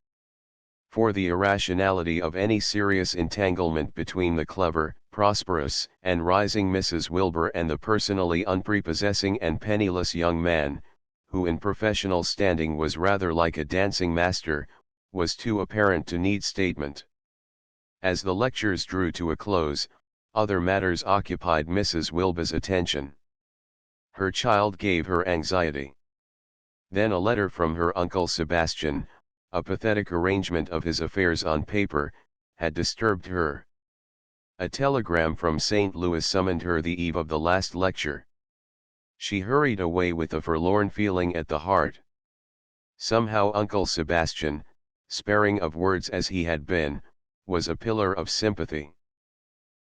For the irrationality of any serious entanglement between the clever, prosperous, and rising Mrs. Wilbur and the personally unprepossessing and penniless young man, who in professional standing was rather like a dancing master, was too apparent to need statement. As the lectures drew to a close, other matters occupied Mrs. Wilbur's attention. Her child gave her anxiety. Then a letter from her uncle Sebastian, a pathetic arrangement of his affairs on paper, had disturbed her. A telegram from St. Louis summoned her the eve of the last lecture. She hurried away with a forlorn feeling at the heart. Somehow Uncle Sebastian, sparing of words as he had been, was a pillar of sympathy.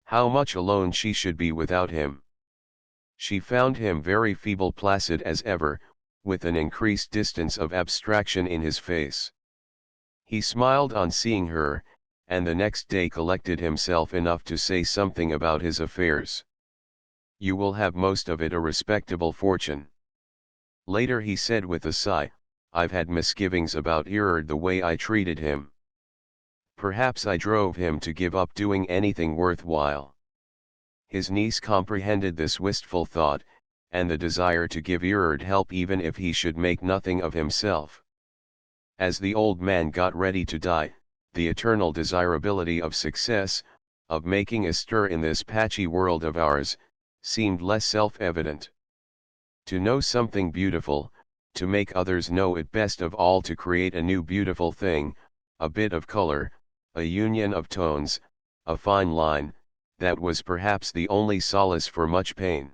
How much alone she should be without him. She found him very feeble, placid as ever, with an increased distance of abstraction in his face. He smiled on seeing her, and the next day collected himself enough to say something about his affairs. "You will have most of it a respectable fortune." Later he said with a sigh, "I've had misgivings about Erard, the way I treated him. Perhaps I drove him to give up doing anything worthwhile." His niece comprehended this wistful thought, and the desire to give Erard help even if he should make nothing of himself. As the old man got ready to die, the eternal desirability of success, of making a stir in this patchy world of ours, seemed less self-evident. To know something beautiful, to make others know it, best of all to create a new beautiful thing, a bit of color, a union of tones, a fine line, that was perhaps the only solace for much pain.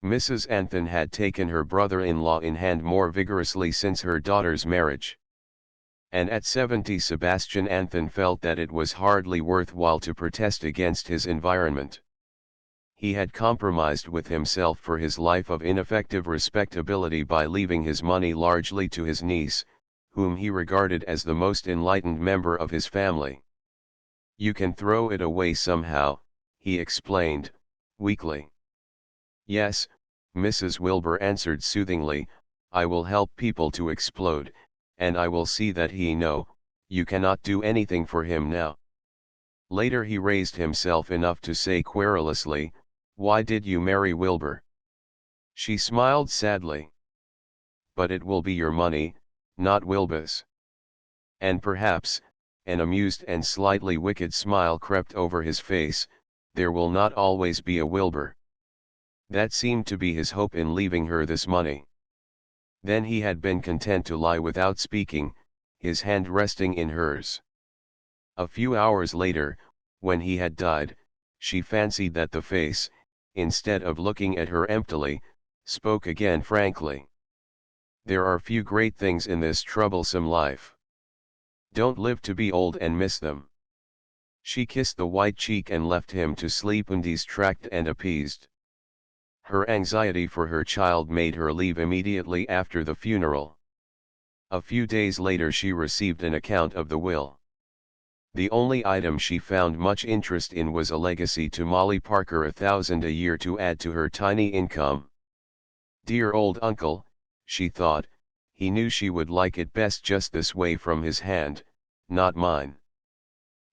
Mrs. Anthon had taken her brother-in-law in hand more vigorously since her daughter's marriage. And at 70 Sebastian Anthon felt that it was hardly worthwhile to protest against his environment. He had compromised with himself for his life of ineffective respectability by leaving his money largely to his niece, whom he regarded as the most enlightened member of his family. You can throw it away somehow, he explained, weakly. Yes, Mrs. Wilbur answered soothingly, I will help people to explode, and I will see that he know, you cannot do anything for him now. Later he raised himself enough to say querulously, why did you marry Wilbur? She smiled sadly. But it will be your money, not Wilbur's. And perhaps, an amused and slightly wicked smile crept over his face, there will not always be a Wilbur. That seemed to be his hope in leaving her this money. Then he had been content to lie without speaking, his hand resting in hers. A few hours later, when he had died, she fancied that the face, instead of looking at her emptily, spoke again frankly. There are few great things in this troublesome life. Don't live to be old and miss them. She kissed the white cheek and left him to sleep undistracted and appeased. Her anxiety for her child made her leave immediately after the funeral. A few days later she received an account of the will. The only item she found much interest in was a legacy to Molly Parker, $1,000 a year to add to her tiny income. Dear old uncle, she thought, he knew she would like it best just this way from his hand, not mine.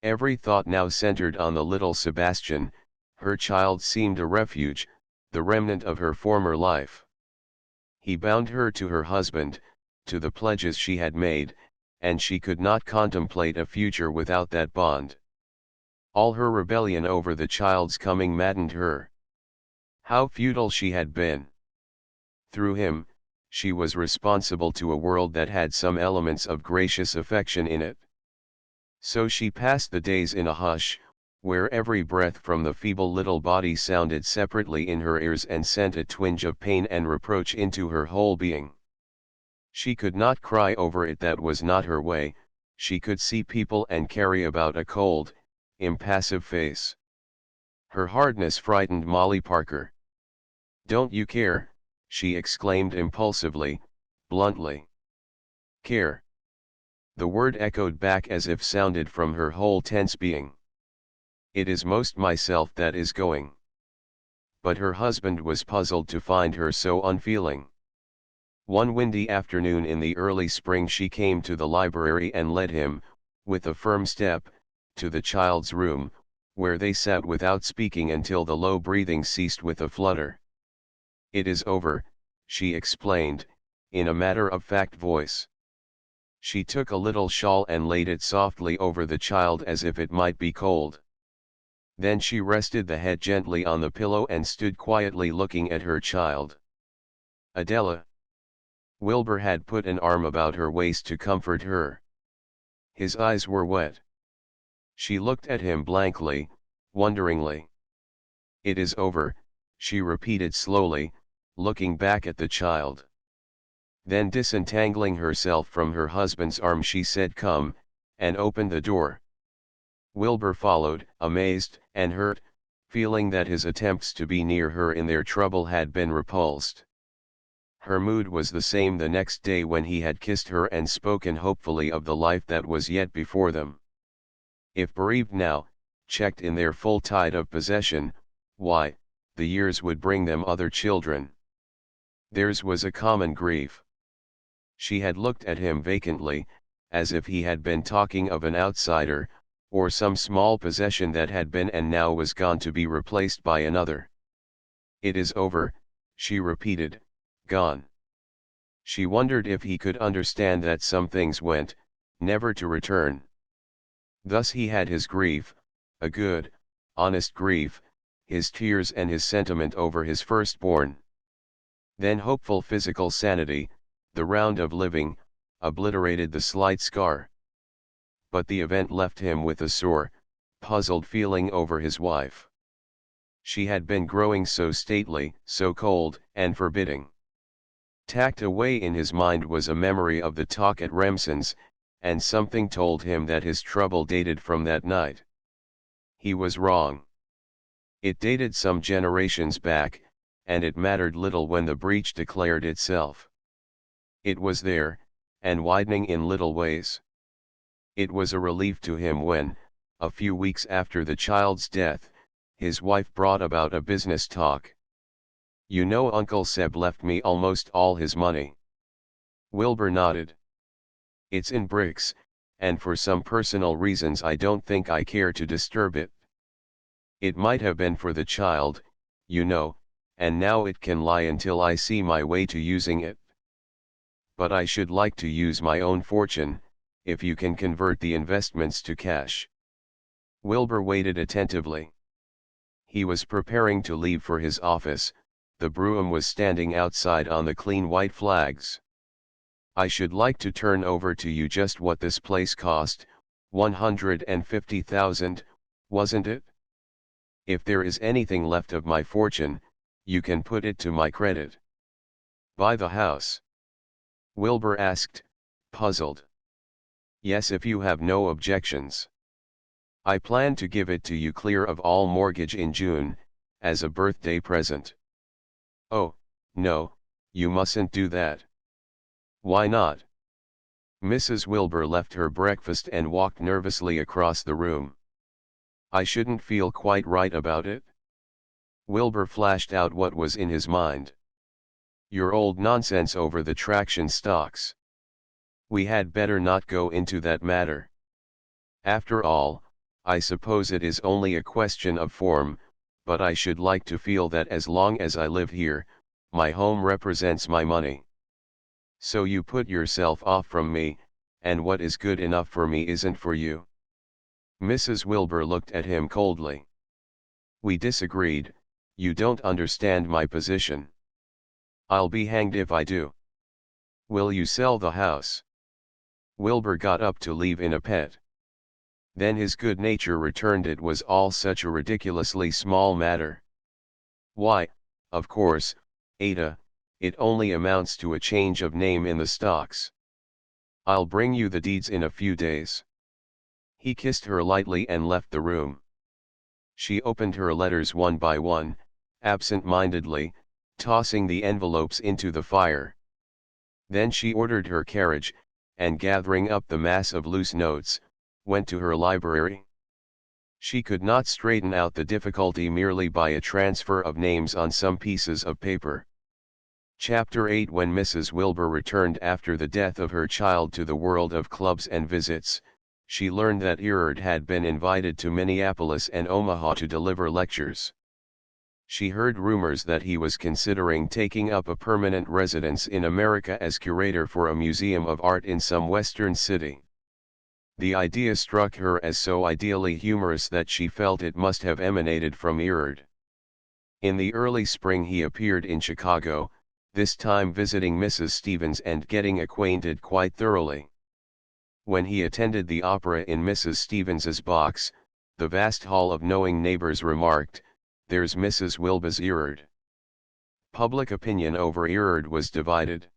Every thought now centered on the little Sebastian. Her child seemed a refuge, the remnant of her former life. He bound her to her husband, to the pledges she had made, and she could not contemplate a future without that bond. All her rebellion over the child's coming maddened her. How futile she had been. Through him, she was responsible to a world that had some elements of gracious affection in it. So she passed the days in a hush, where every breath from the feeble little body sounded separately in her ears and sent a twinge of pain and reproach into her whole being. She could not cry over it, that was not her way. She could see people and carry about a cold, impassive face. Her hardness frightened Molly Parker. Don't you care? She exclaimed impulsively, bluntly. Care. The word echoed back as if sounded from her whole tense being. It is most myself that is going. But her husband was puzzled to find her so unfeeling. One windy afternoon in the early spring she came to the library and led him, with a firm step, to the child's room, where they sat without speaking until the low breathing ceased with a flutter. It is over, she explained, in a matter-of-fact voice. She took a little shawl and laid it softly over the child as if it might be cold. Then she rested the head gently on the pillow and stood quietly looking at her child. Adela. Wilbur had put an arm about her waist to comfort her. His eyes were wet. She looked at him blankly, wonderingly. It is over, she repeated slowly, looking back at the child. Then disentangling herself from her husband's arm she said come, and opened the door. Wilbur followed, amazed and hurt, feeling that his attempts to be near her in their trouble had been repulsed. Her mood was the same the next day when he had kissed her and spoken hopefully of the life that was yet before them. If bereaved now, checked in their full tide of possession, why, the years would bring them other children. Theirs was a common grief. She had looked at him vacantly, as if he had been talking of an outsider, or some small possession that had been and now was gone to be replaced by another. It is over, she repeated, gone. She wondered if he could understand that some things went, never to return. Thus he had his grief, a good, honest grief, his tears and his sentiment over his firstborn. Then hopeful physical sanity, the round of living, obliterated the slight scar. But the event left him with a sore, puzzled feeling over his wife. She had been growing so stately, so cold and forbidding. Tacked away in his mind was a memory of the talk at Remsen's, and something told him that his trouble dated from that night. He was wrong. It dated some generations back, and it mattered little when the breach declared itself. It was there, and widening in little ways. It was a relief to him when, A few weeks after the child's death, his wife brought about a business talk. "You know Uncle Seb left me almost all his money." Wilbur nodded. "It's in bricks, and for some personal reasons I don't think I care to disturb it. It might have been for the child, you know, and now it can lie until I see my way to using it. But I should like to use my own fortune, if you can convert the investments to cash." Wilbur waited attentively. He was preparing to leave for his office. The brougham was standing outside on the clean white flags. "I should like to turn over to you just what this place cost, 150,000, wasn't it? If there is anything left of my fortune, you can put it to my credit." "Buy the house?" Wilbur asked, puzzled. "Yes, if you have no objections. I plan to give it to you clear of all mortgage in June, as a birthday present." "Oh, no, you mustn't do that." "Why not?" Mrs. Wilbur left her breakfast and walked nervously across the room. "I shouldn't feel quite right about it." Wilbur flashed out what was in his mind. "Your old nonsense over the traction stocks. We had better not go into that matter. After all, I suppose it is only a question of form, but I should like to feel that as long as I live here, my home represents my money. So you put yourself off from me, and what is good enough for me isn't for you." Mrs. Wilbur looked at him coldly. "We disagreed. You don't understand my position." "I'll be hanged if I do." "Will you sell the house?" Wilbur got up to leave in a pet. Then his good nature returned. It was all such a ridiculously small matter. "Why, of course, Ada, it only amounts to a change of name in the stocks. I'll bring you the deeds in a few days." He kissed her lightly and left the room. She opened her letters one by one, absent-mindedly, tossing the envelopes into the fire. Then she ordered her carriage, and gathering up the mass of loose notes, went to her library. She could not straighten out the difficulty merely by a transfer of names on some pieces of paper. Chapter 8. When Mrs. Wilbur returned after the death of her child to the world of clubs and visits, she learned that Erard had been invited to Minneapolis and Omaha to deliver lectures. She heard rumors that he was considering taking up a permanent residence in America as curator for a museum of art in some western city. The idea struck her as so ideally humorous that she felt it must have emanated from Erard. In the early spring he appeared in Chicago, this time visiting Mrs. Stevens and getting acquainted quite thoroughly. When he attended the opera in Mrs. Stevens's box, the vast hall of knowing neighbors remarked, "There's Mrs. Wilbur's Erard." Public opinion over Erard was divided.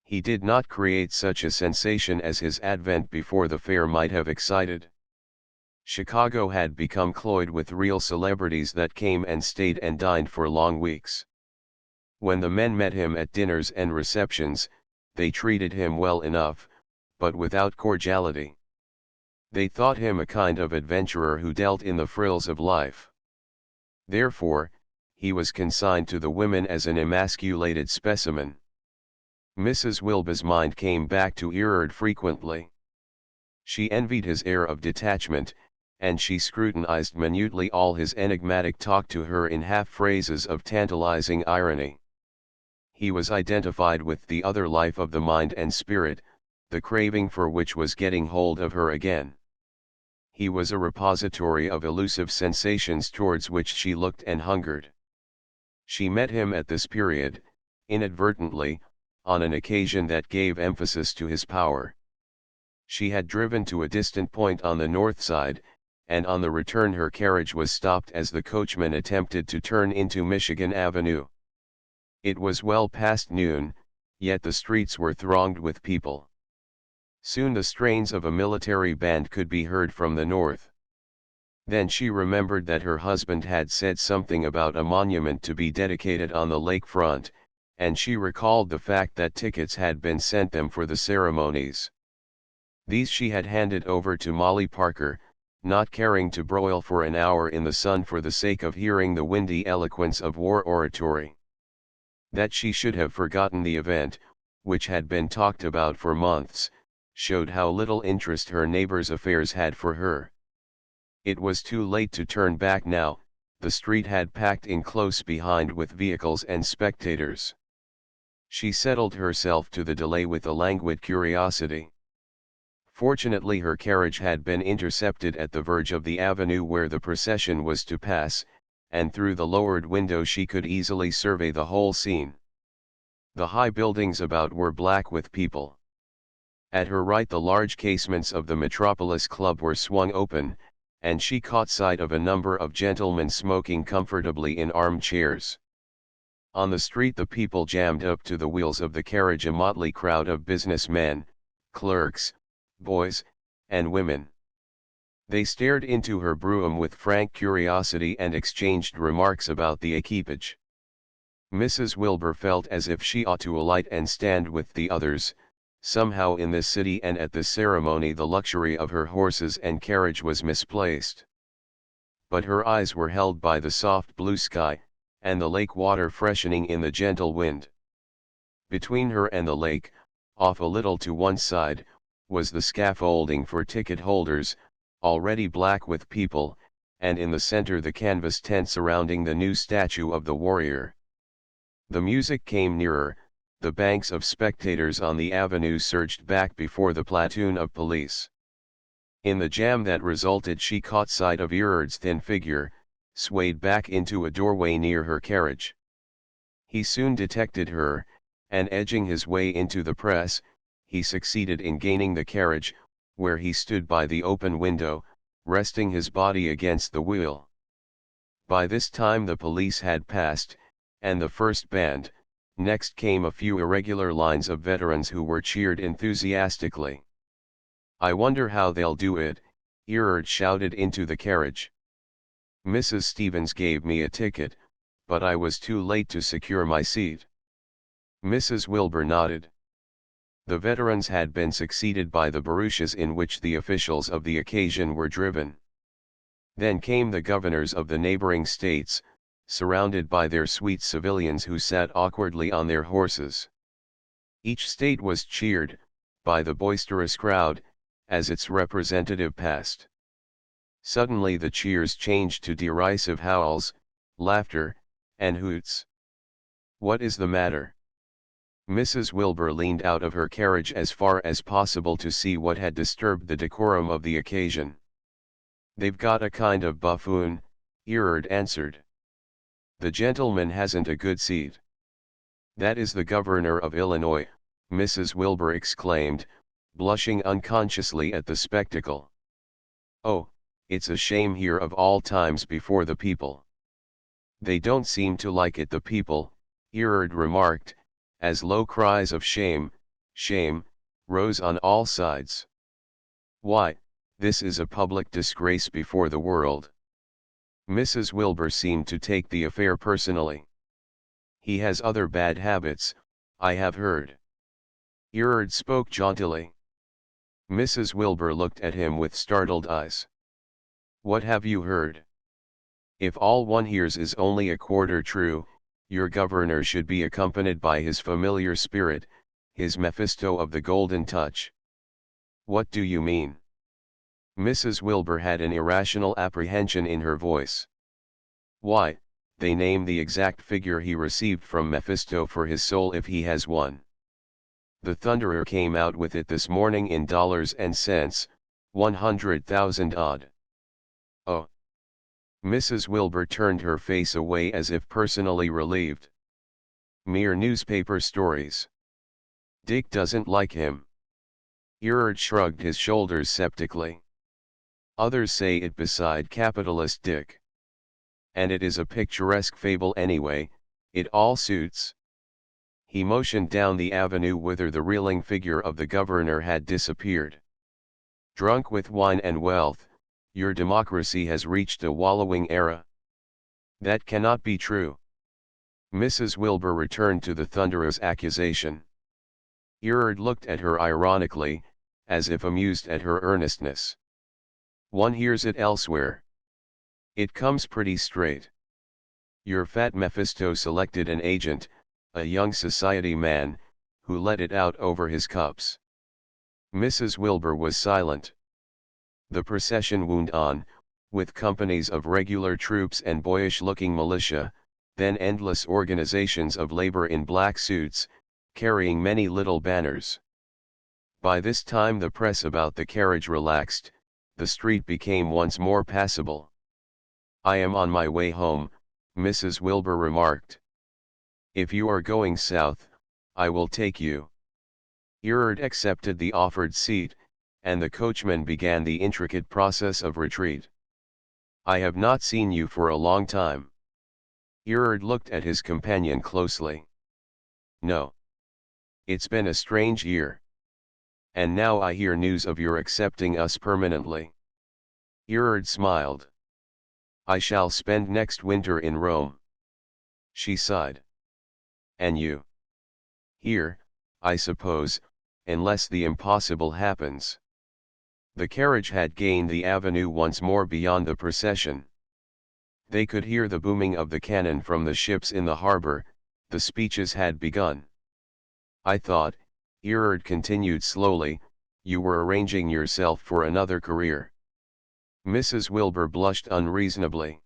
He did not create such a sensation as his advent before the fair might have excited. Chicago had become cloyed with real celebrities that came and stayed and dined for long weeks. When the men met him at dinners and receptions, they treated him well enough, but without cordiality. They thought him a kind of adventurer who dealt in the frills of life. Therefore, he was consigned to the women as an emasculated specimen. Mrs. Wilbur's mind came back to Erard frequently. She envied his air of detachment, and she scrutinized minutely all his enigmatic talk to her in half-phrases of tantalizing irony. He was identified with the other life of the mind and spirit, the craving for which was getting hold of her again. He was a repository of elusive sensations towards which she looked and hungered. She met him at this period, inadvertently, on an occasion that gave emphasis to his power. She had driven to a distant point on the north side, and on the return her carriage was stopped as the coachman attempted to turn into Michigan Avenue. It was well past noon, yet the streets were thronged with people. Soon the strains of a military band could be heard from the north. Then she remembered that her husband had said something about a monument to be dedicated on the lake front, and she recalled the fact that tickets had been sent them for the ceremonies. These she had handed over to Molly Parker, not caring to broil for an hour in the sun for the sake of hearing the windy eloquence of war oratory. That she should have forgotten the event, which had been talked about for months, showed how little interest her neighbor's affairs had for her. It was too late to turn back now, the street had packed in close behind with vehicles and spectators. She settled herself to the delay with a languid curiosity. Fortunately her carriage had been intercepted at the verge of the avenue where the procession was to pass, and through the lowered window she could easily survey the whole scene. The high buildings about were black with people. At her right the large casements of the Metropolis Club were swung open, and she caught sight of a number of gentlemen smoking comfortably in armchairs. On the street the people jammed up to the wheels of the carriage, a motley crowd of businessmen, clerks, boys, and women. They stared into her brougham with frank curiosity and exchanged remarks about the equipage. Mrs. Wilbur felt as if she ought to alight and stand with the others. Somehow in this city and at this ceremony the luxury of her horses and carriage was misplaced. But her eyes were held by the soft blue sky, and the lake water freshening in the gentle wind. Between her and the lake, off a little to one side, was the scaffolding for ticket holders, already black with people, and in the center the canvas tent surrounding the new statue of the warrior. The music came nearer, the banks of spectators on the avenue surged back before the platoon of police. In the jam that resulted she caught sight of Erard's thin figure, swayed back into a doorway near her carriage. He soon detected her, and edging his way into the press, he succeeded in gaining the carriage, where he stood by the open window, resting his body against the wheel. By this time the police had passed, and the first band. Next came a few irregular lines of veterans who were cheered enthusiastically. "I wonder how they'll do it," Erard shouted into the carriage. "Mrs. Stevens gave me a ticket, but I was too late to secure my seat." Mrs. Wilbur nodded. The veterans had been succeeded by the barouches in which the officials of the occasion were driven. Then came the governors of the neighboring states, surrounded by their sweet civilians who sat awkwardly on their horses. Each state was cheered, by the boisterous crowd, as its representative passed. Suddenly the cheers changed to derisive howls, laughter, and hoots. "What is the matter?" Mrs. Wilbur leaned out of her carriage as far as possible to see what had disturbed the decorum of the occasion. "They've got a kind of buffoon," Erard answered. "The gentleman hasn't a good seat." "That is the governor of Illinois," Mrs. Wilbur exclaimed, blushing unconsciously at the spectacle. "Oh, it's a shame here of all times before the people." "They don't seem to like it, the people," Erard remarked, as low cries of "shame, shame," rose on all sides. "Why, this is a public disgrace before the world." Mrs. Wilbur seemed to take the affair personally. "He has other bad habits, I have heard." Erard spoke jauntily. Mrs. Wilbur looked at him with startled eyes. "What have you heard? If all one hears is only a quarter true, your governor should be accompanied by his familiar spirit, his Mephisto of the golden touch." "What do you mean?" Mrs. Wilbur had an irrational apprehension in her voice. "Why, they name the exact figure he received from Mephisto for his soul if he has one. The Thunderer came out with it this morning in dollars and cents, 100,000 odd." "Oh." Mrs. Wilbur turned her face away as if personally relieved. "Mere newspaper stories. Dick doesn't like him." Erard shrugged his shoulders sceptically. "Others say it beside capitalist Dick. And it is a picturesque fable anyway, it all suits." He motioned down the avenue whither the reeling figure of the governor had disappeared. "Drunk with wine and wealth, your democracy has reached a wallowing era." "That cannot be true." Mrs. Wilbur returned to the Thunderer's accusation. Erard looked at her ironically, as if amused at her earnestness. One hears it elsewhere. It comes pretty straight. Your fat Mephisto selected an agent, a young society man, who let it out over his cups. Mrs. Wilbur was silent. The procession wound on, with companies of regular troops and boyish-looking militia, then endless organizations of labor in black suits, carrying many little banners. By this time the press about the carriage relaxed, the street became once more passable. "I am on my way home," Mrs. Wilbur remarked. "If you are going south, I will take you." Erard accepted the offered seat, and the coachman began the intricate process of retreat. "I have not seen you for a long time." Erard looked at his companion closely. "No. It's been a strange year. And now I hear news of your accepting us permanently." Erard smiled. "I shall spend next winter in Rome." She sighed. "And you?" "Here, I suppose, unless the impossible happens." The carriage had gained the avenue once more beyond the procession. They could hear the booming of the cannon from the ships in the harbor. The speeches had begun. "I thought," Erard continued slowly, "you were arranging yourself for another career." Mrs. Wilbur blushed unreasonably.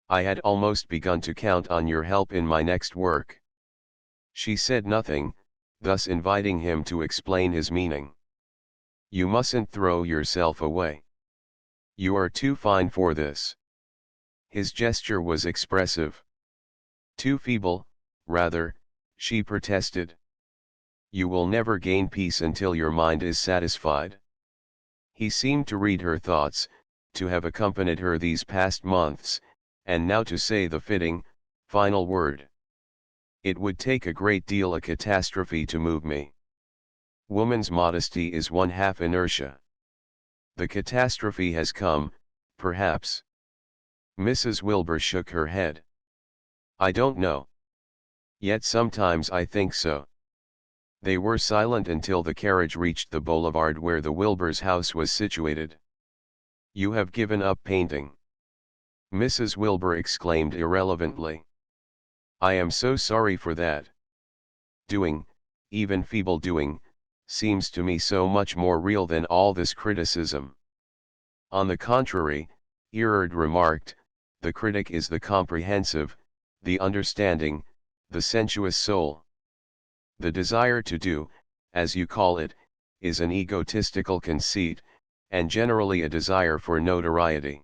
"I had almost begun to count on your help in my next work." She said nothing, thus inviting him to explain his meaning. "You mustn't throw yourself away. You are too fine for this." His gesture was expressive. "Too feeble, rather," she protested. "You will never gain peace until your mind is satisfied." He seemed to read her thoughts, to have accompanied her these past months, and now to say the fitting, final word. "It would take a great deal of catastrophe to move me. Woman's modesty is one half inertia. The catastrophe has come, perhaps." Mrs. Wilbur shook her head. "I don't know. Yet sometimes I think so." They were silent until the carriage reached the boulevard where the Wilburs' house was situated. "You have given up painting?" Mrs. Wilbur exclaimed irrelevantly. "I am so sorry for that. Doing, even feeble doing, seems to me so much more real than all this criticism." "On the contrary," Erard remarked, "the critic is the comprehensive, the understanding, the sensuous soul. The desire to do, as you call it, is an egotistical conceit, and generally a desire for notoriety."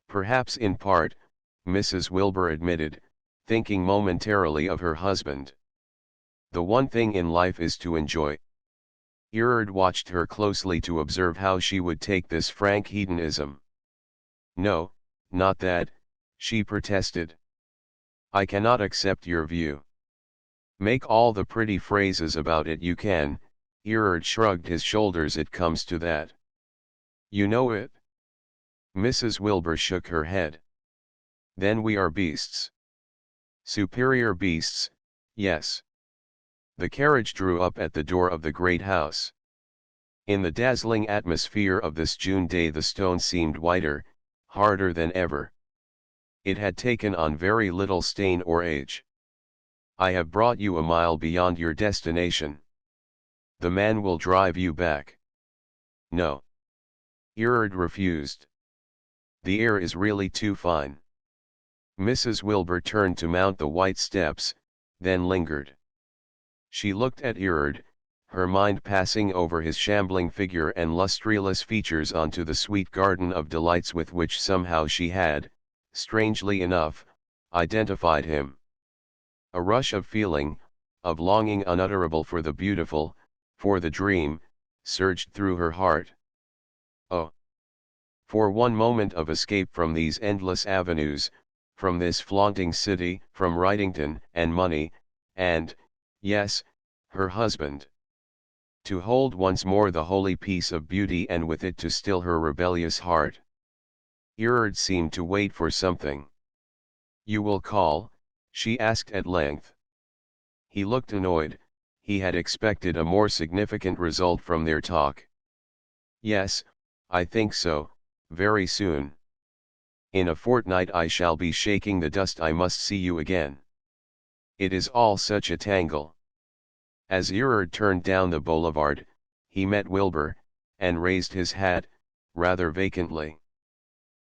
"Perhaps in part," Mrs. Wilbur admitted, thinking momentarily of her husband. "The one thing in life is to enjoy." Erard watched her closely to observe how she would take this frank hedonism. "No, not that," she protested. "I cannot accept your view." "Make all the pretty phrases about it you can," Erard shrugged his shoulders. "It comes to that." "You know it?" Mrs. Wilbur shook her head. "Then we are beasts." "Superior beasts, yes." The carriage drew up at the door of the great house. In the dazzling atmosphere of this June day the stone seemed whiter, harder than ever. It had taken on very little stain or age. "I have brought you a mile beyond your destination. The man will drive you back." "No." Erard refused. "The air is really too fine." Mrs. Wilbur turned to mount the white steps, then lingered. She looked at Erard, her mind passing over his shambling figure and lustreless features onto the sweet garden of delights with which somehow she had, strangely enough, identified him. A rush of feeling, of longing unutterable for the beautiful, for the dream, surged through her heart. Oh! For one moment of escape from these endless avenues, from this flaunting city, from Wrightington and money, and, yes, her husband. To hold once more the holy peace of beauty and with it to still her rebellious heart. Erard seemed to wait for something. "You will call?" she asked at length. He looked annoyed. He had expected a more significant result from their talk. "Yes, I think so," very soon. In a fortnight I shall be shaking the dust. I must see you again. It is all such a tangle. As Erard turned down the boulevard, he met Wilbur, and raised his hat, rather vacantly.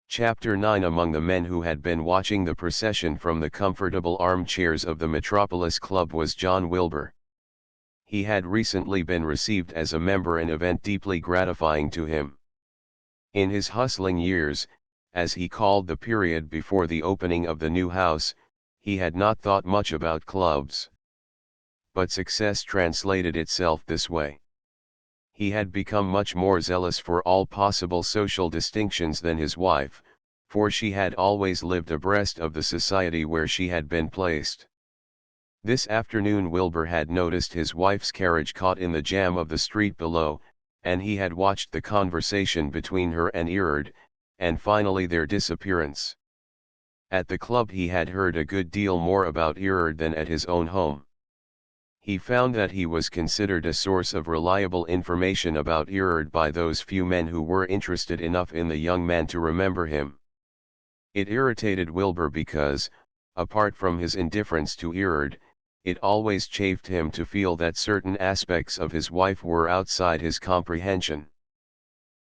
Chapter 9. Among the men who had been watching the procession from the comfortable armchairs of the Metropolis Club was John Wilbur. He had recently been received as a member, an event deeply gratifying to him. In his hustling years, as he called the period before the opening of the new house, he had not thought much about clubs. But success translated itself this way. He had become much more zealous for all possible social distinctions than his wife, for she had always lived abreast of the society where she had been placed. This afternoon Wilbur had noticed his wife's carriage caught in the jam of the street below, and he had watched the conversation between her and Erard, and finally their disappearance. At the club he had heard a good deal more about Erard than at his own home. He found that he was considered a source of reliable information about Erard by those few men who were interested enough in the young man to remember him. It irritated Wilbur because, apart from his indifference to Erard, it always chafed him to feel that certain aspects of his wife were outside his comprehension.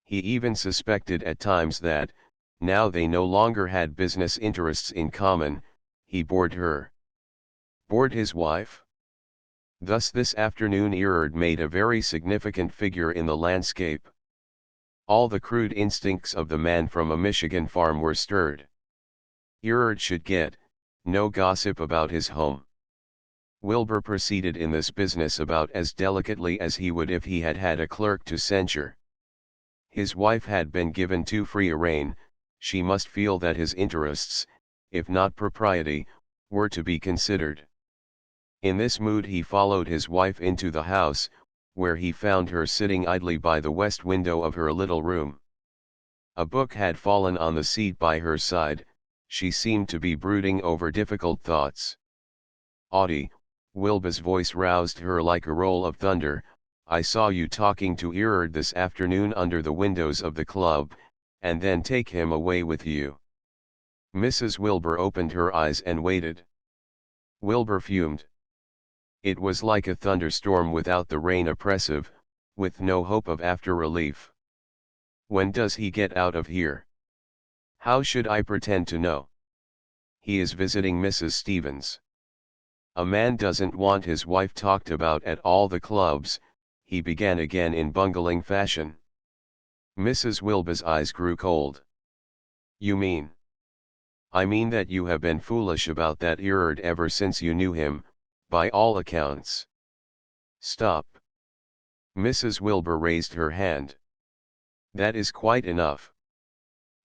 He even suspected at times that, now they no longer had business interests in common, he bored her. Bored his wife? Thus this afternoon Erard made a very significant figure in the landscape. All the crude instincts of the man from a Michigan farm were stirred. Erard should get no gossip about his home. Wilbur proceeded in this business about as delicately as he would if he had had a clerk to censure. His wife had been given too free a rein. She must feel that his interests, if not propriety, were to be considered. In this mood he followed his wife into the house, where he found her sitting idly by the west window of her little room. A book had fallen on the seat by her side. She seemed to be brooding over difficult thoughts. "Audie," Wilbur's voice roused her like a roll of thunder, "I saw you talking to Erard this afternoon under the windows of the club, and then take him away with you." Mrs. Wilbur opened her eyes and waited. Wilbur fumed. It was like a thunderstorm without the rain, oppressive, with no hope of after relief. "When does he get out of here?" "How should I pretend to know? He is visiting Mrs. Stevens." "A man doesn't want his wife talked about at all the clubs," he began again in bungling fashion. Mrs. Wilbur's eyes grew cold. "You mean?" "I mean that you have been foolish about that Erard ever since you knew him, by all accounts." "Stop." Mrs. Wilbur raised her hand. "That is quite enough.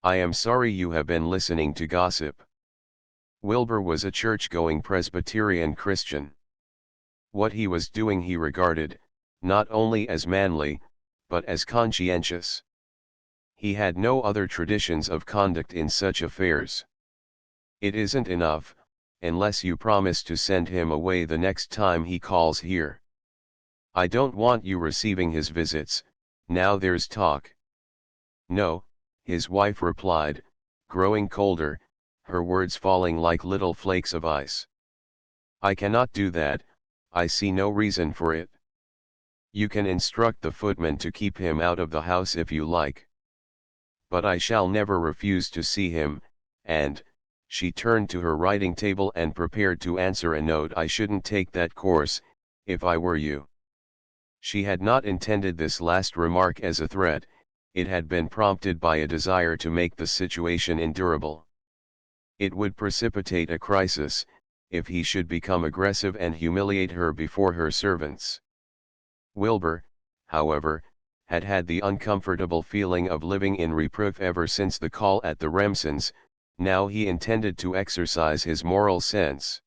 I am sorry you have been listening to gossip." Wilbur was a church-going Presbyterian Christian. What he was doing he regarded, not only as manly, but as conscientious. He had no other traditions of conduct in such affairs. "It isn't enough, unless you promise to send him away the next time he calls here. I don't want you receiving his visits, now there's talk." "No," his wife replied, growing colder, her words falling like little flakes of ice. "I cannot do that. I see no reason for it. You can instruct the footman to keep him out of the house if you like. But I shall never refuse to see him, and," she turned to her writing table and prepared to answer a note, "I shouldn't take that course, if I were you." She had not intended this last remark as a threat, it had been prompted by a desire to make the situation endurable. It would precipitate a crisis, if he should become aggressive and humiliate her before her servants. Wilbur, however, had had the uncomfortable feeling of living in reproof ever since the call at the Remsons. Now he intended to exercise his moral sense.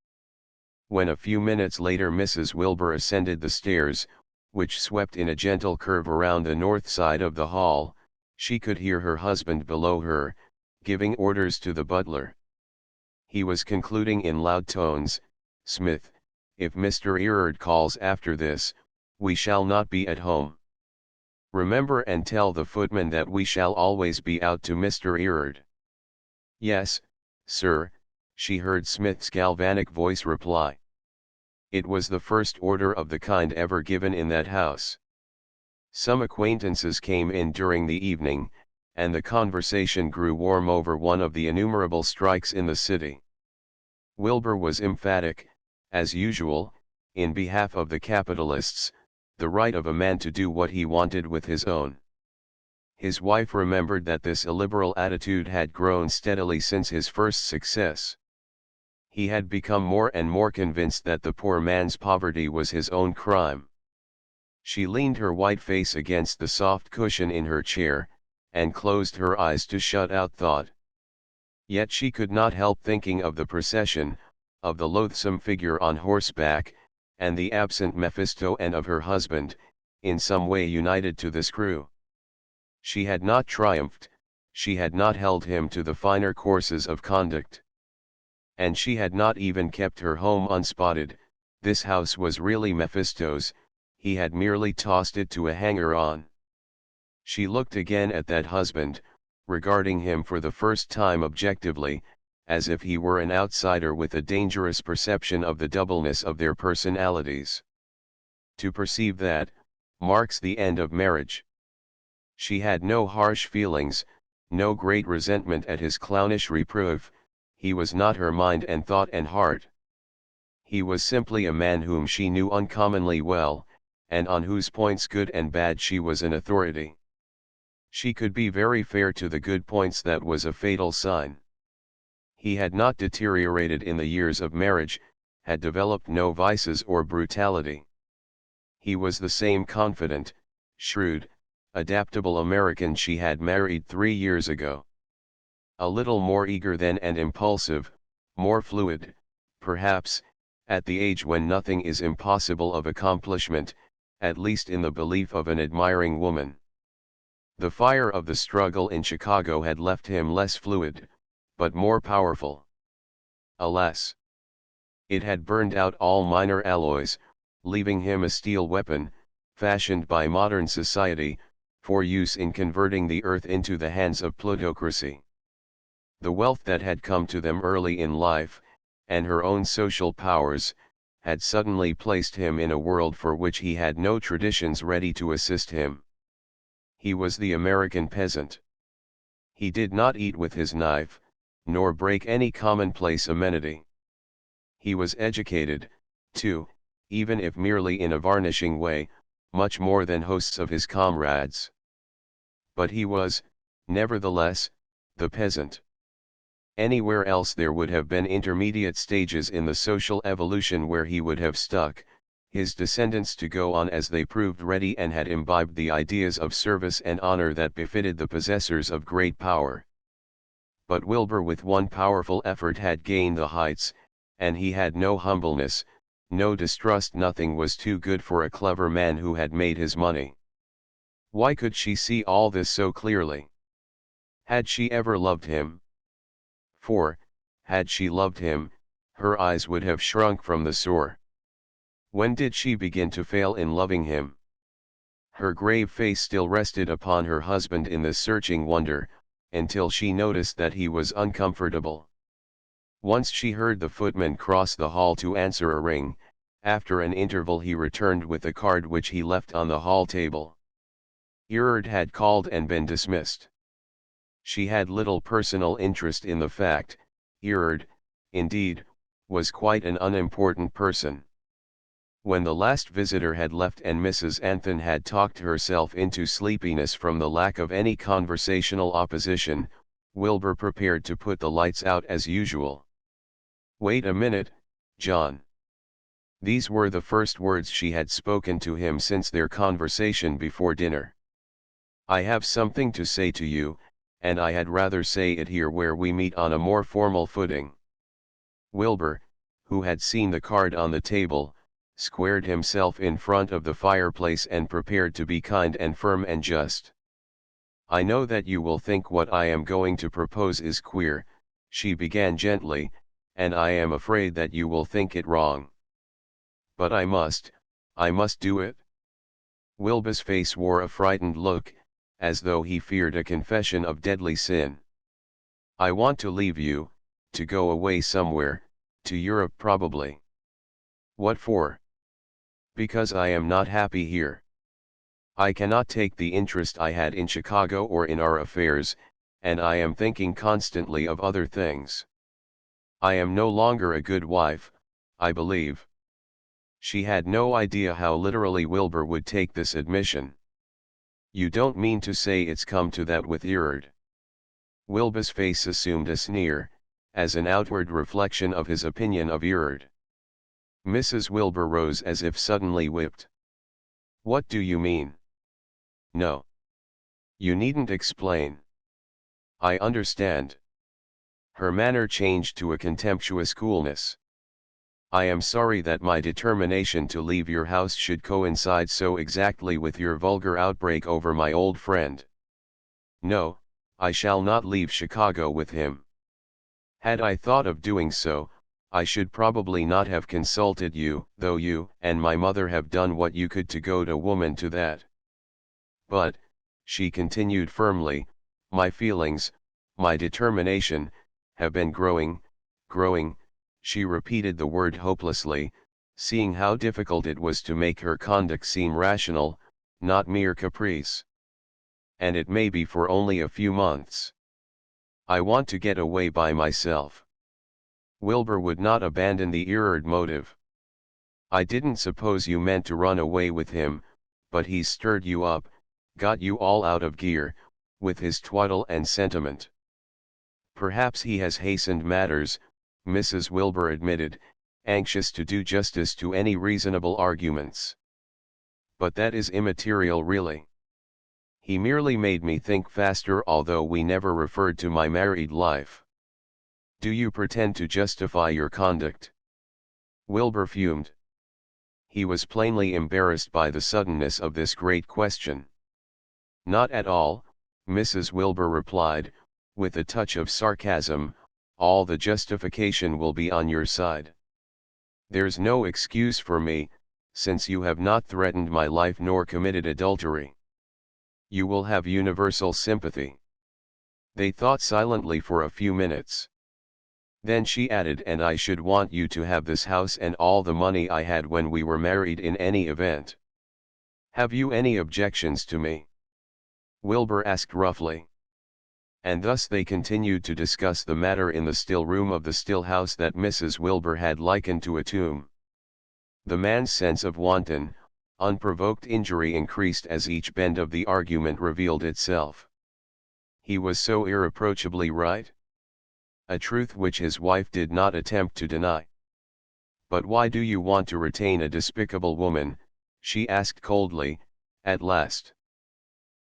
When a few minutes later Mrs. Wilbur ascended the stairs, which swept in a gentle curve around the north side of the hall, she could hear her husband below her, giving orders to the butler. He was concluding in loud tones, "Smith, if Mr. Erard calls after this, we shall not be at home." Remember and tell the footman that we shall always be out to Mr. Erard. Yes, sir, she heard Smith's galvanic voice reply. It was the first order of the kind ever given in that house. Some acquaintances came in during the evening, and the conversation grew warm over one of the innumerable strikes in the city. Wilbur was emphatic, as usual, in behalf of the capitalists, the right of a man to do what he wanted with his own. His wife remembered that this illiberal attitude had grown steadily since his first success. He had become more and more convinced that the poor man's poverty was his own crime. She leaned her white face against the soft cushion in her chair, and closed her eyes to shut out thought. Yet she could not help thinking of the procession, of the loathsome figure on horseback, and the absent Mephisto, and of her husband, in some way united to this crew. She had not triumphed, she had not held him to the finer courses of conduct. And she had not even kept her home unspotted. This house was really Mephisto's, he had merely tossed it to a hanger-on. She looked again at that husband, regarding him for the first time objectively, as if he were an outsider with a dangerous perception of the doubleness of their personalities. To perceive that, marks the end of marriage. She had no harsh feelings, no great resentment at his clownish reproof. He was not her mind and thought and heart. He was simply a man whom she knew uncommonly well, and on whose points good and bad she was an authority. She could be very fair to the good points, that was a fatal sign. He had not deteriorated in the years of marriage, had developed no vices or brutality. He was the same confident, shrewd, adaptable American she had married 3 years ago. A little more eager then and impulsive, more fluid, perhaps, at the age when nothing is impossible of accomplishment, at least in the belief of an admiring woman. The fire of the struggle in Chicago had left him less fluid, but more powerful. Alas! It had burned out all minor alloys, leaving him a steel weapon, fashioned by modern society, for use in converting the earth into the hands of plutocracy. The wealth that had come to them early in life, and her own social powers, had suddenly placed him in a world for which he had no traditions ready to assist him. He was the American peasant. He did not eat with his knife, nor break any commonplace amenity. He was educated, too, even if merely in a varnishing way, much more than hosts of his comrades. But he was, nevertheless, the peasant. Anywhere else there would have been intermediate stages in the social evolution where he would have stuck, his descendants to go on as they proved ready and had imbibed the ideas of service and honor that befitted the possessors of great power. But Wilbur with one powerful effort had gained the heights, and he had no humbleness, no distrust. Nothing was too good for a clever man who had made his money. Why could she see all this so clearly? Had she ever loved him? For, had she loved him, her eyes would have shrunk from the sore. When did she begin to fail in loving him? Her grave face still rested upon her husband in this searching wonder, until she noticed that he was uncomfortable. Once she heard the footman cross the hall to answer a ring. After an interval he returned with a card which he left on the hall table. Erard had called and been dismissed. She had little personal interest in the fact. Erard, indeed, was quite an unimportant person. When the last visitor had left and Mrs. Anthon had talked herself into sleepiness from the lack of any conversational opposition, Wilbur prepared to put the lights out as usual. "Wait a minute, John." These were the first words she had spoken to him since their conversation before dinner. "I have something to say to you, and I had rather say it here where we meet on a more formal footing." Wilbur, who had seen the card on the table, squared himself in front of the fireplace and prepared to be kind and firm and just. "I know that you will think what I am going to propose is queer," she began gently, "and I am afraid that you will think it wrong. But I must do it." Wilbur's face wore a frightened look, as though he feared a confession of deadly sin. I want to leave you, to go away somewhere, to Europe probably. What for? Because I am not happy here. I cannot take the interest I had in Chicago or in our affairs, and I am thinking constantly of other things. I am no longer a good wife, I believe. She had no idea how literally Wilbur would take this admission. You don't mean to say it's come to that with Erard? Wilbur's face assumed a sneer, as an outward reflection of his opinion of Erard. Mrs. Wilbur rose as if suddenly whipped. What do you mean? No. You needn't explain. I understand. Her manner changed to a contemptuous coolness. I am sorry that my determination to leave your house should coincide so exactly with your vulgar outbreak over my old friend. No, I shall not leave Chicago with him. Had I thought of doing so, I should probably not have consulted you, though you and my mother have done what you could to goad a woman to that. But, she continued firmly, my feelings, my determination, have been growing, she repeated the word hopelessly, seeing how difficult it was to make her conduct seem rational, not mere caprice. And it may be for only a few months. I want to get away by myself. Wilbur would not abandon the Erard motive. I didn't suppose you meant to run away with him, but he's stirred you up, got you all out of gear, with his twaddle and sentiment. Perhaps he has hastened matters, Mrs. Wilbur admitted, anxious to do justice to any reasonable arguments. But that is immaterial really. He merely made me think faster, although we never referred to my married life. Do you pretend to justify your conduct? Wilbur fumed. He was plainly embarrassed by the suddenness of this great question. Not at all, Mrs. Wilbur replied, with a touch of sarcasm, all the justification will be on your side. There's no excuse for me, since you have not threatened my life nor committed adultery. You will have universal sympathy. They thought silently for a few minutes. Then she added, and I should want you to have this house and all the money I had when we were married in any event. Have you any objections to me? Wilbur asked roughly. And thus they continued to discuss the matter in the still room of the still house that Mrs. Wilbur had likened to a tomb. The man's sense of wanton, unprovoked injury increased as each bend of the argument revealed itself. He was so irreproachably right. A truth which his wife did not attempt to deny. But why do you want to retain a despicable woman, she asked coldly, at last.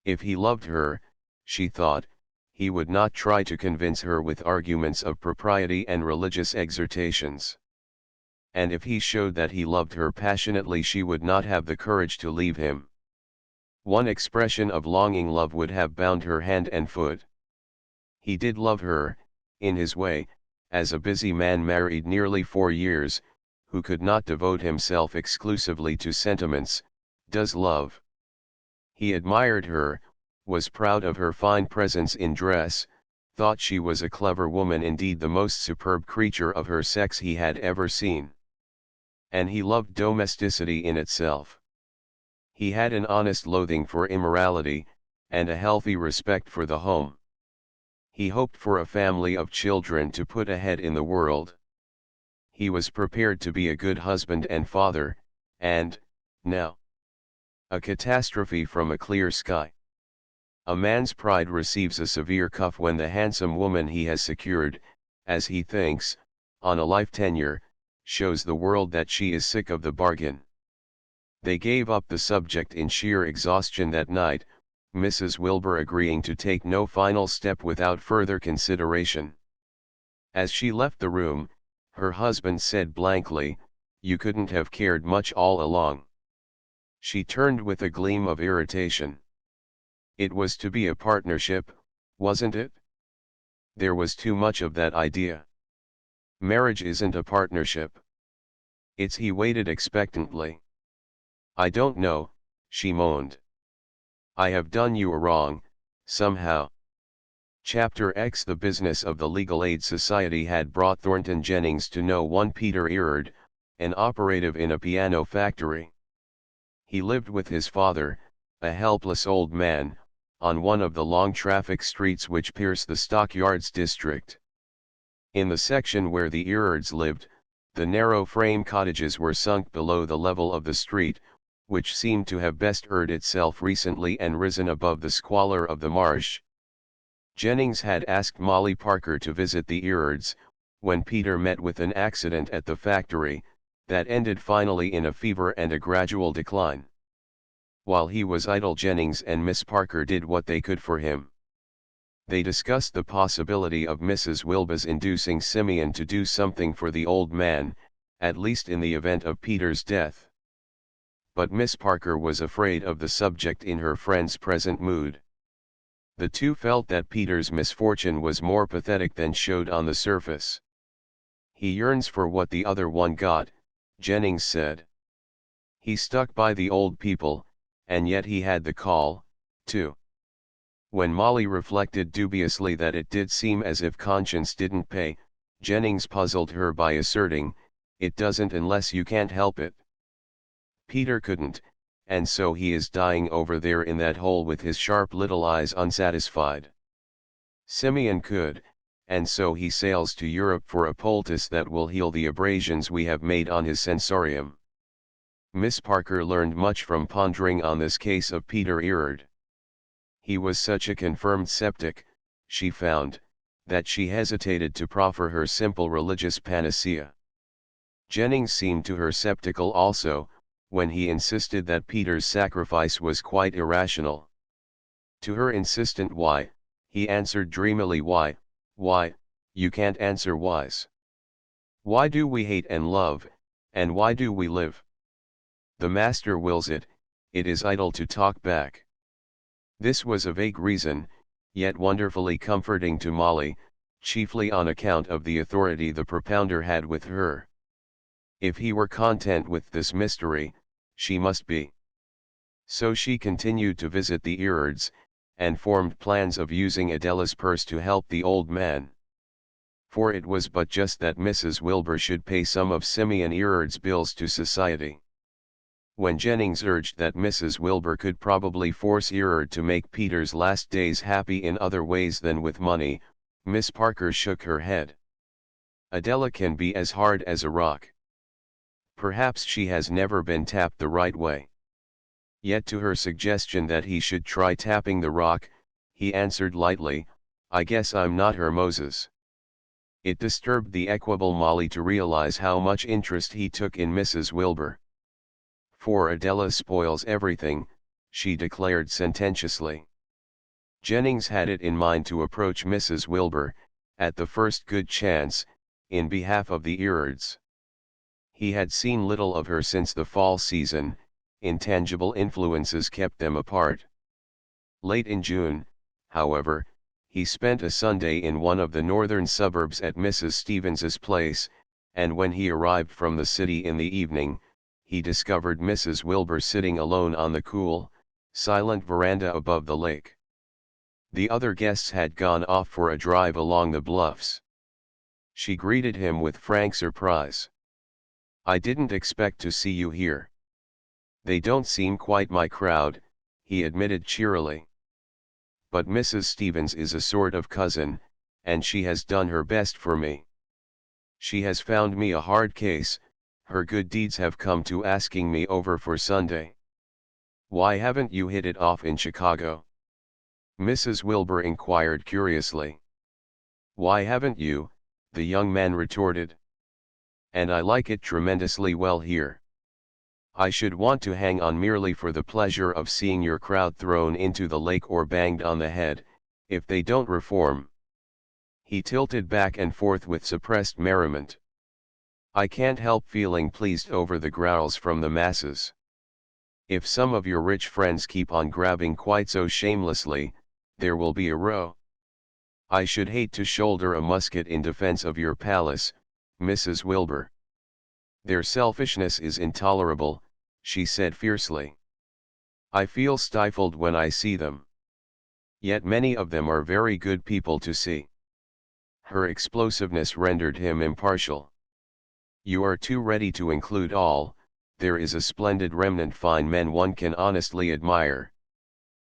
If he loved her, she thought, he would not try to convince her with arguments of propriety and religious exhortations. And if he showed that he loved her passionately, she would not have the courage to leave him. One expression of longing love would have bound her hand and foot. He did love her, in his way, as a busy man married nearly 4 years, who could not devote himself exclusively to sentiments, does love. He admired her, was proud of her fine presence in dress, thought she was a clever woman, indeed the most superb creature of her sex he had ever seen. And he loved domesticity in itself. He had an honest loathing for immorality, and a healthy respect for the home. He hoped for a family of children to put ahead in the world. He was prepared to be a good husband and father, and, now, a catastrophe from a clear sky. A man's pride receives a severe cuff when the handsome woman he has secured, as he thinks, on a life tenure, shows the world that she is sick of the bargain. They gave up the subject in sheer exhaustion that night, Mrs. Wilbur agreeing to take no final step without further consideration. As she left the room, her husband said blankly, "You couldn't have cared much all along." She turned with a gleam of irritation. It was to be a partnership, wasn't it? There was too much of that idea. Marriage isn't a partnership. It's. He waited expectantly. I don't know, she moaned. I have done you a wrong, somehow. Chapter X. The business of the Legal Aid Society had brought Thornton Jennings to know one Peter Erard, an operative in a piano factory. He lived with his father, a helpless old man, on one of the long traffic streets which pierce the Stockyards district. In the section where the Erards lived, the narrow frame cottages were sunk below the level of the street, which seemed to have bestirred itself recently and risen above the squalor of the marsh. Jennings had asked Molly Parker to visit the Erards, when Peter met with an accident at the factory, that ended finally in a fever and a gradual decline. While he was idle, Jennings and Miss Parker did what they could for him. They discussed the possibility of Mrs. Wilbur's inducing Simeon to do something for the old man, at least in the event of Peter's death. But Miss Parker was afraid of the subject in her friend's present mood. The two felt that Peter's misfortune was more pathetic than showed on the surface. He yearns for what the other one got, Jennings said. He stuck by the old people, and yet he had the call, too. When Molly reflected dubiously that it did seem as if conscience didn't pay, Jennings puzzled her by asserting, "It doesn't unless you can't help it." Peter couldn't, and so he is dying over there in that hole with his sharp little eyes unsatisfied. Simeon could, and so he sails to Europe for a poultice that will heal the abrasions we have made on his sensorium. Miss Parker learned much from pondering on this case of Peter Erard. He was such a confirmed septic, she found, that she hesitated to proffer her simple religious panacea. Jennings seemed to her sceptical also, when he insisted that Peter's sacrifice was quite irrational. To her insistent why, he answered dreamily, why, you can't answer whys. Why do we hate and love, and why do we live? The Master wills it, it is idle to talk back. This was a vague reason, yet wonderfully comforting to Molly, chiefly on account of the authority the propounder had with her. If he were content with this mystery, she must be. So she continued to visit the Erards, and formed plans of using Adela's purse to help the old man. For it was but just that Mrs. Wilbur should pay some of Simeon Erard's bills to society. When Jennings urged that Mrs. Wilbur could probably force Erard to make Peter's last days happy in other ways than with money, Miss Parker shook her head. Adela can be as hard as a rock. Perhaps she has never been tapped the right way. Yet to her suggestion that he should try tapping the rock, he answered lightly, I guess I'm not her Moses. It disturbed the equable Molly to realize how much interest he took in Mrs. Wilbur. For Adela spoils everything, she declared sententiously. Jennings had it in mind to approach Mrs. Wilbur, at the first good chance, in behalf of the Erards. He had seen little of her since the fall season, intangible influences kept them apart. Late in June, however, he spent a Sunday in one of the northern suburbs at Mrs. Stevens's place, and when he arrived from the city in the evening, he discovered Mrs. Wilbur sitting alone on the cool, silent veranda above the lake. The other guests had gone off for a drive along the bluffs. She greeted him with frank surprise. I didn't expect to see you here. They don't seem quite my crowd, he admitted cheerily. But Mrs. Stevens is a sort of cousin, and she has done her best for me. She has found me a hard case, her good deeds have come to asking me over for Sunday. Why haven't you hit it off in Chicago? Mrs. Wilbur inquired curiously. Why haven't you? The young man retorted. And I like it tremendously well here. I should want to hang on merely for the pleasure of seeing your crowd thrown into the lake or banged on the head, if they don't reform. He tilted back and forth with suppressed merriment. I can't help feeling pleased over the growls from the masses. If some of your rich friends keep on grabbing quite so shamelessly, there will be a row. I should hate to shoulder a musket in defense of your palace, Mrs. Wilbur. Their selfishness is intolerable, she said fiercely. I feel stifled when I see them. Yet many of them are very good people to see. Her explosiveness rendered him impartial. You are too ready to include all. There is a splendid remnant fine men one can honestly admire.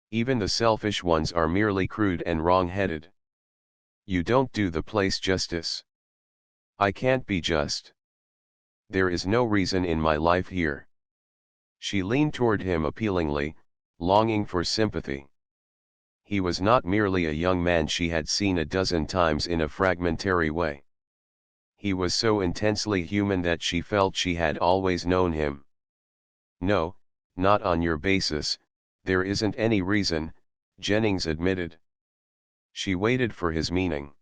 Even the selfish ones are merely crude and wrong-headed. You don't do the place justice. I can't be just. There is no reason in my life here. She leaned toward him appealingly, longing for sympathy. He was not merely a young man she had seen a dozen times in a fragmentary way. He was so intensely human that she felt she had always known him. No, not on your basis, there isn't any reason, Jennings admitted. She waited for his meaning.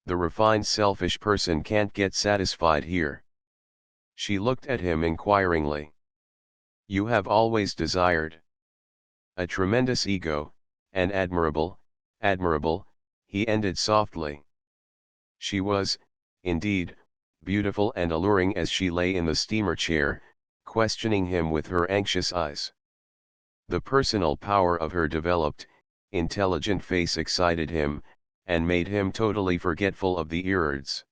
The refined selfish person can't get satisfied here. She looked at him inquiringly. You have always desired a tremendous ego, and admirable, he ended softly. She was, indeed, beautiful and alluring as she lay in the steamer chair, questioning him with her anxious eyes. The personal power of her developed, intelligent face excited him, and made him totally forgetful of the irons.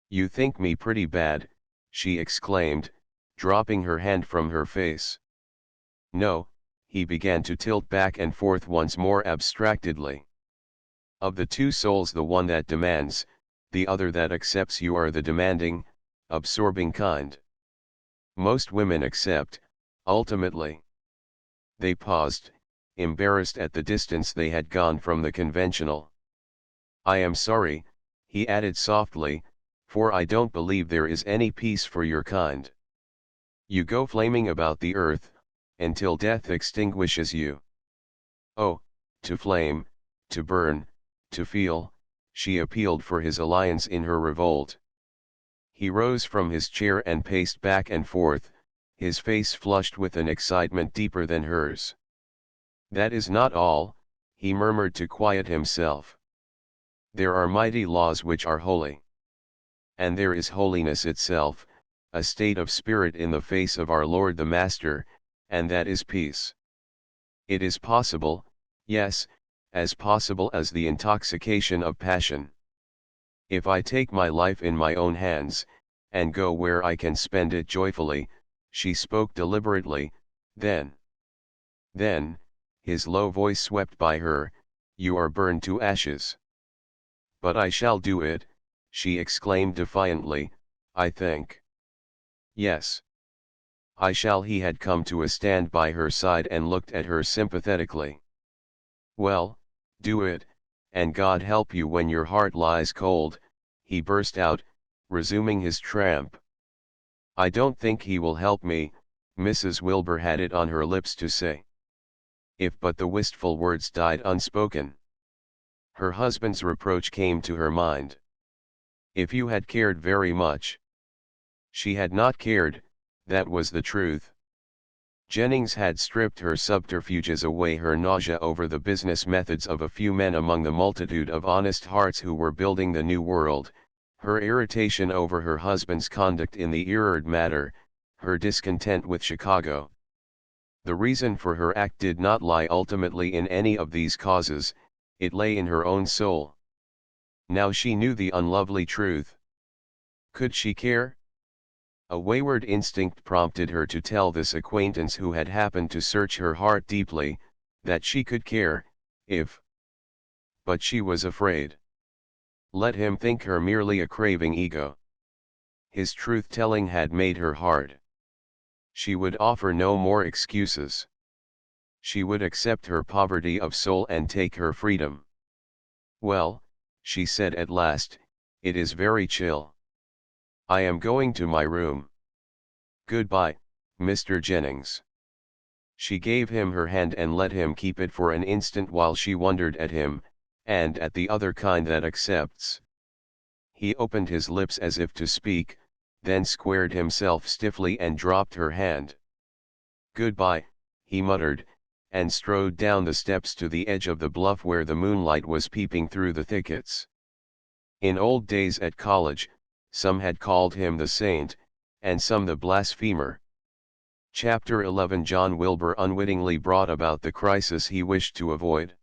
You think me pretty bad, she exclaimed, dropping her hand from her face. No, he began to tilt back and forth once more abstractedly. Of the two souls, the one that demands, the other that accepts. You are the demanding, absorbing kind. Most women accept, ultimately. They paused, embarrassed at the distance they had gone from the conventional. I am sorry, he added softly, for I don't believe there is any peace for your kind. You go flaming about the earth, until death extinguishes you. Oh, to flame, to burn, to feel, she appealed for his alliance in her revolt. He rose from his chair and paced back and forth, his face flushed with an excitement deeper than hers. That is not all, he murmured to quiet himself. There are mighty laws which are holy. And there is holiness itself, a state of spirit in the face of our Lord the Master, and that is peace. It is possible, yes, as possible as the intoxication of passion. If I take my life in my own hands, and go where I can spend it joyfully, she spoke deliberately, then, his low voice swept by her, you are burned to ashes. But I shall do it, she exclaimed defiantly, I think. Yes. I shall. He had come to a stand by her side and looked at her sympathetically. Well, do it, and God help you when your heart lies cold, he burst out, resuming his tramp. I don't think he will help me, Mrs. Wilbur had it on her lips to say. If but the wistful words died unspoken. Her husband's reproach came to her mind. If you had cared very much. She had not cared, that was the truth. Jennings had stripped her subterfuges away, her nausea over the business methods of a few men among the multitude of honest hearts who were building the new world, her irritation over her husband's conduct in the Erard matter, her discontent with Chicago. The reason for her act did not lie ultimately in any of these causes, it lay in her own soul. Now she knew the unlovely truth. Could she care? A wayward instinct prompted her to tell this acquaintance who had happened to search her heart deeply, that she could care, if. But she was afraid. Let him think her merely a craving ego. His truth-telling had made her hard. She would offer no more excuses. She would accept her poverty of soul and take her freedom. Well, she said at last, it is very chill. I am going to my room. Goodbye, Mr. Jennings. She gave him her hand and let him keep it for an instant while she wondered at him, and at the other kind that accepts. He opened his lips as if to speak, then squared himself stiffly and dropped her hand. Goodbye, he muttered, and strode down the steps to the edge of the bluff where the moonlight was peeping through the thickets. In old days at college, some had called him the saint, and some the blasphemer. Chapter 11. John Wilbur unwittingly brought about the crisis he wished to avoid.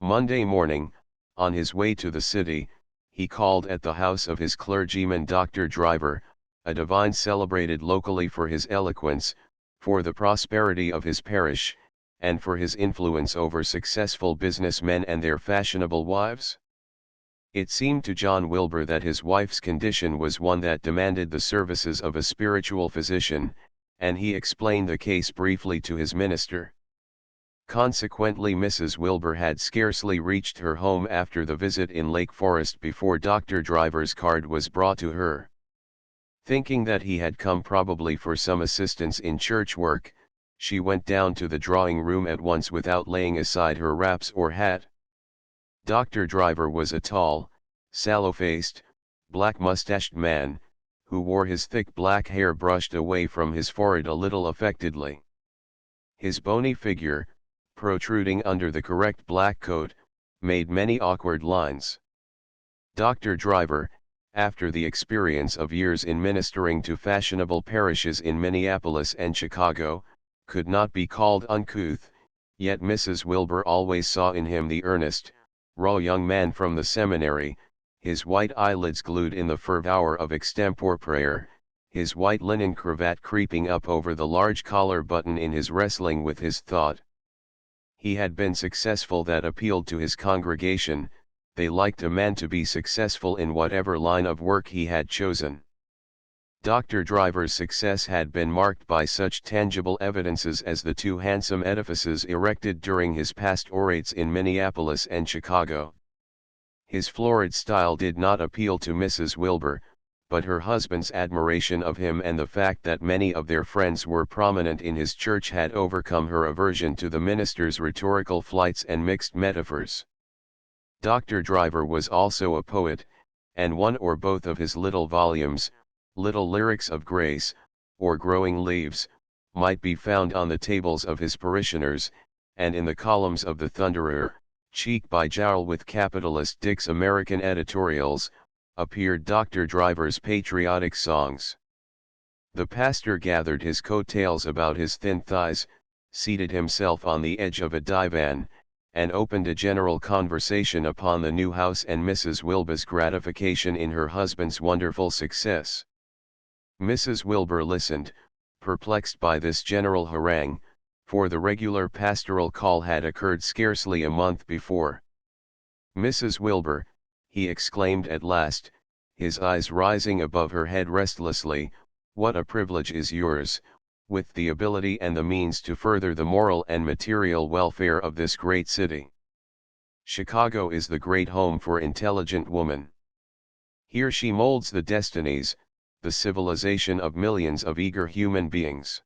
Monday morning, on his way to the city, he called at the house of his clergyman Dr. Driver, a divine celebrated locally for his eloquence, for the prosperity of his parish, and for his influence over successful businessmen and their fashionable wives. It seemed to John Wilbur that his wife's condition was one that demanded the services of a spiritual physician, and he explained the case briefly to his minister. Consequently, Mrs. Wilbur had scarcely reached her home after the visit in Lake Forest before Dr. Driver's card was brought to her. Thinking that he had come probably for some assistance in church work, she went down to the drawing room at once without laying aside her wraps or hat. Dr. Driver was a tall, sallow-faced, black-mustached man, who wore his thick black hair brushed away from his forehead a little affectedly. His bony figure, protruding under the correct black coat, made many awkward lines. Dr. Driver, after the experience of years in ministering to fashionable parishes in Minneapolis and Chicago, could not be called uncouth, yet Mrs. Wilbur always saw in him the earnest, raw young man from the seminary, his white eyelids glued in the fervor of extempore prayer, his white linen cravat creeping up over the large collar button in his wrestling with his thought. He had been successful that appealed to his congregation. They liked a man to be successful in whatever line of work he had chosen. Dr. Driver's success had been marked by such tangible evidences as the two handsome edifices erected during his pastorates in Minneapolis and Chicago. His florid style did not appeal to Mrs. Wilbur, but her husband's admiration of him and the fact that many of their friends were prominent in his church had overcome her aversion to the minister's rhetorical flights and mixed metaphors. Dr. Driver was also a poet, and one or both of his little volumes, Little Lyrics of Grace, or Growing Leaves, might be found on the tables of his parishioners, and in the columns of the Thunderer, cheek by jowl with capitalist Dick's American editorials, appeared Dr. Driver's patriotic songs. The pastor gathered his coattails about his thin thighs, seated himself on the edge of a divan, and opened a general conversation upon the new house and Mrs. Wilbur's gratification in her husband's wonderful success. Mrs. Wilbur listened, perplexed by this general harangue, for the regular pastoral call had occurred scarcely a month before. "Mrs. Wilbur," he exclaimed at last, his eyes rising above her head restlessly, "what a privilege is yours, with the ability and the means to further the moral and material welfare of this great city. Chicago is the great home for intelligent woman. Here she molds the destinies, the civilization of millions of eager human beings.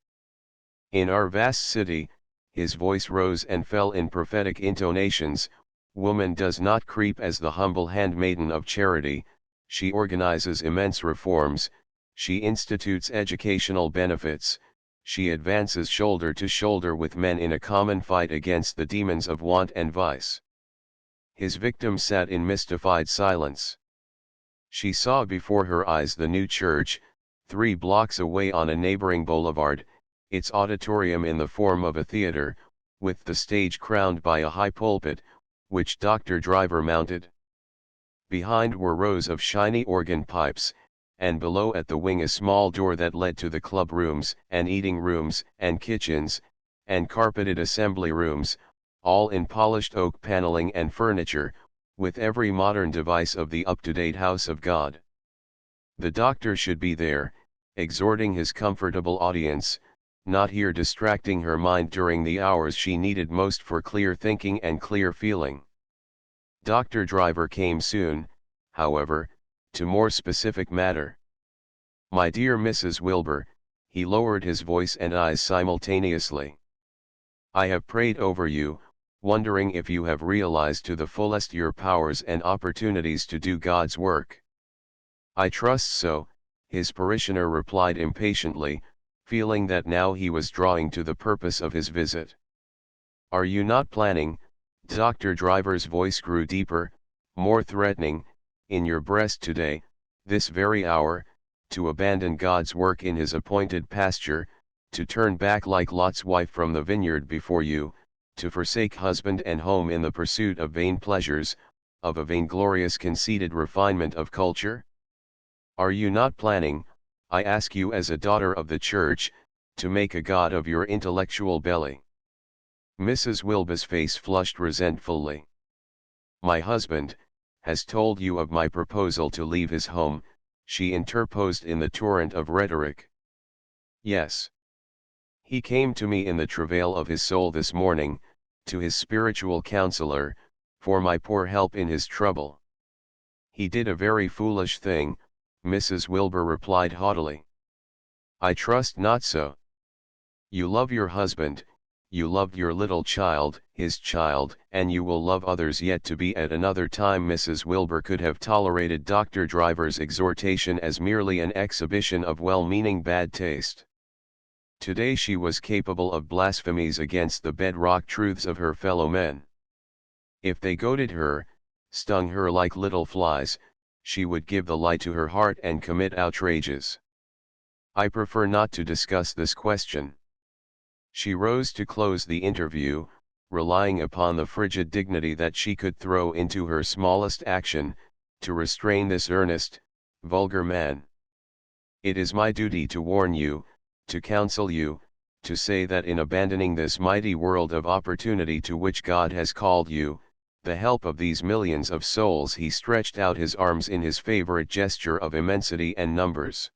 In our vast city," his voice rose and fell in prophetic intonations, "woman does not creep as the humble handmaiden of charity, she organizes immense reforms, she institutes educational benefits, she advances shoulder to shoulder with men in a common fight against the demons of want and vice." His victim sat in mystified silence. She saw before her eyes the new church, 3 blocks away on a neighboring boulevard, its auditorium in the form of a theater, with the stage crowned by a high pulpit, which Dr. Driver mounted. Behind were rows of shiny organ pipes, and below at the wing a small door that led to the club rooms, and eating rooms, and kitchens, and carpeted assembly rooms, all in polished oak paneling and furniture, with every modern device of the up-to-date house of God. The doctor should be there, exhorting his comfortable audience, not here distracting her mind during the hours she needed most for clear thinking and clear feeling. Dr. Driver came soon, however, to more specific matter. "My dear Mrs. Wilbur," he lowered his voice and eyes simultaneously. "I have prayed over you, wondering if you have realized to the fullest your powers and opportunities to do God's work." "I trust so," his parishioner replied impatiently, feeling that now he was drawing to the purpose of his visit. "Are you not planning," Dr. Driver's voice grew deeper, more threatening, "in your breast today, this very hour, to abandon God's work in his appointed pasture, to turn back like Lot's wife from the vineyard before you, to forsake husband and home in the pursuit of vain pleasures, of a vainglorious conceited refinement of culture? Are you not planning, I ask you as a daughter of the church, to make a god of your intellectual belly? Mrs. Wilbur's face flushed resentfully. My husband has told you of my proposal to leave his home, she interposed in the torrent of rhetoric. Yes. He came to me in the travail of his soul this morning, to his spiritual counselor, for my poor help in his trouble. He did a very foolish thing, Mrs. Wilbur replied haughtily. I trust not so. You love your husband, you loved your little child, his child, and you will love others yet to be. At another time Mrs. Wilbur could have tolerated Dr. Driver's exhortation as merely an exhibition of well-meaning bad taste. Today she was capable of blasphemies against the bedrock truths of her fellow men. If they goaded her, stung her like little flies, she would give the lie to her heart and commit outrages. I prefer not to discuss this question. She rose to close the interview, relying upon the frigid dignity that she could throw into her smallest action, to restrain this earnest, vulgar man. It is my duty to warn you, to counsel you, to say that in abandoning this mighty world of opportunity to which God has called you, the help of these millions of souls. He stretched out his arms in his favorite gesture of immensity and numbers.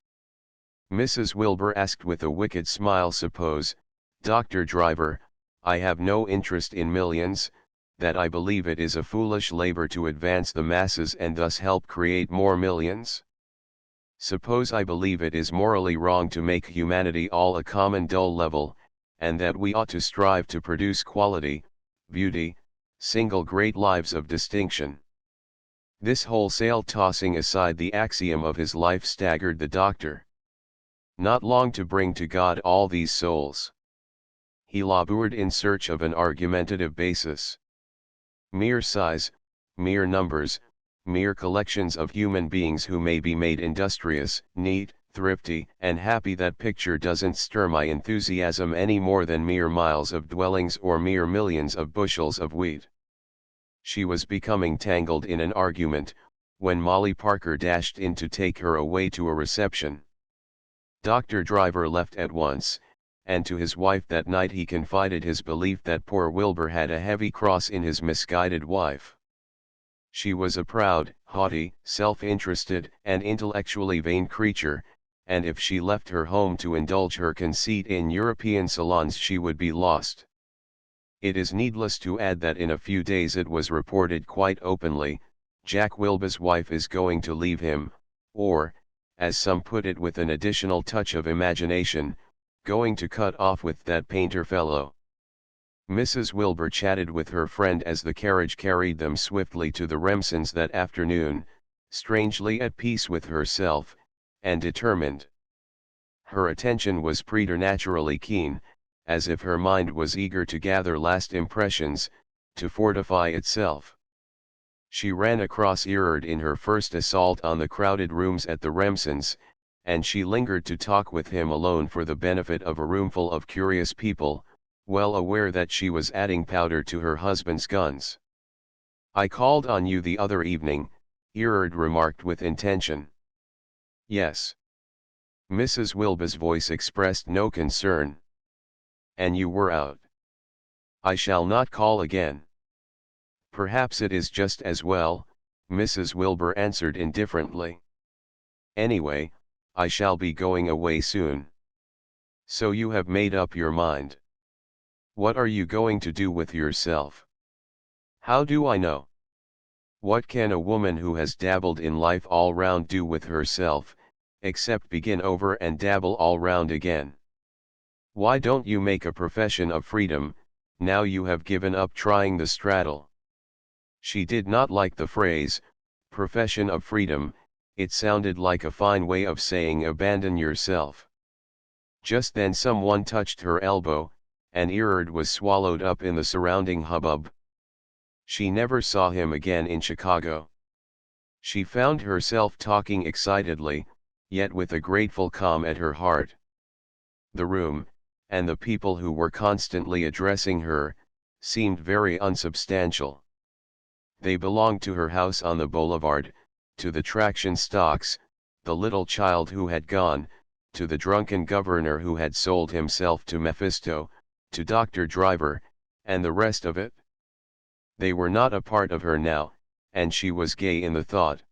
Mrs. Wilbur asked with a wicked smile, suppose, Dr. Driver, I have no interest in millions, that I believe it is a foolish labor to advance the masses and thus help create more millions? Suppose I believe it is morally wrong to make humanity all a common dull level, and that we ought to strive to produce quality, beauty, single great lives of distinction. This wholesale tossing aside the axiom of his life staggered the doctor. Not long to bring to God all these souls. He labored in search of an argumentative basis. Mere size, mere numbers, mere collections of human beings who may be made industrious, neat, thrifty, and happy. That picture doesn't stir my enthusiasm any more than mere miles of dwellings or mere millions of bushels of wheat. She was becoming tangled in an argument, when Molly Parker dashed in to take her away to a reception. Dr. Driver left at once, and to his wife that night he confided his belief that poor Wilbur had a heavy cross in his misguided wife. She was a proud, haughty, self-interested, and intellectually vain creature, and if she left her home to indulge her conceit in European salons she would be lost. It is needless to add that in a few days it was reported quite openly, Jack Wilbur's wife is going to leave him, or, as some put it with an additional touch of imagination, going to cut off with that painter fellow. Mrs. Wilbur chatted with her friend as the carriage carried them swiftly to the Remsons that afternoon, strangely at peace with herself, and determined. Her attention was preternaturally keen, as if her mind was eager to gather last impressions, to fortify itself. She ran across Erard in her first assault on the crowded rooms at the Remsons, and she lingered to talk with him alone for the benefit of a roomful of curious people, well aware that she was adding powder to her husband's guns. I called on you the other evening, Erard remarked with intention. Yes. Mrs. Wilbur's voice expressed no concern. And you were out. I shall not call again. Perhaps it is just as well, Mrs. Wilbur answered indifferently. Anyway, I shall be going away soon. So you have made up your mind. What are you going to do with yourself? How do I know? What can a woman who has dabbled in life all round do with herself, except begin over and dabble all round again? Why don't you make a profession of freedom, now you have given up trying the straddle? She did not like the phrase, profession of freedom. It sounded like a fine way of saying abandon yourself. Just then someone touched her elbow, and Erard was swallowed up in the surrounding hubbub. She never saw him again in Chicago. She found herself talking excitedly, yet with a grateful calm at her heart. The room, and the people who were constantly addressing her, seemed very unsubstantial. They belonged to her house on the boulevard, to the traction stocks, the little child who had gone, to the drunken governor who had sold himself to Mephisto, to Dr. Driver, and the rest of it. They were not a part of her now, and she was gay in the thought.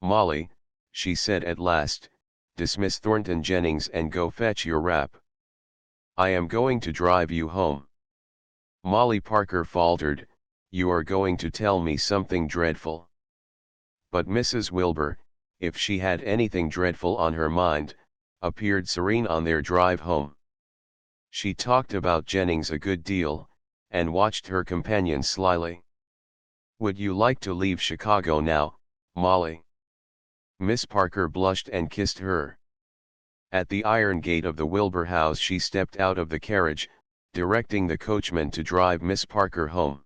"Molly," she said at last, "dismiss Thornton Jennings and go fetch your wrap. I am going to drive you home." Molly Parker faltered, "You are going to tell me something dreadful." But Mrs. Wilbur, if she had anything dreadful on her mind, appeared serene on their drive home. She talked about Jennings a good deal, and watched her companion slyly. "Would you like to leave Chicago now, Molly?" Miss Parker blushed and kissed her. At the iron gate of the Wilbur house she stepped out of the carriage, directing the coachman to drive Miss Parker home.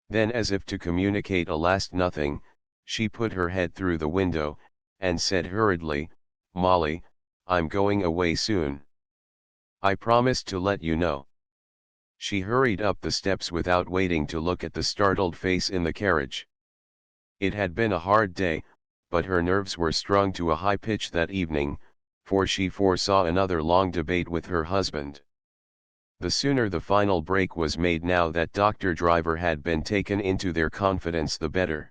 Then, as if to communicate a last nothing, she put her head through the window, and said hurriedly, "Molly, I'm going away soon. I promised to let you know." She hurried up the steps without waiting to look at the startled face in the carriage. It had been a hard day, but her nerves were strung to a high pitch that evening, for she foresaw another long debate with her husband. The sooner the final break was made now that Dr. Driver had been taken into their confidence the better.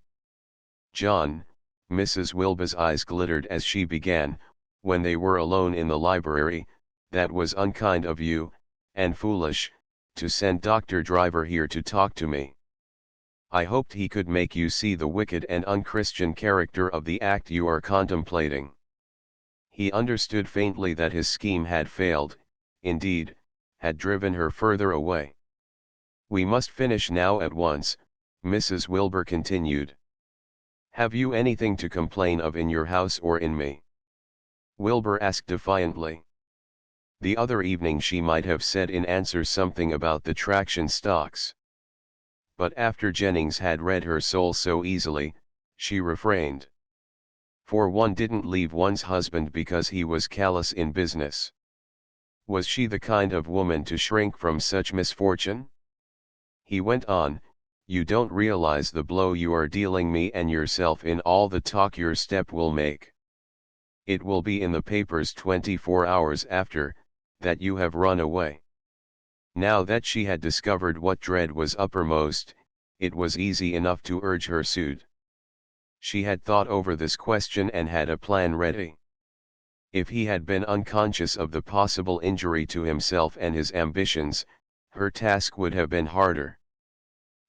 "John," Mrs. Wilbur's eyes glittered as she began, when they were alone in the library, "that was unkind of you, and foolish, to send Dr. Driver here to talk to me. I hoped he could make you see the wicked and unchristian character of the act you are contemplating." He understood faintly that his scheme had failed, indeed, had driven her further away. "We must finish now at once," Mrs. Wilbur continued. "Have you anything to complain of in your house or in me?" Wilbur asked defiantly. The other evening she might have said in answer something about the traction stocks. But after Jennings had read her soul so easily, she refrained. For one didn't leave one's husband because he was callous in business. Was she the kind of woman to shrink from such misfortune? He went on, "You don't realize the blow you are dealing me and yourself in all the talk your step will make. It will be in the papers 24 hours after that you have run away." Now that she had discovered what dread was uppermost, it was easy enough to urge her suit. She had thought over this question and had a plan ready. If he had been unconscious of the possible injury to himself and his ambitions, her task would have been harder.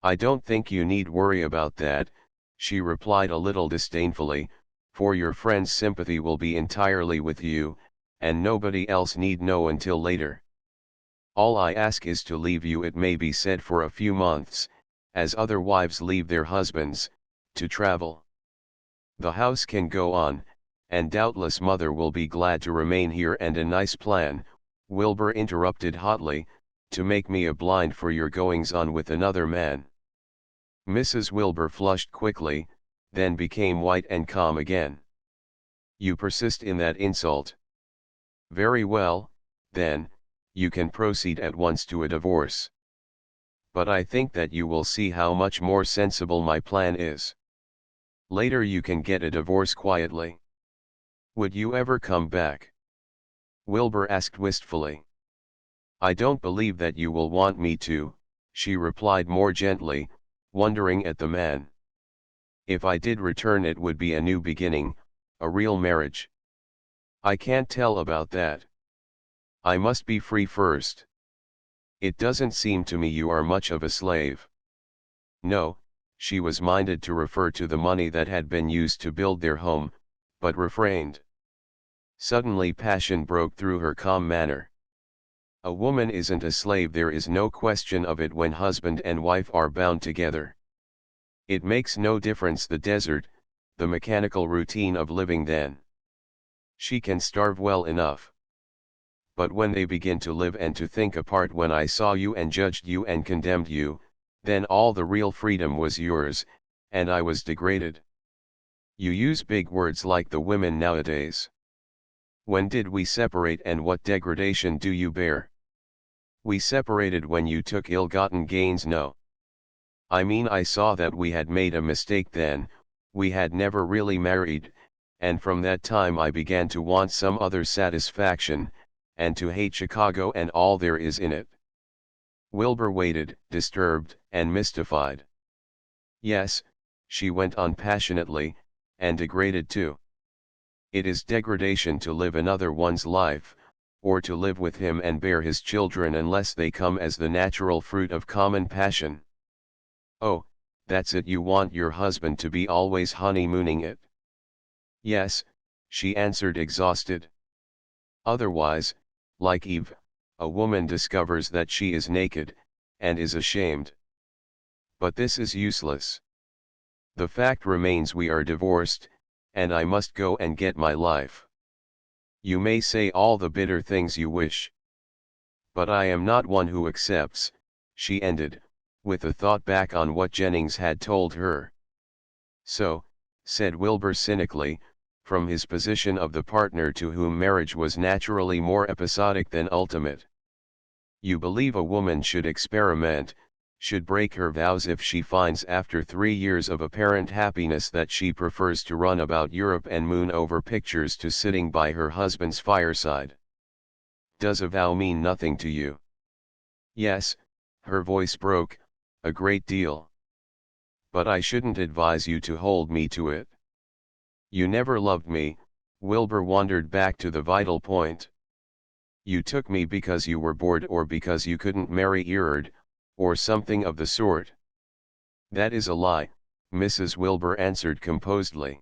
"I don't think you need worry about that," she replied a little disdainfully, "for your friend's sympathy will be entirely with you, and nobody else need know until later. All I ask is to leave you, it may be said, for a few months, as other wives leave their husbands, to travel. The house can go on, and doubtless mother will be glad to remain here, and a nice plan," Wilbur interrupted hotly, "to make me a blind for your goings on with another man." Mrs. Wilbur flushed quickly, then became white and calm again. "You persist in that insult. Very well, then, you can proceed at once to a divorce. But I think that you will see how much more sensible my plan is. Later you can get a divorce quietly. Would you ever come back?" Wilbur asked wistfully. "I don't believe that you will want me to," she replied more gently, wondering at the man. "If I did return, it would be a new beginning, a real marriage." "I can't tell about that. I must be free first. It doesn't seem to me you are much of a slave." No, she was minded to refer to the money that had been used to build their home, but refrained. Suddenly passion broke through her calm manner. "A woman isn't a slave, there is no question of it when husband and wife are bound together. It makes no difference the desert, the mechanical routine of living then. She can starve well enough. But when they begin to live and to think apart, when I saw you and judged you and condemned you, then all the real freedom was yours, and I was degraded. You use big words like the women nowadays. When did we separate, and what degradation do you bear?" We separated when you took ill-gotten gains. No. I mean, I saw that we had made a mistake then. We had never really married, and from that time I began to want some other satisfaction, and to hate Chicago and all there is in it. Wilbur waited, disturbed and mystified. Yes, she went on passionately, and degraded too. It is degradation to live another one's life, or to live with him and bear his children unless they come as the natural fruit of common passion. Oh, that's it, you want your husband to be always honeymooning it? Yes, she answered, exhausted. Otherwise, like Eve, a woman discovers that she is naked, and is ashamed. But this is useless. The fact remains, we are divorced, and I must go and get my life. You may say all the bitter things you wish. But I am not one who accepts, she ended, with a thought back on what Jennings had told her. So, said Wilbur cynically, from his position of the partner to whom marriage was naturally more episodic than ultimate. You believe a woman should experiment, should break her vows if she finds after 3 years of apparent happiness that she prefers to run about Europe and moon over pictures to sitting by her husband's fireside. Does a vow mean nothing to you? Yes, her voice broke, a great deal. But I shouldn't advise you to hold me to it. You never loved me, Wilbur wandered back to the vital point. You took me because you were bored or because you couldn't marry Erard, or something of the sort. That is a lie, Mrs. Wilbur answered composedly.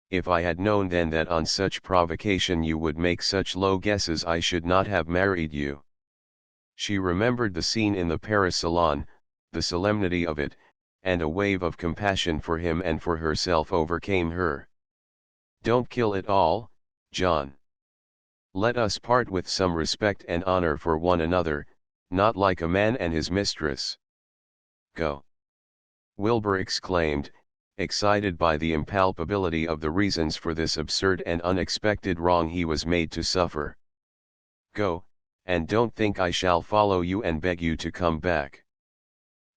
If I had known then that on such provocation you would make such low guesses, I should not have married you. She remembered the scene in the Paris salon, the solemnity of it, and a wave of compassion for him and for herself overcame her. Don't kill it all, John. Let us part with some respect and honor for one another, not like a man and his mistress. Go. Wilbur exclaimed, excited by the impalpability of the reasons for this absurd and unexpected wrong he was made to suffer. Go, and don't think I shall follow you and beg you to come back.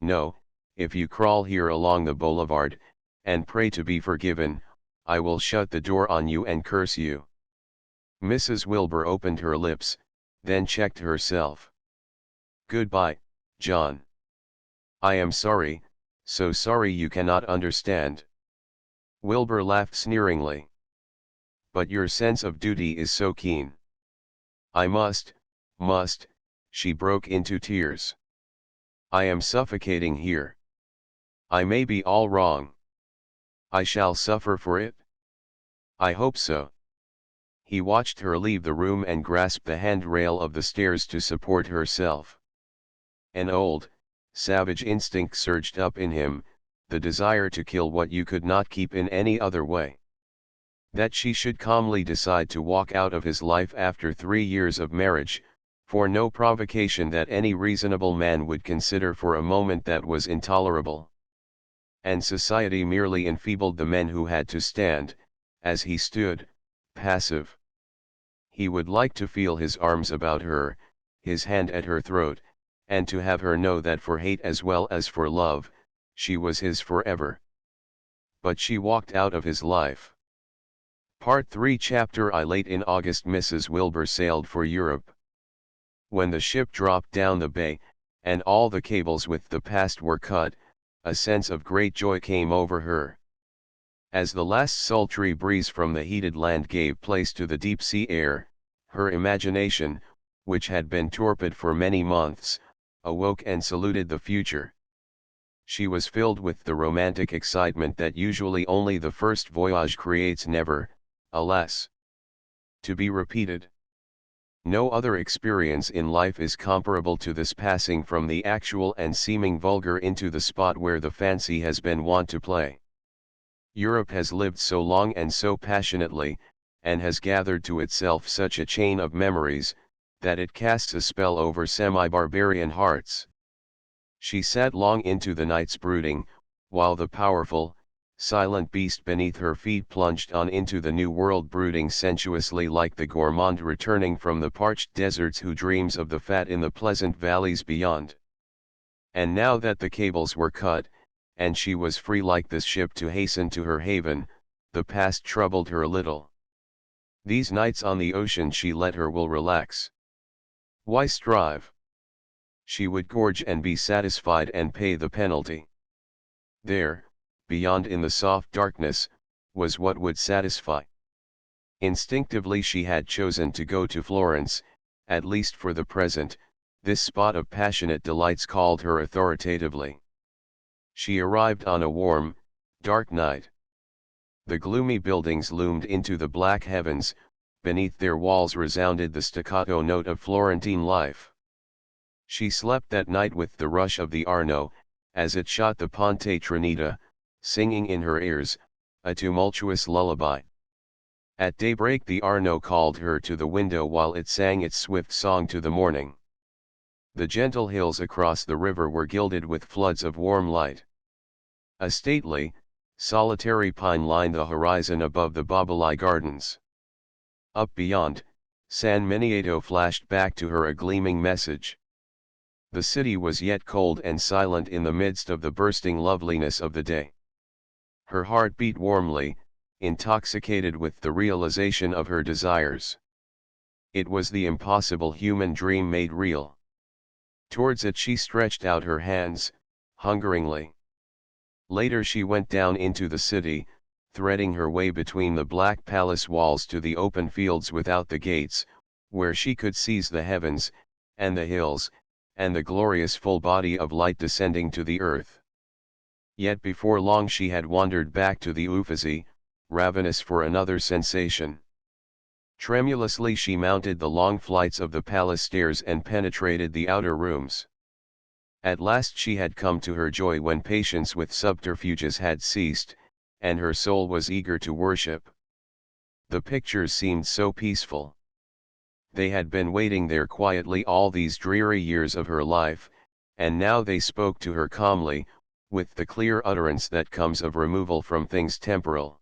No, if you crawl here along the boulevard, and pray to be forgiven, I will shut the door on you and curse you. Mrs. Wilbur opened her lips, then checked herself. Goodbye, John. I am sorry, so sorry you cannot understand. Wilbur laughed sneeringly. But your sense of duty is so keen. I must, she broke into tears. I am suffocating here. I may be all wrong. I shall suffer for it? I hope so. He watched her leave the room and grasped the handrail of the stairs to support herself. An old, savage instinct surged up in him, the desire to kill what you could not keep in any other way. That she should calmly decide to walk out of his life after 3 years of marriage, for no provocation that any reasonable man would consider for a moment, that was intolerable. And society merely enfeebled the men who had to stand, as he stood, passive. He would like to feel his arms about her, his hand at her throat, and to have her know that for hate as well as for love, she was his forever. But she walked out of his life. Part 3 Chapter I Late in August Mrs. Wilbur sailed for Europe. When the ship dropped down the bay, and all the cables with the past were cut, a sense of great joy came over her. As the last sultry breeze from the heated land gave place to the deep sea air, her imagination, which had been torpid for many months, awoke and saluted the future. She was filled with the romantic excitement that usually only the first voyage creates, never, alas, to be repeated. No other experience in life is comparable to this passing from the actual and seeming vulgar into the spot where the fancy has been wont to play. Europe has lived so long and so passionately, and has gathered to itself such a chain of memories, that it casts a spell over semi-barbarian hearts. She sat long into the nights brooding, while the powerful, silent beast beneath her feet plunged on into the new world, brooding sensuously like the gourmand returning from the parched deserts who dreams of the fat in the pleasant valleys beyond. And now that the cables were cut, and she was free like this ship to hasten to her haven, the past troubled her little. These nights on the ocean she let her will relax. Why strive? She would gorge and be satisfied and pay the penalty. There, beyond in the soft darkness, was what would satisfy. Instinctively she had chosen to go to Florence, at least for the present. This spot of passionate delights called her authoritatively. She arrived on a warm, dark night. The gloomy buildings loomed into the black heavens, beneath their walls resounded the staccato note of Florentine life. She slept that night with the rush of the Arno, as it shot the Ponte Trinita, singing in her ears, a tumultuous lullaby. At daybreak the Arno called her to the window while it sang its swift song to the morning. The gentle hills across the river were gilded with floods of warm light. A stately, solitary pine lined the horizon above the Boboli Gardens. Up beyond, San Miniato flashed back to her a gleaming message. The city was yet cold and silent in the midst of the bursting loveliness of the day. Her heart beat warmly, intoxicated with the realization of her desires. It was the impossible human dream made real. Towards it she stretched out her hands, hungeringly. Later she went down into the city, threading her way between the black palace walls to the open fields without the gates, where she could seize the heavens, and the hills, and the glorious full body of light descending to the earth. Yet before long she had wandered back to the Uffizi, ravenous for another sensation. Tremulously she mounted the long flights of the palace stairs and penetrated the outer rooms. At last she had come to her joy when patience with subterfuges had ceased, and her soul was eager to worship. The pictures seemed so peaceful. They had been waiting there quietly all these dreary years of her life, and now they spoke to her calmly, with the clear utterance that comes of removal from things temporal.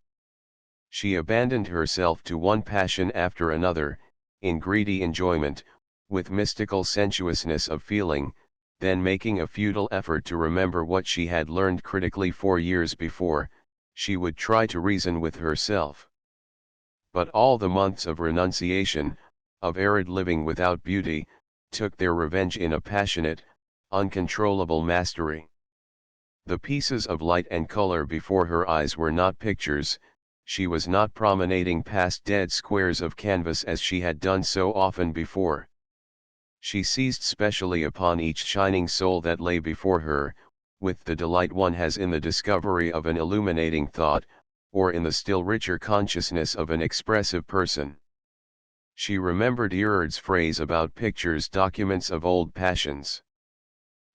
She abandoned herself to one passion after another, in greedy enjoyment, with mystical sensuousness of feeling, then making a futile effort to remember what she had learned critically 4 years before, she would try to reason with herself. But all the months of renunciation, of arid living without beauty, took their revenge in a passionate, uncontrollable mastery. The pieces of light and color before her eyes were not pictures. She was not promenading past dead squares of canvas as she had done so often before. She seized specially upon each shining soul that lay before her, with the delight one has in the discovery of an illuminating thought, or in the still richer consciousness of an expressive person. She remembered Erard's phrase about pictures, documents of old passions.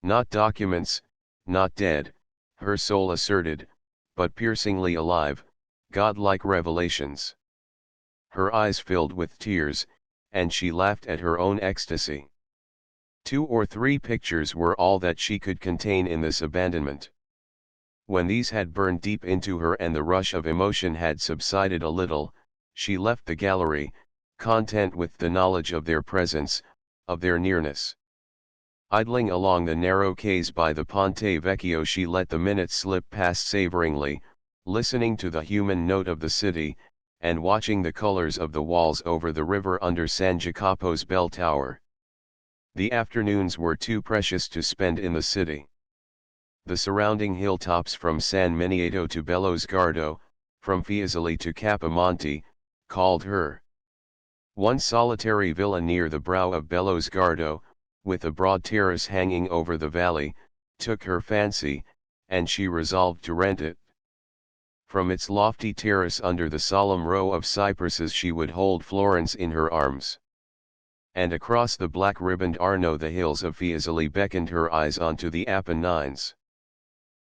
Not documents, not dead, her soul asserted, but piercingly alive, godlike revelations. Her eyes filled with tears, and she laughed at her own ecstasy. 2 or 3 pictures were all that she could contain in this abandonment. When these had burned deep into her and the rush of emotion had subsided a little, she left the gallery, content with the knowledge of their presence, of their nearness. Idling along the narrow quays by the Ponte Vecchio she let the minutes slip past savoringly, listening to the human note of the city, and watching the colors of the walls over the river under San Jacopo's bell tower. The afternoons were too precious to spend in the city. The surrounding hilltops from San Miniato to Bellosguardo, from Fiesole to Capamonte, called her. One solitary villa near the brow of Bellosguardo, with a broad terrace hanging over the valley, took her fancy, and she resolved to rent it. From its lofty terrace under the solemn row of cypresses she would hold Florence in her arms. And across the black-ribboned Arno the hills of Fiesole beckoned her eyes onto the Apennines.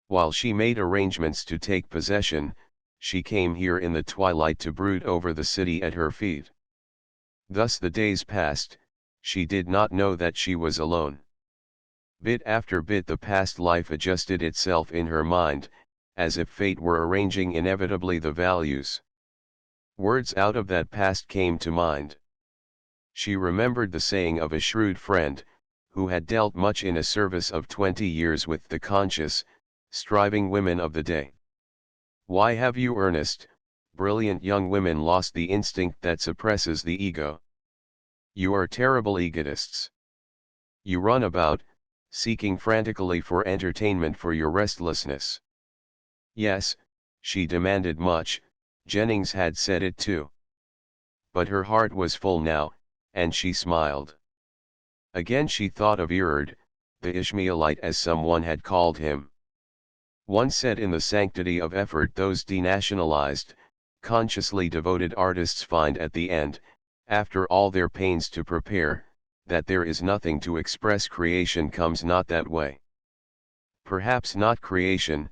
While she made arrangements to take possession, she came here in the twilight to brood over the city at her feet. Thus the days passed, she did not know that she was alone. Bit after bit the past life adjusted itself in her mind, as if fate were arranging inevitably the values. Words out of that past came to mind. She remembered the saying of a shrewd friend, who had dealt much in a service of 20 years with the conscious, striving women of the day. Why have you earnest, brilliant young women lost the instinct that suppresses the ego? You are terrible egotists. You run about, seeking frantically for entertainment for your restlessness. Yes, she demanded much, Jennings had said it too. But her heart was full now, and she smiled. Again she thought of Erard, the Ishmaelite as someone had called him. One said in the sanctity of effort those denationalized, consciously devoted artists find at the end, after all their pains to prepare, that there is nothing to express. Creation comes not that way. Perhaps not creation,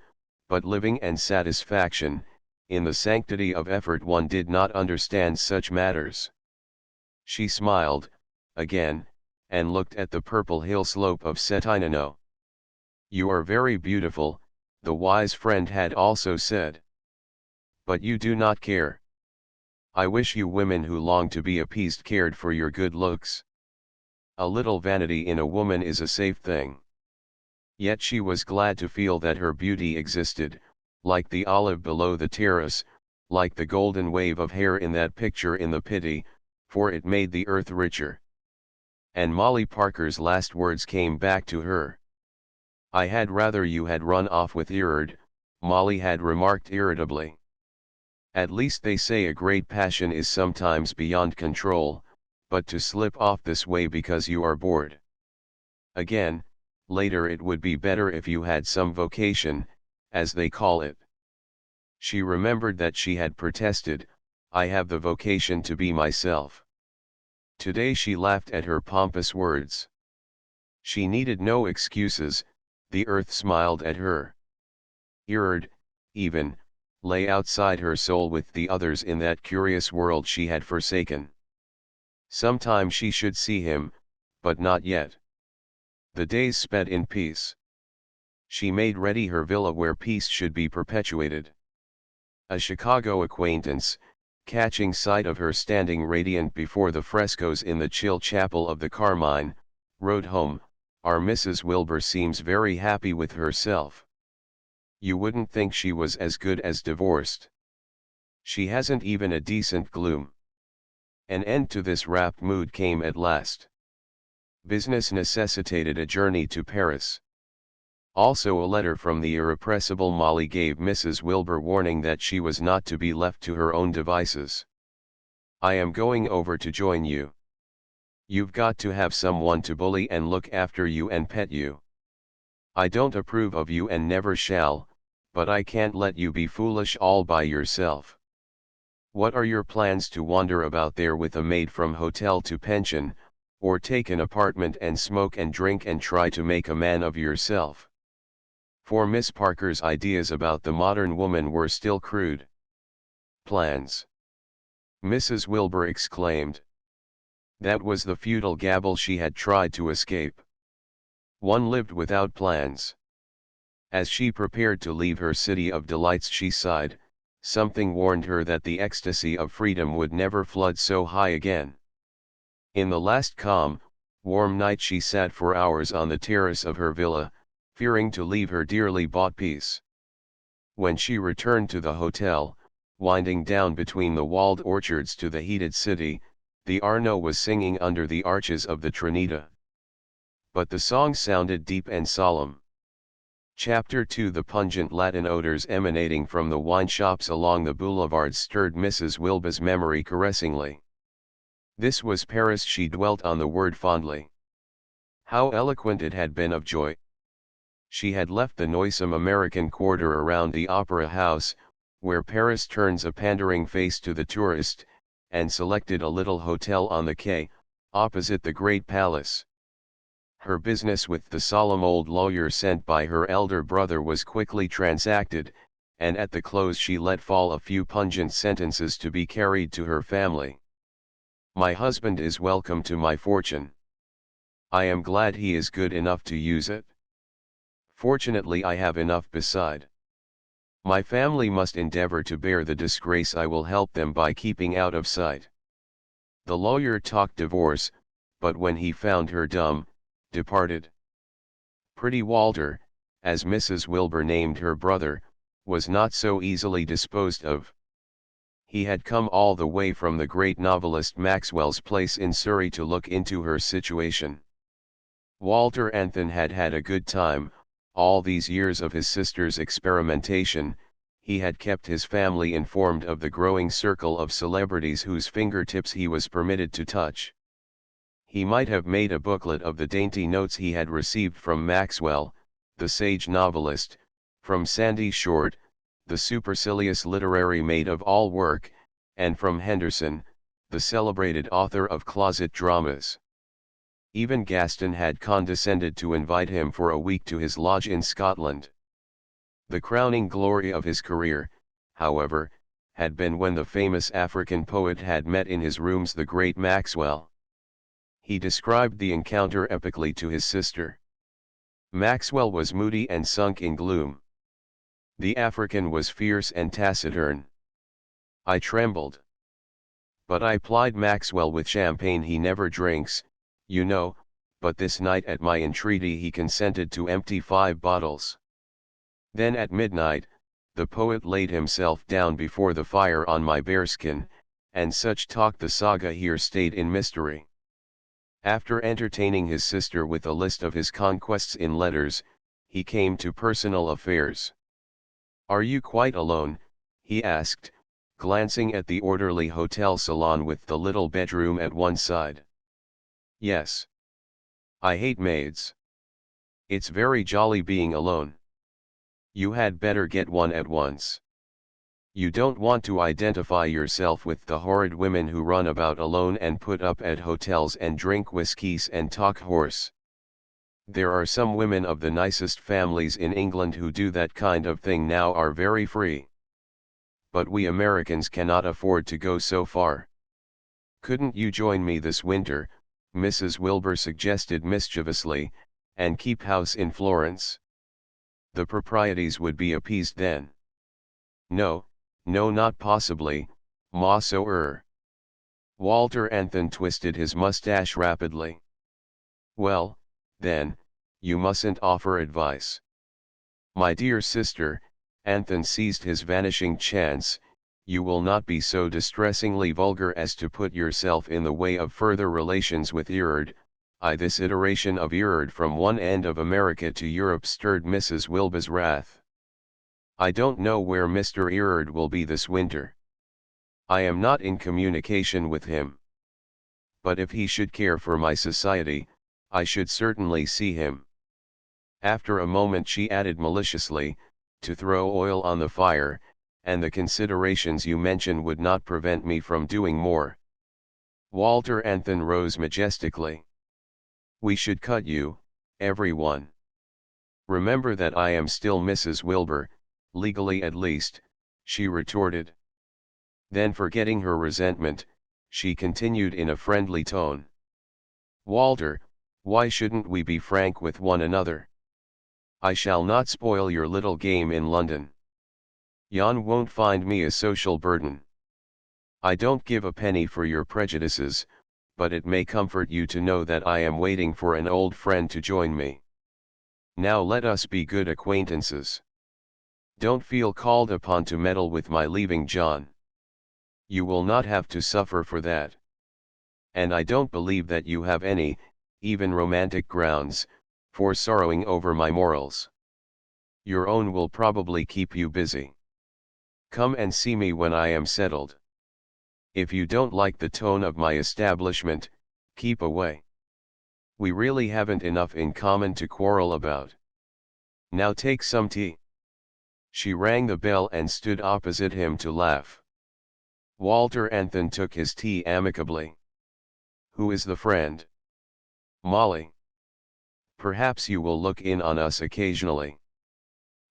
but living and satisfaction. In the sanctity of effort one did not understand such matters. She smiled, again, and looked at the purple hill slope of Cetinano. You are very beautiful, the wise friend had also said. But you do not care. I wish you women who long to be appeased cared for your good looks. A little vanity in a woman is a safe thing. Yet she was glad to feel that her beauty existed, like the olive below the terrace, like the golden wave of hair in that picture in the Pitti, for it made the earth richer. And Molly Parker's last words came back to her. I had rather you had run off with Erard, Molly had remarked irritably. At least they say a great passion is sometimes beyond control, but to slip off this way because you are bored. Again, later it would be better if you had some vocation, as they call it. She remembered that she had protested, I have the vocation to be myself. Today she laughed at her pompous words. She needed no excuses, the earth smiled at her. Erard, even, lay outside her soul with the others in that curious world she had forsaken. Sometime she should see him, but not yet. The days sped in peace. She made ready her villa where peace should be perpetuated. A Chicago acquaintance, catching sight of her standing radiant before the frescoes in the chill chapel of the Carmine, wrote home, Our Mrs. Wilbur seems very happy with herself. You wouldn't think she was as good as divorced. She hasn't even a decent gloom. An end to this rapt mood came at last. Business necessitated a journey to Paris. Also a letter from the irrepressible Molly gave Mrs. Wilbur warning that she was not to be left to her own devices. I am going over to join you. You've got to have someone to bully and look after you and pet you. I don't approve of you and never shall, but I can't let you be foolish all by yourself. What are your plans to wander about there with a maid from hotel to pension, or take an apartment and smoke and drink and try to make a man of yourself? For Miss Parker's ideas about the modern woman were still crude. Plans. Mrs. Wilbur exclaimed. That was the futile gabble she had tried to escape. One lived without plans. As she prepared to leave her city of delights she sighed, something warned her that the ecstasy of freedom would never flood so high again. In the last calm, warm night she sat for hours on the terrace of her villa, fearing to leave her dearly bought peace. When she returned to the hotel, winding down between the walled orchards to the heated city, the Arno was singing under the arches of the Trinita. But the song sounded deep and solemn. Chapter 2 The pungent Latin odors emanating from the wine shops along the boulevards stirred Mrs. Wilbur's memory caressingly. This was Paris, she dwelt on the word fondly. How eloquent it had been of joy. She had left the noisome American quarter around the Opera House, where Paris turns a pandering face to the tourist, and selected a little hotel on the quay, opposite the great palace. Her business with the solemn old lawyer sent by her elder brother was quickly transacted, and at the close she let fall a few pungent sentences to be carried to her family. My husband is welcome to my fortune. I am glad he is good enough to use it. Fortunately I have enough beside. My family must endeavor to bear the disgrace. I will help them by keeping out of sight. The lawyer talked divorce, but when he found her dumb, departed. Pretty Walter, as Mrs. Wilbur named her brother, was not so easily disposed of. He had come all the way from the great novelist Maxwell's place in Surrey to look into her situation. Walter Anthon had had a good time. All these years of his sister's experimentation, he had kept his family informed of the growing circle of celebrities whose fingertips he was permitted to touch. He might have made a booklet of the dainty notes he had received from Maxwell, the sage novelist, from Sandy Short, the supercilious literary maid of all work, and from Henderson, the celebrated author of closet dramas. Even Gaston had condescended to invite him for a week to his lodge in Scotland. The crowning glory of his career, however, had been when the famous African poet had met in his rooms the great Maxwell. He described the encounter epically to his sister. Maxwell was moody and sunk in gloom. The African was fierce and taciturn. I trembled. But I plied Maxwell with champagne. He never drinks, you know, but this night at my entreaty he consented to empty 5 bottles. Then at midnight, the poet laid himself down before the fire on my bearskin, and such talk. The saga here stayed in mystery. After entertaining his sister with a list of his conquests in letters, he came to personal affairs. "Are you quite alone?" he asked, glancing at the orderly hotel salon with the little bedroom at one side. "Yes. I hate maids. It's very jolly being alone. You had better get one at once. You don't want to identify yourself with the horrid women who run about alone and put up at hotels and drink whiskies and talk horse. There are some women of the nicest families in England who do that kind of thing now, are very free. But we Americans cannot afford to go so far. Couldn't you join me this winter?" Mrs. Wilbur suggested mischievously, "and keep house in Florence? The proprieties would be appeased then." "No, no, not possibly, ma so Walter Anthon twisted his mustache rapidly. "Well, then, you mustn't offer advice. My dear sister," Anthon seized his vanishing chance, "you will not be so distressingly vulgar as to put yourself in the way of further relations with Erard." This iteration of Erard from one end of America to Europe stirred Mrs. Wilbur's wrath. "I don't know where Mr. Erard will be this winter. I am not in communication with him. But if he should care for my society, I should certainly see him." After a moment she added maliciously, "to throw oil on the fire, and the considerations you mention would not prevent me from doing more." Walter Anthon rose majestically. "We should cut you, everyone. Remember that I am still Mrs. Wilbur, legally at least," she retorted. Then, forgetting her resentment, she continued in a friendly tone. "Walter, why shouldn't we be frank with one another? I shall not spoil your little game in London. Jan won't find me a social burden. I don't give a penny for your prejudices, but it may comfort you to know that I am waiting for an old friend to join me. Now let us be good acquaintances. Don't feel called upon to meddle with my leaving John. You will not have to suffer for that. And I don't believe that you have any, even romantic grounds, for sorrowing over my morals. Your own will probably keep you busy. Come and see me when I am settled. If you don't like the tone of my establishment, keep away. We really haven't enough in common to quarrel about. Now take some tea." She rang the bell and stood opposite him to laugh. Walter Anthon took his tea amicably. "Who is the friend?" "Molly. Perhaps you will look in on us occasionally.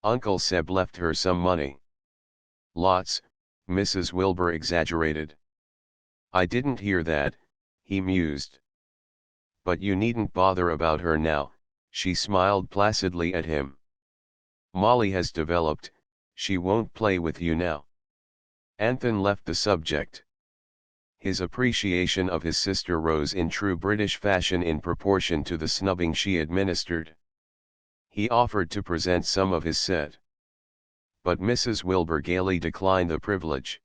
Uncle Seb left her some money." "Lots," Mrs. Wilbur exaggerated. "I didn't hear that," he mused. "But you needn't bother about her now," she smiled placidly at him. "Molly has developed, She won't play with you now. Anthony left the subject. His appreciation of his sister rose in true British fashion in proportion to the snubbing she administered. He offered to present some of his set. But Mrs. Wilbur gaily declined the privilege.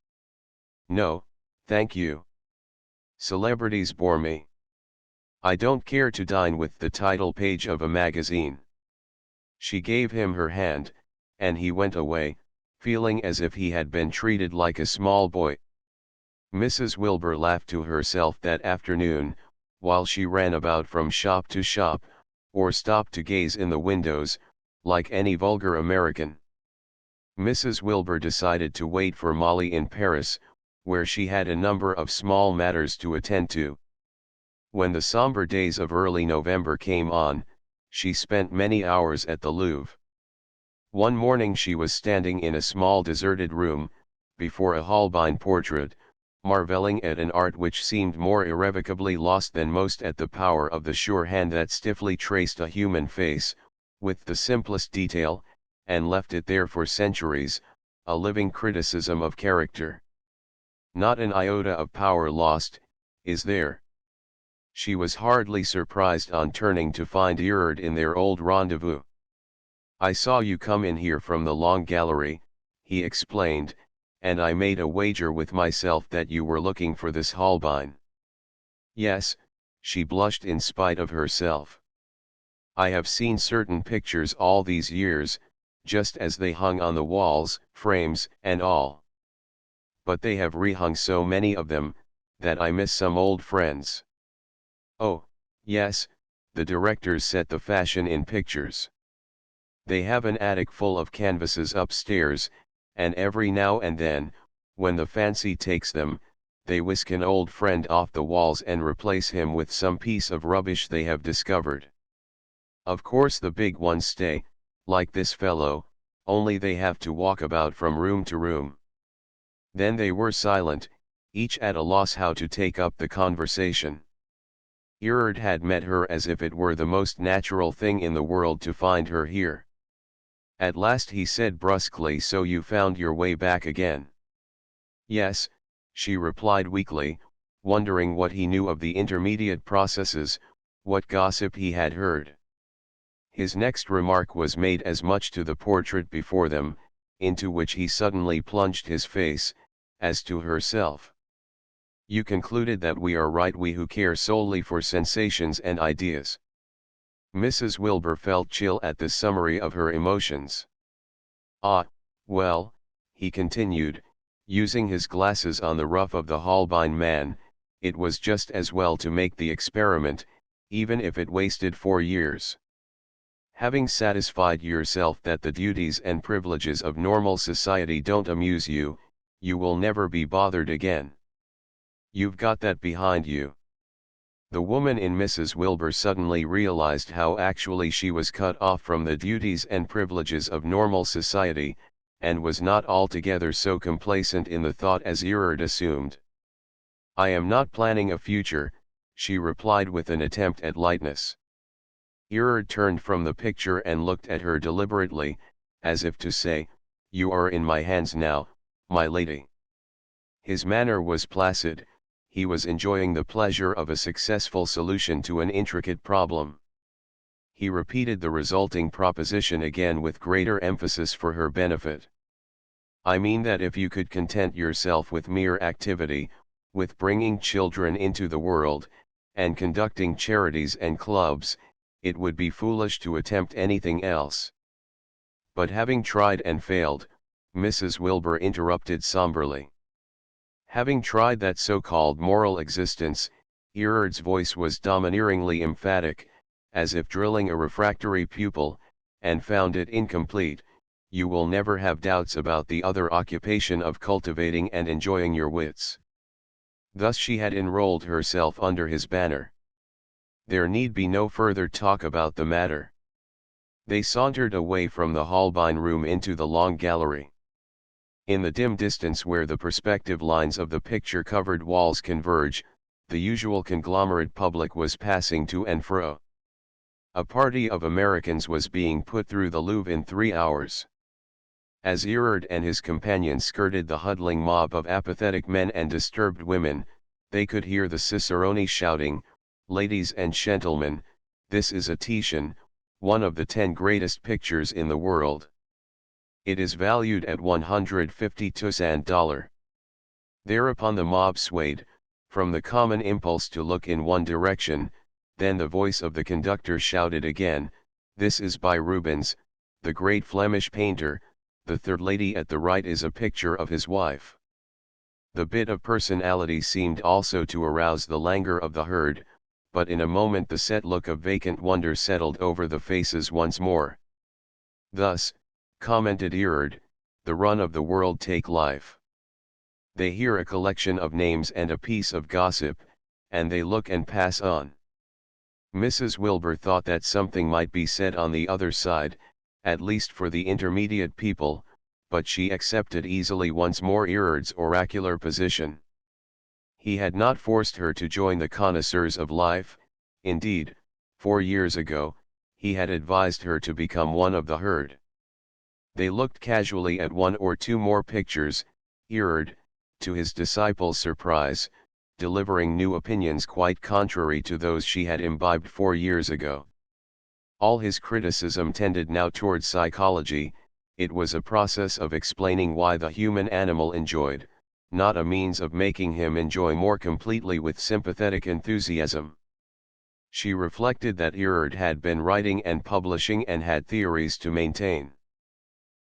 "No, thank you. Celebrities bore me. I don't care to dine with the title page of a magazine." She gave him her hand, and he went away, feeling as if he had been treated like a small boy. Mrs. Wilbur laughed to herself that afternoon, while she ran about from shop to shop, or stopped to gaze in the windows, like any vulgar American. Mrs. Wilbur decided to wait for Molly in Paris, where she had a number of small matters to attend to. When the somber days of early November came on, she spent many hours at the Louvre. One morning she was standing in a small deserted room, before a Holbein portrait, marveling at an art which seemed more irrevocably lost than most at the power of the sure hand that stiffly traced a human face, with the simplest detail, and left it there for centuries, a living criticism of character. Not an iota of power lost, is there? She was hardly surprised on turning to find Erard in their old rendezvous. "I saw you come in here from the long gallery," he explained, "and I made a wager with myself that you were looking for this Holbein." "Yes," she blushed in spite of herself. "I have seen certain pictures all these years, just as they hung on the walls, frames and all. But they have rehung so many of them, that I miss some old friends." "Oh, yes, the directors set the fashion in pictures. They have an attic full of canvases upstairs, and every now and then, when the fancy takes them, they whisk an old friend off the walls and replace him with some piece of rubbish they have discovered. Of course the big ones stay, like this fellow, only they have to walk about from room to room." Then they were silent, each at a loss how to take up the conversation. Erard had met her as if it were the most natural thing in the world to find her here. At last he said brusquely, "So you found your way back again?" "Yes," she replied weakly, wondering what he knew of the intermediate processes, what gossip he had heard. His next remark was made as much to the portrait before them, into which he suddenly plunged his face, as to herself. "You concluded that we are right, we who care solely for sensations and ideas." Mrs. Wilbur felt chill at this summary of her emotions. "Ah, well," he continued, using his glasses on the ruff of the Holbein man, "it was just as well to make the experiment, even if it wasted 4 years. Having satisfied yourself that the duties and privileges of normal society don't amuse you, you will never be bothered again. You've got that behind you." The woman in Mrs. Wilbur suddenly realized how actually she was cut off from the duties and privileges of normal society, and was not altogether so complacent in the thought as Erard assumed. "I am not planning a future," she replied with an attempt at lightness. Erard turned from the picture and looked at her deliberately, as if to say, "You are in my hands now, my lady." His manner was placid. He was enjoying the pleasure of a successful solution to an intricate problem. He repeated the resulting proposition again with greater emphasis for her benefit. "I mean that if you could content yourself with mere activity, with bringing children into the world, and conducting charities and clubs, it would be foolish to attempt anything else." "But having tried and failed," Mrs. Wilbur interrupted somberly. "Having tried that so-called moral existence," Erard's voice was domineeringly emphatic, as if drilling a refractory pupil, "and found it incomplete, you will never have doubts about the other occupation of cultivating and enjoying your wits." Thus she had enrolled herself under his banner. There need be no further talk about the matter. They sauntered away from the Holbein room into the long gallery. In the dim distance where the perspective lines of the picture-covered walls converge, the usual conglomerate public was passing to and fro. A party of Americans was being put through the Louvre in 3 hours. As Erard and his companions skirted the huddling mob of apathetic men and disturbed women, they could hear the cicerone shouting, "Ladies and gentlemen, this is a Titian, one of the 10 greatest pictures in the world. It is valued at $150,000. Thereupon the mob swayed, from the common impulse to look in one direction. Then the voice of the conductor shouted again, "This is by Rubens, the great Flemish painter. The third lady at the right is a picture of his wife." The bit of personality seemed also to arouse the languor of the herd, but in a moment the set look of vacant wonder settled over the faces once more. "Thus," commented Erard, "the run of the world take life. They hear a collection of names and a piece of gossip, and they look and pass on." Mrs. Wilbur thought that something might be said on the other side, at least for the intermediate people, but she accepted easily once more Erard's oracular position. He had not forced her to join the connoisseurs of life. Indeed, 4 years ago, he had advised her to become one of the herd. They looked casually at one or two more pictures, Erard, to his disciple's surprise, delivering new opinions quite contrary to those she had imbibed 4 years ago. All his criticism tended now towards psychology. It was a process of explaining why the human animal enjoyed, not a means of making him enjoy more completely with sympathetic enthusiasm. She reflected that Erard had been writing and publishing and had theories to maintain.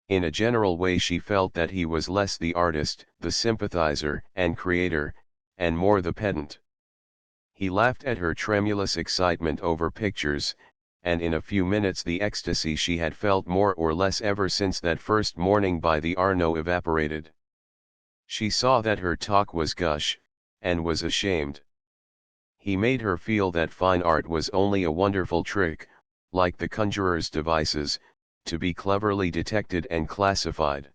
In a general way she felt that he was less the artist, the sympathizer and creator, and more the pedant. He laughed at her tremulous excitement over pictures, and in a few minutes the ecstasy she had felt more or less ever since that first morning by the Arno evaporated. She saw that her talk was gush, and was ashamed. He made her feel that fine art was only a wonderful trick, like the conjurer's devices, to be cleverly detected and classified.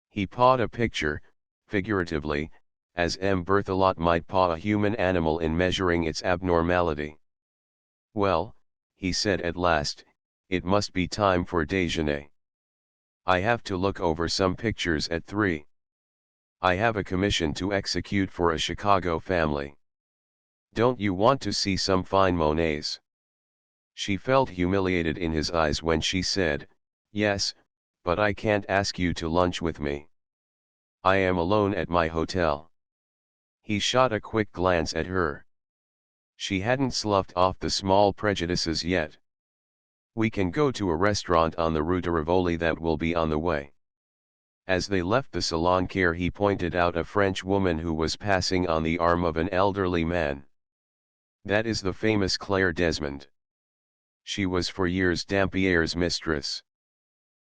He pawed a picture, figuratively, as M. Berthelot might paw a human animal in measuring its abnormality. "Well," he said at last, "it must be time for déjeuner. I have to look over some pictures at 3. I have a commission to execute for a Chicago family. Don't you want to see some fine Monets?" She felt humiliated in his eyes when she said, "Yes, but I can't ask you to lunch with me. I am alone at my hotel." He shot a quick glance at her. She hadn't sloughed off the small prejudices yet. "We can go to a restaurant on the Rue de Rivoli that will be on the way." As they left the salon care he pointed out a French woman who was passing on the arm of an elderly man. "That is the famous Claire Desmond. She was for years Dampierre's mistress.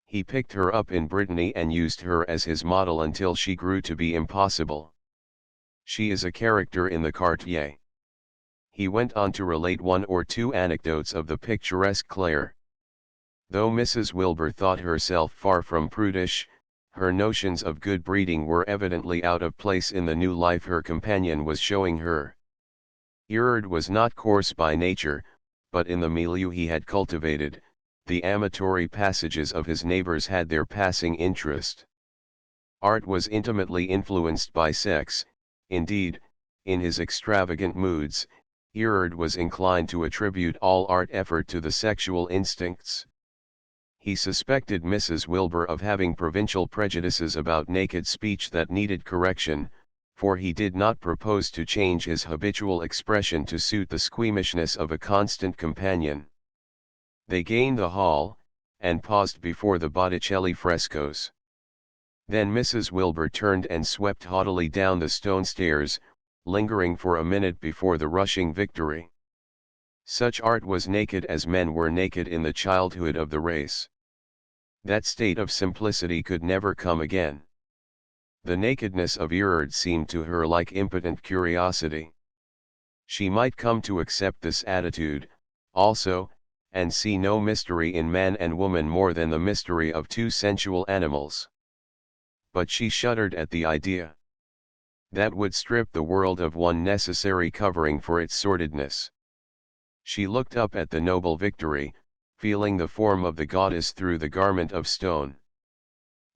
He picked her up in Brittany and used her as his model until she grew to be impossible. She is a character in the Quartier." He went on to relate 1 or 2 anecdotes of the picturesque Claire. Though Mrs. Wilbur thought herself far from prudish, her notions of good breeding were evidently out of place in the new life her companion was showing her. Erard was not coarse by nature, but in the milieu he had cultivated, the amatory passages of his neighbors had their passing interest. Art was intimately influenced by sex. Indeed, in his extravagant moods, Erard was inclined to attribute all art effort to the sexual instincts. He suspected Mrs. Wilbur of having provincial prejudices about naked speech that needed correction, for he did not propose to change his habitual expression to suit the squeamishness of a constant companion. They gained the hall, and paused before the Botticelli frescoes. Then Mrs. Wilbur turned and swept haughtily down the stone stairs, lingering for a minute before the rushing Victory. Such art was naked as men were naked in the childhood of the race. That state of simplicity could never come again. The nakedness of Erard seemed to her like impotent curiosity. She might come to accept this attitude, also, and see no mystery in man and woman more than the mystery of 2 sensual animals. But she shuddered at the idea. That would strip the world of one necessary covering for its sordidness. She looked up at the noble Victory, feeling the form of the goddess through the garment of stone.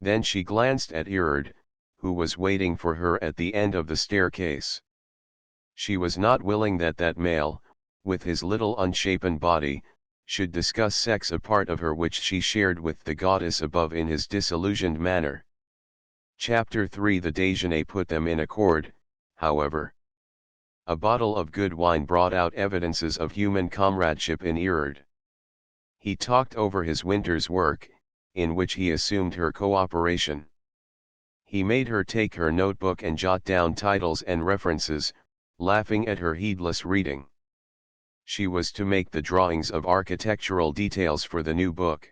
Then she glanced at Erard, who was waiting for her at the end of the staircase. She was not willing that that male, with his little unshapen body, should discuss sex a part of her which she shared with the goddess above in his disillusioned manner. Chapter 3. The déjeuner put them in accord, however. A bottle of good wine brought out evidences of human comradeship in Erard. He talked over his winter's work, in which he assumed her cooperation. He made her take her notebook and jot down titles and references, laughing at her heedless reading. She was to make the drawings of architectural details for the new book.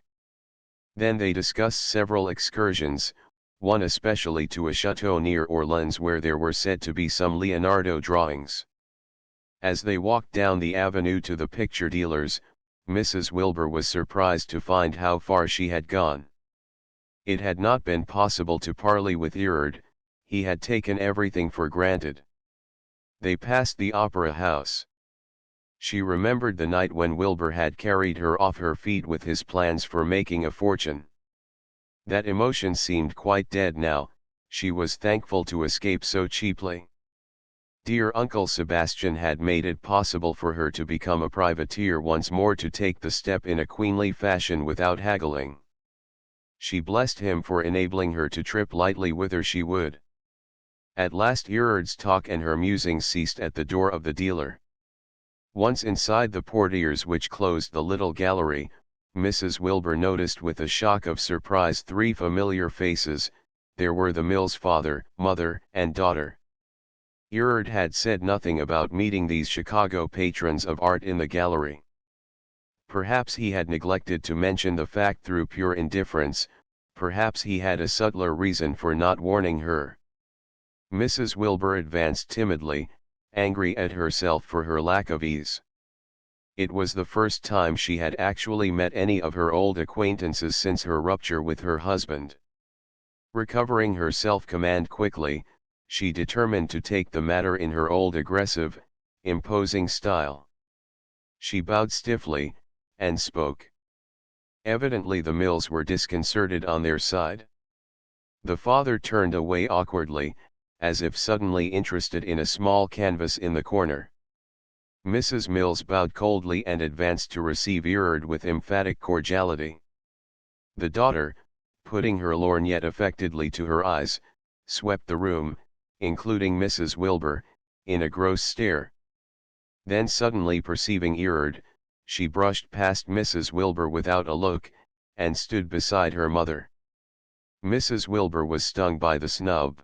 Then they discussed several excursions, one especially to a chateau near Orleans where there were said to be some Leonardo drawings. As they walked down the avenue to the picture dealer's, Mrs. Wilbur was surprised to find how far she had gone. It had not been possible to parley with Erard, he had taken everything for granted. They passed the opera house. She remembered the night when Wilbur had carried her off her feet with his plans for making a fortune. That emotion seemed quite dead now, she was thankful to escape so cheaply. Dear Uncle Sebastian had made it possible for her to become a privateer once more, to take the step in a queenly fashion without haggling. She blessed him for enabling her to trip lightly whither she would. At last Erard's talk and her musings ceased at the door of the dealer. Once inside the portieres which closed the little gallery, Mrs. Wilbur noticed with a shock of surprise three familiar faces. There were the Mills father, mother, and daughter. Erard had said nothing about meeting these Chicago patrons of art in the gallery. Perhaps he had neglected to mention the fact through pure indifference, perhaps he had a subtler reason for not warning her. Mrs. Wilbur advanced timidly, angry at herself for her lack of ease. It was the first time she had actually met any of her old acquaintances since her rupture with her husband. Recovering her self-command quickly, she determined to take the matter in her old aggressive, imposing style. She bowed stiffly, and spoke. Evidently the Mills were disconcerted on their side. The father turned away awkwardly, as if suddenly interested in a small canvas in the corner. Mrs. Mills bowed coldly and advanced to receive Erard with emphatic cordiality. The daughter, putting her lorgnette affectedly to her eyes, swept the room, including Mrs. Wilbur, in a gross stare. Then suddenly perceiving Erard, she brushed past Mrs. Wilbur without a look, and stood beside her mother. Mrs. Wilbur was stung by the snub.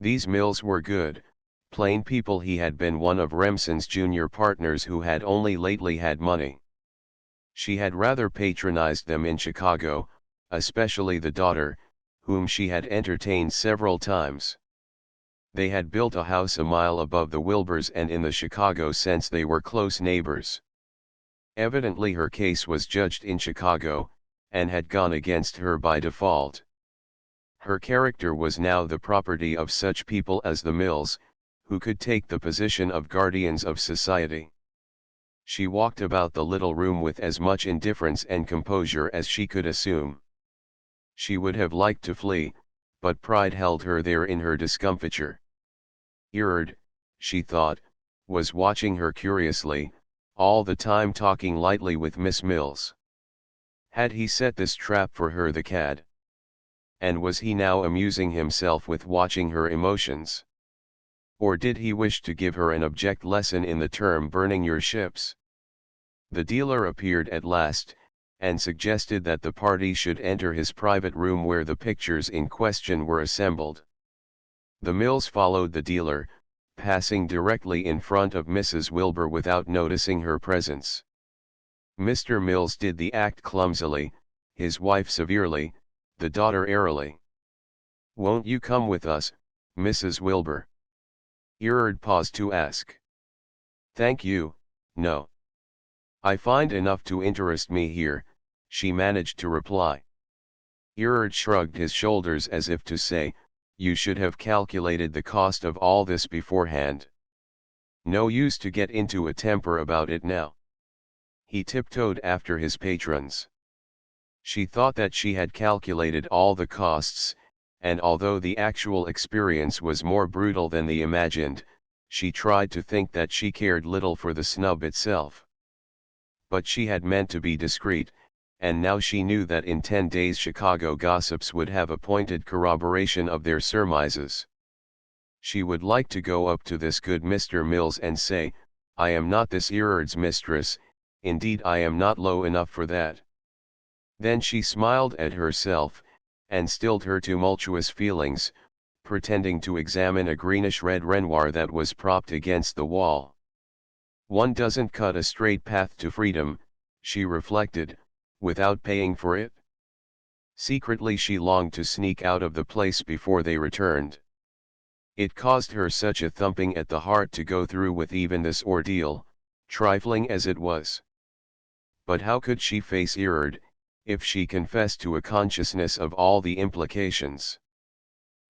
These Mills were good, plain people. He had been one of Remsen's junior partners who had only lately had money. She had rather patronized them in Chicago, especially the daughter, whom she had entertained several times. They had built a house a mile above the Wilburs, and in the Chicago sense they were close neighbors. Evidently her case was judged in Chicago, and had gone against her by default. Her character was now the property of such people as the Mills, who could take the position of guardians of society. She walked about the little room with as much indifference and composure as she could assume. She would have liked to flee, but pride held her there in her discomfiture. Erard, she thought, was watching her curiously, all the time talking lightly with Miss Mills. Had he set this trap for her, the cad? And was he now amusing himself with watching her emotions? Or did he wish to give her an object lesson in the term burning your ships? The dealer appeared at last, and suggested that the party should enter his private room where the pictures in question were assembled. The Mills followed the dealer, passing directly in front of Mrs. Wilbur without noticing her presence. Mr. Mills did the act clumsily, his wife severely, the daughter airily. "Won't you come with us, Mrs. Wilbur?" Erard paused to ask. "Thank you, no. I find enough to interest me here," she managed to reply. Erard shrugged his shoulders as if to say, "You should have calculated the cost of all this beforehand. No use to get into a temper about it now." He tiptoed after his patrons. She thought that she had calculated all the costs, and although the actual experience was more brutal than the imagined, she tried to think that she cared little for the snub itself. But she had meant to be discreet, and now she knew that in 10 days Chicago gossips would have appointed corroboration of their surmises. She would like to go up to this good Mr. Mills and say, "I am not this Erard's mistress, indeed I am not low enough for that." Then she smiled at herself, and stilled her tumultuous feelings, pretending to examine a greenish-red Renoir that was propped against the wall. One doesn't cut a straight path to freedom, she reflected, without paying for it. Secretly she longed to sneak out of the place before they returned. It caused her such a thumping at the heart to go through with even this ordeal, trifling as it was. But how could she face Erard, if she confessed to a consciousness of all the implications?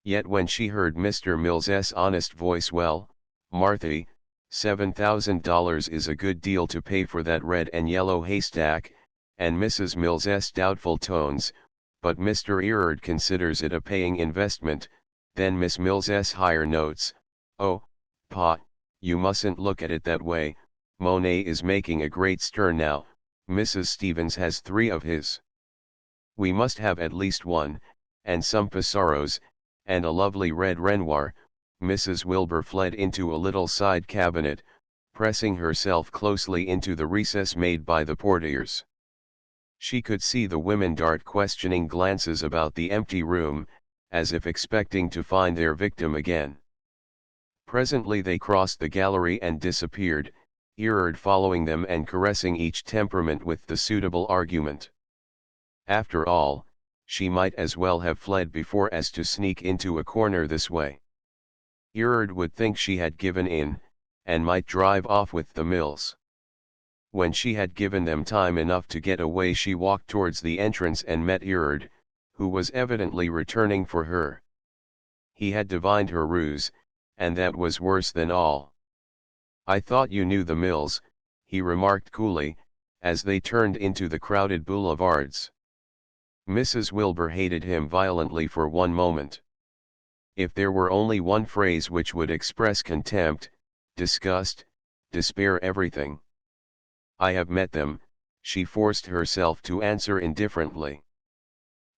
Yet when she heard Mr. Mills's honest voice, "Well, Marthy, $7,000 is a good deal to pay for that red and yellow haystack," and Mrs. Mills's doubtful tones, "but Mr. Erard considers it a paying investment," then Miss Mills's higher notes, "Oh, Pa, you mustn't look at it that way, Monet is making a great stir now, Mrs. Stevens has 3 of his. We must have at least one, and some Pissarros, and a lovely red Renoir." Mrs. Wilbur fled into a little side cabinet, pressing herself closely into the recess made by the portieres. She could see the women dart questioning glances about the empty room, as if expecting to find their victim again. Presently they crossed the gallery and disappeared, Erard following them and caressing each temperament with the suitable argument. After all, she might as well have fled before as to sneak into a corner this way. Erard would think she had given in, and might drive off with the Mills. When she had given them time enough to get away, she walked towards the entrance and met Erard, who was evidently returning for her. He had divined her ruse, and that was worse than all. "I thought you knew the Mills," he remarked coolly, as they turned into the crowded boulevards. Mrs. Wilbur hated him violently for one moment. If there were only one phrase which would express contempt, disgust, despair, everything. "I have met them," she forced herself to answer indifferently.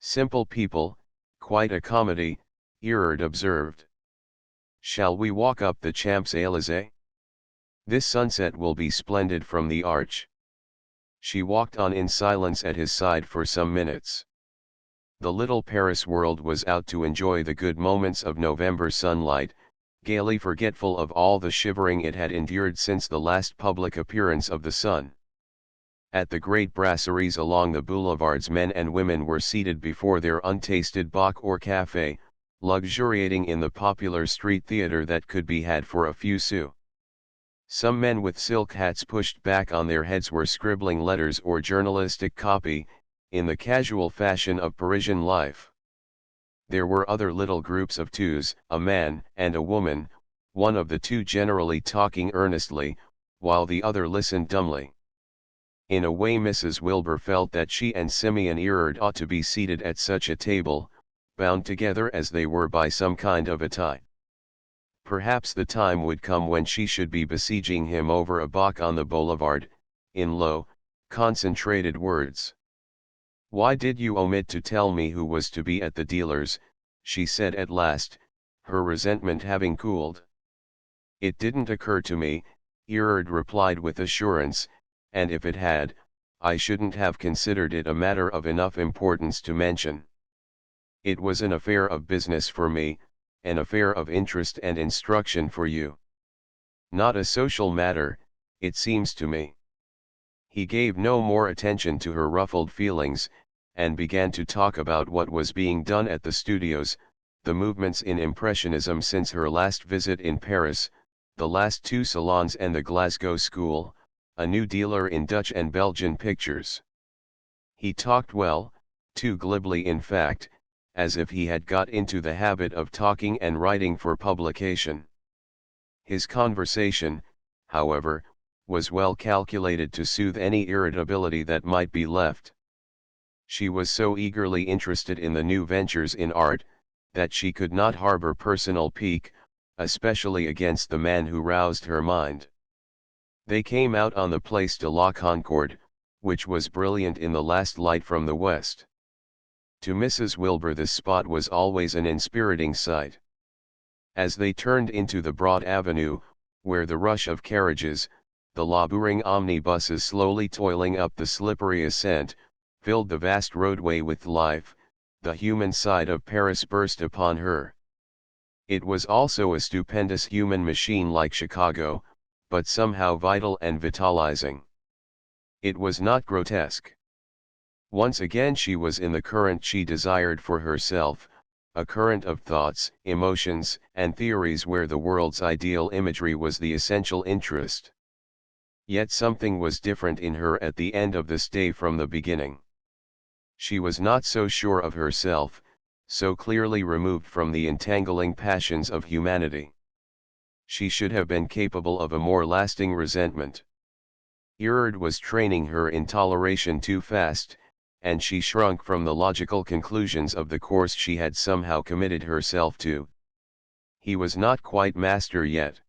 "Simple people, quite a comedy," Erard observed. "Shall we walk up the Champs-Élysées? This sunset will be splendid from the arch." She walked on in silence at his side for some minutes. The little Paris world was out to enjoy the good moments of November sunlight, gaily forgetful of all the shivering it had endured since the last public appearance of the sun. At the great brasseries along the boulevards men and women were seated before their untasted bock or café, luxuriating in the popular street theatre that could be had for a few sous. Some men with silk hats pushed back on their heads were scribbling letters or journalistic copy, in the casual fashion of Parisian life. There were other little groups of twos, a man and a woman, one of the two generally talking earnestly, while the other listened dumbly. In a way Mrs. Wilbur felt that she and Simeon Erard ought to be seated at such a table, bound together as they were by some kind of a tie. Perhaps the time would come when she should be besieging him over a bock on the boulevard, in low, concentrated words. "Why did you omit to tell me who was to be at the dealer's?" she said at last, her resentment having cooled. "It didn't occur to me," Erard replied with assurance, "and if it had, I shouldn't have considered it a matter of enough importance to mention. It was an affair of business for me, an affair of interest and instruction for you. Not a social matter, it seems to me." He gave no more attention to her ruffled feelings, and began to talk about what was being done at the studios, the movements in Impressionism since her last visit in Paris, the last 2 salons and the Glasgow School, a new dealer in Dutch and Belgian pictures. He talked well, too glibly in fact, as if he had got into the habit of talking and writing for publication. His conversation, however, was well calculated to soothe any irritability that might be left. She was so eagerly interested in the new ventures in art, that she could not harbor personal pique, especially against the man who roused her mind. They came out on the Place de la Concorde, which was brilliant in the last light from the west. To Mrs. Wilbur this spot was always an inspiriting sight. As they turned into the broad avenue, where the rush of carriages, the laboring omnibuses slowly toiling up the slippery ascent, filled the vast roadway with life, the human side of Paris burst upon her. It was also a stupendous human machine like Chicago, but somehow vital and vitalizing. It was not grotesque. Once again she was in the current she desired for herself, a current of thoughts, emotions, and theories where the world's ideal imagery was the essential interest. Yet something was different in her at the end of this day from the beginning. She was not so sure of herself, so clearly removed from the entangling passions of humanity. She should have been capable of a more lasting resentment. Erard was training her in toleration too fast, and she shrunk from the logical conclusions of the course she had somehow committed herself to. He was not quite master yet.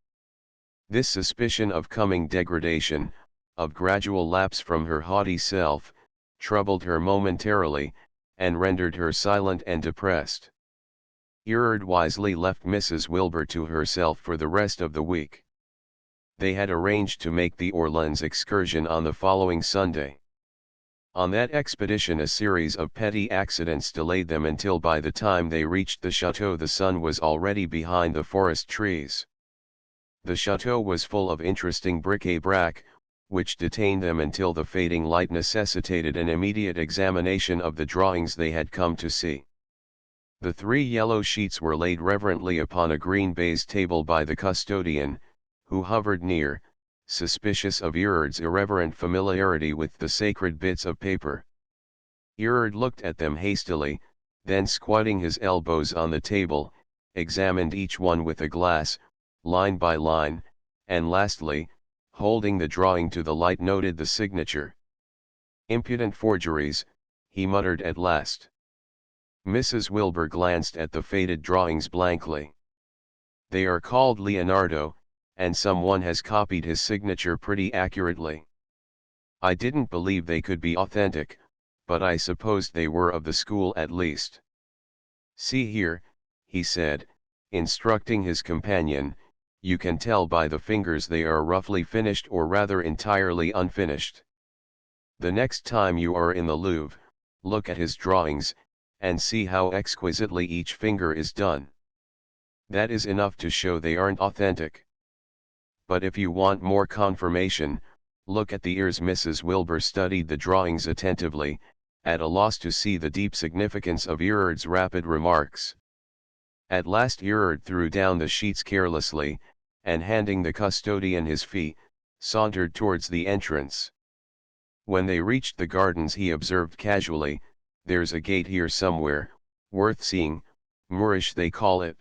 This suspicion of coming degradation, of gradual lapse from her haughty self, troubled her momentarily, and rendered her silent and depressed. Erard wisely left Mrs. Wilbur to herself for the rest of the week. They had arranged to make the Orleans excursion on the following Sunday. On that expedition a series of petty accidents delayed them until by the time they reached the chateau the sun was already behind the forest trees. The chateau was full of interesting bric-a-brac, which detained them until the fading light necessitated an immediate examination of the drawings they had come to see. The 3 yellow sheets were laid reverently upon a green baize table by the custodian, who hovered near, suspicious of Erard's irreverent familiarity with the sacred bits of paper. Erard looked at them hastily, then squatting his elbows on the table, examined each one with a glass, line by line, and lastly, holding the drawing to the light noted the signature. "Impudent forgeries," he muttered at last. Mrs. Wilbur glanced at the faded drawings blankly. "They are called Leonardo, and someone has copied his signature pretty accurately. I didn't believe they could be authentic, but I supposed they were of the school at least. See here," he said, instructing his companion, "you can tell by the fingers they are roughly finished or rather entirely unfinished. The next time you are in the Louvre, look at his drawings, and see how exquisitely each finger is done. That is enough to show they aren't authentic. But if you want more confirmation, look at the ears." Mrs. Wilbur studied the drawings attentively, at a loss to see the deep significance of Erard's rapid remarks. At last Erard threw down the sheets carelessly, and handing the custodian his fee, sauntered towards the entrance. When they reached the gardens he observed casually, "There's a gate here somewhere, worth seeing, Moorish they call it."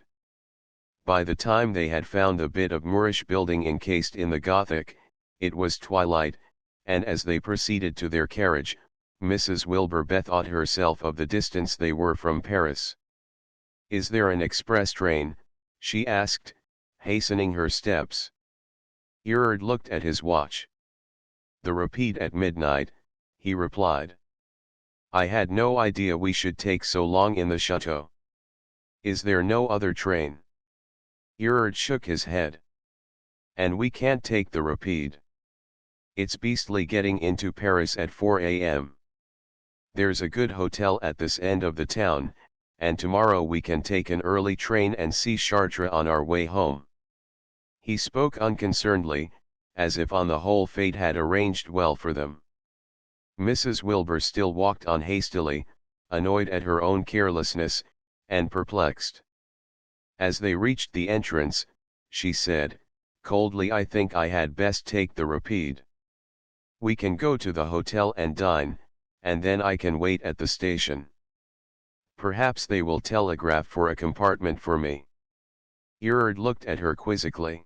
By the time they had found the bit of Moorish building encased in the Gothic, it was twilight, and as they proceeded to their carriage, Mrs. Wilbur bethought herself of the distance they were from Paris. "Is there an express train?" she asked, hastening her steps. Erard looked at his watch. "The Rapide at midnight," he replied. "I had no idea we should take so long in the chateau. Is there no other train?" Erard shook his head. "And we can't take the Rapide. It's beastly getting into Paris at 4 a.m. There's a good hotel at this end of the town, and tomorrow we can take an early train and see Chartres on our way home." He spoke unconcernedly, as if on the whole fate had arranged well for them. Mrs. Wilbur still walked on hastily, annoyed at her own carelessness, and perplexed. As they reached the entrance, she said, coldly, "I think I had best take the Rapide. We can go to the hotel and dine, and then I can wait at the station. Perhaps they will telegraph for a compartment for me." Erard looked at her quizzically.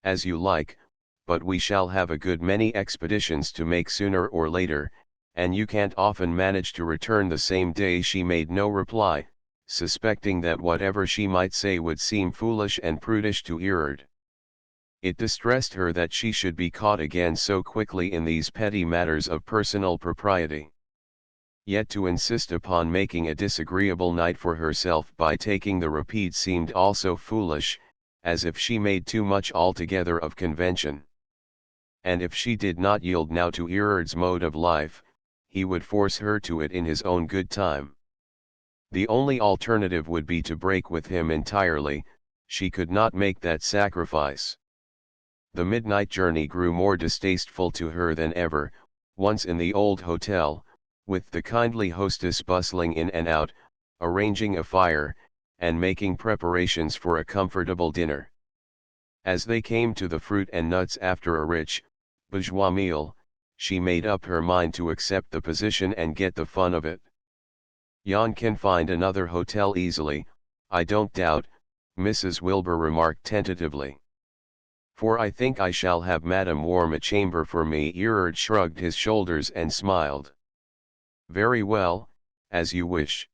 "As you like, but we shall have a good many expeditions to make sooner or later, and you can't often manage to return the same day." She made no reply, suspecting that whatever she might say would seem foolish and prudish to Erard. It distressed her that she should be caught again so quickly in these petty matters of personal propriety. Yet to insist upon making a disagreeable night for herself by taking the repeat seemed also foolish, as if she made too much altogether of convention. And if she did not yield now to Erard's mode of life, he would force her to it in his own good time. The only alternative would be to break with him entirely. She could not make that sacrifice. The midnight journey grew more distasteful to her than ever. Once in the old hotel, with the kindly hostess bustling in and out, arranging a fire, and making preparations for a comfortable dinner. As they came to the fruit and nuts after a rich, bourgeois meal, she made up her mind to accept the position and get the fun of it. "Jan can find another hotel easily, I don't doubt," Mrs. Wilbur remarked tentatively. "For I think I shall have Madame warm a chamber for me." Erard shrugged his shoulders and smiled. "Very well, as you wish.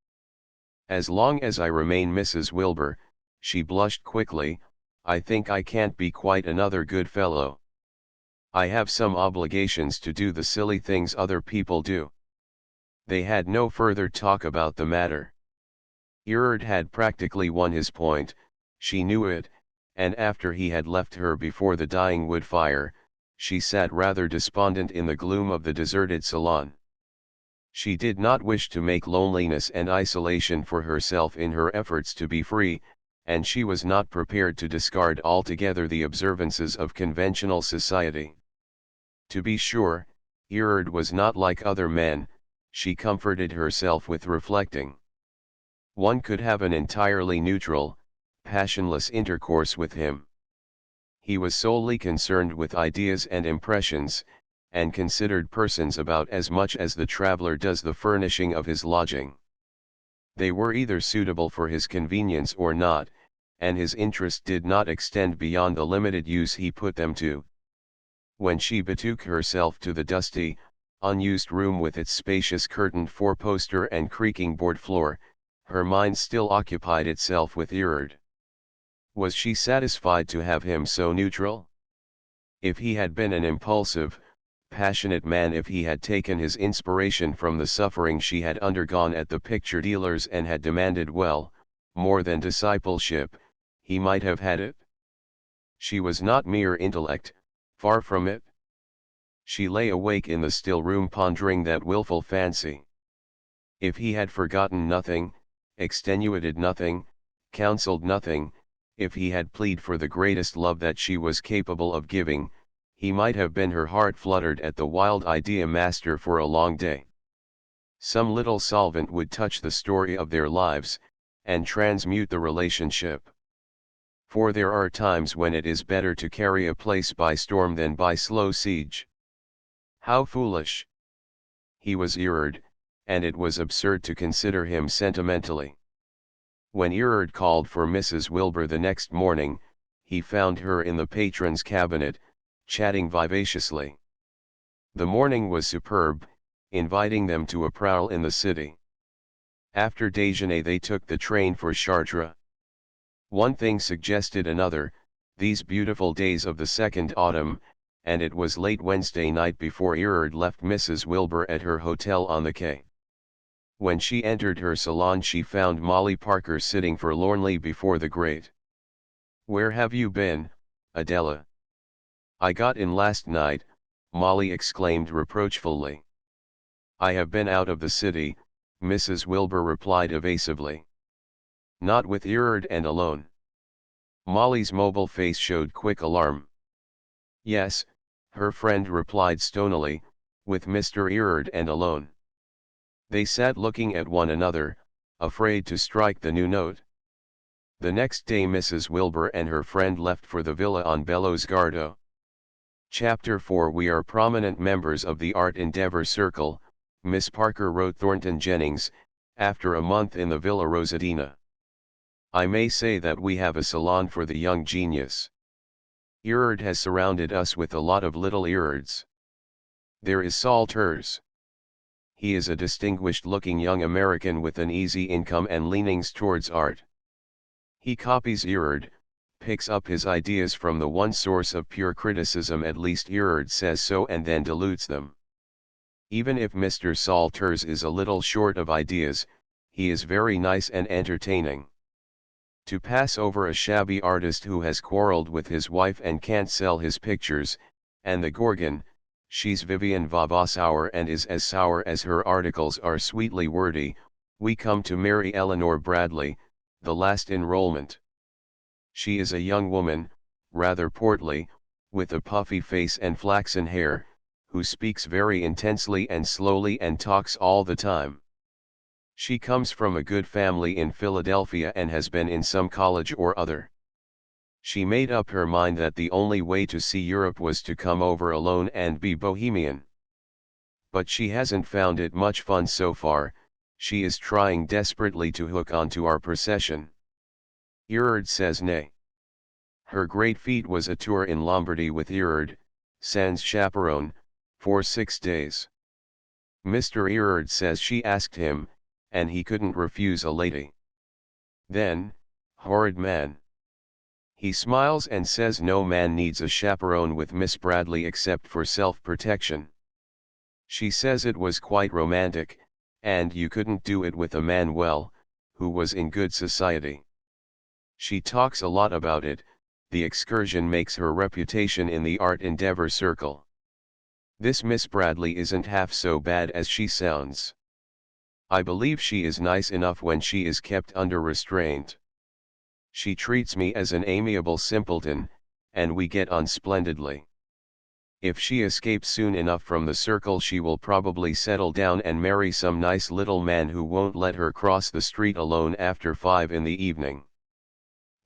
As long as I remain Mrs. Wilbur," she blushed quickly, "I think I can't be quite another good fellow. I have some obligations to do the silly things other people do." They had no further talk about the matter. Erard had practically won his point, she knew it, and after he had left her before the dying wood fire, she sat rather despondent in the gloom of the deserted salon. She did not wish to make loneliness and isolation for herself in her efforts to be free, and she was not prepared to discard altogether the observances of conventional society. To be sure, Erard was not like other men, she comforted herself with reflecting. One could have an entirely neutral, passionless intercourse with him. He was solely concerned with ideas and impressions, and considered persons about as much as the traveler does the furnishing of his lodging. They were either suitable for his convenience or not, and his interest did not extend beyond the limited use he put them to. When she betook herself to the dusty, unused room with its spacious curtained four-poster and creaking board floor, her mind still occupied itself with Erard. Was she satisfied to have him so neutral? If he had been an impulsive, passionate man, if he had taken his inspiration from the suffering she had undergone at the picture dealer's and had demanded more than discipleship, he might have had it. She was not mere intellect, far from it. She lay awake in the still room pondering that wilful fancy. If he had forgotten nothing, extenuated nothing, counseled nothing, if he had pleaded for the greatest love that she was capable of giving, he might have been her heart fluttered at the wild idea master for a long day. Some little solvent would touch the story of their lives, and transmute the relationship. For there are times when it is better to carry a place by storm than by slow siege. How foolish! He was Erard, and it was absurd to consider him sentimentally. When Erard called for Mrs. Wilbur the next morning, he found her in the patron's cabinet, chatting vivaciously. The morning was superb, inviting them to a prowl in the city. After déjeuner they took the train for Chartres. One thing suggested another, these beautiful days of the second autumn, and it was late Wednesday night before Erard left Mrs. Wilbur at her hotel on the quay. When she entered her salon she found Molly Parker sitting forlornly before the grate. "Where have you been, Adela?" "I got in last night," Molly exclaimed reproachfully. "I have been out of the city," Mrs. Wilbur replied evasively. "Not with Erard and alone?" Molly's mobile face showed quick alarm. "Yes," her friend replied stonily, "with Mr. Erard and alone." They sat looking at one another, afraid to strike the new note. The next day Mrs. Wilbur and her friend left for the villa on Bellows Gardo. Chapter 4 We are prominent members of the Art Endeavor Circle, Miss Parker wrote Thornton Jennings, after a month in the Villa Rosadina. "I may say that we have a salon for the young genius. Erard has surrounded us with a lot of little Erards. There is Salters. he is a distinguished-looking young American with an easy income and leanings towards art. He copies Erard, picks up his ideas from the one source of pure criticism, at least Erard says so, and then dilutes them. Even if Mr. Salters is a little short of ideas, he is very nice and entertaining. To pass over a shabby artist who has quarreled with his wife and can't sell his pictures, and the Gorgon, she's Vivian Vavasour and is as sour as her articles are sweetly wordy, we come to Mary Eleanor Bradley, the last enrollment. She is a young woman, rather portly, with a puffy face and flaxen hair, who speaks very intensely and slowly and talks all the time. She comes from a good family in Philadelphia and has been in some college or other. She made up her mind that the only way to see Europe was to come over alone and be bohemian. But she hasn't found it much fun so far. She is trying desperately to hook onto our procession. Erard says nay. Her great feat was a tour in Lombardy with Erard, sans chaperone, for 6 days. Mr. Erard says she asked him, and he couldn't refuse a lady. Then, horrid man. He smiles and says no man needs a chaperone with Miss Bradley except for self-protection. She says it was quite romantic, and you couldn't do it with a man well, who was in good society. She talks a lot about it. The excursion makes her reputation in the art endeavor circle. This Miss Bradley isn't half so bad as she sounds. I believe she is nice enough when she is kept under restraint. She treats me as an amiable simpleton, and we get on splendidly. If she escapes soon enough from the circle, she will probably settle down and marry some nice little man who won't let her cross the street alone after 5 in the evening.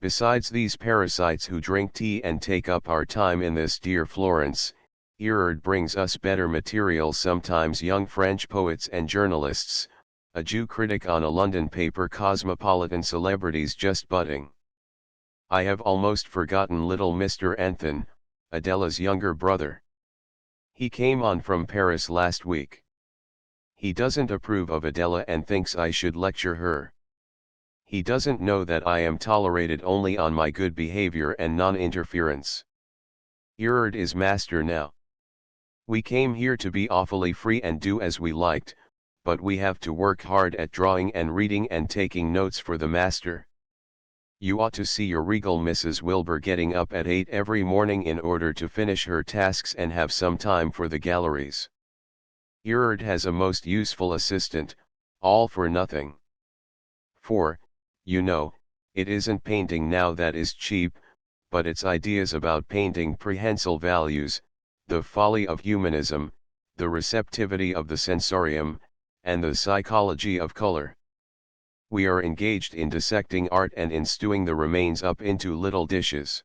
Besides these parasites who drink tea and take up our time in this dear Florence, Erard brings us better material, sometimes young French poets and journalists, a Jew critic on a London paper, cosmopolitan celebrities just budding. I have almost forgotten little Mr. Anthon, Adela's younger brother. He came on from Paris last week. He doesn't approve of Adela and thinks I should lecture her. He doesn't know that I am tolerated only on my good behavior and non-interference. Erard is master now. We came here to be awfully free and do as we liked, but we have to work hard at drawing and reading and taking notes for the master. You ought to see your regal Mrs. Wilbur getting up at 8 every morning in order to finish her tasks and have some time for the galleries. Erard has a most useful assistant, all for nothing. For, you know, it isn't painting now that is cheap, but it's ideas about painting, prehensile values, the folly of humanism, the receptivity of the sensorium, and the psychology of color. We are engaged in dissecting art and in stewing the remains up into little dishes.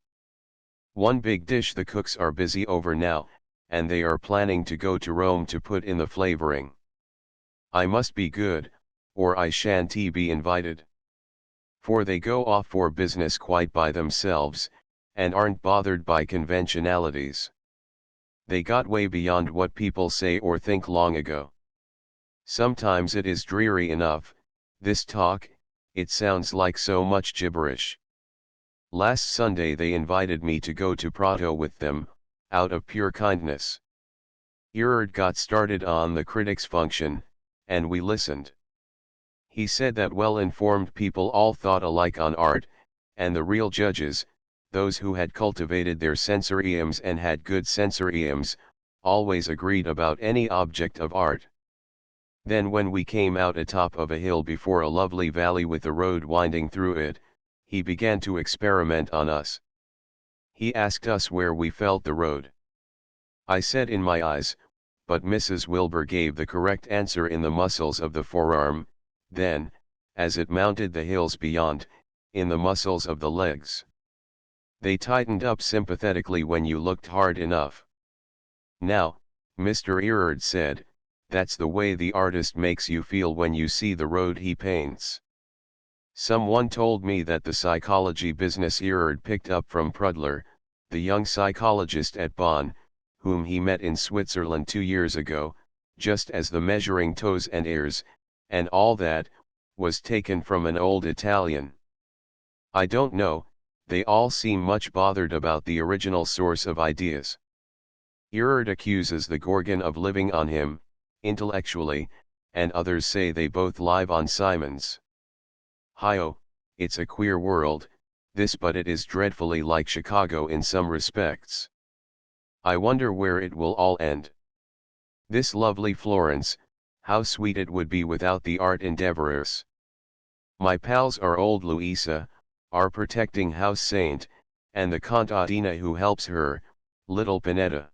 One big dish the cooks are busy over now, and they are planning to go to Rome to put in the flavoring. I must be good, or I shan't be invited. For they go off for business quite by themselves, and aren't bothered by conventionalities. They got way beyond what people say or think long ago. Sometimes it is dreary enough, this talk, it sounds like so much gibberish. Last Sunday they invited me to go to Prato with them, out of pure kindness. Erard got started on the critics' function, and we listened. He said that well-informed people all thought alike on art, and the real judges, those who had cultivated their sensoriums and had good sensoriums, always agreed about any object of art. Then when we came out atop of a hill before a lovely valley with a road winding through it, he began to experiment on us. He asked us where we felt the road. I said in my eyes, but Mrs. Wilbur gave the correct answer in the muscles of the forearm, then, as it mounted the hills beyond, in the muscles of the legs. They tightened up sympathetically when you looked hard enough. Now, Mr. Erard said, that's the way the artist makes you feel when you see the road he paints. Someone told me that the psychology business Erard picked up from Prudler, the young psychologist at Bonn, whom he met in Switzerland 2 years ago, just as the measuring toes and ears, and all that, was taken from an old Italian. I don't know, they all seem much bothered about the original source of ideas. Erard accuses the Gorgon of living on him, intellectually, and others say they both live on Simons. Hi-oh, it's a queer world, this, but it is dreadfully like Chicago in some respects. I wonder where it will all end. This lovely Florence, how sweet it would be without the art endeavorers. My pals are old Louisa, our protecting house saint, and the contadina who helps her, little Panetta.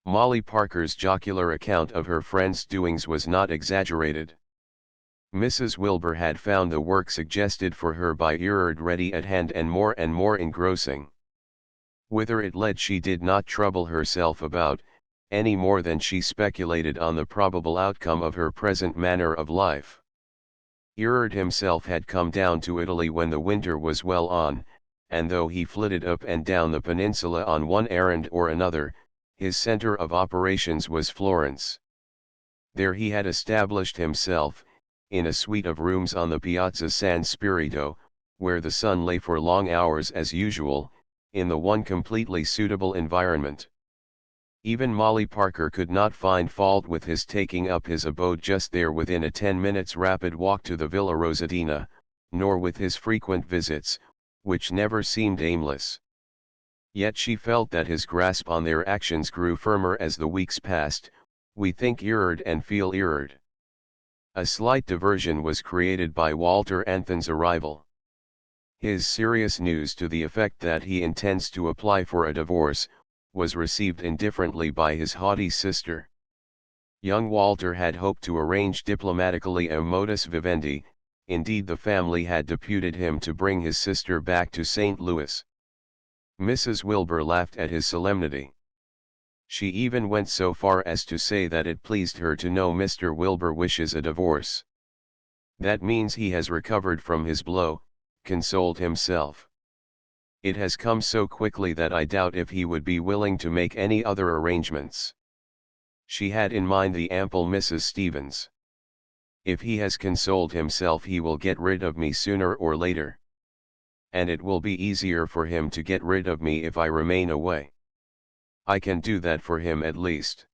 Molly Parker's jocular account of her friend's doings was not exaggerated. Mrs. Wilbur had found the work suggested for her by Erard ready at hand and more engrossing. Whither it led she did not trouble herself about, any more than she speculated on the probable outcome of her present manner of life. Erard himself had come down to Italy when the winter was well on, and though he flitted up and down the peninsula on one errand or another, his center of operations was Florence. There he had established himself, in a suite of rooms on the Piazza San Spirito, where the sun lay for long hours as usual, in the one completely suitable environment. Even Molly Parker could not find fault with his taking up his abode just there within a 10 minutes rapid walk to the Villa Rosadina, nor with his frequent visits, which never seemed aimless. Yet she felt that his grasp on their actions grew firmer as the weeks passed. We think Erard and feel Erard. A slight diversion was created by Walter Anthon's arrival. His serious news to the effect that he intends to apply for a divorce, was received indifferently by his haughty sister. Young Walter had hoped to arrange diplomatically a modus vivendi, indeed the family had deputed him to bring his sister back to St. Louis. Mrs. Wilbur laughed at his solemnity. She even went so far as to say that it pleased her to know Mr. Wilbur wishes a divorce. That means he has recovered from his blow, consoled himself. It has come so quickly that I doubt if he would be willing to make any other arrangements. She had in mind the ample Mrs. Stevens. If he has consoled himself he will get rid of me sooner or later. And it will be easier for him to get rid of me if I remain away. I can do that for him at least.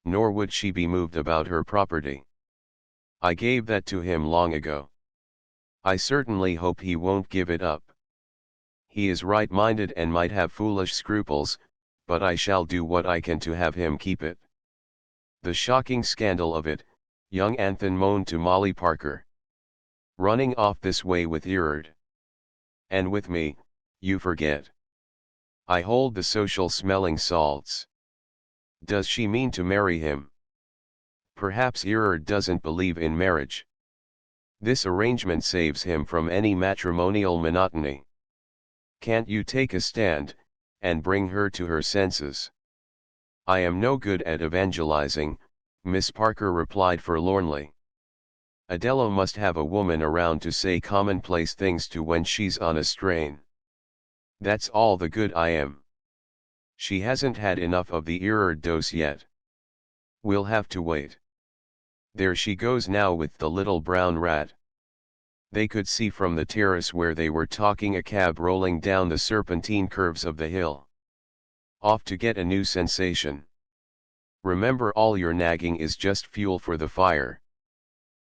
Nor would she be moved about her property. I gave that to him long ago. I certainly hope he won't give it up. He is right-minded and might have foolish scruples, but I shall do what I can to have him keep it. The shocking scandal of it, young Anthon moaned to Molly Parker. Running off this way with Erard. And with me, you forget. I hold the social smelling salts. Does she mean to marry him? Perhaps Erard doesn't believe in marriage. This arrangement saves him from any matrimonial monotony. Can't you take a stand, and bring her to her senses? I am no good at evangelizing, Miss Parker replied forlornly. Adela must have a woman around to say commonplace things to when she's on a strain. That's all the good I am. She hasn't had enough of the Erard dose yet. We'll have to wait. There she goes now with the little brown rat. They could see from the terrace where they were talking a cab rolling down the serpentine curves of the hill. Off to get a new sensation. Remember, all your nagging is just fuel for the fire.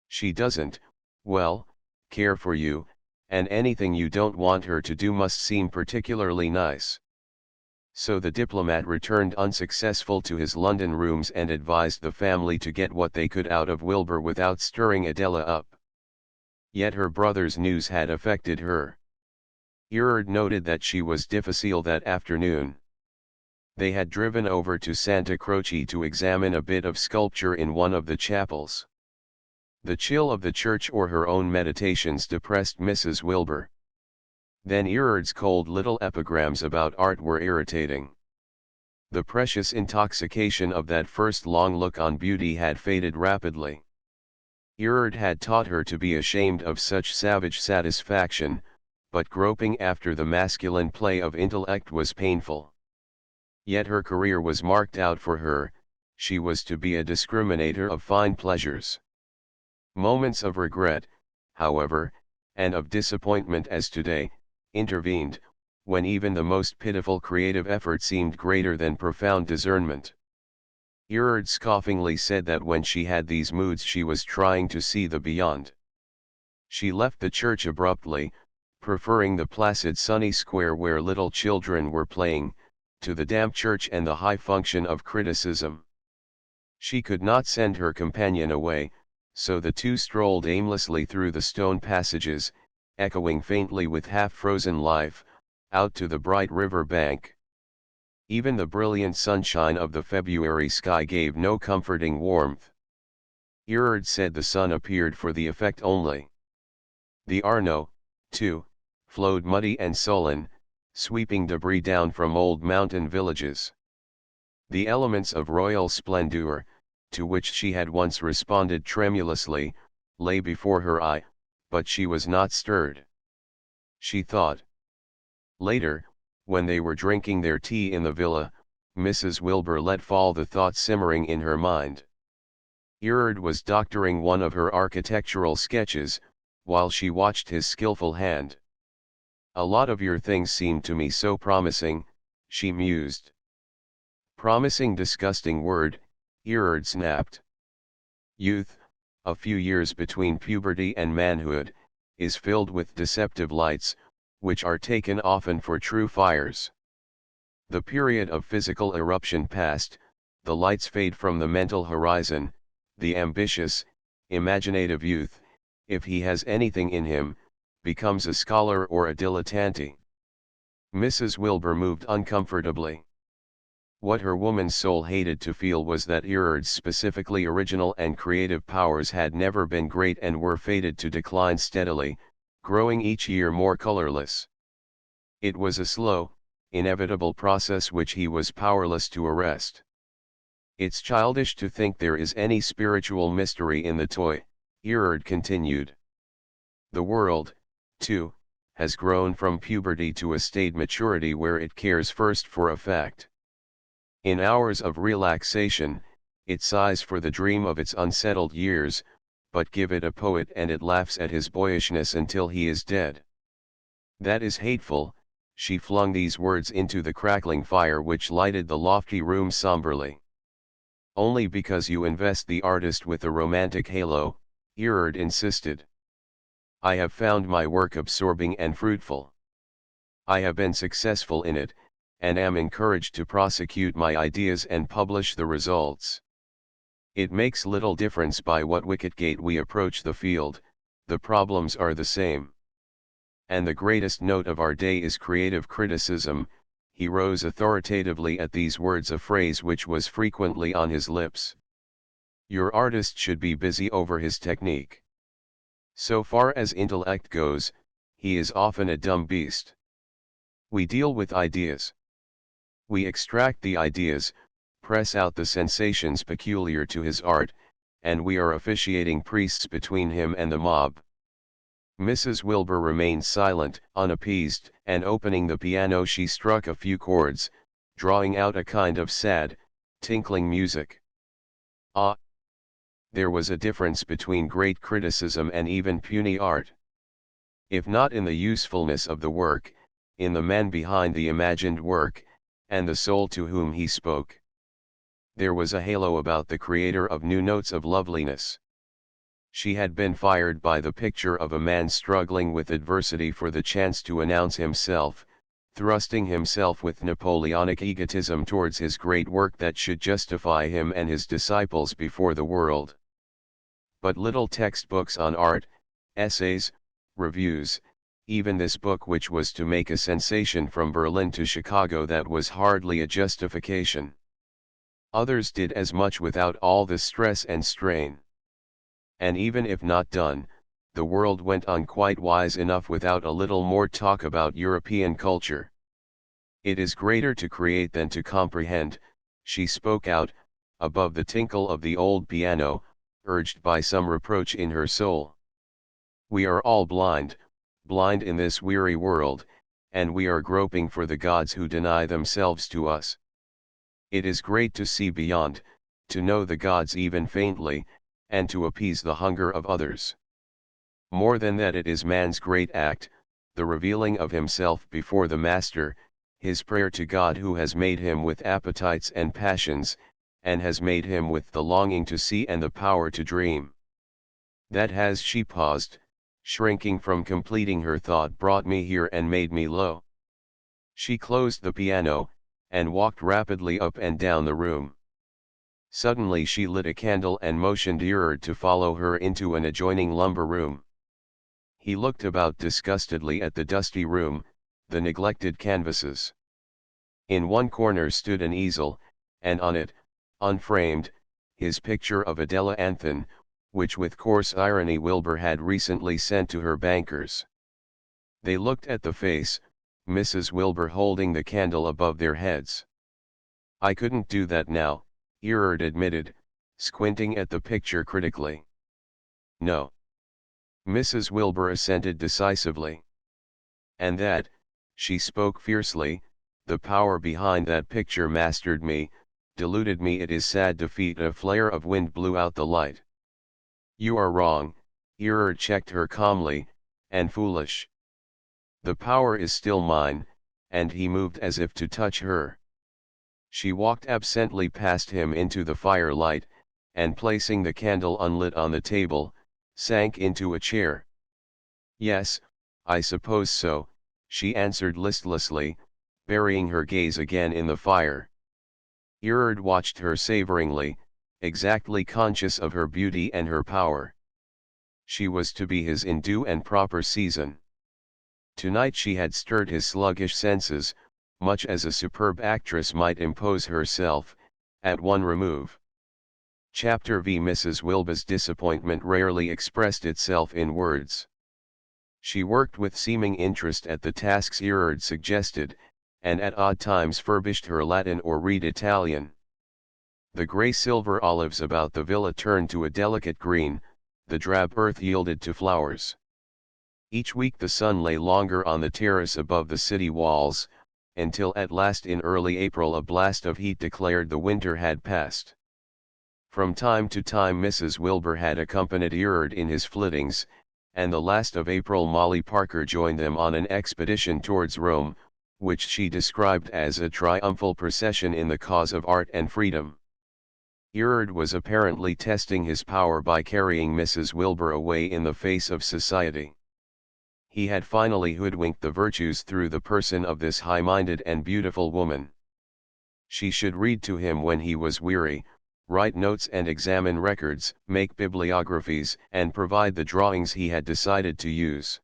She doesn't, well, care for you, and anything you don't want her to do must seem particularly nice. So the diplomat returned unsuccessful to his London rooms and advised the family to get what they could out of Wilbur without stirring Adela up. Yet her brother's news had affected her. Erard noted that she was difficile that afternoon. They had driven over to Santa Croce to examine a bit of sculpture in one of the chapels. The chill of the church or her own meditations depressed Mrs. Wilbur. Then Erard's cold little epigrams about art were irritating. The precious intoxication of that first long look on beauty had faded rapidly. Erard had taught her to be ashamed of such savage satisfaction, but groping after the masculine play of intellect was painful. Yet her career was marked out for her, she was to be a discriminator of fine pleasures. Moments of regret, however, and of disappointment as today, intervened, when even the most pitiful creative effort seemed greater than profound discernment. Erard scoffingly said that when she had these moods she was trying to see the beyond. She left the church abruptly, preferring the placid sunny square where little children were playing, to the damp church and the high function of criticism. She could not send her companion away, so the two strolled aimlessly through the stone passages, echoing faintly with half-frozen life, out to the bright river bank. Even the brilliant sunshine of the February sky gave no comforting warmth. Erard said the sun appeared for the effect only. The Arno, too, flowed muddy and sullen, sweeping debris down from old mountain villages. The elements of royal splendor, to which she had once responded tremulously, lay before her eye, but she was not stirred. She thought. Later, when they were drinking their tea in the villa, Mrs. Wilbur let fall the thought simmering in her mind. Erard was doctoring one of her architectural sketches, while she watched his skillful hand. "A lot of your things seem to me so promising," she mused. "Promising, disgusting word," Erard snapped. "Youth, a few years between puberty and manhood, is filled with deceptive lights, which are taken often for true fires. The period of physical eruption past, the lights fade from the mental horizon. The ambitious, imaginative youth, if he has anything in him, becomes a scholar or a dilettante." Mrs. Wilbur moved uncomfortably. What her woman's soul hated to feel was that Erard's specifically original and creative powers had never been great and were fated to decline steadily, growing each year more colorless. It was a slow, inevitable process which he was powerless to arrest. "It's childish to think there is any spiritual mystery in the toy," Erard continued. "The world, too, has grown from puberty to a staid maturity where it cares first for effect. In hours of relaxation, it sighs for the dream of its unsettled years, but give it a poet and it laughs at his boyishness until he is dead. That is hateful." She flung these words into the crackling fire which lighted the lofty room somberly. "Only because you invest the artist with a romantic halo," Erard insisted. "I have found my work absorbing and fruitful. I have been successful in it, and am encouraged to prosecute my ideas and publish the results. It makes little difference by what wicket-gate we approach the field, the problems are the same. And the greatest note of our day is creative criticism." He rose authoritatively at these words, a phrase which was frequently on his lips. "Your artist should be busy over his technique. So far as intellect goes, he is often a dumb beast. We deal with ideas. We extract the ideas, press out the sensations peculiar to his art, and we are officiating priests between him and the mob." Mrs. Wilbur remained silent, unappeased, and opening the piano she struck a few chords, drawing out a kind of sad, tinkling music. Ah! There was a difference between great criticism and even puny art. If not in the usefulness of the work, in the man behind the imagined work, and the soul to whom he spoke. There was a halo about the creator of new notes of loveliness. She had been fired by the picture of a man struggling with adversity for the chance to announce himself, thrusting himself with Napoleonic egotism towards his great work that should justify him and his disciples before the world. But little textbooks on art, essays, reviews, even this book which was to make a sensation from Berlin to Chicago, that was hardly a justification. Others did as much without all the stress and strain. And even if not done, the world went on quite wise enough without a little more talk about European culture. "It is greater to create than to comprehend," she spoke out, above the tinkle of the old piano, urged by some reproach in her soul. "We are all blind, blind in this weary world, and we are groping for the gods who deny themselves to us. It is great to see beyond, to know the gods even faintly, and to appease the hunger of others. More than that, it is man's great act, the revealing of himself before the Master, his prayer to God who has made him with appetites and passions, and has made him with the longing to see and the power to dream. That has she paused, shrinking from completing her thought, brought me here and made me low. She closed the piano, and walked rapidly up and down the room. Suddenly she lit a candle and motioned Erard to follow her into an adjoining lumber room. He looked about disgustedly at the dusty room, the neglected canvases. In one corner stood an easel, and on it, unframed, his picture of Adela Anthon, which with coarse irony Wilbur had recently sent to her bankers. They looked at the face, Mrs. Wilbur holding the candle above their heads. "I couldn't do that now," Erard admitted, squinting at the picture critically. "No." Mrs. Wilbur assented decisively. "And that," she spoke fiercely, "the power behind that picture mastered me, deluded me. It is sad defeat." A flare of wind blew out the light. "You are wrong," Erard checked her calmly, "and foolish. The power is still mine," and he moved as if to touch her. She walked absently past him into the firelight, and placing the candle unlit on the table, sank into a chair. "Yes, I suppose so," she answered listlessly, burying her gaze again in the fire. Erard watched her savoringly, exactly conscious of her beauty and her power. She was to be his in due and proper season. Tonight she had stirred his sluggish senses, much as a superb actress might impose herself, at one remove. Chapter V. Mrs. Wilbur's disappointment rarely expressed itself in words. She worked with seeming interest at the tasks Erard suggested, and at odd times furbished her Latin or read Italian. The grey-silver olives about the villa turned to a delicate green, the drab earth yielded to flowers. Each week the sun lay longer on the terrace above the city walls, until at last in early April a blast of heat declared the winter had passed. From time to time Mrs. Wilbur had accompanied Erard in his flittings, and the last of April Molly Parker joined them on an expedition towards Rome, which she described as a triumphal procession in the cause of art and freedom. Erard was apparently testing his power by carrying Mrs. Wilbur away in the face of society. He had finally hoodwinked the virtues through the person of this high-minded and beautiful woman. She should read to him when he was weary, write notes and examine records, make bibliographies, and provide the drawings he had decided to use.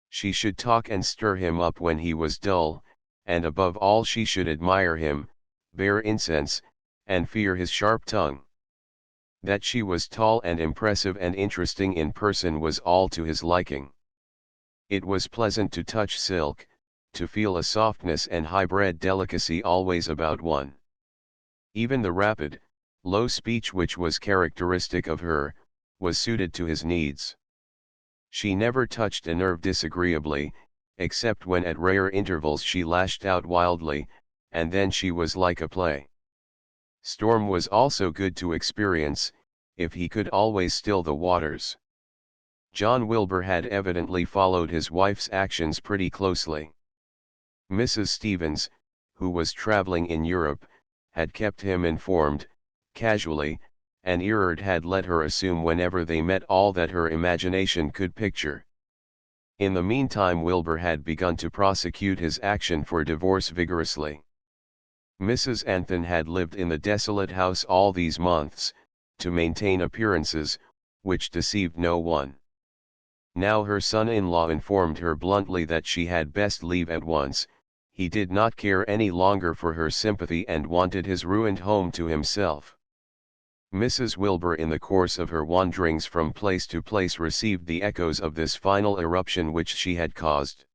She should talk and stir him up when he was dull, and above all she should admire him, bear incense, and fear his sharp tongue. That she was tall and impressive and interesting in person was all to his liking. It was pleasant to touch silk, to feel a softness and high-bred delicacy always about one. Even the rapid, low speech which was characteristic of her, was suited to his needs. She never touched a nerve disagreeably, except when at rare intervals she lashed out wildly, and then she was like a play. Storm was also good to experience, if he could always still the waters. John Wilbur had evidently followed his wife's actions pretty closely. Mrs. Stevens, who was traveling in Europe, had kept him informed, casually, and Erard had let her assume whenever they met all that her imagination could picture. In the meantime Wilbur had begun to prosecute his action for divorce vigorously. Mrs. Anthon had lived in the desolate house all these months, to maintain appearances, which deceived no one. Now her son-in-law informed her bluntly that she had best leave at once. He did not care any longer for her sympathy and wanted his ruined home to himself. Mrs. Wilbur in the course of her wanderings from place to place received the echoes of this final eruption which she had caused.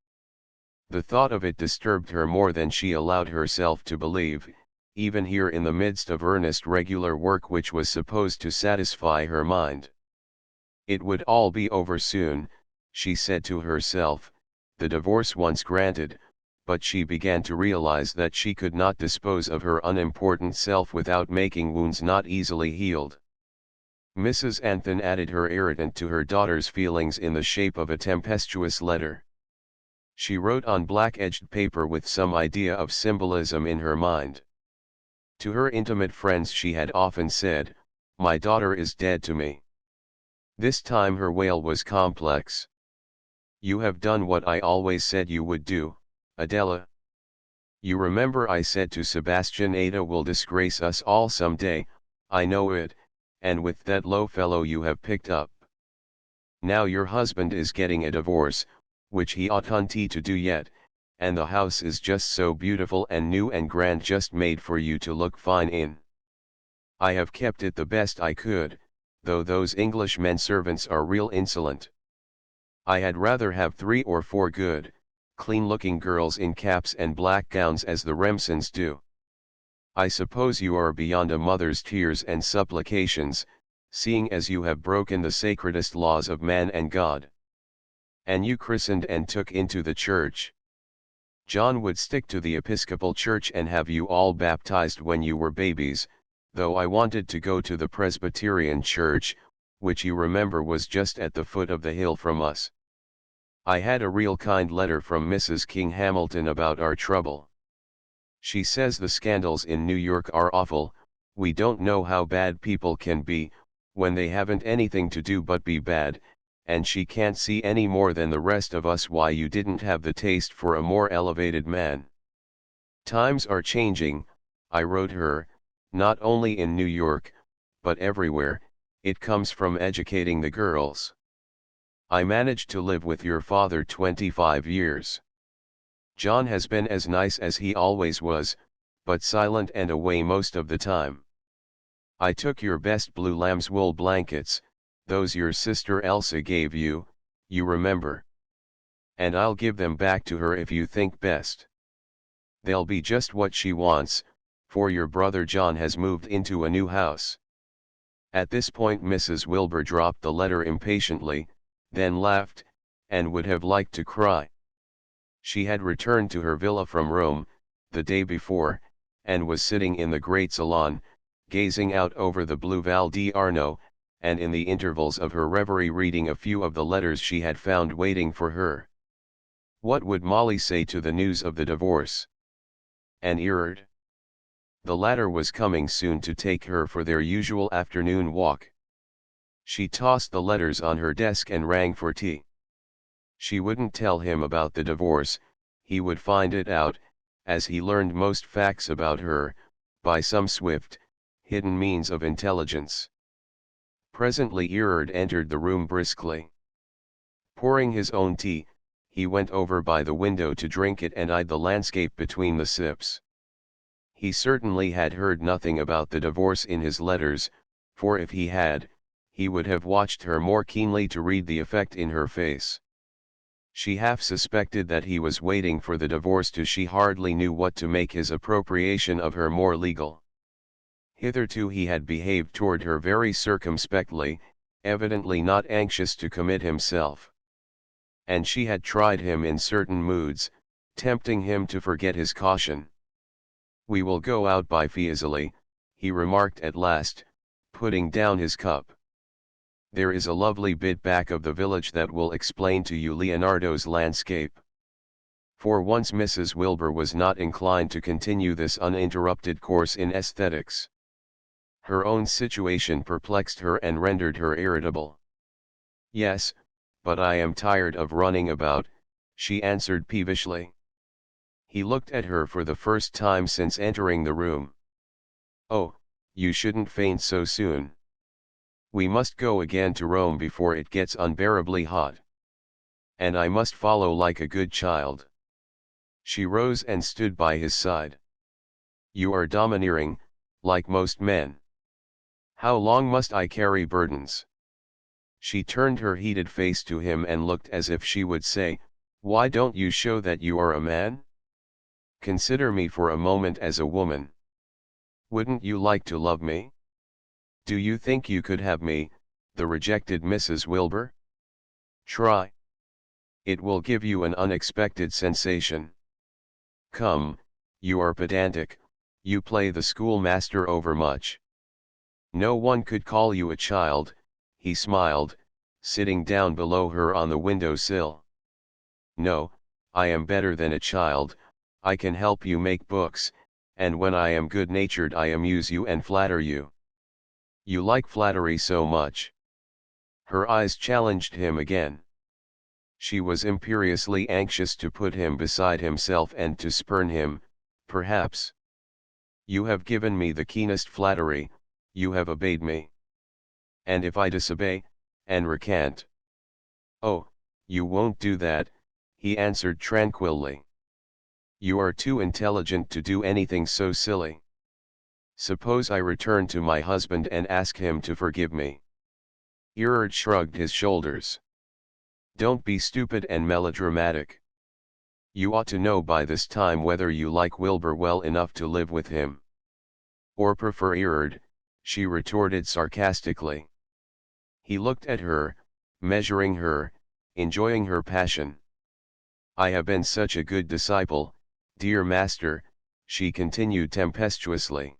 The thought of it disturbed her more than she allowed herself to believe, even here in the midst of earnest regular work which was supposed to satisfy her mind. It would all be over soon, she said to herself, the divorce once granted, but she began to realize that she could not dispose of her unimportant self without making wounds not easily healed. Mrs. Anthon added her irritant to her daughter's feelings in the shape of a tempestuous letter. She wrote on black-edged paper with some idea of symbolism in her mind. To her intimate friends she had often said, "My daughter is dead to me." This time her wail was complex. "You have done what I always said you would do, Adela. You remember I said to Sebastian, Ada will disgrace us all some day, I know it, and with that low fellow you have picked up. Now your husband is getting a divorce, which he oughtn't to do yet, and the house is just so beautiful and new and grand, just made for you to look fine in. I have kept it the best I could, though those English men servants are real insolent. I had rather have 3 or 4 good, clean-looking girls in caps and black gowns as the Remsons do. I suppose you are beyond a mother's tears and supplications, seeing as you have broken the sacredest laws of man and God. And you christened and took into the church. John would stick to the Episcopal Church and have you all baptized when you were babies, though I wanted to go to the Presbyterian Church, which you remember was just at the foot of the hill from us. I had a real kind letter from Mrs. King Hamilton about our trouble. She says the scandals in New York are awful. We don't know how bad people can be, when they haven't anything to do but be bad, and she can't see any more than the rest of us why you didn't have the taste for a more elevated man. Times are changing, I wrote her, not only in New York, but everywhere. It comes from educating the girls. I managed to live with your father 25 years. John has been as nice as he always was, but silent and away most of the time. I took your best blue lamb's wool blankets, those your sister Elsa gave you, you remember. And I'll give them back to her if you think best. They'll be just what she wants, for your brother John has moved into a new house." At this point Mrs. Wilbur dropped the letter impatiently, then laughed, and would have liked to cry. She had returned to her villa from Rome, the day before, and was sitting in the great salon, gazing out over the blue Val di Arno, and in the intervals of her reverie reading a few of the letters she had found waiting for her. What would Molly say to the news of the divorce? And Erard? The latter was coming soon to take her for their usual afternoon walk. She tossed the letters on her desk and rang for tea. She wouldn't tell him about the divorce, he would find it out, as he learned most facts about her, by some swift, hidden means of intelligence. Presently Erard entered the room briskly. Pouring his own tea, he went over by the window to drink it and eyed the landscape between the sips. He certainly had heard nothing about the divorce in his letters, for if he had, he would have watched her more keenly to read the effect in her face. She half suspected that he was waiting for the divorce till she hardly knew what to make his appropriation of her more legal. Hitherto he had behaved toward her very circumspectly, evidently not anxious to commit himself. And she had tried him in certain moods, tempting him to forget his caution. "We will go out by Fiesole," he remarked at last, putting down his cup. "There is a lovely bit back of the village that will explain to you Leonardo's landscape." For once Mrs. Wilbur was not inclined to continue this uninterrupted course in aesthetics. Her own situation perplexed her and rendered her irritable. "Yes, but I am tired of running about," she answered peevishly. He looked at her for the first time since entering the room. "Oh, you shouldn't faint so soon. We must go again to Rome before it gets unbearably hot. And I must follow like a good child." She rose and stood by his side. "You are domineering, like most men. How long must I carry burdens?" She turned her heated face to him and looked as if she would say, "Why don't you show that you are a man? Consider me for a moment as a woman. Wouldn't you like to love me? Do you think you could have me, the rejected Mrs. Wilbur? Try. It will give you an unexpected sensation." Come, you are pedantic, you play the schoolmaster overmuch. No one could call you a child, he smiled, sitting down below her on the window sill. No, I am better than a child, I can help you make books, and when I am good-natured I amuse you and flatter you. You like flattery so much. Her eyes challenged him again. She was imperiously anxious to put him beside himself and to spurn him, perhaps. You have given me the keenest flattery, you have obeyed me. And if I disobey, and recant? Oh, you won't do that, he answered tranquilly. You are too intelligent to do anything so silly. Suppose I return to my husband and ask him to forgive me. Erard shrugged his shoulders. Don't be stupid and melodramatic. You ought to know by this time whether you like Wilbur well enough to live with him. Or prefer Erard, she retorted sarcastically. He looked at her, measuring her, enjoying her passion. I have been such a good disciple, dear master, she continued tempestuously.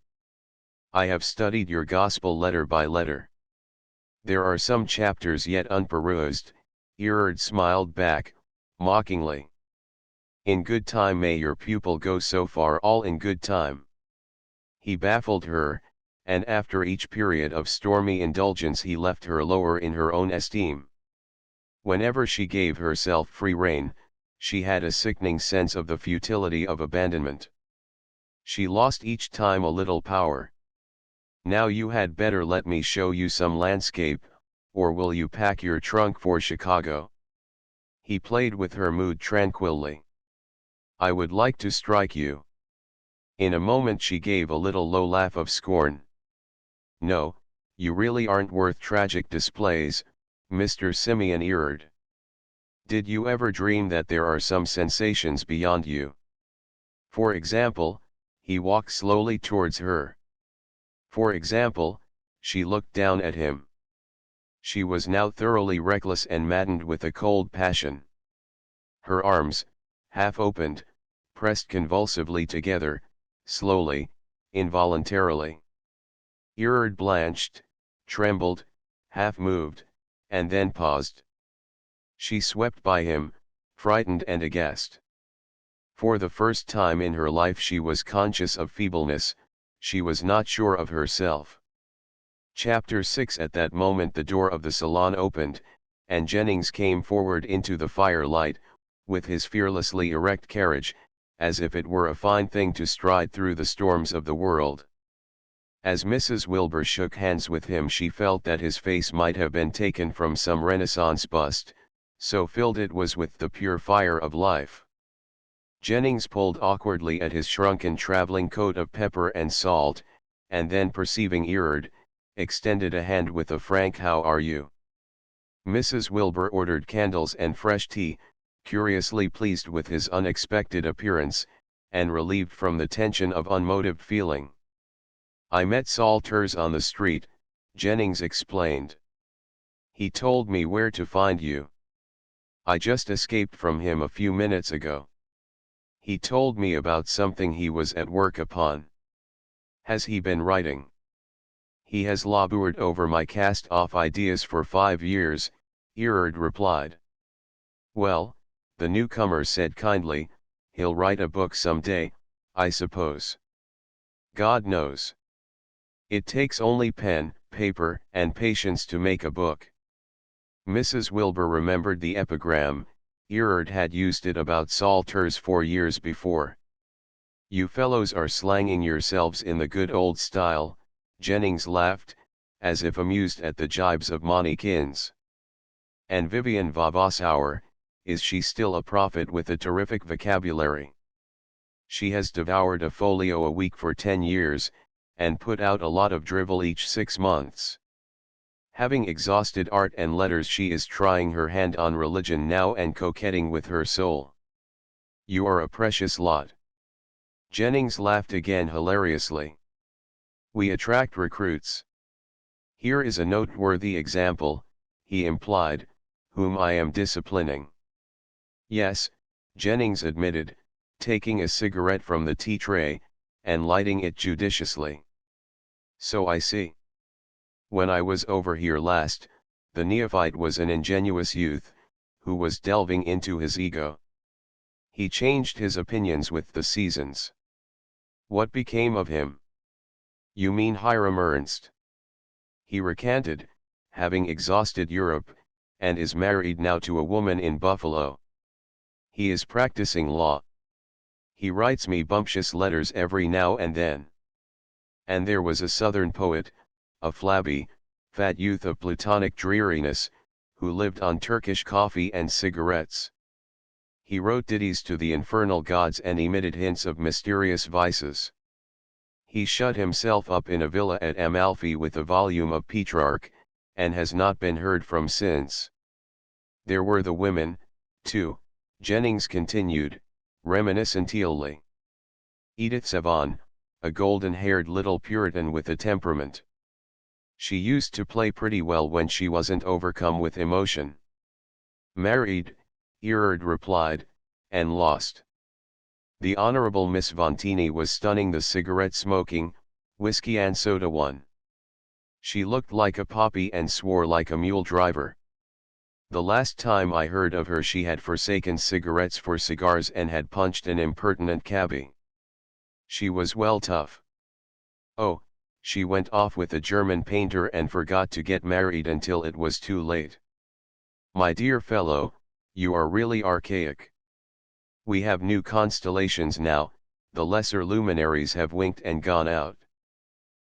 I have studied your gospel letter by letter. There are some chapters yet unperused, Erard smiled back, mockingly. In good time may your pupil go so far, all in good time. He baffled her, and after each period of stormy indulgence he left her lower in her own esteem. Whenever she gave herself free rein, she had a sickening sense of the futility of abandonment. She lost each time a little power. Now you had better let me show you some landscape, or will you pack your trunk for Chicago? He played with her mood tranquilly. I would like to strike you. In a moment she gave a little low laugh of scorn. No, you really aren't worth tragic displays, Mr. Simeon Erard. Did you ever dream that there are some sensations beyond you? For example, he walked slowly towards her. For example, she looked down at him. She was now thoroughly reckless and maddened with a cold passion. Her arms, half opened, pressed convulsively together, slowly, involuntarily. Erard blanched, trembled, half moved, and then paused. She swept by him, frightened and aghast. For the first time in her life she was conscious of feebleness, she was not sure of herself. Chapter 6. At that moment the door of the salon opened, and Jennings came forward into the firelight, with his fearlessly erect carriage, as if it were a fine thing to stride through the storms of the world. As Mrs. Wilbur shook hands with him she felt that his face might have been taken from some Renaissance bust, so filled it was with the pure fire of life. Jennings pulled awkwardly at his shrunken traveling coat of pepper and salt, and then perceiving Erard, extended a hand with a frank "How are you?" Mrs. Wilbur ordered candles and fresh tea, curiously pleased with his unexpected appearance, and relieved from the tension of unmotived feeling. I met Salters on the street, Jennings explained. He told me where to find you. I just escaped from him a few minutes ago. He told me about something he was at work upon. Has he been writing? He has labored over my cast-off ideas for 5 years, Erard replied. Well, the newcomer said kindly, he'll write a book some day, I suppose. God knows. It takes only pen, paper, and patience to make a book. Mrs. Wilbur remembered the epigram, Erard had used it about Salters 4 years before. You fellows are slanging yourselves in the good old style, Jennings laughed, as if amused at the jibes of Monnikins. And Vivian Vavasour, is she still a prophet with a terrific vocabulary? She has devoured a folio a week for 10 years, and put out a lot of drivel each 6 months. Having exhausted art and letters she is trying her hand on religion now and coquetting with her soul. You are a precious lot. Jennings laughed again hilariously. We attract recruits. Here is a noteworthy example, he implied, whom I am disciplining. Yes, Jennings admitted, taking a cigarette from the tea tray, and lighting it judiciously. So I see. When I was over here last, the neophyte was an ingenuous youth, who was delving into his ego. He changed his opinions with the seasons. What became of him? You mean Hiram Ernst? He recanted, having exhausted Europe, and is married now to a woman in Buffalo. He is practicing law. He writes me bumptious letters every now and then. And there was a Southern poet, a flabby, fat youth of Platonic dreariness, who lived on Turkish coffee and cigarettes. He wrote ditties to the infernal gods and emitted hints of mysterious vices. He shut himself up in a villa at Amalfi with a volume of Petrarch, and has not been heard from since. There were the women, too, Jennings continued, reminiscentially. Edith Savon, a golden-haired little Puritan with a temperament. She used to play pretty well when she wasn't overcome with emotion. Married, Erard replied, and lost. The Honorable Miss Vontini was stunning the cigarette-smoking, whiskey-and-soda one. She looked like a poppy and swore like a mule driver. The last time I heard of her she had forsaken cigarettes for cigars and had punched an impertinent cabby. She was well tough. Oh, she went off with a German painter and forgot to get married until it was too late. My dear fellow, you are really archaic. We have new constellations now, the lesser luminaries have winked and gone out.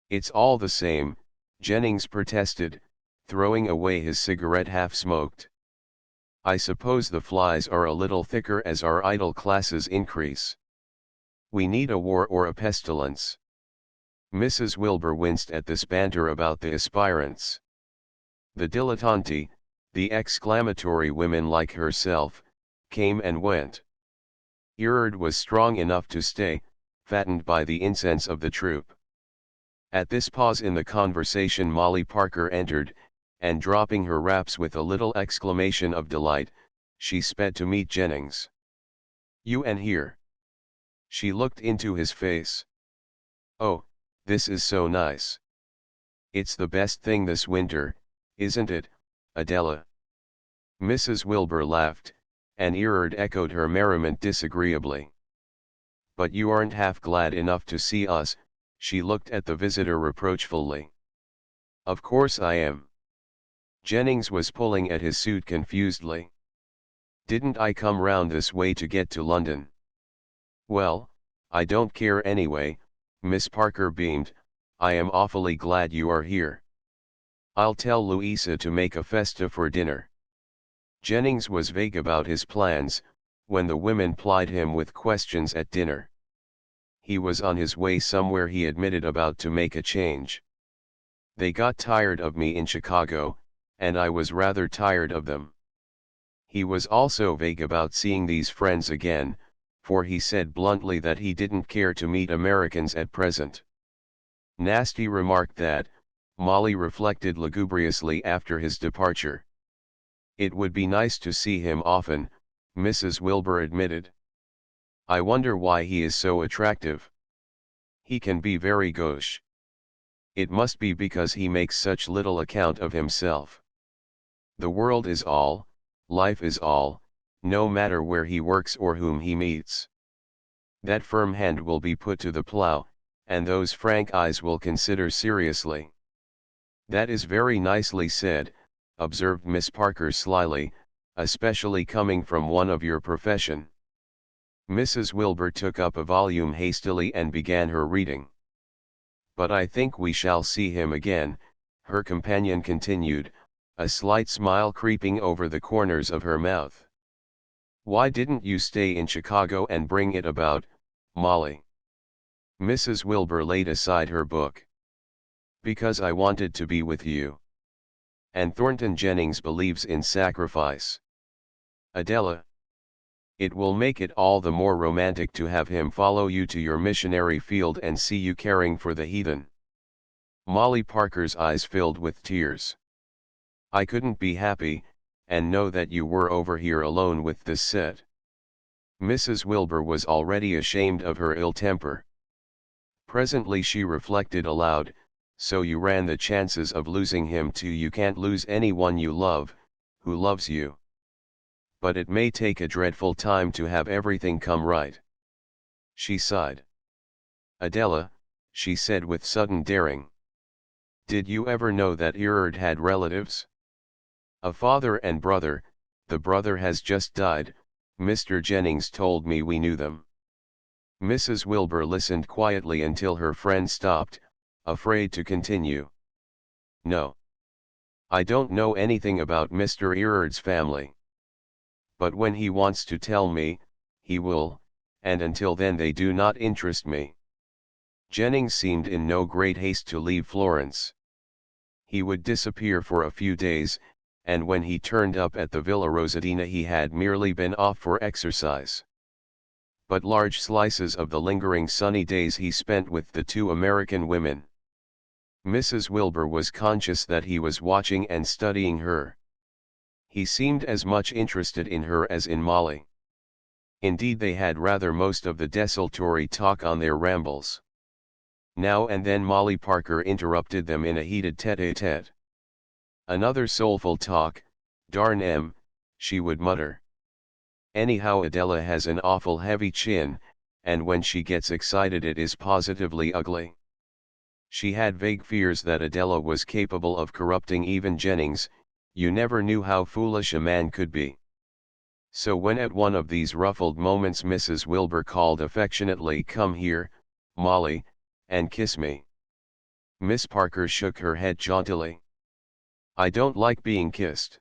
It's all the same, Jennings protested, throwing away his cigarette half-smoked. I suppose the flies are a little thicker as our idle classes increase. We need a war or a pestilence. Mrs. Wilbur winced at this banter about the aspirants. The dilettanti, the exclamatory women like herself, came and went. Erard was strong enough to stay, fattened by the incense of the troop. At this pause in the conversation Molly Parker entered, and dropping her wraps with a little exclamation of delight, she sped to meet Jennings. You and here. She looked into his face. Oh, this is so nice. It's the best thing this winter, isn't it, Adela? Mrs. Wilbur laughed, and Erard echoed her merriment disagreeably. But you aren't half glad enough to see us, she looked at the visitor reproachfully. Of course I am. Jennings was pulling at his suit confusedly. Didn't I come round this way to get to London? Well, I don't care anyway, Miss Parker beamed, I am awfully glad you are here. I'll tell Louisa to make a festa for dinner. Jennings was vague about his plans, when the women plied him with questions at dinner. He was on his way somewhere, he admitted, about to make a change. They got tired of me in Chicago, and I was rather tired of them. He was also vague about seeing these friends again, for he said bluntly that he didn't care to meet Americans at present. Nasty remarked that, Molly reflected lugubriously after his departure. It would be nice to see him often, Mrs. Wilbur admitted. I wonder why he is so attractive. He can be very gauche. It must be because he makes such little account of himself. The world is all, life is all, no matter where he works or whom he meets. That firm hand will be put to the plow, and those frank eyes will consider seriously. That is very nicely said, observed Miss Parker slyly, especially coming from one of your profession. Mrs. Wilbur took up a volume hastily and began her reading. But I think we shall see him again, her companion continued, a slight smile creeping over the corners of her mouth. Why didn't you stay in Chicago and bring it about, Molly? Mrs. Wilbur laid aside her book. Because I wanted to be with you. And Thornton Jennings believes in sacrifice. Adela. It will make it all the more romantic to have him follow you to your missionary field and see you caring for the heathen. Molly Parker's eyes filled with tears. I couldn't be happy, and know that you were over here alone with this set. Mrs. Wilbur was already ashamed of her ill temper. Presently she reflected aloud, so you ran the chances of losing him too. You can't lose anyone you love, who loves you. But it may take a dreadful time to have everything come right. She sighed. Adela, she said with sudden daring. Did you ever know that Erard had relatives? A father and brother. The brother has just died. Mr. Jennings told me we knew them. Mrs. Wilbur listened quietly until her friend stopped, afraid to continue. No. I don't know anything about Mr. Erard's family. But when he wants to tell me, he will, and until then they do not interest me. Jennings seemed in no great haste to leave Florence. He would disappear for a few days, and when he turned up at the Villa Rosadina he had merely been off for exercise. But large slices of the lingering sunny days he spent with the two American women. Mrs. Wilbur was conscious that he was watching and studying her. He seemed as much interested in her as in Molly. Indeed, they had rather most of the desultory talk on their rambles. Now and then Molly Parker interrupted them in a heated tête-à-tête. Another soulful talk, darn 'em, she would mutter. Anyhow, Adela has an awful heavy chin, and when she gets excited it is positively ugly. She had vague fears that Adela was capable of corrupting even Jennings. You never knew how foolish a man could be. So when at one of these ruffled moments Mrs. Wilbur called affectionately, "Come here, Molly, and kiss me," Miss Parker shook her head jauntily. "I don't like being kissed."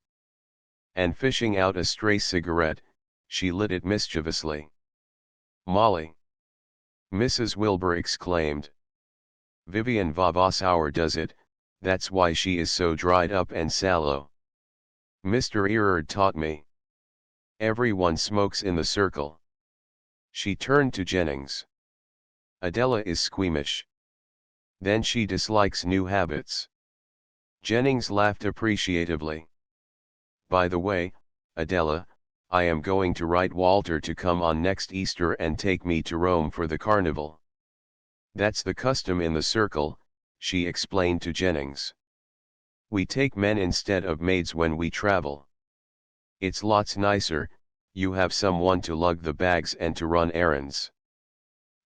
And fishing out a stray cigarette, she lit it mischievously. "Molly!" Mrs. Wilbur exclaimed. "Vivian Vavasour does it, that's why she is so dried up and sallow. Mr. Erard taught me. Everyone smokes in the circle." She turned to Jennings. "Adela is squeamish. Then she dislikes new habits." Jennings laughed appreciatively. "By the way, Adela, I am going to write Walter to come on next Easter and take me to Rome for the carnival. That's the custom in the circle," she explained to Jennings. "We take men instead of maids when we travel. It's lots nicer, you have someone to lug the bags and to run errands.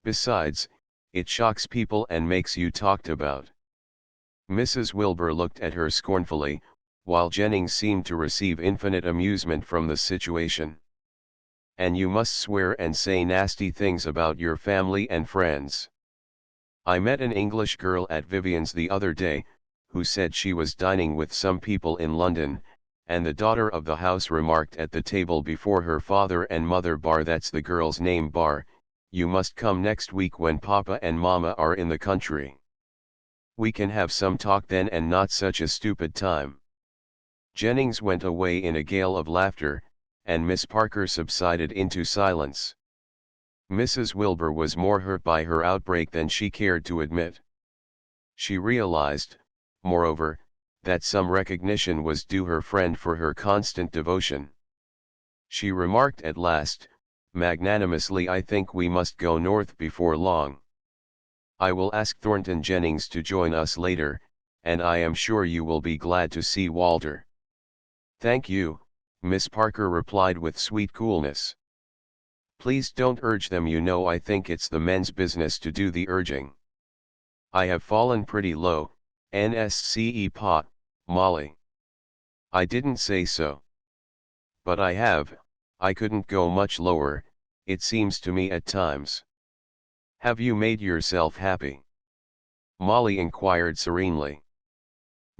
Besides, it shocks people and makes you talked about." Mrs. Wilbur looked at her scornfully, while Jennings seemed to receive infinite amusement from the situation. "And you must swear and say nasty things about your family and friends. I met an English girl at Vivian's the other day, who said she was dining with some people in London, and the daughter of the house remarked at the table before her father and mother, that's the girl's name, you must come next week when Papa and Mama are in the country. We can have some talk then and not such a stupid time." Jennings went away in a gale of laughter, and Miss Parker subsided into silence. Mrs. Wilbur was more hurt by her outbreak than she cared to admit. She realized, moreover, that some recognition was due her friend for her constant devotion. She remarked at last, magnanimously, "I think we must go north before long. I will ask Thornton Jennings to join us later, and I am sure you will be glad to see Walter." "Thank you," Miss Parker replied with sweet coolness. "Please don't urge them, you know I think it's the men's business to do the urging. I have fallen pretty low, NSCE pot, Molly." "I didn't say so. But I have, I couldn't go much lower, it seems to me at times." "Have you made yourself happy?" Molly inquired serenely.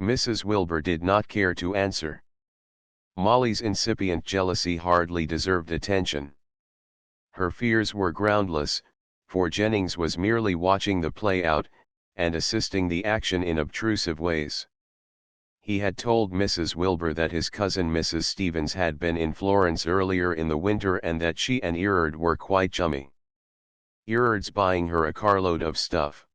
Mrs. Wilbur did not care to answer. Molly's incipient jealousy hardly deserved attention. Her fears were groundless, for Jennings was merely watching the play out, and assisting the action in obtrusive ways. He had told Mrs. Wilbur that his cousin Mrs. Stevens had been in Florence earlier in the winter and that she and Erard were quite chummy. Erard's buying her a carload of stuff.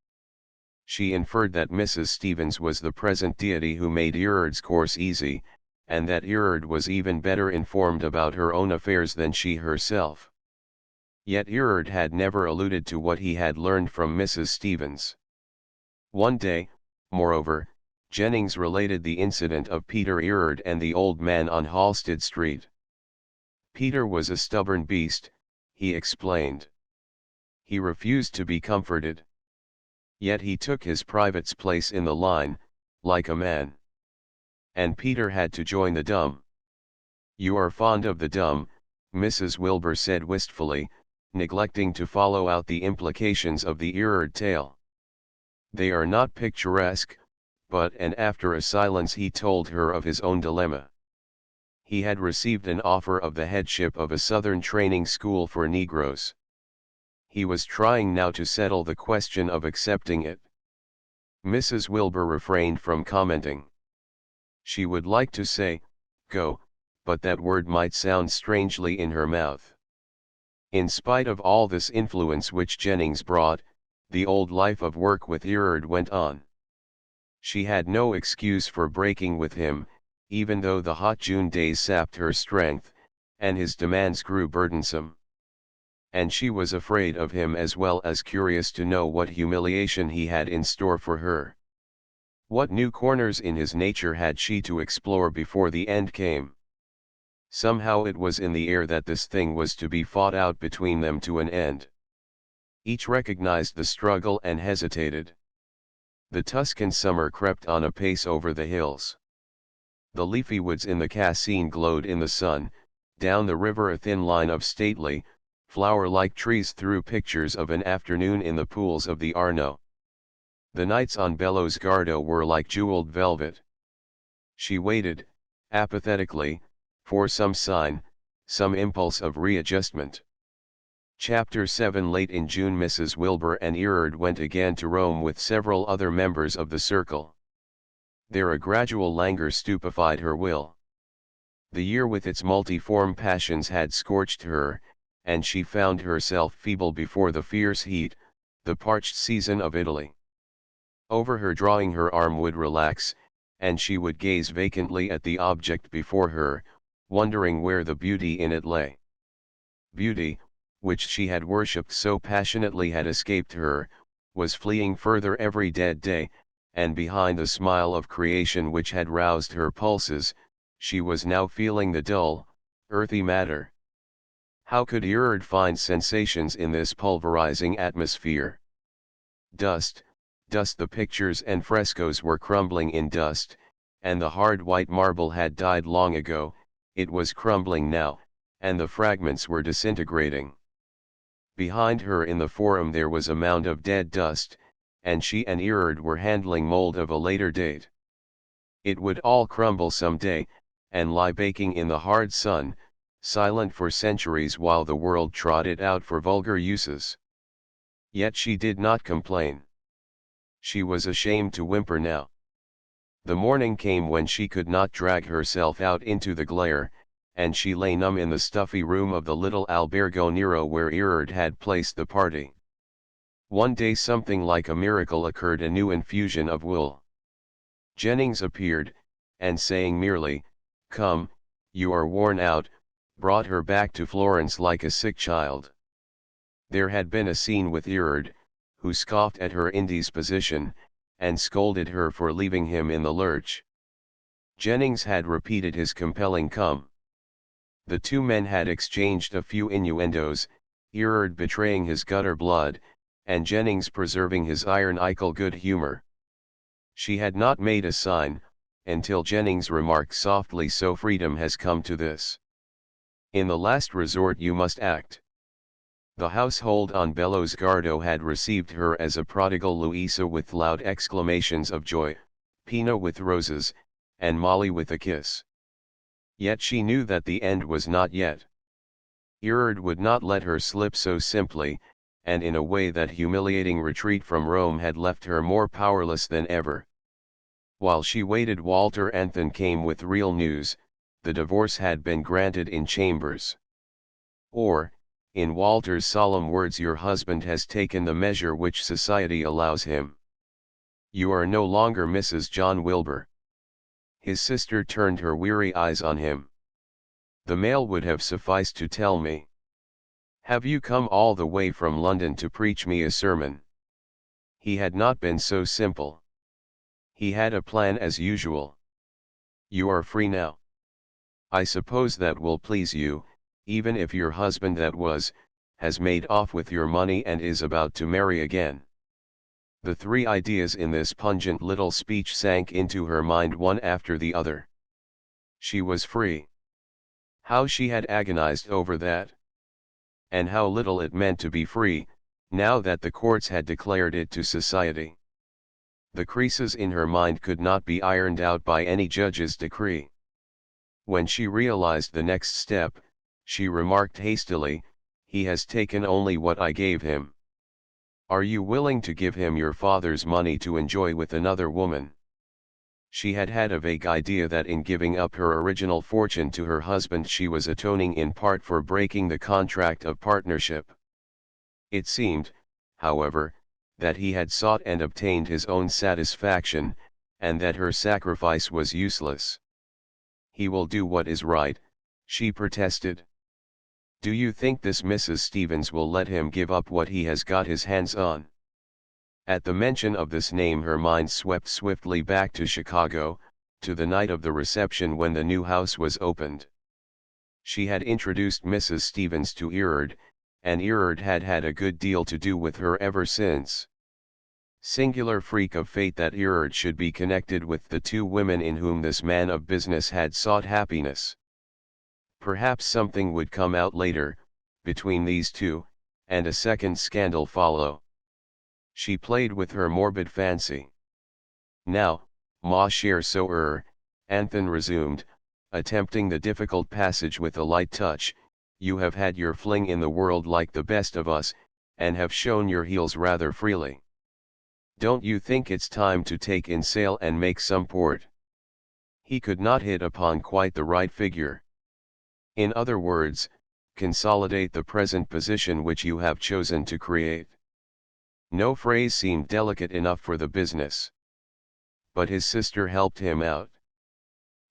She inferred that Mrs. Stevens was the present deity who made Erard's course easy, and that Erard was even better informed about her own affairs than she herself. Yet Erard had never alluded to what he had learned from Mrs. Stevens. One day, moreover, Jennings related the incident of Peter Erard and the old man on Halsted Street. Peter was a stubborn beast, he explained. He refused to be comforted. Yet he took his private's place in the line, like a man. And Peter had to join the dumb. You are fond of the dumb, Mrs. Wilbur said wistfully, neglecting to follow out the implications of the Erard tale. They are not picturesque, but and after a silence he told her of his own dilemma. He had received an offer of the headship of a Southern training school for Negroes. He was trying now to settle the question of accepting it. Mrs. Wilbur refrained from commenting. She would like to say, go, but that word might sound strangely in her mouth. In spite of all this influence which Jennings brought, the old life of work with Erard went on. She had no excuse for breaking with him, even though the hot June days sapped her strength, and his demands grew burdensome. And she was afraid of him as well as curious to know what humiliation he had in store for her. What new corners in his nature had she to explore before the end came? Somehow it was in the air that this thing was to be fought out between them to an end. Each recognized the struggle and hesitated. The Tuscan summer crept on apace over the hills. The leafy woods in the Cascine glowed in the sun, down the river a thin line of stately, flower-like trees threw pictures of an afternoon in the pools of the Arno. The nights on Bellows Gardo were like jeweled velvet. She waited, apathetically, for some sign, some impulse of readjustment. Chapter 7 Late in June Mrs. Wilbur and Erard went again to Rome with several other members of the circle. There a gradual languor stupefied her will. The year with its multiform passions had scorched her, and she found herself feeble before the fierce heat, the parched season of Italy. Over her drawing her arm would relax, and she would gaze vacantly at the object before her, wondering where the beauty in it lay. Beauty, which she had worshipped so passionately had escaped her, was fleeing further every dead day, and behind the smile of creation which had roused her pulses, she was now feeling the dull, earthy matter. How could Erard find sensations in this pulverizing atmosphere? Dust, dust. The pictures and frescoes were crumbling in dust, and the hard white marble had died long ago, it was crumbling now, and the fragments were disintegrating. Behind her in the forum there was a mound of dead dust, and she and Erard were handling mold of a later date. It would all crumble some day, and lie baking in the hard sun, silent for centuries while the world trod it out for vulgar uses. Yet she did not complain. She was ashamed to whimper now. The morning came when she could not drag herself out into the glare, and she lay numb in the stuffy room of the little albergo Nero where Erard had placed the party. One day something like a miracle occurred, a new infusion of wool. Jennings appeared, and saying merely, "Come, you are worn out," brought her back to Florence like a sick child. There had been a scene with Erard, who scoffed at her indisposition, and scolded her for leaving him in the lurch. Jennings had repeated his compelling come. The two men had exchanged a few innuendos, Erard betraying his gutter blood, and Jennings preserving his ironical good humor. She had not made a sign, until Jennings remarked softly, "So freedom has come to this. In the last resort you must act." The household on Bellows Gardo had received her as a prodigal Louisa with loud exclamations of joy, Pina with roses, and Molly with a kiss. Yet she knew that the end was not yet. Erard would not let her slip so simply, and in a way that humiliating retreat from Rome had left her more powerless than ever. While she waited, Walter Anthon came with real news: the divorce had been granted in chambers. Or, in Walter's solemn words, your husband has taken the measure which society allows him. You are no longer Mrs. John Wilbur. His sister turned her weary eyes on him. The mail would have sufficed to tell me. Have you come all the way from London to preach me a sermon? He had not been so simple. He had a plan as usual. You are free now. I suppose that will please you, even if your husband has made off with your money and is about to marry again. The three ideas in this pungent little speech sank into her mind one after the other. She was free. How she had agonized over that. And how little it meant to be free, now that the courts had declared it to society. The creases in her mind could not be ironed out by any judge's decree. When she realized the next step, she remarked hastily, "He has taken only what I gave him. Are you willing to give him your father's money to enjoy with another woman?" She had had a vague idea that in giving up her original fortune to her husband she was atoning in part for breaking the contract of partnership. It seemed, however, that he had sought and obtained his own satisfaction, and that her sacrifice was useless. "He will do what is right," she protested. "Do you think this Mrs. Stevens will let him give up what he has got his hands on?" At the mention of this name her mind swept swiftly back to Chicago, to the night of the reception when the new house was opened. She had introduced Mrs. Stevens to Erard, and Erard had had a good deal to do with her ever since. Singular freak of fate that Erard should be connected with the two women in whom this man of business had sought happiness. Perhaps something would come out later, between these two, and a second scandal follow. She played with her morbid fancy. "Now, ma chère sœur," Anthony resumed, attempting the difficult passage with a light touch, "you have had your fling in the world like the best of us, and have shown your heels rather freely. Don't you think it's time to take in sail and make some port?" He could not hit upon quite the right figure. "In other words, consolidate the present position which you have chosen to create." No phrase seemed delicate enough for the business. But his sister helped him out.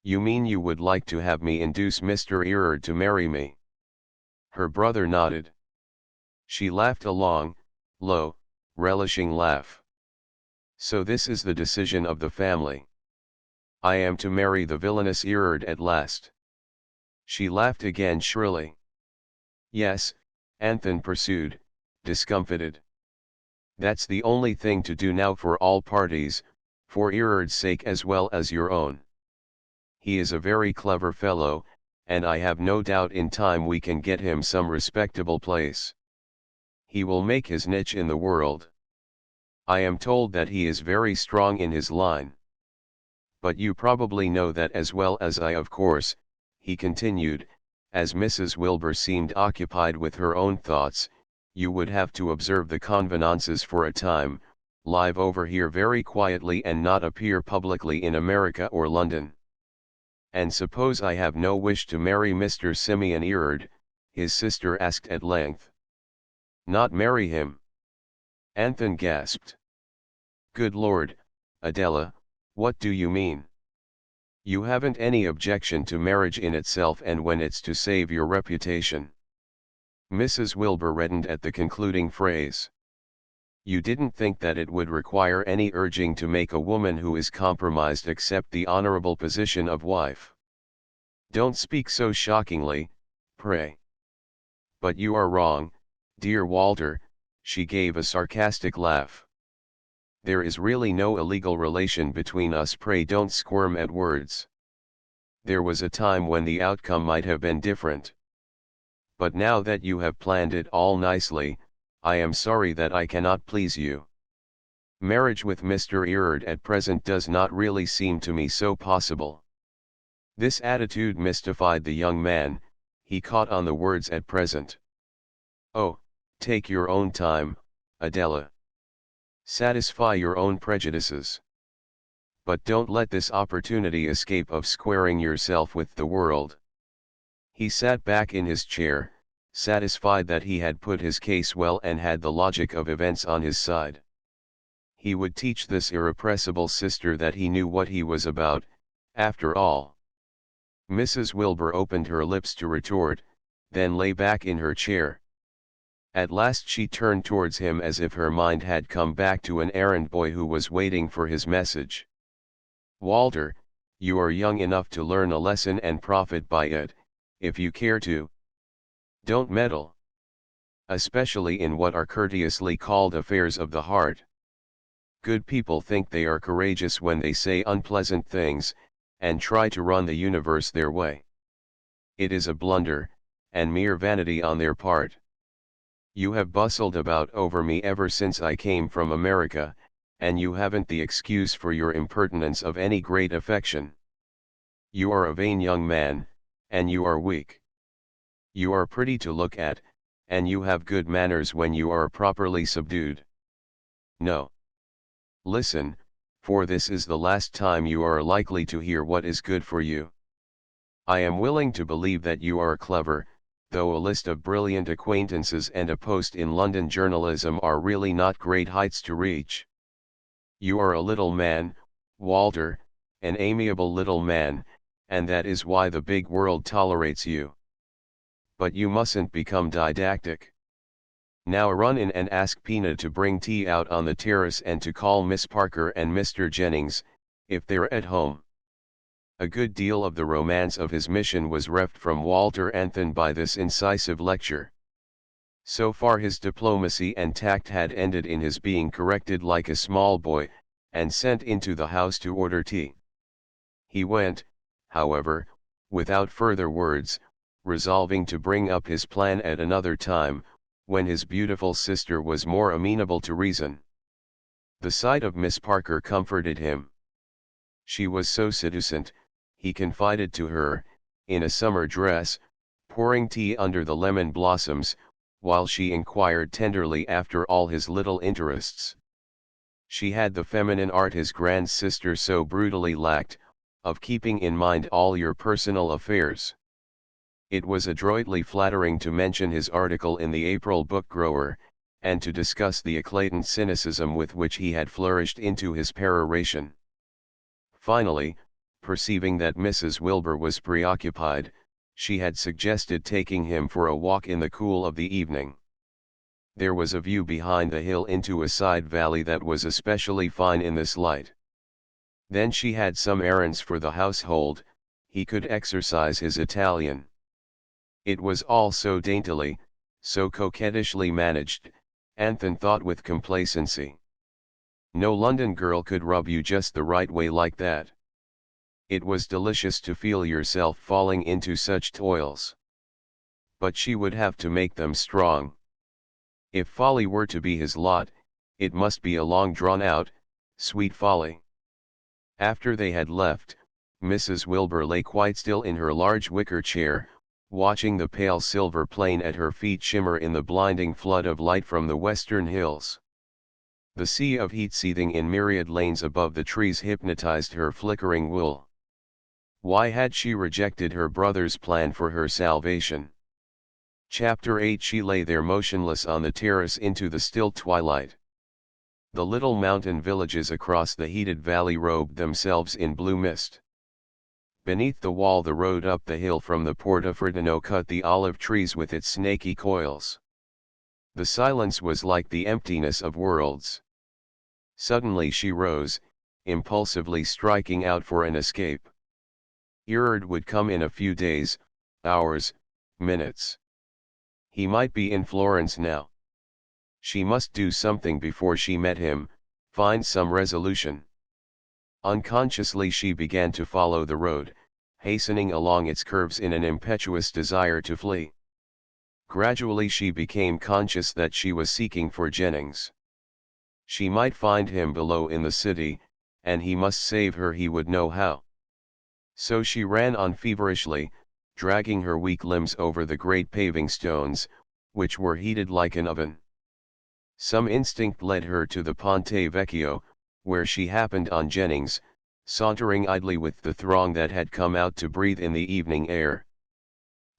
"You mean you would like to have me induce Mr. Erard to marry me?" Her brother nodded. She laughed a long, low, relishing laugh. "So this is the decision of the family. I am to marry the villainous Erard at last." She laughed again shrilly. "Yes," Anthony pursued, discomfited. "That's the only thing to do now for all parties, for Erard's sake as well as your own. He is a very clever fellow, and I have no doubt in time we can get him some respectable place. He will make his niche in the world. I am told that he is very strong in his line. But you probably know that as well as I, of course," he continued, as Mrs. Wilbur seemed occupied with her own thoughts. "You would have to observe the convenances for a time, live over here very quietly and not appear publicly in America or London." "And suppose I have no wish to marry Mr. Simeon Erard?" his sister asked at length. "Not marry him?" Anthony gasped. "Good Lord, Adela, what do you mean? You haven't any objection to marriage in itself and when it's to save your reputation." Mrs. Wilbur reddened at the concluding phrase. "You didn't think that it would require any urging to make a woman who is compromised accept the honorable position of wife? Don't speak so shockingly, pray." "But you are wrong, dear Walter," she gave a sarcastic laugh. "There is really no illegal relation between us. Pray don't squirm at words. There was a time when the outcome might have been different. But now that you have planned it all nicely, I am sorry that I cannot please you. Marriage with Mr. Erard at present does not really seem to me so possible." This attitude mystified the young man. He caught on the words "at present." "Oh, take your own time, Adela. Satisfy your own prejudices. But don't let this opportunity escape of squaring yourself with the world." He sat back in his chair, satisfied that he had put his case well and had the logic of events on his side. He would teach this irrepressible sister that he knew what he was about, after all. Mrs. Wilbur opened her lips to retort, then lay back in her chair. At last she turned towards him as if her mind had come back to an errand boy who was waiting for his message. "Walter, you are young enough to learn a lesson and profit by it, if you care to. Don't meddle. Especially in what are courteously called affairs of the heart. Good people think they are courageous when they say unpleasant things, and try to run the universe their way. It is a blunder, and mere vanity on their part. You have bustled about over me ever since I came from America, and you haven't the excuse for your impertinence of any great affection. You are a vain young man, and you are weak. You are pretty to look at, and you have good manners when you are properly subdued. No. Listen, for this is the last time you are likely to hear what is good for you. I am willing to believe that you are clever, though a list of brilliant acquaintances and a post in London journalism are really not great heights to reach. You are a little man, Walter, an amiable little man, and that is why the big world tolerates you. But you mustn't become didactic. Now run in and ask Pina to bring tea out on the terrace and to call Miss Parker and Mr. Jennings, if they're at home." A good deal of the romance of his mission was reft from Walter Anthon by this incisive lecture. So far his diplomacy and tact had ended in his being corrected like a small boy, and sent into the house to order tea. He went, however, without further words, resolving to bring up his plan at another time, when his beautiful sister was more amenable to reason. The sight of Miss Parker comforted him. She was so seducent, he confided to her, in a summer dress, pouring tea under the lemon blossoms, while she inquired tenderly after all his little interests. She had the feminine art his grand sister so brutally lacked, of keeping in mind all your personal affairs. It was adroitly flattering to mention his article in the April Book Grower, and to discuss the eclatant cynicism with which he had flourished into his peroration. Finally, perceiving that Mrs. Wilbur was preoccupied, she had suggested taking him for a walk in the cool of the evening. There was a view behind the hill into a side valley that was especially fine in this light. Then she had some errands for the household, he could exercise his Italian. It was all so daintily, so coquettishly managed, Anthon thought with complacency. No London girl could rub you just the right way like that. It was delicious to feel yourself falling into such toils. But she would have to make them strong. If folly were to be his lot, it must be a long drawn-out, sweet folly. After they had left, Mrs. Wilbur lay quite still in her large wicker chair, watching the pale silver plain at her feet shimmer in the blinding flood of light from the western hills. The sea of heat seething in myriad lanes above the trees hypnotized her flickering wool. Why had she rejected her brother's plan for her salvation? Chapter 8. She lay there motionless on the terrace into the still twilight. The little mountain villages across the heated valley robed themselves in blue mist. Beneath the wall the road up the hill from the Portofredino cut the olive trees with its snaky coils. The silence was like the emptiness of worlds. Suddenly she rose, impulsively striking out for an escape. Erard would come in a few days, hours, minutes. He might be in Florence now. She must do something before she met him, find some resolution. Unconsciously she began to follow the road, hastening along its curves in an impetuous desire to flee. Gradually she became conscious that she was seeking for Jennings. She might find him below in the city, and he must save her, he would know how. So she ran on feverishly, dragging her weak limbs over the great paving stones, which were heated like an oven. Some instinct led her to the Ponte Vecchio, where she happened on Jennings, sauntering idly with the throng that had come out to breathe in the evening air.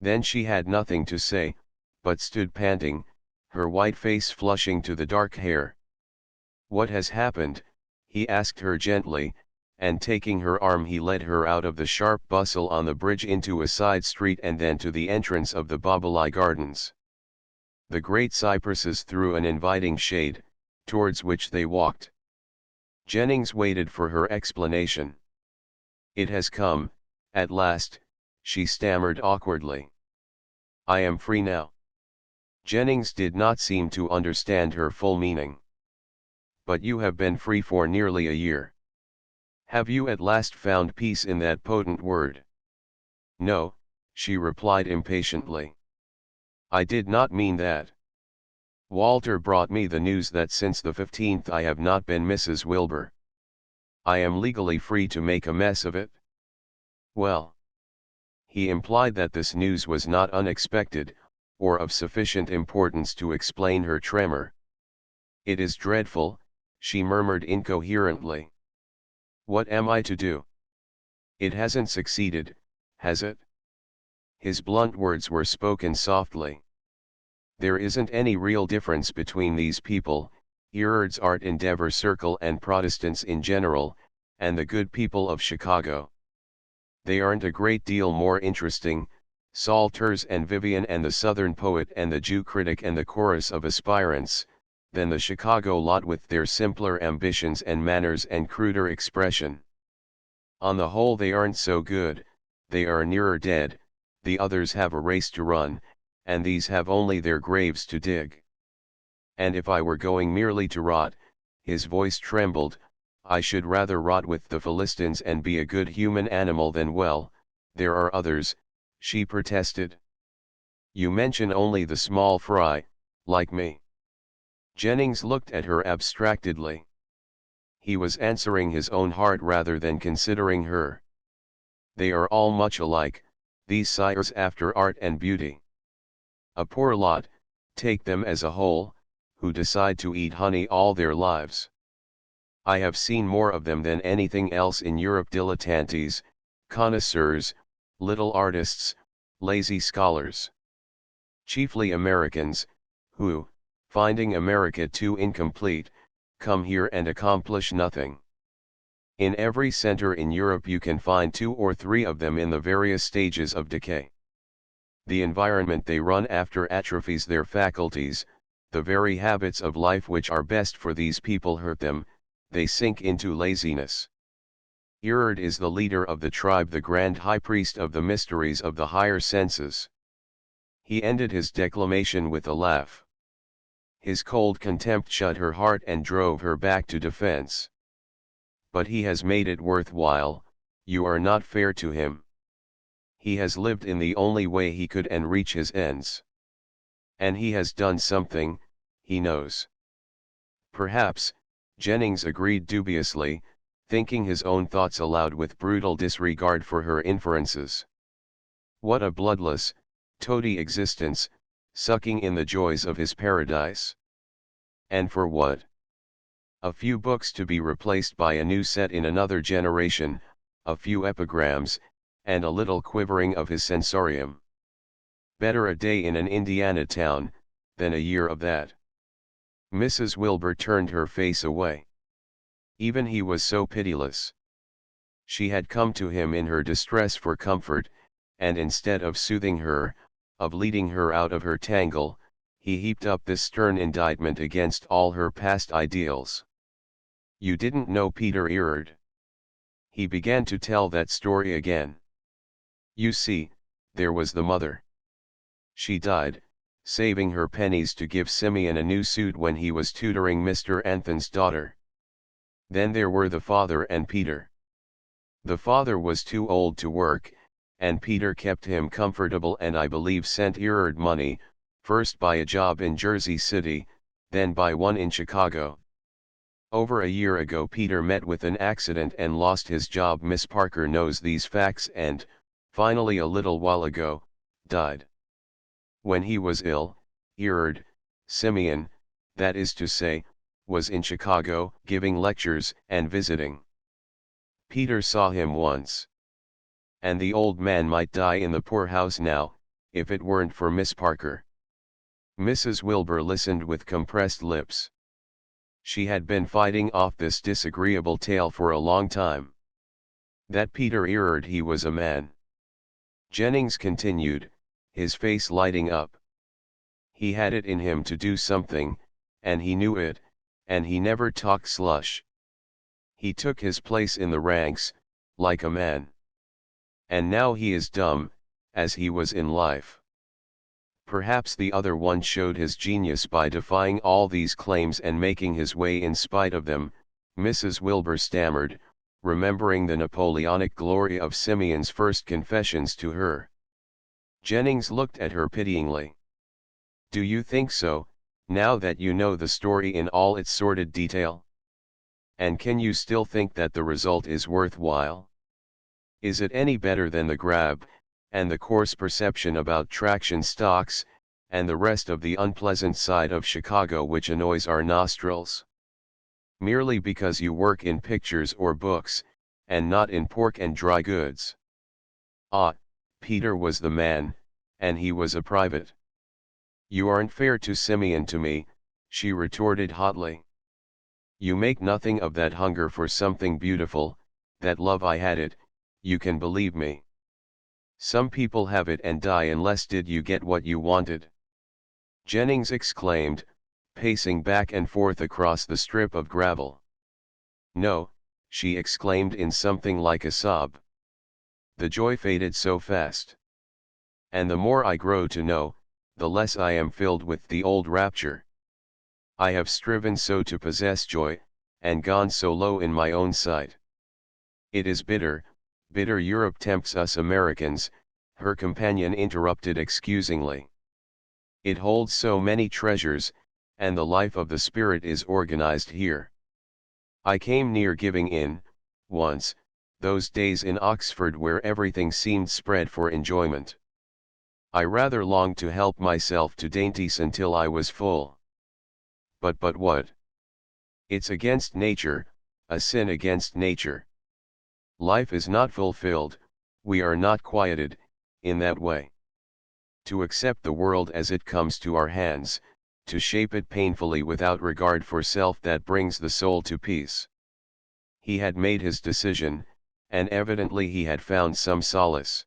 Then she had nothing to say, but stood panting, her white face flushing to the dark hair. "What has happened?" he asked her gently, and taking her arm he led her out of the sharp bustle on the bridge into a side street and then to the entrance of the Boboli Gardens. the great cypresses threw an inviting shade, towards which they walked. Jennings waited for her explanation. "It has come, at last," she stammered awkwardly. "I am free now." Jennings did not seem to understand her full meaning. "But you have been free for nearly a year. Have you at last found peace in that potent word?" "No," she replied impatiently. "I did not mean that. Walter brought me the news that since the 15th I have not been Mrs. Wilbur. I am legally free to make a mess of it." "Well." He implied that this news was not unexpected, or of sufficient importance to explain her tremor. "It is dreadful," she murmured incoherently. "What am I to do?" "It hasn't succeeded, has it?" His blunt words were spoken softly. "There isn't any real difference between these people, Erard's Art Endeavor Circle and Protestants in general, and the good people of Chicago. They aren't a great deal more interesting, Salters and Vivian and the Southern Poet and the Jew Critic and the chorus of aspirants, than the Chicago lot with their simpler ambitions and manners and cruder expression. On the whole they aren't so good, they are nearer dead, the others have a race to run, and these have only their graves to dig. And if I were going merely to rot," his voice trembled, "I should rather rot with the Philistines and be a good human animal than well, there are others," she protested. "You mention only the small fry, like me." Jennings looked at her abstractedly. He was answering his own heart rather than considering her. "They are all much alike, these sighers after art and beauty. A poor lot, take them as a whole, who decide to eat honey all their lives. I have seen more of them than anything else in Europe, dilettantes, connoisseurs, little artists, lazy scholars. Chiefly Americans, who, finding America too incomplete, come here and accomplish nothing. In every center in Europe you can find 2 or 3 of them in the various stages of decay. The environment they run after atrophies their faculties, the very habits of life which are best for these people hurt them, they sink into laziness. Erard is the leader of the tribe, the grand high priest of the mysteries of the higher senses." He ended his declamation with a laugh. His cold contempt shut her heart and drove her back to defense. "But he has made it worthwhile, you are not fair to him. He has lived in the only way he could and reach his ends. And he has done something, he knows." "Perhaps," Jennings agreed dubiously, thinking his own thoughts aloud with brutal disregard for her inferences. "What a bloodless, toady existence, sucking in the joys of his paradise. And for what? A few books to be replaced by a new set in another generation, a few epigrams, and a little quivering of his sensorium. Better a day in an Indiana town, than a year of that." Mrs. Wilbur turned her face away. Even he was so pitiless. She had come to him in her distress for comfort, and instead of soothing her, of leading her out of her tangle, he heaped up this stern indictment against all her past ideals. "You didn't know Peter Erard." He began to tell that story again. "You see, there was the mother. She died, saving her pennies to give Simeon a new suit when he was tutoring Mr. Anthon's daughter. Then there were the father and Peter. The father was too old to work, and Peter kept him comfortable and I believe sent Erard money, first by a job in Jersey City, then by one in Chicago. Over a year ago Peter met with an accident and lost his job. Miss Parker knows these facts and, finally a little while ago, died. When he was ill, Erard, Simeon, that is to say, was in Chicago, giving lectures and visiting. Peter saw him once. And the old man might die in the poorhouse now, if it weren't for Miss Parker." Mrs. Wilbur listened with compressed lips. She had been fighting off this disagreeable tale for a long time. That Peter Erard, he was a man. Jennings continued, his face lighting up. He had it in him to do something, and he knew it, and he never talked slush. He took his place in the ranks, like a man. And now he is dumb, as he was in life. Perhaps the other one showed his genius by defying all these claims and making his way in spite of them, Mrs. Wilbur stammered, remembering the Napoleonic glory of Simeon's first confessions to her. Jennings looked at her pityingly. Do you think so, now that you know the story in all its sordid detail? And can you still think that the result is worthwhile? Is it any better than the grab, and the coarse perception about traction stocks, and the rest of the unpleasant side of Chicago which annoys our nostrils? Merely because you work in pictures or books, and not in pork and dry goods. Ah, Peter was the man, and he was a private. You aren't fair to Simeon to me, she retorted hotly. You make nothing of that hunger for something beautiful, that love I had it, you can believe me. Some people have it and die unless did you get what you wanted. Jennings exclaimed, pacing back and forth across the strip of gravel. No, she exclaimed in something like a sob. The joy faded so fast. And the more I grow to know, the less I am filled with the old rapture. I have striven so to possess joy, and gone so low in my own sight. It is bitter, bitter Europe tempts us Americans, her companion interrupted excusingly. It holds so many treasures, and the life of the spirit is organized here. I came near giving in, once, those days in Oxford where everything seemed spread for enjoyment. I rather longed to help myself to dainties until I was full. But what? It's against nature, a sin against nature. Life is not fulfilled, we are not quieted, in that way. To accept the world as it comes to our hands, to shape it painfully without regard for self, that brings the soul to peace. He had made his decision, and evidently he had found some solace.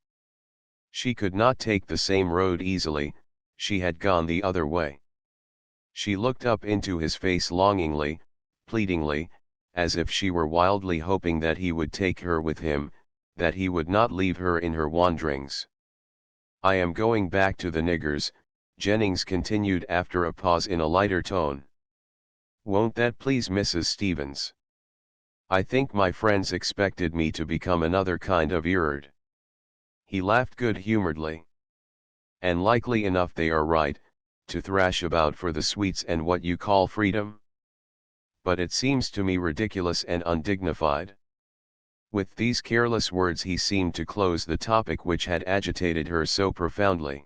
She could not take the same road easily, she had gone the other way. She looked up into his face longingly, pleadingly, as if she were wildly hoping that he would take her with him, that he would not leave her in her wanderings. I am going back to the niggers, Jennings continued after a pause in a lighter tone. Won't that please Mrs. Stevens? I think my friends expected me to become another kind of Erard. He laughed good-humoredly. And likely enough they are right, to thrash about for the sweets and what you call freedom. But it seems to me ridiculous and undignified. With these careless words he seemed to close the topic which had agitated her so profoundly.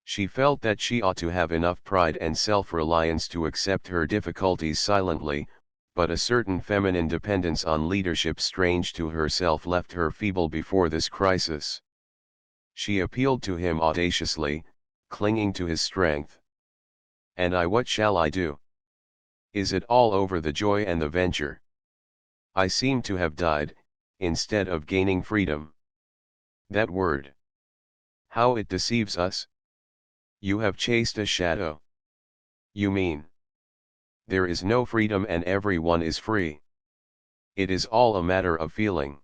She felt that she ought to have enough pride and self-reliance to accept her difficulties silently, but a certain feminine dependence on leadership strange to herself left her feeble before this crisis. She appealed to him audaciously, clinging to his strength. And what shall I do? Is it all over the joy and the venture? I seem to have died, instead of gaining freedom. That word. How it deceives us. You have chased a shadow. You mean? There is no freedom and everyone is free. It is all a matter of feeling.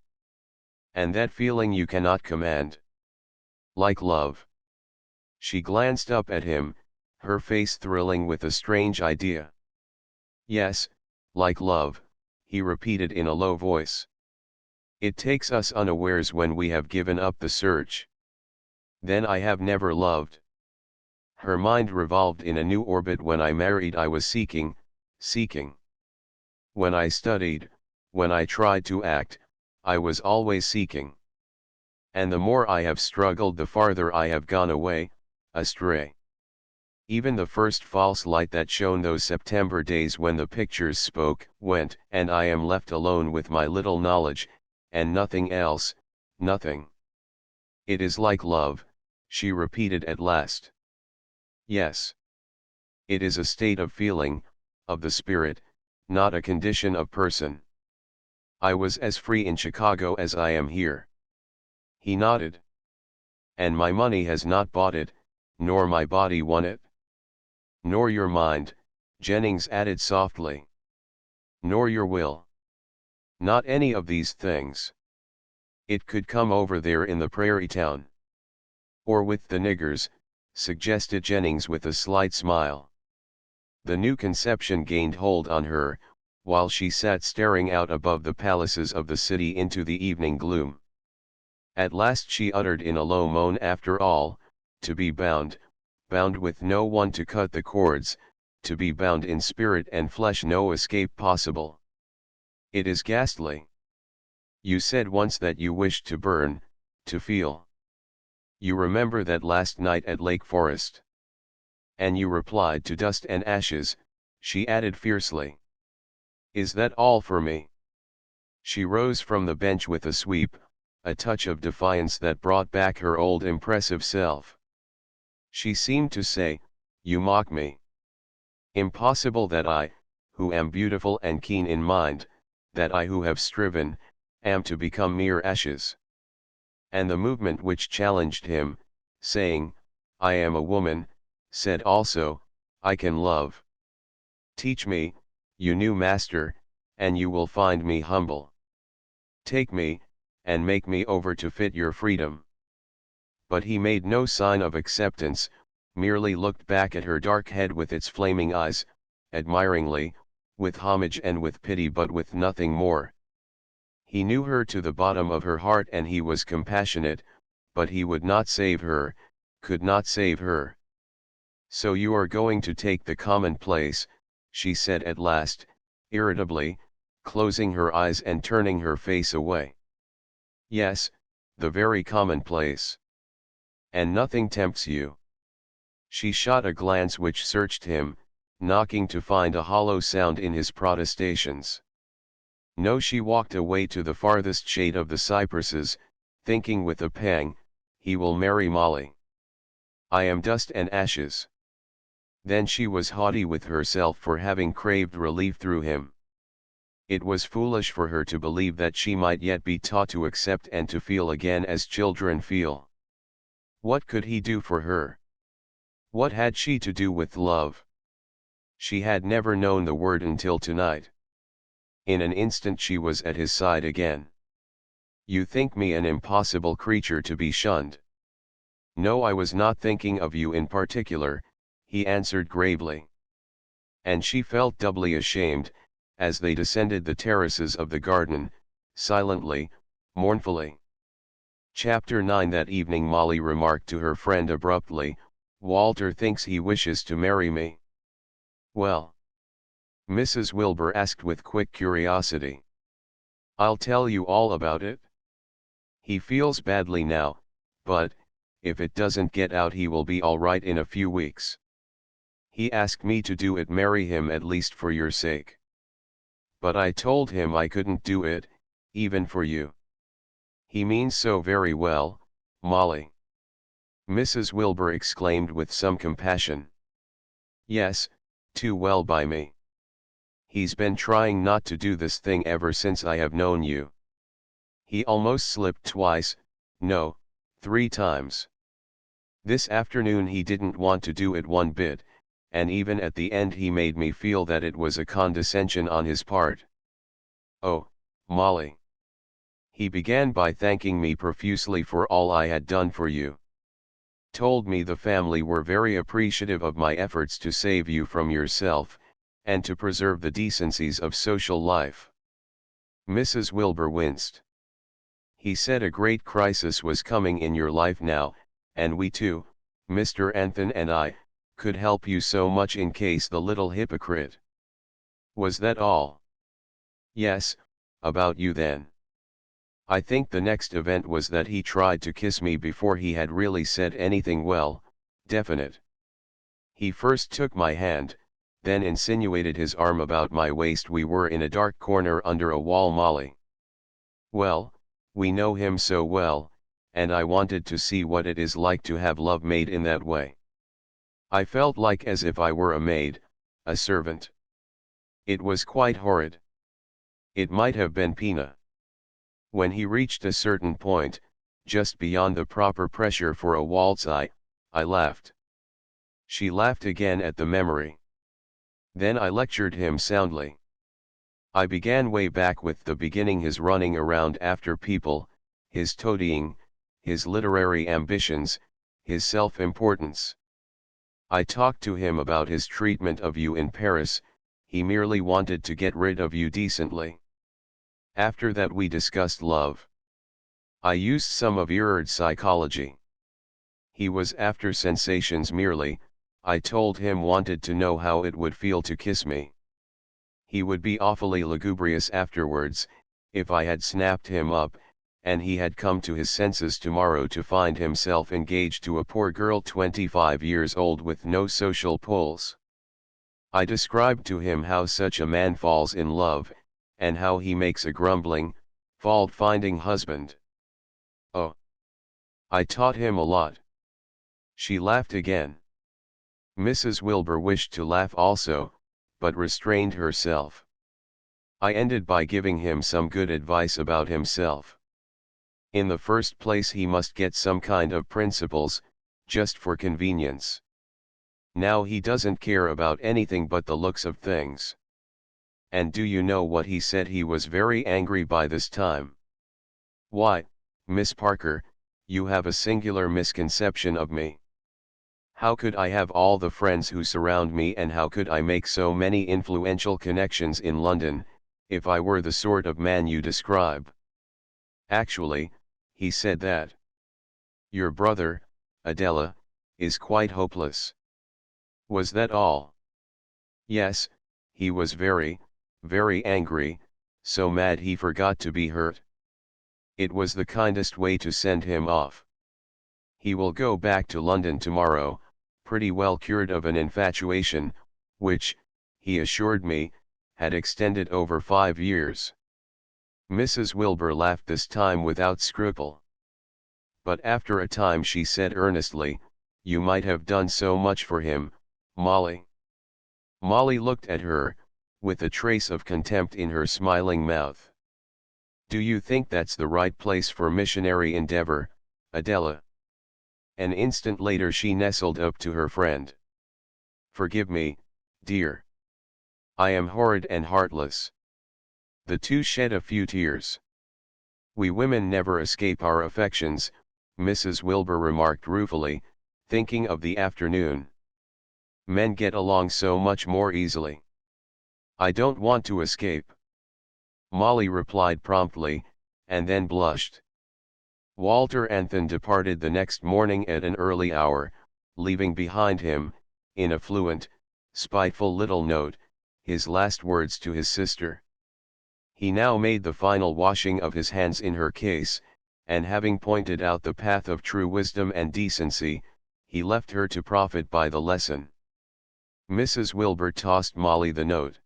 And that feeling you cannot command. Like love. She glanced up at him, her face thrilling with a strange idea. Yes, like love, he repeated in a low voice. It takes us unawares when we have given up the search. Then I have never loved. Her mind revolved in a new orbit. When I married I was seeking. When I studied, when I tried to act, I was always seeking. And the more I have struggled the farther I have gone away, astray. Even the first false light that shone those September days when the pictures spoke, went, and I am left alone with my little knowledge, and nothing else, nothing. It is like love, she repeated at last. Yes. It is a state of feeling, of the spirit, not a condition of person. I was as free in Chicago as I am here. He nodded. And my money has not bought it, nor my body won it. Nor your mind, Jennings added softly. Nor your will. Not any of these things. It could come over there in the prairie town. Or with the niggers, suggested Jennings with a slight smile. The new conception gained hold on her, while she sat staring out above the palaces of the city into the evening gloom. At last she uttered in a low moan, after all, to be bound with no one to cut the cords, to be bound in spirit and flesh, no escape possible. It is ghastly. You said once that you wished to burn, to feel. You remember that last night at Lake Forest. And you replied to dust and ashes, she added fiercely. Is that all for me? She rose from the bench with a sweep, a touch of defiance that brought back her old impressive self. She seemed to say, you mock me. Impossible that I, who am beautiful and keen in mind, that I who have striven, am to become mere ashes. And the movement which challenged him, saying, I am a woman, said also, I can love. Teach me, you new master, and you will find me humble. Take me, and make me over to fit your freedom. But he made no sign of acceptance, merely looked back at her dark head with its flaming eyes, admiringly, with homage and with pity, but with nothing more. He knew her to the bottom of her heart, and he was compassionate, but he would not save her, could not save her. So you are going to take the commonplace, she said at last, irritably, closing her eyes and turning her face away. Yes, the very commonplace. And nothing tempts you. She shot a glance which searched him, knocking to find a hollow sound in his protestations. No, she walked away to the farthest shade of the cypresses, thinking with a pang, he will marry Molly. I am dust and ashes. Then she was haughty with herself for having craved relief through him. It was foolish for her to believe that she might yet be taught to accept and to feel again as children feel. What could he do for her? What had she to do with love? She had never known the word until tonight. In an instant she was at his side again. You think me an impossible creature to be shunned. No, I was not thinking of you in particular, he answered gravely. And she felt doubly ashamed, as they descended the terraces of the garden, silently, mournfully. Chapter 9. That evening Molly remarked to her friend abruptly, Walter thinks he wishes to marry me. Well? Mrs. Wilbur asked with quick curiosity. I'll tell you all about it. He feels badly now, but, if it doesn't get out, he will be all right in a few weeks. He asked me to do it, marry him at least for your sake. But I told him I couldn't do it, even for you. He means so very well, Molly. Mrs. Wilbur exclaimed with some compassion. Yes, too well by me. He's been trying not to do this thing ever since I have known you. He almost slipped twice, no, 3 times. This afternoon he didn't want to do it one bit, and even at the end he made me feel that it was a condescension on his part. Oh, Molly. He began by thanking me profusely for all I had done for you. Told me the family were very appreciative of my efforts to save you from yourself, and to preserve the decencies of social life. Mrs. Wilbur winced. He said a great crisis was coming in your life now, and we too, Mr. Anthon and I, could help you so much in case the little hypocrite. Was that all? Yes, about you then. I think the next event was that he tried to kiss me before he had really said anything definite. He first took my hand, then insinuated his arm about my waist. We were in a dark corner under a wall, Molly. Well, we know him so well, and I wanted to see what it is like to have love made in that way. I felt like as if I were a maid, a servant. It was quite horrid. It might have been Pina. When he reached a certain point, just beyond the proper pressure for a waltz, I laughed. She laughed again at the memory. Then I lectured him soundly. I began way back with the beginning, his running around after people, his toadying, his literary ambitions, his self-importance. I talked to him about his treatment of you in Paris. He merely wanted to get rid of you decently. After that we discussed love. I used some of Erard's psychology. He was after sensations merely. I told him wanted to know how it would feel to kiss me. He would be awfully lugubrious afterwards, if I had snapped him up, and he had come to his senses tomorrow to find himself engaged to a poor girl 25 years old with no social pulls. I described to him how such a man falls in love, and how he makes a grumbling, fault-finding husband. Oh! I taught him a lot. She laughed again. Mrs. Wilbur wished to laugh also, but restrained herself. I ended by giving him some good advice about himself. In the first place, he must get some kind of principles, just for convenience. Now he doesn't care about anything but the looks of things. And do you know what he said? He was very angry by this time. Why, Miss Parker, you have a singular misconception of me. How could I have all the friends who surround me, and how could I make so many influential connections in London, if I were the sort of man you describe? Actually, he said that your brother, Adela, is quite hopeless. Was that all? Yes, he was very, very angry, so mad he forgot to be hurt. It was the kindest way to send him off. He will go back to London tomorrow, pretty well cured of an infatuation, which, he assured me, had extended over 5 years. Mrs. Wilbur laughed this time without scruple. But after a time she said earnestly, "You might have done so much for him, Molly." Molly looked at her, with a trace of contempt in her smiling mouth. "Do you think that's the right place for missionary endeavor, Adela?" An instant later she nestled up to her friend. "Forgive me, dear. I am horrid and heartless." The two shed a few tears. "We women never escape our affections," Mrs. Wilbur remarked ruefully, thinking of the afternoon. "Men get along so much more easily." "I don't want to escape," Molly replied promptly, and then blushed. Walter Anthon departed the next morning at an early hour, leaving behind him, in a fluent, spiteful little note, his last words to his sister. He now made the final washing of his hands in her case, and having pointed out the path of true wisdom and decency, he left her to profit by the lesson. Mrs. Wilbur tossed Molly the note.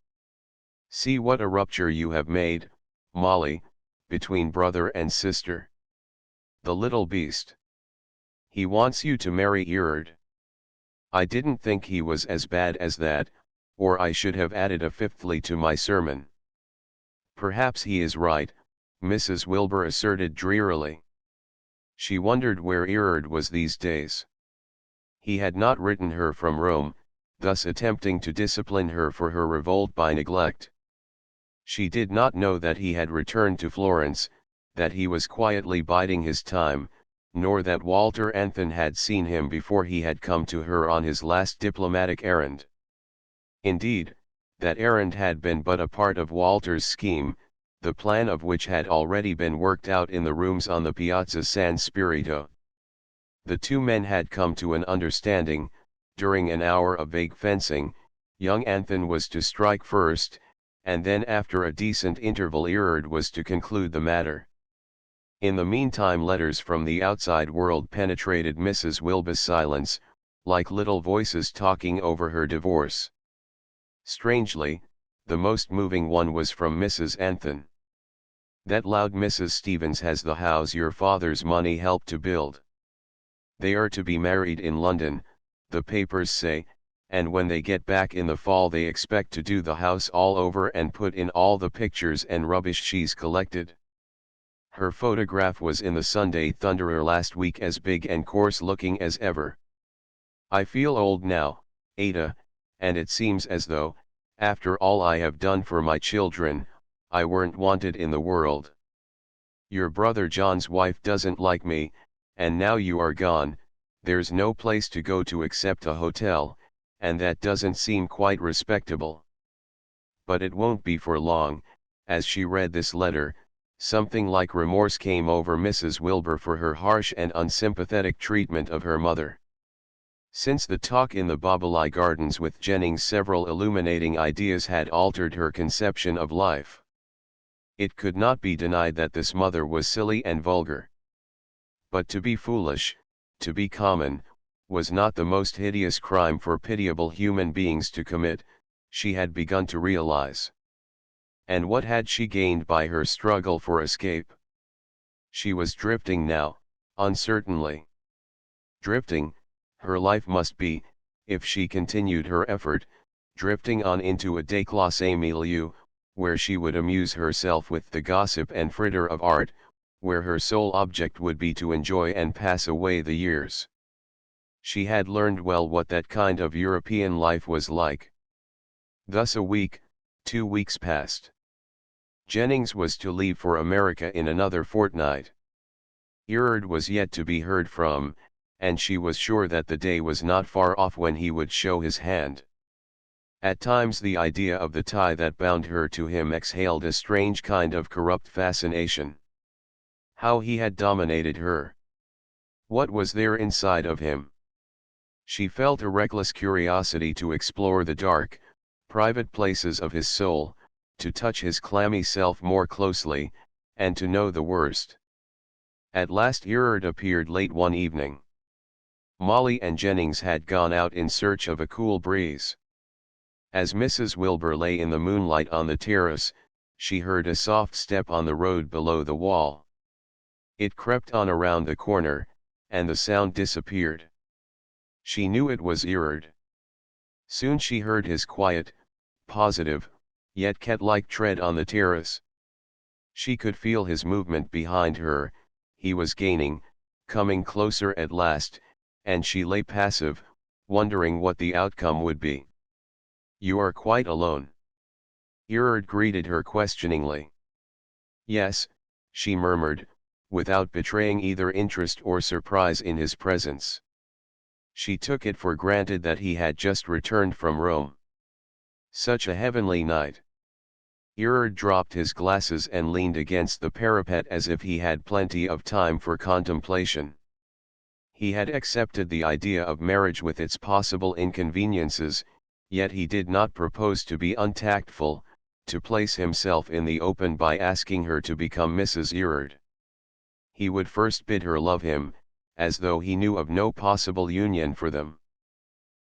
"See what a rupture you have made, Molly, between brother and sister. The little beast. He wants you to marry Erard. I didn't think he was as bad as that, or I should have added a fifthly to my sermon." "Perhaps he is right," Mrs. Wilbur asserted drearily. She wondered where Erard was these days. He had not written her from Rome, thus attempting to discipline her for her revolt by neglect. She did not know that he had returned to Florence, that he was quietly biding his time, nor that Walter Anthon had seen him before he had come to her on his last diplomatic errand. Indeed, that errand had been but a part of Walter's scheme, the plan of which had already been worked out in the rooms on the Piazza San Spirito. The two men had come to an understanding. During an hour of vague fencing, young Anthon was to strike first, and then after a decent interval Erard was to conclude the matter. In the meantime letters from the outside world penetrated Mrs. Wilbur's silence, like little voices talking over her divorce. Strangely, the most moving one was from Mrs. Anthon. "That loud Mrs. Stevens has the house your father's money helped to build. They are to be married in London, the papers say, and when they get back in the fall they expect to do the house all over and put in all the pictures and rubbish she's collected. Her photograph was in the Sunday Thunderer last week, as big and coarse looking as ever. I feel old now, Ada, and it seems as though, after all I have done for my children, I weren't wanted in the world. Your brother John's wife doesn't like me, and now you are gone, there's no place to go to except a hotel, and that doesn't seem quite respectable. But it won't be for long. As she read this letter, something like remorse came over Mrs. Wilbur for her harsh and unsympathetic treatment of her mother. Since the talk in the Boboli Gardens with Jennings, several illuminating ideas had altered her conception of life. It could not be denied that this mother was silly and vulgar. But to be foolish, to be common, was not the most hideous crime for pitiable human beings to commit, she had begun to realize. And what had she gained by her struggle for escape? She was drifting now, uncertainly. Drifting, her life must be, if she continued her effort, drifting on into a déclassé milieu, where she would amuse herself with the gossip and fritter of art, where her sole object would be to enjoy and pass away the years. She had learned well what that kind of European life was like. Thus a week, 2 weeks passed. Jennings was to leave for America in another fortnight. Erard was yet to be heard from, and she was sure that the day was not far off when he would show his hand. At times the idea of the tie that bound her to him exhaled a strange kind of corrupt fascination. How he had dominated her! What was there inside of him? She felt a reckless curiosity to explore the dark, private places of his soul, to touch his clammy self more closely, and to know the worst. At last Erard appeared late one evening. Molly and Jennings had gone out in search of a cool breeze. As Mrs. Wilbur lay in the moonlight on the terrace, she heard a soft step on the road below the wall. It crept on around the corner, and the sound disappeared. She knew it was Erard. Soon she heard his quiet, positive, yet cat-like tread on the terrace. She could feel his movement behind her, he was gaining, coming closer at last, and she lay passive, wondering what the outcome would be. "You are quite alone?" Erard greeted her questioningly. "Yes," she murmured, without betraying either interest or surprise in his presence. She took it for granted that he had just returned from Rome. Such a heavenly night. Erard dropped his glasses and leaned against the parapet as if he had plenty of time for contemplation. He had accepted the idea of marriage with its possible inconveniences, yet he did not propose to be untactful, to place himself in the open by asking her to become Mrs. Erard. He would first bid her love him, as though he knew of no possible union for them.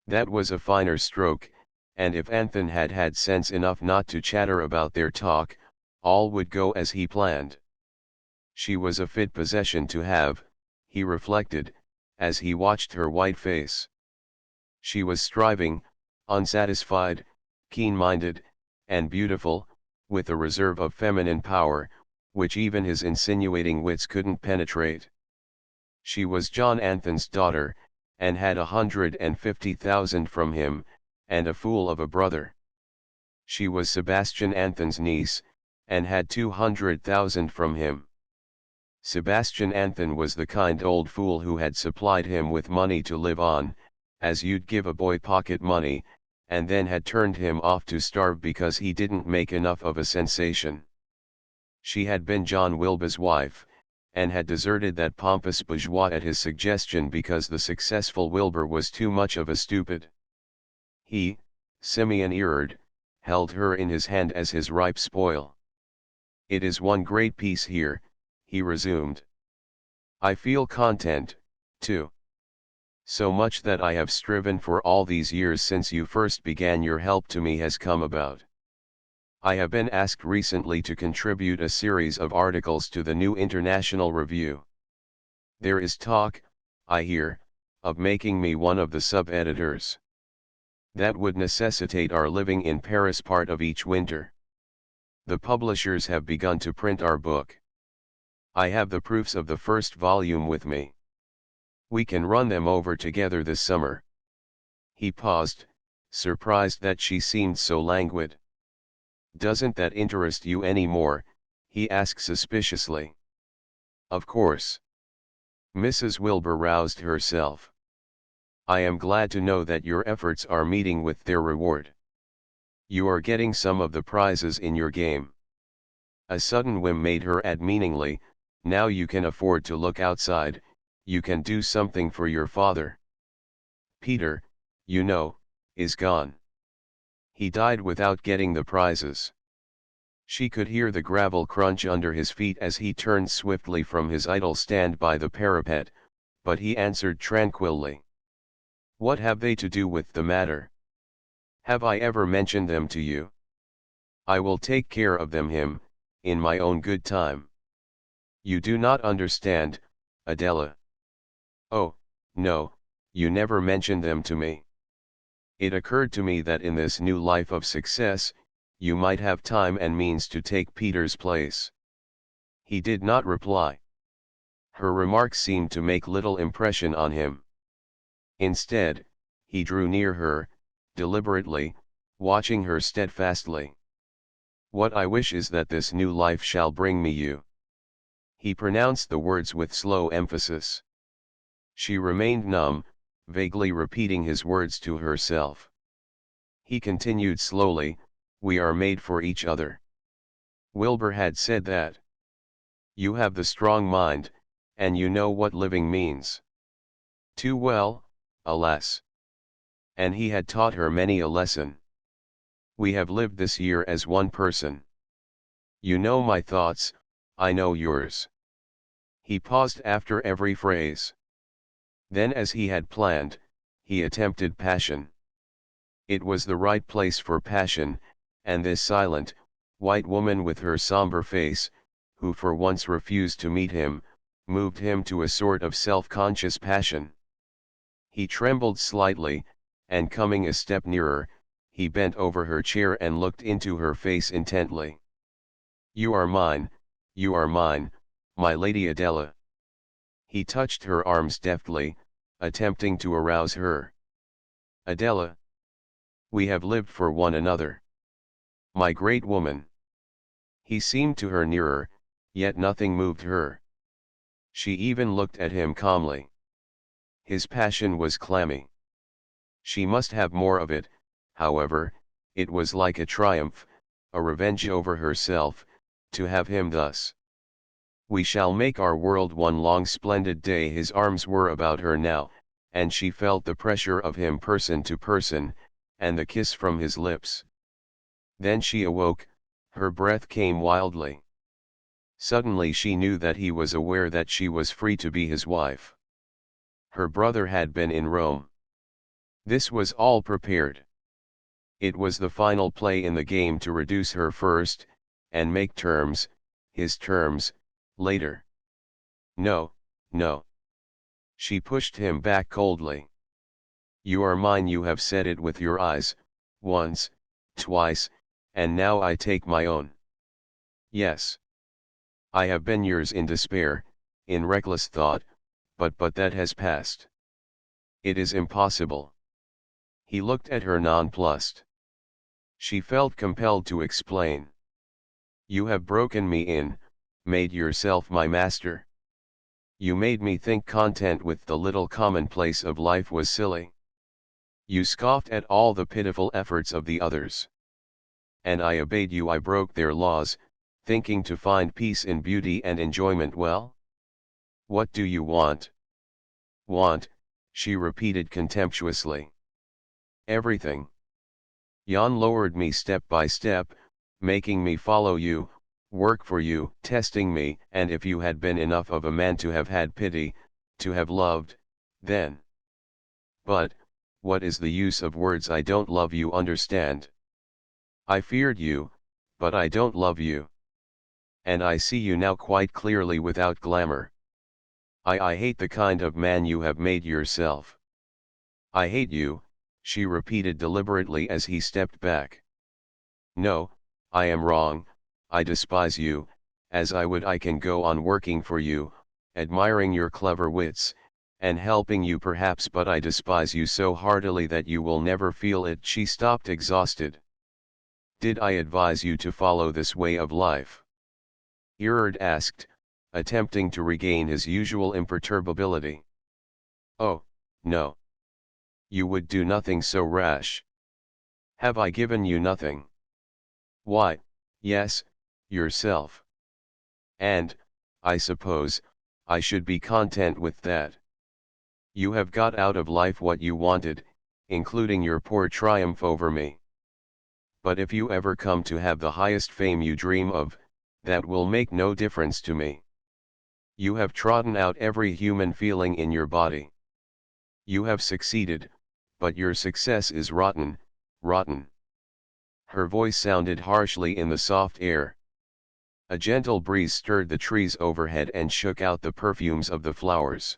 That was a finer stroke, and if Anthony had had sense enough not to chatter about their talk, all would go as he planned. She was a fit possession to have, he reflected, as he watched her white face. She was striving, unsatisfied, keen-minded, and beautiful, with a reserve of feminine power, which even his insinuating wits couldn't penetrate. She was John Anthon's daughter, and had 150,000 from him, and a fool of a brother. She was Sebastian Anthon's niece, and had 200,000 from him. Sebastian Anthon was the kind old fool who had supplied him with money to live on, as you'd give a boy pocket money, and then had turned him off to starve because he didn't make enough of a sensation. She had been John Wilbur's wife, and had deserted that pompous bourgeois at his suggestion because the successful Wilbur was too much of a stupid. He, Simeon Erard, held her in his hand as his ripe spoil. "It is one great peace here," he resumed. "I feel content, too. So much that I have striven for all these years since you first began your help to me has come about. I have been asked recently to contribute a series of articles to the New International Review. There is talk, I hear, of making me one of the sub-editors. That would necessitate our living in Paris part of each winter. The publishers have begun to print our book. I have the proofs of the first volume with me. We can run them over together this summer. He paused, surprised that she seemed so languid. "Doesn't that interest you any more?" he asked suspiciously. "Of course." Mrs. Wilbur roused herself. "I am glad to know that your efforts are meeting with their reward. You are getting some of the prizes in your game." A sudden whim made her add meaningly, "Now you can afford to look outside, you can do something for your father. Peter, you know, is gone. He died without getting the prizes." She could hear the gravel crunch under his feet as he turned swiftly from his idle stand by the parapet, but he answered tranquilly. "What have they to do with the matter? Have I ever mentioned them to you? I will take care of them in my own good time. You do not understand, Adela. Oh, no, you never mentioned them to me. It occurred to me that in this new life of success, you might have time and means to take Peter's place." He did not reply. Her remarks seemed to make little impression on him. Instead, he drew near her, deliberately, watching her steadfastly. "What I wish is that this new life shall bring me you." He pronounced the words with slow emphasis. She remained numb, vaguely repeating his words to herself. He continued slowly, "We are made for each other. Wilbur had said that. You have the strong mind, and you know what living means. Too well, alas. And he had taught her many a lesson. We have lived this year as one person. You know my thoughts, I know yours." He paused after every phrase. Then, as he had planned, he attempted passion. It was the right place for passion, and this silent, white woman with her somber face, who for once refused to meet him, moved him to a sort of self-conscious passion. He trembled slightly, and coming a step nearer, he bent over her chair and looked into her face intently. You are mine, my Lady Adela." He touched her arms deftly, attempting to arouse her. "Adela. We have lived for one another. My great woman." He seemed to her nearer, yet nothing moved her. She even looked at him calmly. His passion was clammy. She must have more of it, however. It was like a triumph, a revenge over herself, to have him thus. "We shall make our world one long splendid day." His arms were about her now, and she felt the pressure of him person to person, and the kiss from his lips. Then she awoke, her breath came wildly. Suddenly she knew that he was aware that she was free to be his wife. Her brother had been in Rome. This was all prepared. It was the final play in the game to reduce her first, and make terms, his terms, later. "No, no." She pushed him back coldly. "You are mine. You have said it with your eyes, once, twice, and now I take my own. Yes. I have been yours in despair, in reckless thought, but that has passed. It is impossible." He looked at her nonplussed. She felt compelled to explain. "You have broken me in, made yourself my master. You made me think content with the little commonplace of life was silly. You scoffed at all the pitiful efforts of the others. And I obeyed you. I broke their laws, thinking to find peace in beauty and enjoyment. Well? What do you want?" "Want," she repeated contemptuously. "Everything. Jan lowered me step by step, making me follow you, work for you, testing me, and if you had been enough of a man to have had pity, to have loved, then. But, what is the use of words? I don't love you, understand? I feared you, but I don't love you. And I see you now quite clearly without glamour. I hate the kind of man you have made yourself. I hate you," she repeated deliberately as he stepped back. "No, I am wrong, I despise you, as I can go on working for you, admiring your clever wits, and helping you perhaps, but I despise you so heartily that you will never feel it." She stopped exhausted. "Did I advise you to follow this way of life?" Erard asked, attempting to regain his usual imperturbability. "Oh, no. You would do nothing so rash." "Have I given you nothing?" "Why, yes, yourself. And, I suppose, I should be content with that. You have got out of life what you wanted, including your poor triumph over me. But if you ever come to have the highest fame you dream of, that will make no difference to me. You have trodden out every human feeling in your body. You have succeeded, but your success is rotten, rotten." Her voice sounded harshly in the soft air. A gentle breeze stirred the trees overhead and shook out the perfumes of the flowers.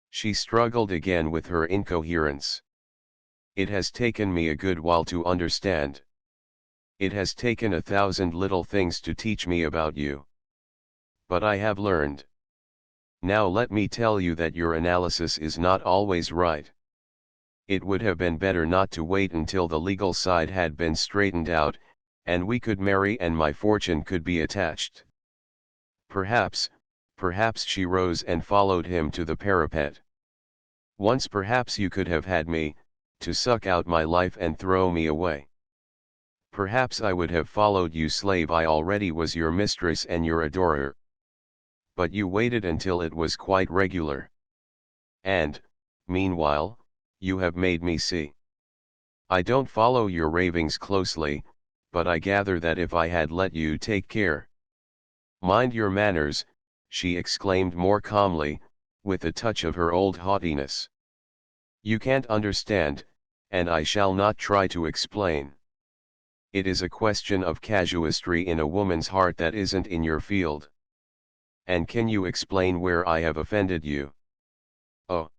She struggled again with her incoherence. "It has taken me a good while to understand. It has taken 1,000 little things to teach me about you. But I have learned. Now let me tell you that your analysis is not always right. It would have been better not to wait until the legal side had been straightened out, and we could marry and my fortune could be attached. Perhaps," she rose and followed him to the parapet. "Once perhaps you could have had me, to suck out my life and throw me away. Perhaps I would have followed you slave. I already was your mistress and your adorer. But you waited until it was quite regular. And, meanwhile, you have made me see. I don't follow your ravings closely, but I gather that if I had let you take care—" "Mind your manners," she exclaimed more calmly, with a touch of her old haughtiness. "You can't understand, and I shall not try to explain. It is a question of casuistry in a woman's heart that isn't in your field. And can you explain where I have offended you?" "Oh,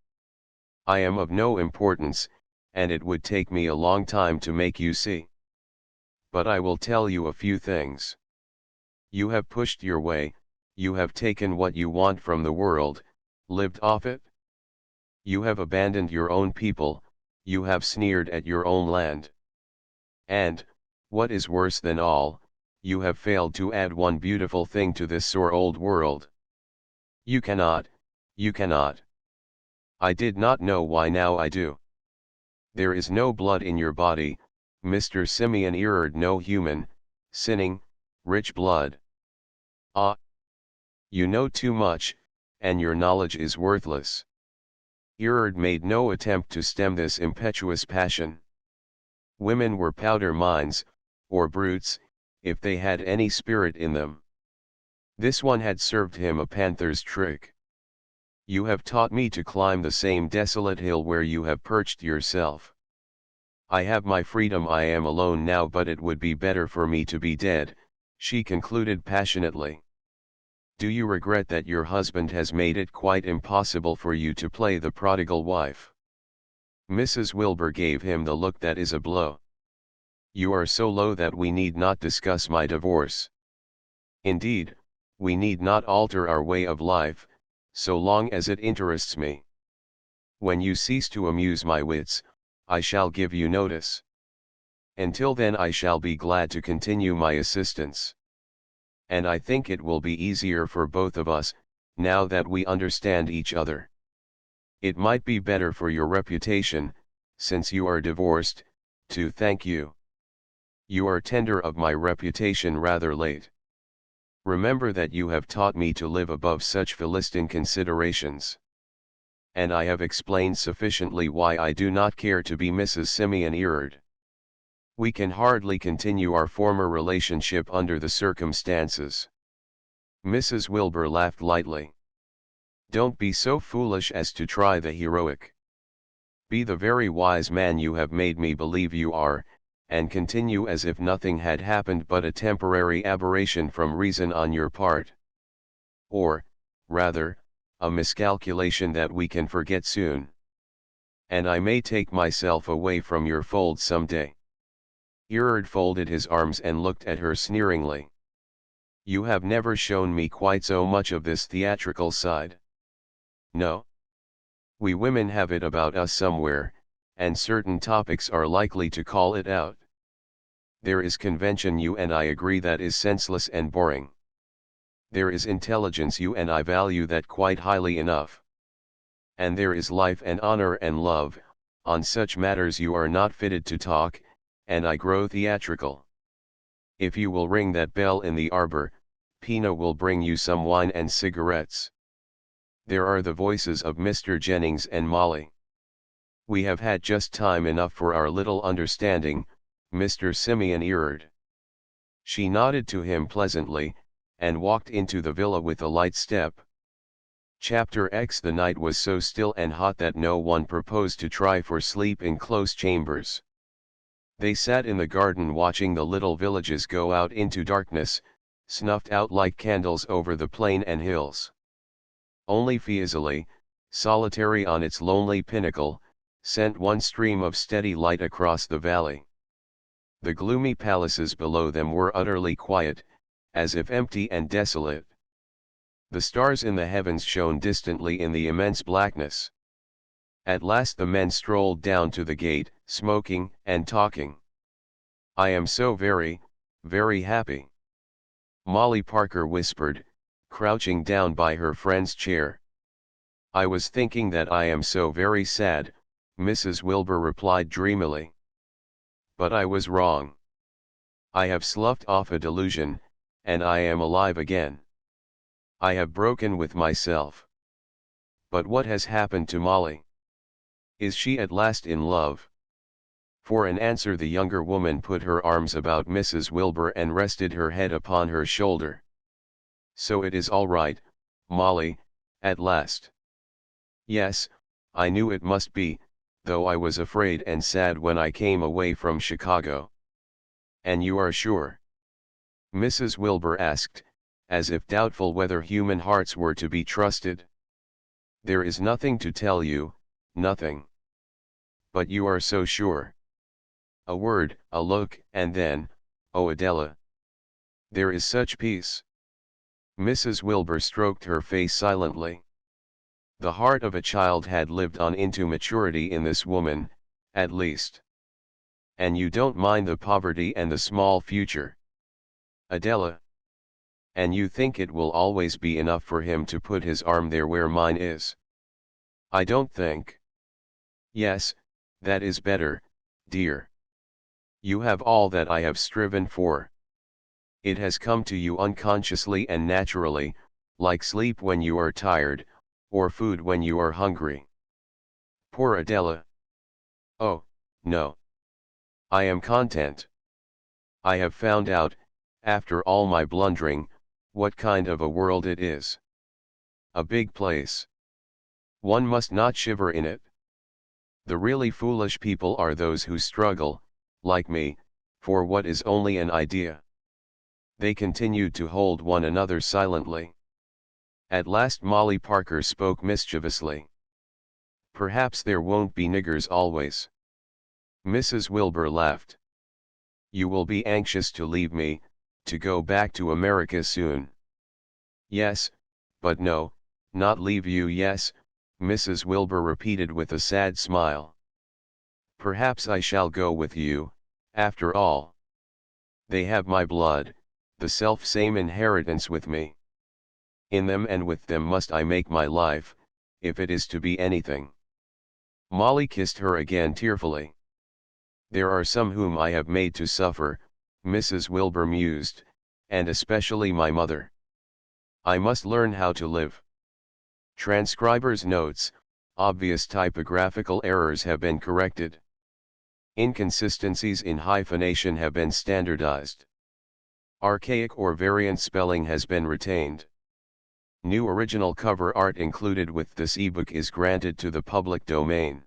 I am of no importance, and it would take me a long time to make you see. But I will tell you a few things. You have pushed your way, you have taken what you want from the world, lived off it. You have abandoned your own people, you have sneered at your own land. And, what is worse than all, you have failed to add one beautiful thing to this sore old world. You cannot, you cannot. I did not know why, now I do. There is no blood in your body, Mr. Simeon Erard, no human, sinning, rich blood. Ah! You know too much, and your knowledge is worthless." Erard made no attempt to stem this impetuous passion. Women were powder mines, or brutes, if they had any spirit in them. This one had served him a panther's trick. "You have taught me to climb the same desolate hill where you have perched yourself. I have my freedom. I am alone now, but it would be better for me to be dead," she concluded passionately. "Do you regret that your husband has made it quite impossible for you to play the prodigal wife?" Mrs. Wilbur gave him the look that is a blow. "You are so low that we need not discuss my divorce. Indeed, we need not alter our way of life, so long as it interests me. When you cease to amuse my wits, I shall give you notice. Until then I shall be glad to continue my assistance. And I think it will be easier for both of us, now that we understand each other. It might be better for your reputation, since you are divorced, to thank you. You are tender of my reputation rather late. Remember that you have taught me to live above such Philistine considerations. And I have explained sufficiently why I do not care to be Mrs. Simeon Erard. We can hardly continue our former relationship under the circumstances." Mrs. Wilbur laughed lightly. "Don't be so foolish as to try the heroic. Be the very wise man you have made me believe you are, and continue as if nothing had happened but a temporary aberration from reason on your part. Or, rather, a miscalculation that we can forget soon. And I may take myself away from your fold some day." Erard folded his arms and looked at her sneeringly. "You have never shown me quite so much of this theatrical side." "No? We women have it about us somewhere, and certain topics are likely to call it out. There is convention you and I agree that is senseless and boring. There is intelligence you and I value that quite highly enough. And there is life and honor and love, on such matters you are not fitted to talk, and I grow theatrical. If you will ring that bell in the arbor, Pina will bring you some wine and cigarettes. There are the voices of Mr. Jennings and Molly. We have had just time enough for our little understanding, Mr. Simeon urged. She nodded to him pleasantly, and walked into the villa with a light step. Chapter X. The night was so still and hot that no one proposed to try for sleep in close chambers. They sat in the garden watching the little villages go out into darkness, snuffed out like candles over the plain and hills. Only Fiesole, solitary on its lonely pinnacle, sent one stream of steady light across the valley. The gloomy palaces below them were utterly quiet, as if empty and desolate. The stars in the heavens shone distantly in the immense blackness. At last the men strolled down to the gate, smoking and talking. "I am so very, very happy," Molly Parker whispered, crouching down by her friend's chair. "I was thinking that I am so very sad," Mrs. Wilbur replied dreamily. "But I was wrong. I have sloughed off a delusion, and I am alive again. I have broken with myself. But what has happened to Molly? Is she at last in love?" For an answer the younger woman put her arms about Mrs. Wilbur and rested her head upon her shoulder. "So it is all right, Molly, at last." "Yes, I knew it must be, though I was afraid and sad when I came away from Chicago." "And you are sure?" Mrs. Wilbur asked, as if doubtful whether human hearts were to be trusted. "There is nothing to tell you, nothing." "But you are so sure." A word, a look, and then, "Oh Adela, there is such peace." Mrs. Wilbur stroked her face silently. The heart of a child had lived on into maturity in this woman, at least. "And you don't mind the poverty and the small future, Adela? And you think it will always be enough for him to put his arm there where mine is?" "I don't think." "Yes, that is better, dear. You have all that I have striven for. It has come to you unconsciously and naturally, like sleep when you are tired, or food when you are hungry." Poor Adela. "Oh, no. I am content. I have found out, after all my blundering, what kind of a world it is. A big place. One must not shiver in it. The really foolish people are those who struggle, like me, for what is only an idea." They continued to hold one another silently. At last Molly Parker spoke mischievously. "Perhaps there won't be niggers always." Mrs. Wilbur laughed. "You will be anxious to leave me, to go back to America soon." "Yes, but no, not leave you. Yes," Mrs. Wilbur repeated with a sad smile. "Perhaps I shall go with you, after all. They have my blood, the self-same inheritance with me. In them and with them must I make my life, if it is to be anything." Molly kissed her again tearfully. "There are some whom I have made to suffer," Mrs. Wilbur mused, "and especially my mother. I must learn how to live." Transcriber's notes: obvious typographical errors have been corrected. Inconsistencies in hyphenation have been standardized. Archaic or variant spelling has been retained. New original cover art included with this ebook is granted to the public domain.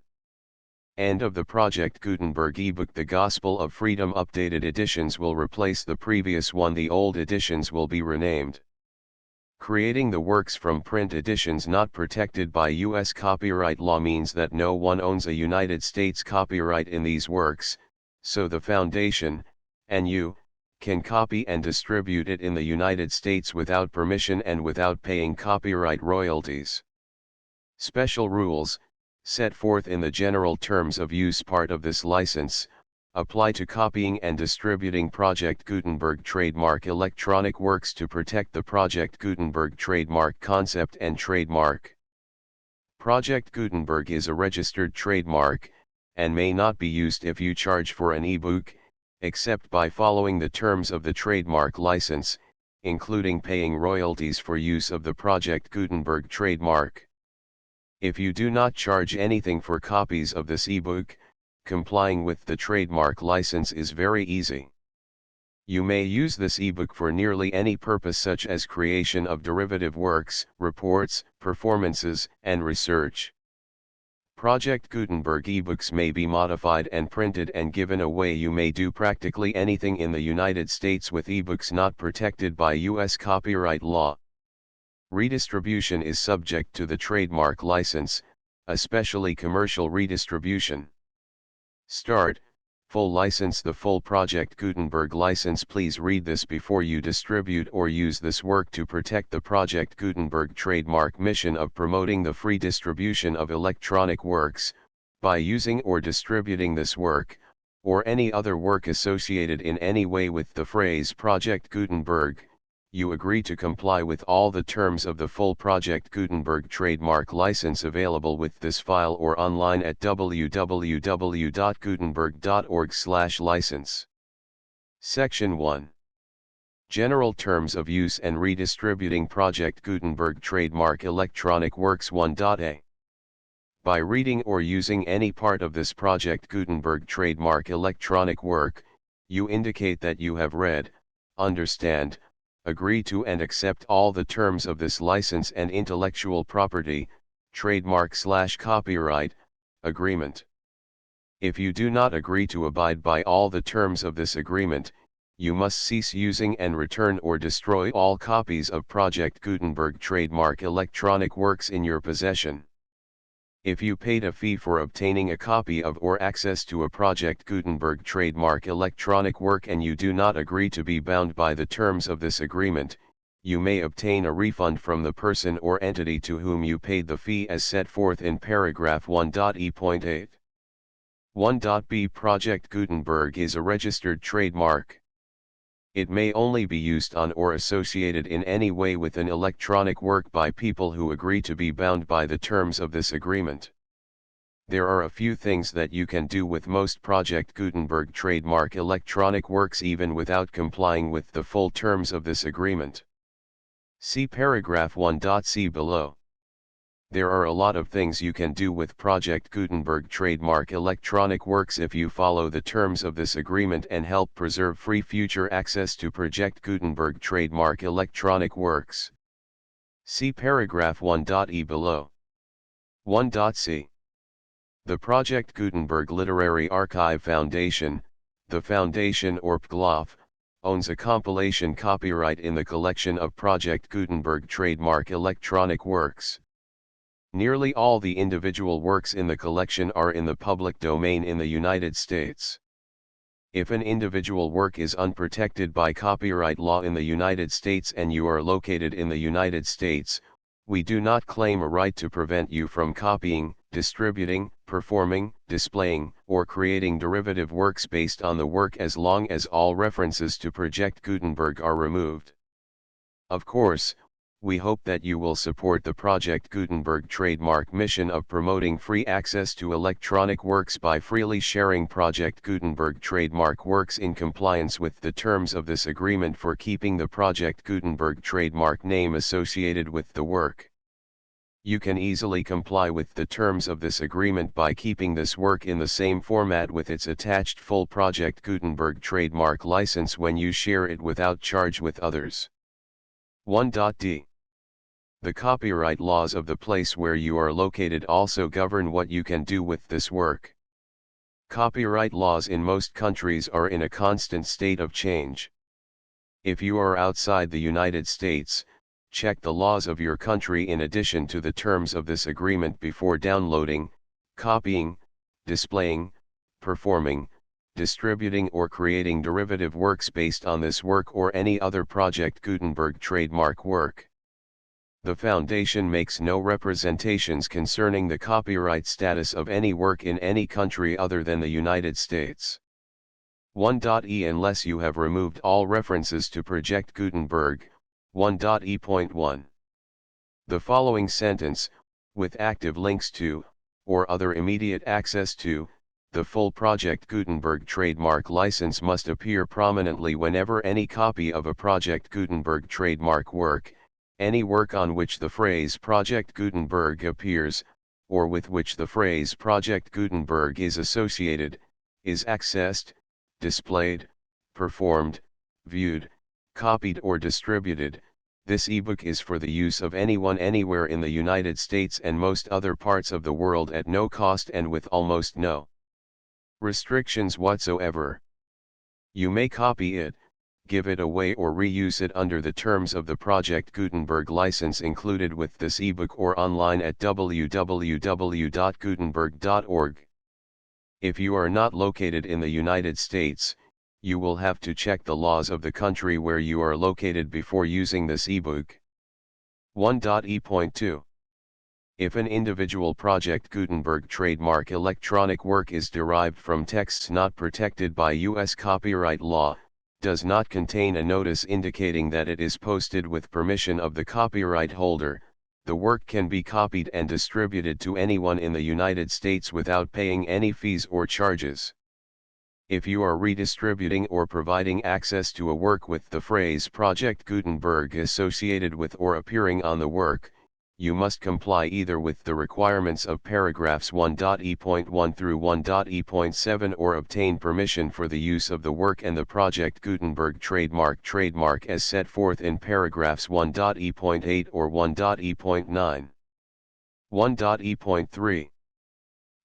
End of the Project Gutenberg ebook. The Gospel of Freedom updated editions will replace the previous one. The old editions will be renamed. Creating the works from print editions not protected by U.S. copyright law means that no one owns a United States copyright in these works, so the Foundation, and you, can copy and distribute it in the United States without permission and without paying copyright royalties. Special rules: set forth in the general terms of use part of this license, apply to copying and distributing Project Gutenberg trademark electronic works to protect the Project Gutenberg trademark concept and trademark. Project Gutenberg is a registered trademark, and may not be used if you charge for an ebook, except by following the terms of the trademark license, including paying royalties for use of the Project Gutenberg trademark. If you do not charge anything for copies of this ebook, complying with the trademark license is very easy. You may use this ebook for nearly any purpose such as creation of derivative works, reports, performances, and research. Project Gutenberg ebooks may be modified and printed and given away. You may do practically anything in the United States with ebooks not protected by U.S. copyright law. Redistribution is subject to the trademark license, especially commercial redistribution. Start, full license. The full Project Gutenberg license. Please read this before you distribute or use this work to protect the Project Gutenberg trademark mission of promoting the free distribution of electronic works, by using or distributing this work, or any other work associated in any way with the phrase Project Gutenberg. You agree to comply with all the terms of the full Project Gutenberg trademark license available with this file or online at www.gutenberg.org/license. Section 1. General Terms of Use and Redistributing Project Gutenberg Trademark Electronic Works 1.a. By reading or using any part of this Project Gutenberg trademark electronic work, you indicate that you have read, understand, agree to and accept all the terms of this license and intellectual property, trademark/copyright, agreement. If you do not agree to abide by all the terms of this agreement, you must cease using and return or destroy all copies of Project Gutenberg trademark electronic works in your possession. If you paid a fee for obtaining a copy of or access to a Project Gutenberg trademark electronic work and you do not agree to be bound by the terms of this agreement, you may obtain a refund from the person or entity to whom you paid the fee as set forth in paragraph 1.e.8. 1.b. Project Gutenberg is a registered trademark. It may only be used on or associated in any way with an electronic work by people who agree to be bound by the terms of this agreement. There are a few things that you can do with most Project Gutenberg trademark electronic works even without complying with the full terms of this agreement. See paragraph 1.c below. There are a lot of things you can do with Project Gutenberg trademark electronic works if you follow the terms of this agreement and help preserve free future access to Project Gutenberg trademark electronic works. See paragraph 1.e below. 1.c. The Project Gutenberg Literary Archive Foundation, the Foundation or PGLOF, owns a compilation copyright in the collection of Project Gutenberg trademark electronic works. Nearly all the individual works in the collection are in the public domain in the United States. If an individual work is unprotected by copyright law in the United States and you are located in the United States, we do not claim a right to prevent you from copying, distributing, performing, displaying, or creating derivative works based on the work as long as all references to Project Gutenberg are removed. Of course, we hope that you will support the Project Gutenberg trademark mission of promoting free access to electronic works by freely sharing Project Gutenberg trademark works in compliance with the terms of this agreement for keeping the Project Gutenberg trademark name associated with the work. You can easily comply with the terms of this agreement by keeping this work in the same format with its attached full Project Gutenberg trademark license when you share it without charge with others. 1.d. The copyright laws of the place where you are located also govern what you can do with this work. Copyright laws in most countries are in a constant state of change. If you are outside the United States, check the laws of your country in addition to the terms of this agreement before downloading, copying, displaying, performing, distributing or creating derivative works based on this work or any other Project Gutenberg trademark work. The Foundation makes no representations concerning the copyright status of any work in any country other than the United States. 1.e Unless you have removed all references to Project Gutenberg, 1.e.1. The following sentence, with active links to, or other immediate access to, the full Project Gutenberg trademark license must appear prominently whenever any copy of a Project Gutenberg trademark work, any work on which the phrase Project Gutenberg appears, or with which the phrase Project Gutenberg is associated, is accessed, displayed, performed, viewed, copied or distributed. This ebook is for the use of anyone anywhere in the United States and most other parts of the world at no cost and with almost no restrictions whatsoever. You may copy it, give it away or reuse it under the terms of the Project Gutenberg license included with this ebook or online at www.gutenberg.org. If you are not located in the United States, you will have to check the laws of the country where you are located before using this ebook. 1.e.2. If an individual Project Gutenberg trademark electronic work is derived from texts not protected by U.S. copyright law, does not contain a notice indicating that it is posted with permission of the copyright holder, the work can be copied and distributed to anyone in the United States without paying any fees or charges. If you are redistributing or providing access to a work with the phrase Project Gutenberg associated with or appearing on the work, you must comply either with the requirements of paragraphs 1.e.1 through 1.e.7 or obtain permission for the use of the work and the Project Gutenberg trademark as set forth in paragraphs 1.e.8 or 1.e.9. 1.e.3.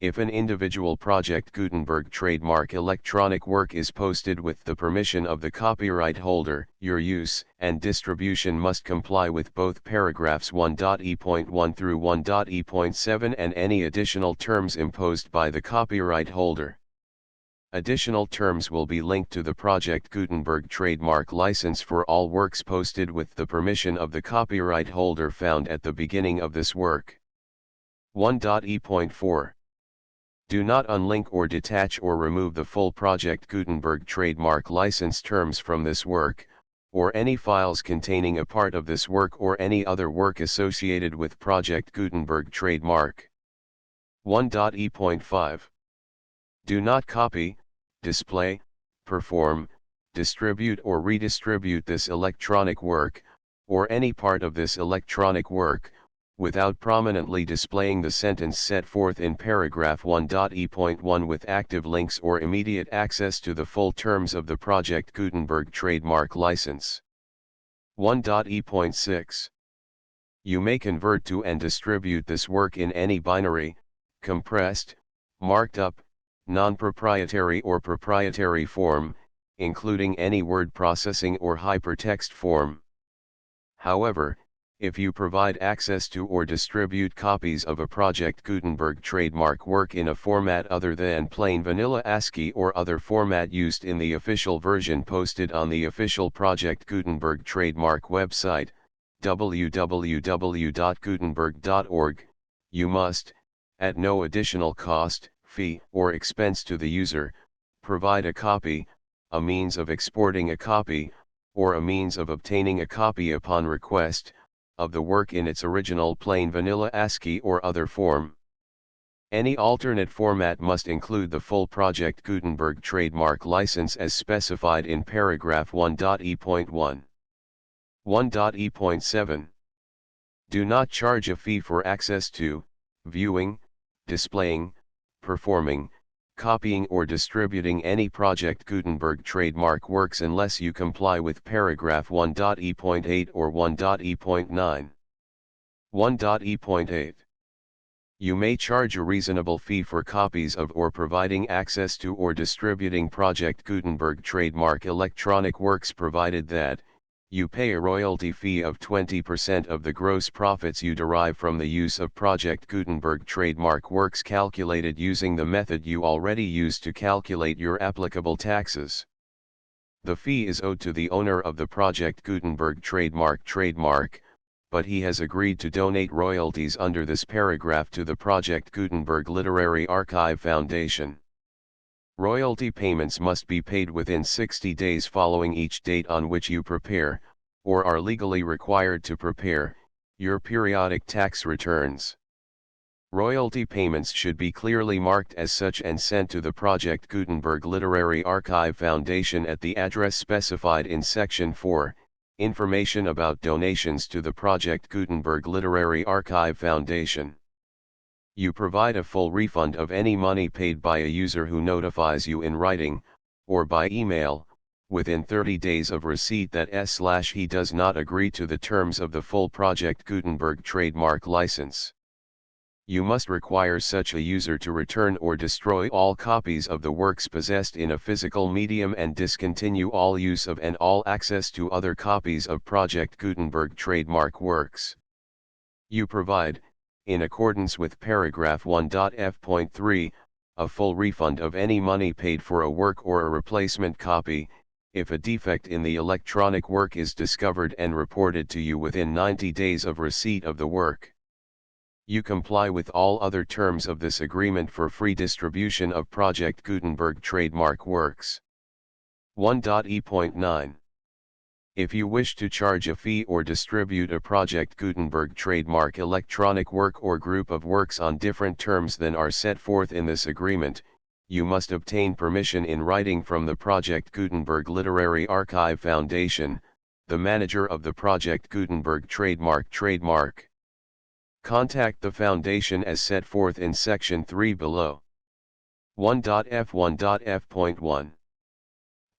If an individual Project Gutenberg trademark electronic work is posted with the permission of the copyright holder, your use and distribution must comply with both paragraphs 1.e.1 through 1.e.7 and any additional terms imposed by the copyright holder. Additional terms will be linked to the Project Gutenberg trademark license for all works posted with the permission of the copyright holder found at the beginning of this work. 1.e.4. Do not unlink or detach or remove the full Project Gutenberg trademark license terms from this work, or any files containing a part of this work or any other work associated with Project Gutenberg trademark. 1.e.5. Do not copy, display, perform, distribute or redistribute this electronic work, or any part of this electronic work, without prominently displaying the sentence set forth in paragraph 1.e.1 with active links or immediate access to the full terms of the Project Gutenberg trademark license. 1.e.6. You may convert to and distribute this work in any binary, compressed, marked up, non-proprietary or proprietary form, including any word processing or hypertext form. However, if you provide access to or distribute copies of a Project Gutenberg trademark work in a format other than plain vanilla ASCII or other format used in the official version posted on the official Project Gutenberg trademark website, www.gutenberg.org, you must, at no additional cost, fee, or expense to the user, provide a copy, a means of exporting a copy, or a means of obtaining a copy upon request, of the work in its original plain vanilla ASCII or other form. Any alternate format must include the full Project Gutenberg trademark license as specified in paragraph 1.e.1. 1.e.7. Do not charge a fee for access to, viewing, displaying, performing, copying or distributing any Project Gutenberg trademark works unless you comply with paragraph 1.e.8 or 1.e.9. 1.e.8. You may charge a reasonable fee for copies of or providing access to or distributing Project Gutenberg trademark electronic works provided that, you pay a royalty fee of 20% of the gross profits you derive from the use of Project Gutenberg trademark works calculated using the method you already use to calculate your applicable taxes. The fee is owed to the owner of the Project Gutenberg trademark, but he has agreed to donate royalties under this paragraph to the Project Gutenberg Literary Archive Foundation. Royalty payments must be paid within 60 days following each date on which you prepare, or are legally required to prepare, your periodic tax returns. Royalty payments should be clearly marked as such and sent to the Project Gutenberg Literary Archive Foundation at the address specified in Section 4, Information about donations to the Project Gutenberg Literary Archive Foundation. You provide a full refund of any money paid by a user who notifies you in writing, or by email, within 30 days of receipt that he does not agree to the terms of the full Project Gutenberg trademark license. You must require such a user to return or destroy all copies of the works possessed in a physical medium and discontinue all use of and all access to other copies of Project Gutenberg trademark works. You provide, in accordance with paragraph 1.f.3, a full refund of any money paid for a work or a replacement copy, if a defect in the electronic work is discovered and reported to you within 90 days of receipt of the work. You comply with all other terms of this agreement for free distribution of Project Gutenberg trademark works. 1.e.9. If you wish to charge a fee or distribute a Project Gutenberg trademark electronic work or group of works on different terms than are set forth in this agreement, you must obtain permission in writing from the Project Gutenberg Literary Archive Foundation, the manager of the Project Gutenberg trademark. Contact the Foundation as set forth in Section 3 below. 1.f.1.f.1.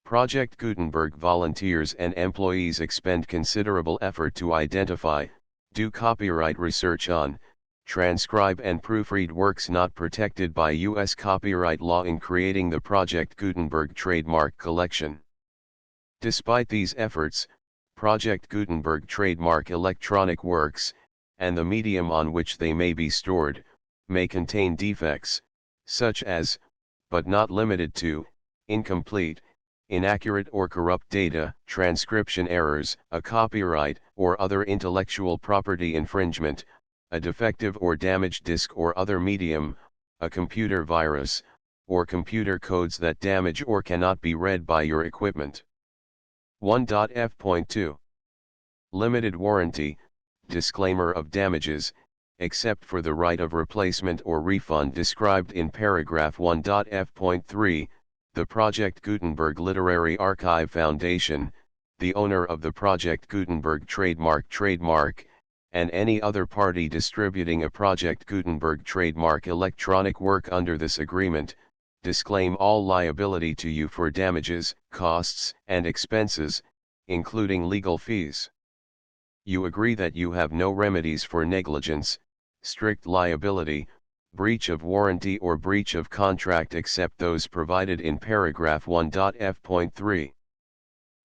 Project Gutenberg volunteers and employees expend considerable effort to identify, do copyright research on, transcribe and proofread works not protected by U.S. copyright law in creating the Project Gutenberg trademark collection. Despite these efforts, Project Gutenberg trademark electronic works, and the medium on which they may be stored, may contain defects, such as, but not limited to, incomplete, inaccurate or corrupt data, transcription errors, a copyright or other intellectual property infringement, a defective or damaged disk or other medium, a computer virus, or computer codes that damage or cannot be read by your equipment. 1.f.2. Limited warranty, disclaimer of damages, except for the right of replacement or refund described in paragraph 1.f.3, the Project Gutenberg Literary Archive Foundation, the owner of the Project Gutenberg trademark, and any other party distributing a Project Gutenberg trademark electronic work under this agreement, disclaim all liability to you for damages, costs, and expenses, including legal fees. You agree that you have no remedies for negligence, strict liability, breach of warranty or breach of contract except those provided in paragraph 1.f.3.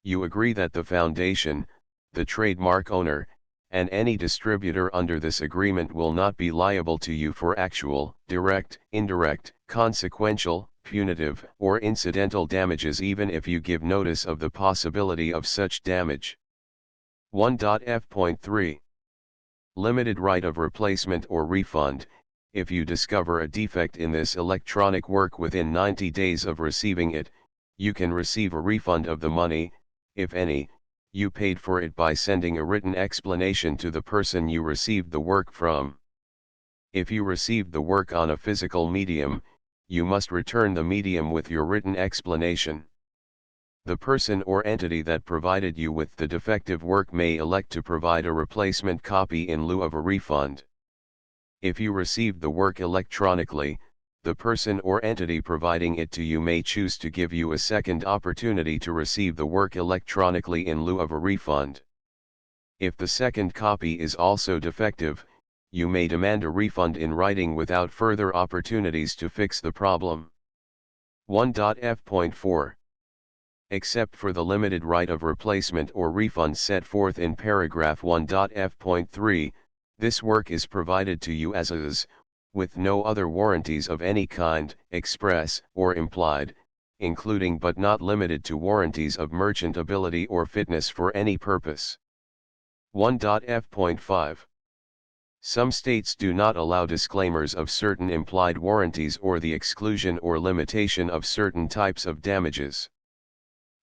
You agree that the Foundation, the trademark owner, and any distributor under this agreement will not be liable to you for actual, direct, indirect, consequential, punitive, or incidental damages even if you give notice of the possibility of such damage. 1.f.3. Limited right of replacement or refund. If you discover a defect in this electronic work within 90 days of receiving it, you can receive a refund of the money, if any, you paid for it by sending a written explanation to the person you received the work from. If you received the work on a physical medium, you must return the medium with your written explanation. The person or entity that provided you with the defective work may elect to provide a replacement copy in lieu of a refund. If you received the work electronically, the person or entity providing it to you may choose to give you a second opportunity to receive the work electronically in lieu of a refund. If the second copy is also defective, you may demand a refund in writing without further opportunities to fix the problem. 1.f.4. Except for the limited right of replacement or refund set forth in paragraph 1.f.3, this work is provided to you as is, with no other warranties of any kind, express or implied, including but not limited to warranties of merchantability or fitness for any purpose. 1.f.5. Some states do not allow disclaimers of certain implied warranties or the exclusion or limitation of certain types of damages.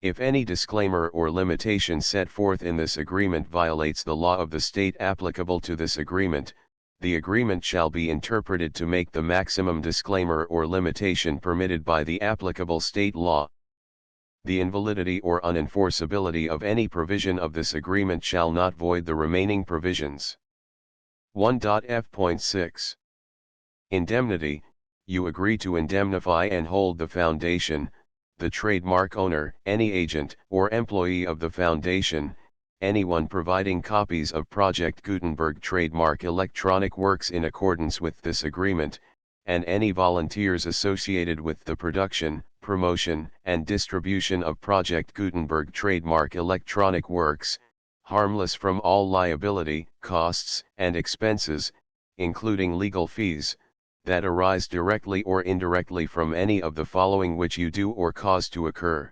If any disclaimer or limitation set forth in this agreement violates the law of the state applicable to this agreement, the agreement shall be interpreted to make the maximum disclaimer or limitation permitted by the applicable state law. The invalidity or unenforceability of any provision of this agreement shall not void the remaining provisions. 1.f.6. Indemnity. You agree to indemnify and hold the foundation, the trademark owner, any agent or employee of the foundation, anyone providing copies of Project Gutenberg trademark electronic works in accordance with this agreement, and any volunteers associated with the production, promotion, and distribution of Project Gutenberg trademark electronic works, harmless from all liability, costs, and expenses, including legal fees, that arise directly or indirectly from any of the following which you do or cause to occur.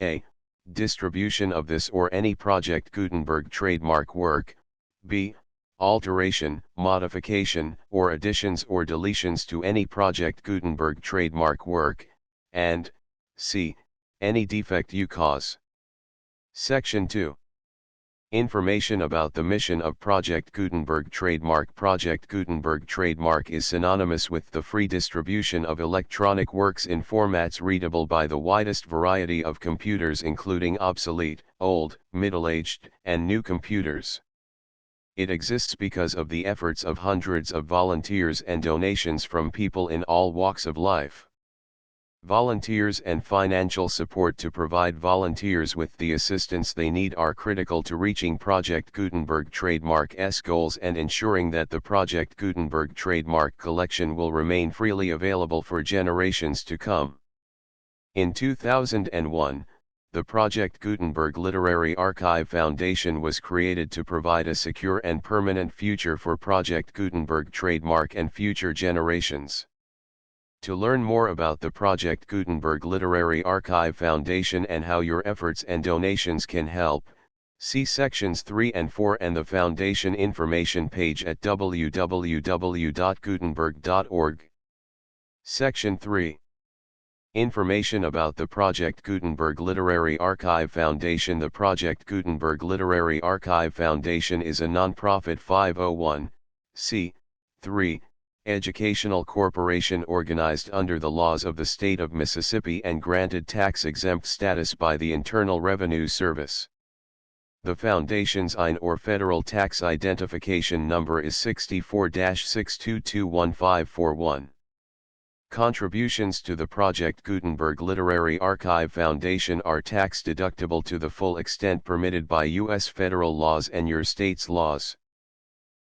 A. Distribution of this or any Project Gutenberg trademark work. B. Alteration, modification, or additions or deletions to any Project Gutenberg trademark work, and C. Any defect you cause. Section 2. Information about the mission of Project Gutenberg trademark. Project Gutenberg trademark is synonymous with the free distribution of electronic works in formats readable by the widest variety of computers, including obsolete, old, middle-aged, and new computers. It exists because of the efforts of hundreds of volunteers and donations from people in all walks of life. Volunteers and financial support to provide volunteers with the assistance they need are critical to reaching Project Gutenberg trademark's goals and ensuring that the Project Gutenberg trademark collection will remain freely available for generations to come. In 2001, the Project Gutenberg Literary Archive Foundation was created to provide a secure and permanent future for Project Gutenberg trademark and future generations. To learn more about the Project Gutenberg Literary Archive Foundation and how your efforts and donations can help, see sections 3 and 4 and the Foundation information page at www.gutenberg.org. Section 3. Information about the Project Gutenberg Literary Archive Foundation. The Project Gutenberg Literary Archive Foundation is a non-profit 501(c)(3) educational corporation organized under the laws of the state of Mississippi and granted tax-exempt status by the Internal Revenue Service. The Foundation's IN or federal tax identification number is 64-6221541. Contributions to the Project Gutenberg Literary Archive Foundation are tax-deductible to the full extent permitted by U.S. federal laws and your state's laws.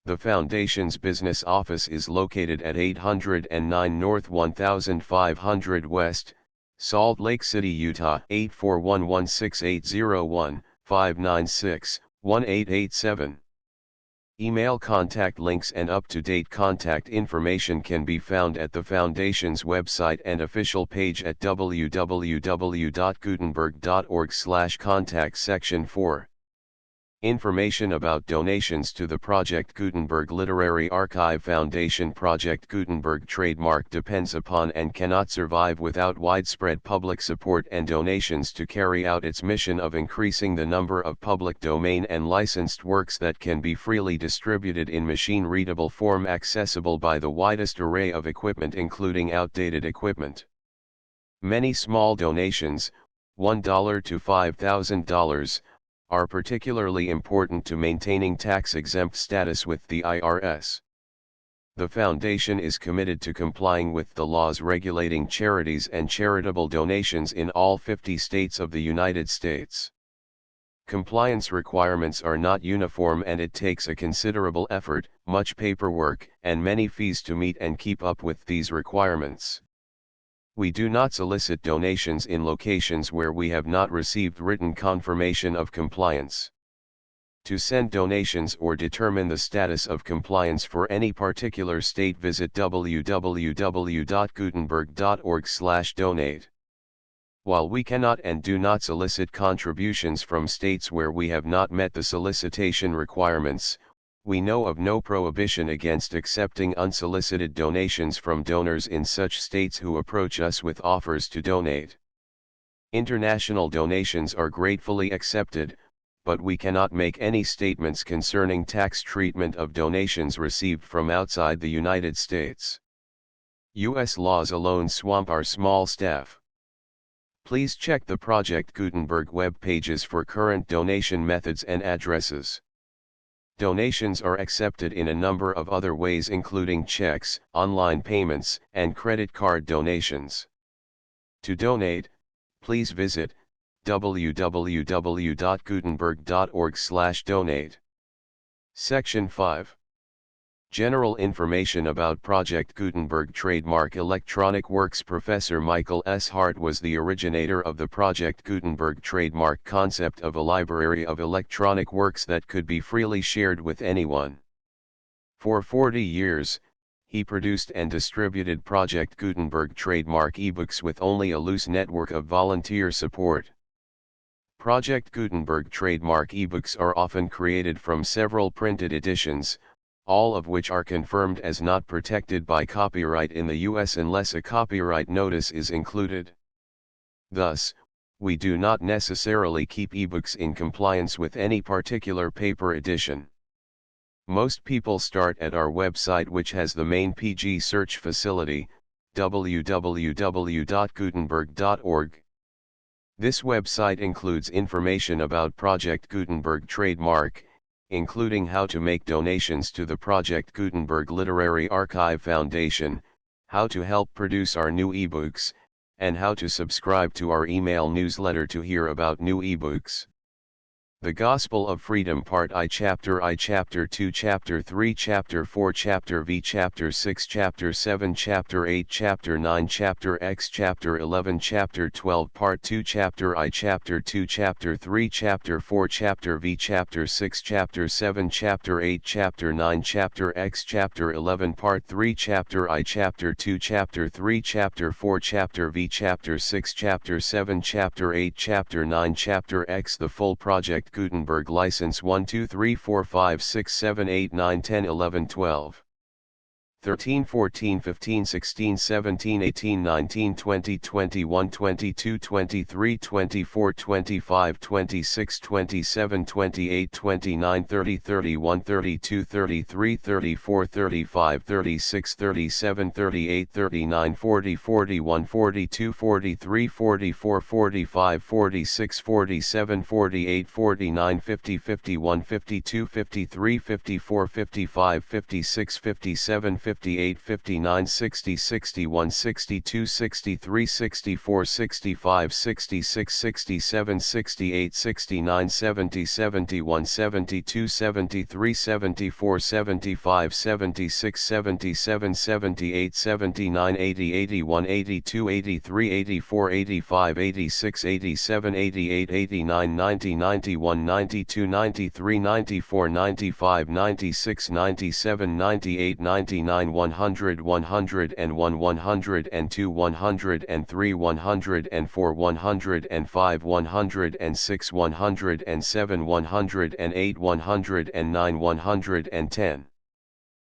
The Foundation's business office is located at 809 North 1500 West, Salt Lake City, Utah 84116801596-1887. Email contact links and up-to-date contact information can be found at the Foundation's website and official page at www.gutenberg.org/contact. Section 4. Information about donations to the Project Gutenberg Literary Archive Foundation. Project Gutenberg trademark depends upon and cannot survive without widespread public support and donations to carry out its mission of increasing the number of public domain and licensed works that can be freely distributed in machine-readable form accessible by the widest array of equipment, including outdated equipment. Many small donations, $1 to $5,000, are particularly important to maintaining tax-exempt status with the IRS. The Foundation is committed to complying with the laws regulating charities and charitable donations in all 50 states of the United States. Compliance requirements are not uniform and it takes a considerable effort, much paperwork, and many fees to meet and keep up with these requirements. We do not solicit donations in locations where we have not received written confirmation of compliance. To send donations or determine the status of compliance for any particular state, visit www.gutenberg.org/donate. While we cannot and do not solicit contributions from states where we have not met the solicitation requirements, we know of no prohibition against accepting unsolicited donations from donors in such states who approach us with offers to donate. International donations are gratefully accepted, but we cannot make any statements concerning tax treatment of donations received from outside the United States. U.S. laws alone swamp our small staff. Please check the Project Gutenberg web pages for current donation methods and addresses. Donations are accepted in a number of other ways, including checks, online payments, and credit card donations. To donate, please visit www.gutenberg.org/donate. Section 5. General information about Project Gutenberg trademark electronic works. Professor Michael S. Hart was the originator of the Project Gutenberg trademark concept of a library of electronic works that could be freely shared with anyone. For 40 years, he produced and distributed Project Gutenberg trademark ebooks with only a loose network of volunteer support. Project Gutenberg trademark ebooks are often created from several printed editions, all of which are confirmed as not protected by copyright in the U.S. unless a copyright notice is included. Thus, we do not necessarily keep ebooks in compliance with any particular paper edition. Most people start at our website, which has the main PG search facility, www.gutenberg.org. This website includes information about Project Gutenberg trademark, including how to make donations to the Project Gutenberg Literary Archive Foundation, how to help produce our new ebooks, and how to subscribe to our email newsletter to hear about new ebooks. The Gospel of Freedom Part I, Chapter 2, Chapter 3, Chapter 4, Chapter V, Chapter 6, Chapter 7, Chapter 8, Chapter 9, Chapter X, Chapter 11, Chapter 12, Part 2, Chapter I, Chapter 2, Chapter 3, Chapter 4, Chapter V, Chapter 6, Chapter 7, Chapter 8, Chapter 9, Chapter X, Chapter 11, Part 3, Chapter I, Chapter 2, Chapter 3, Chapter 4, Chapter V, Chapter 6, Chapter 7, Chapter 8, Chapter 9, Chapter X. The full Project Gutenberg license 1 2 3 4 5 6 7 8 9 10 11 12 13 14 15 16 17 18 19 20 21 22 23 24 25 26 27 28 29 30 31 32 33 34 35 36 37 38 39 40 41 42 43 44 45 46 47 48 49 50 51 52 53 54 55 56 57 58 59 60 61 62 63 64 65 66 67 68 69 70 71 72 73 74 75 76 77 78 79 80 81 82 83 84 85 86 87 88 89 90 91 92 93 94 95 96 97 98 99 100 101 102 103 104 105 106 107 108 109 110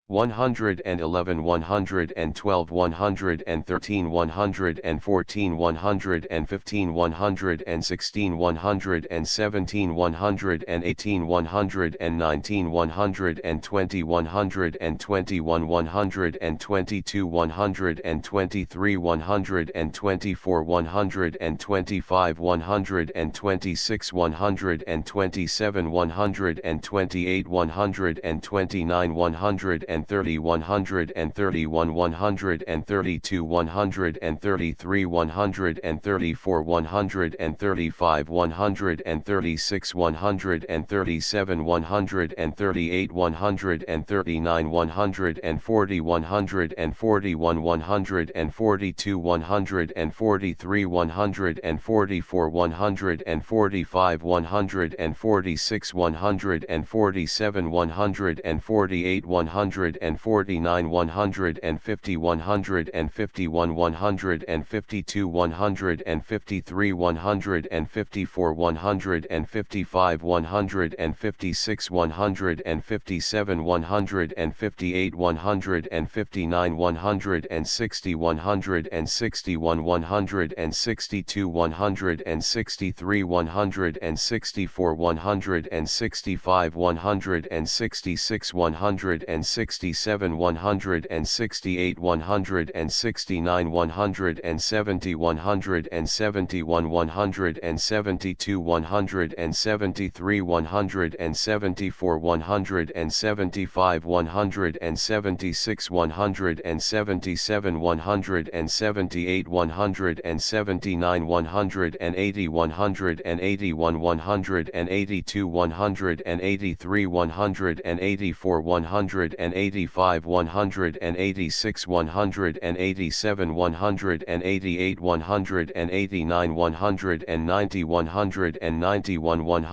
111 112 113 114 115 116 117 118 119 120 121 122 123 124 125 126 127 128 129 130 131 132 133 134 135 136 137 138 139 140 141 142 143 144 145 146 147 148 149 149 150 151 152 153 154 155 156 157 158 159 160 161 162 163 164 165 166 167 168 169 170 171 172 173 174 175 176 177 178 179 180 181 182 183 184 185 186 187 188 189 190 191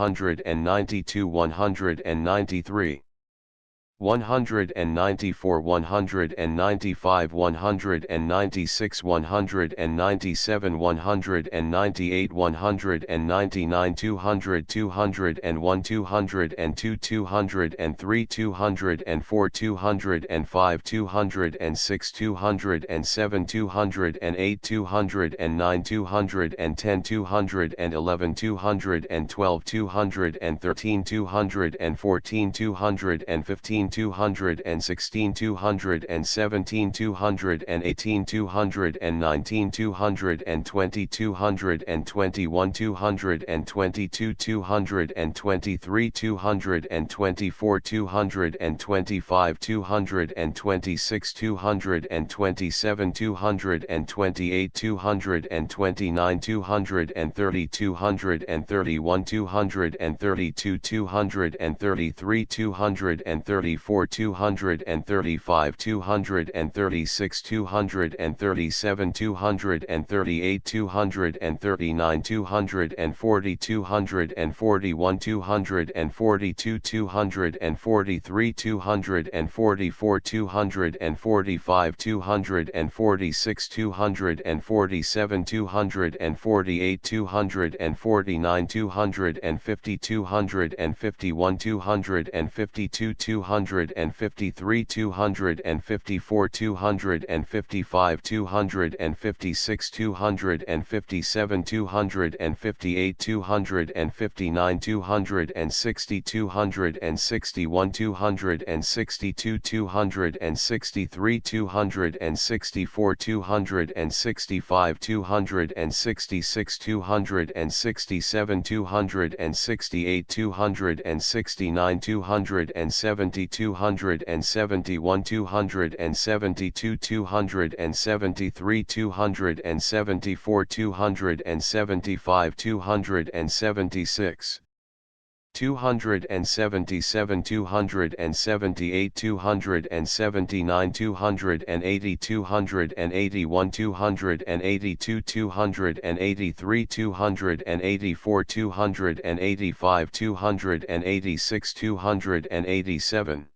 192 193 194 195 196 197 198 199 200 201 202 203 204 205 206 207 208 209 210 211 212 213 214 215 216 217 218 219 220 221 222 223 224 225 226 227 228 229 230 231 232 233 234 235 236 237 238 239 240 241 242 243 244 245 246 247 248 249 250 251 252 253 254 255 256 257 258 259 260 261 262 263 264 265 266 267 268 269 270 271 272 273 274 275 276 277 278 279 280 281 282 283 284 285 286 287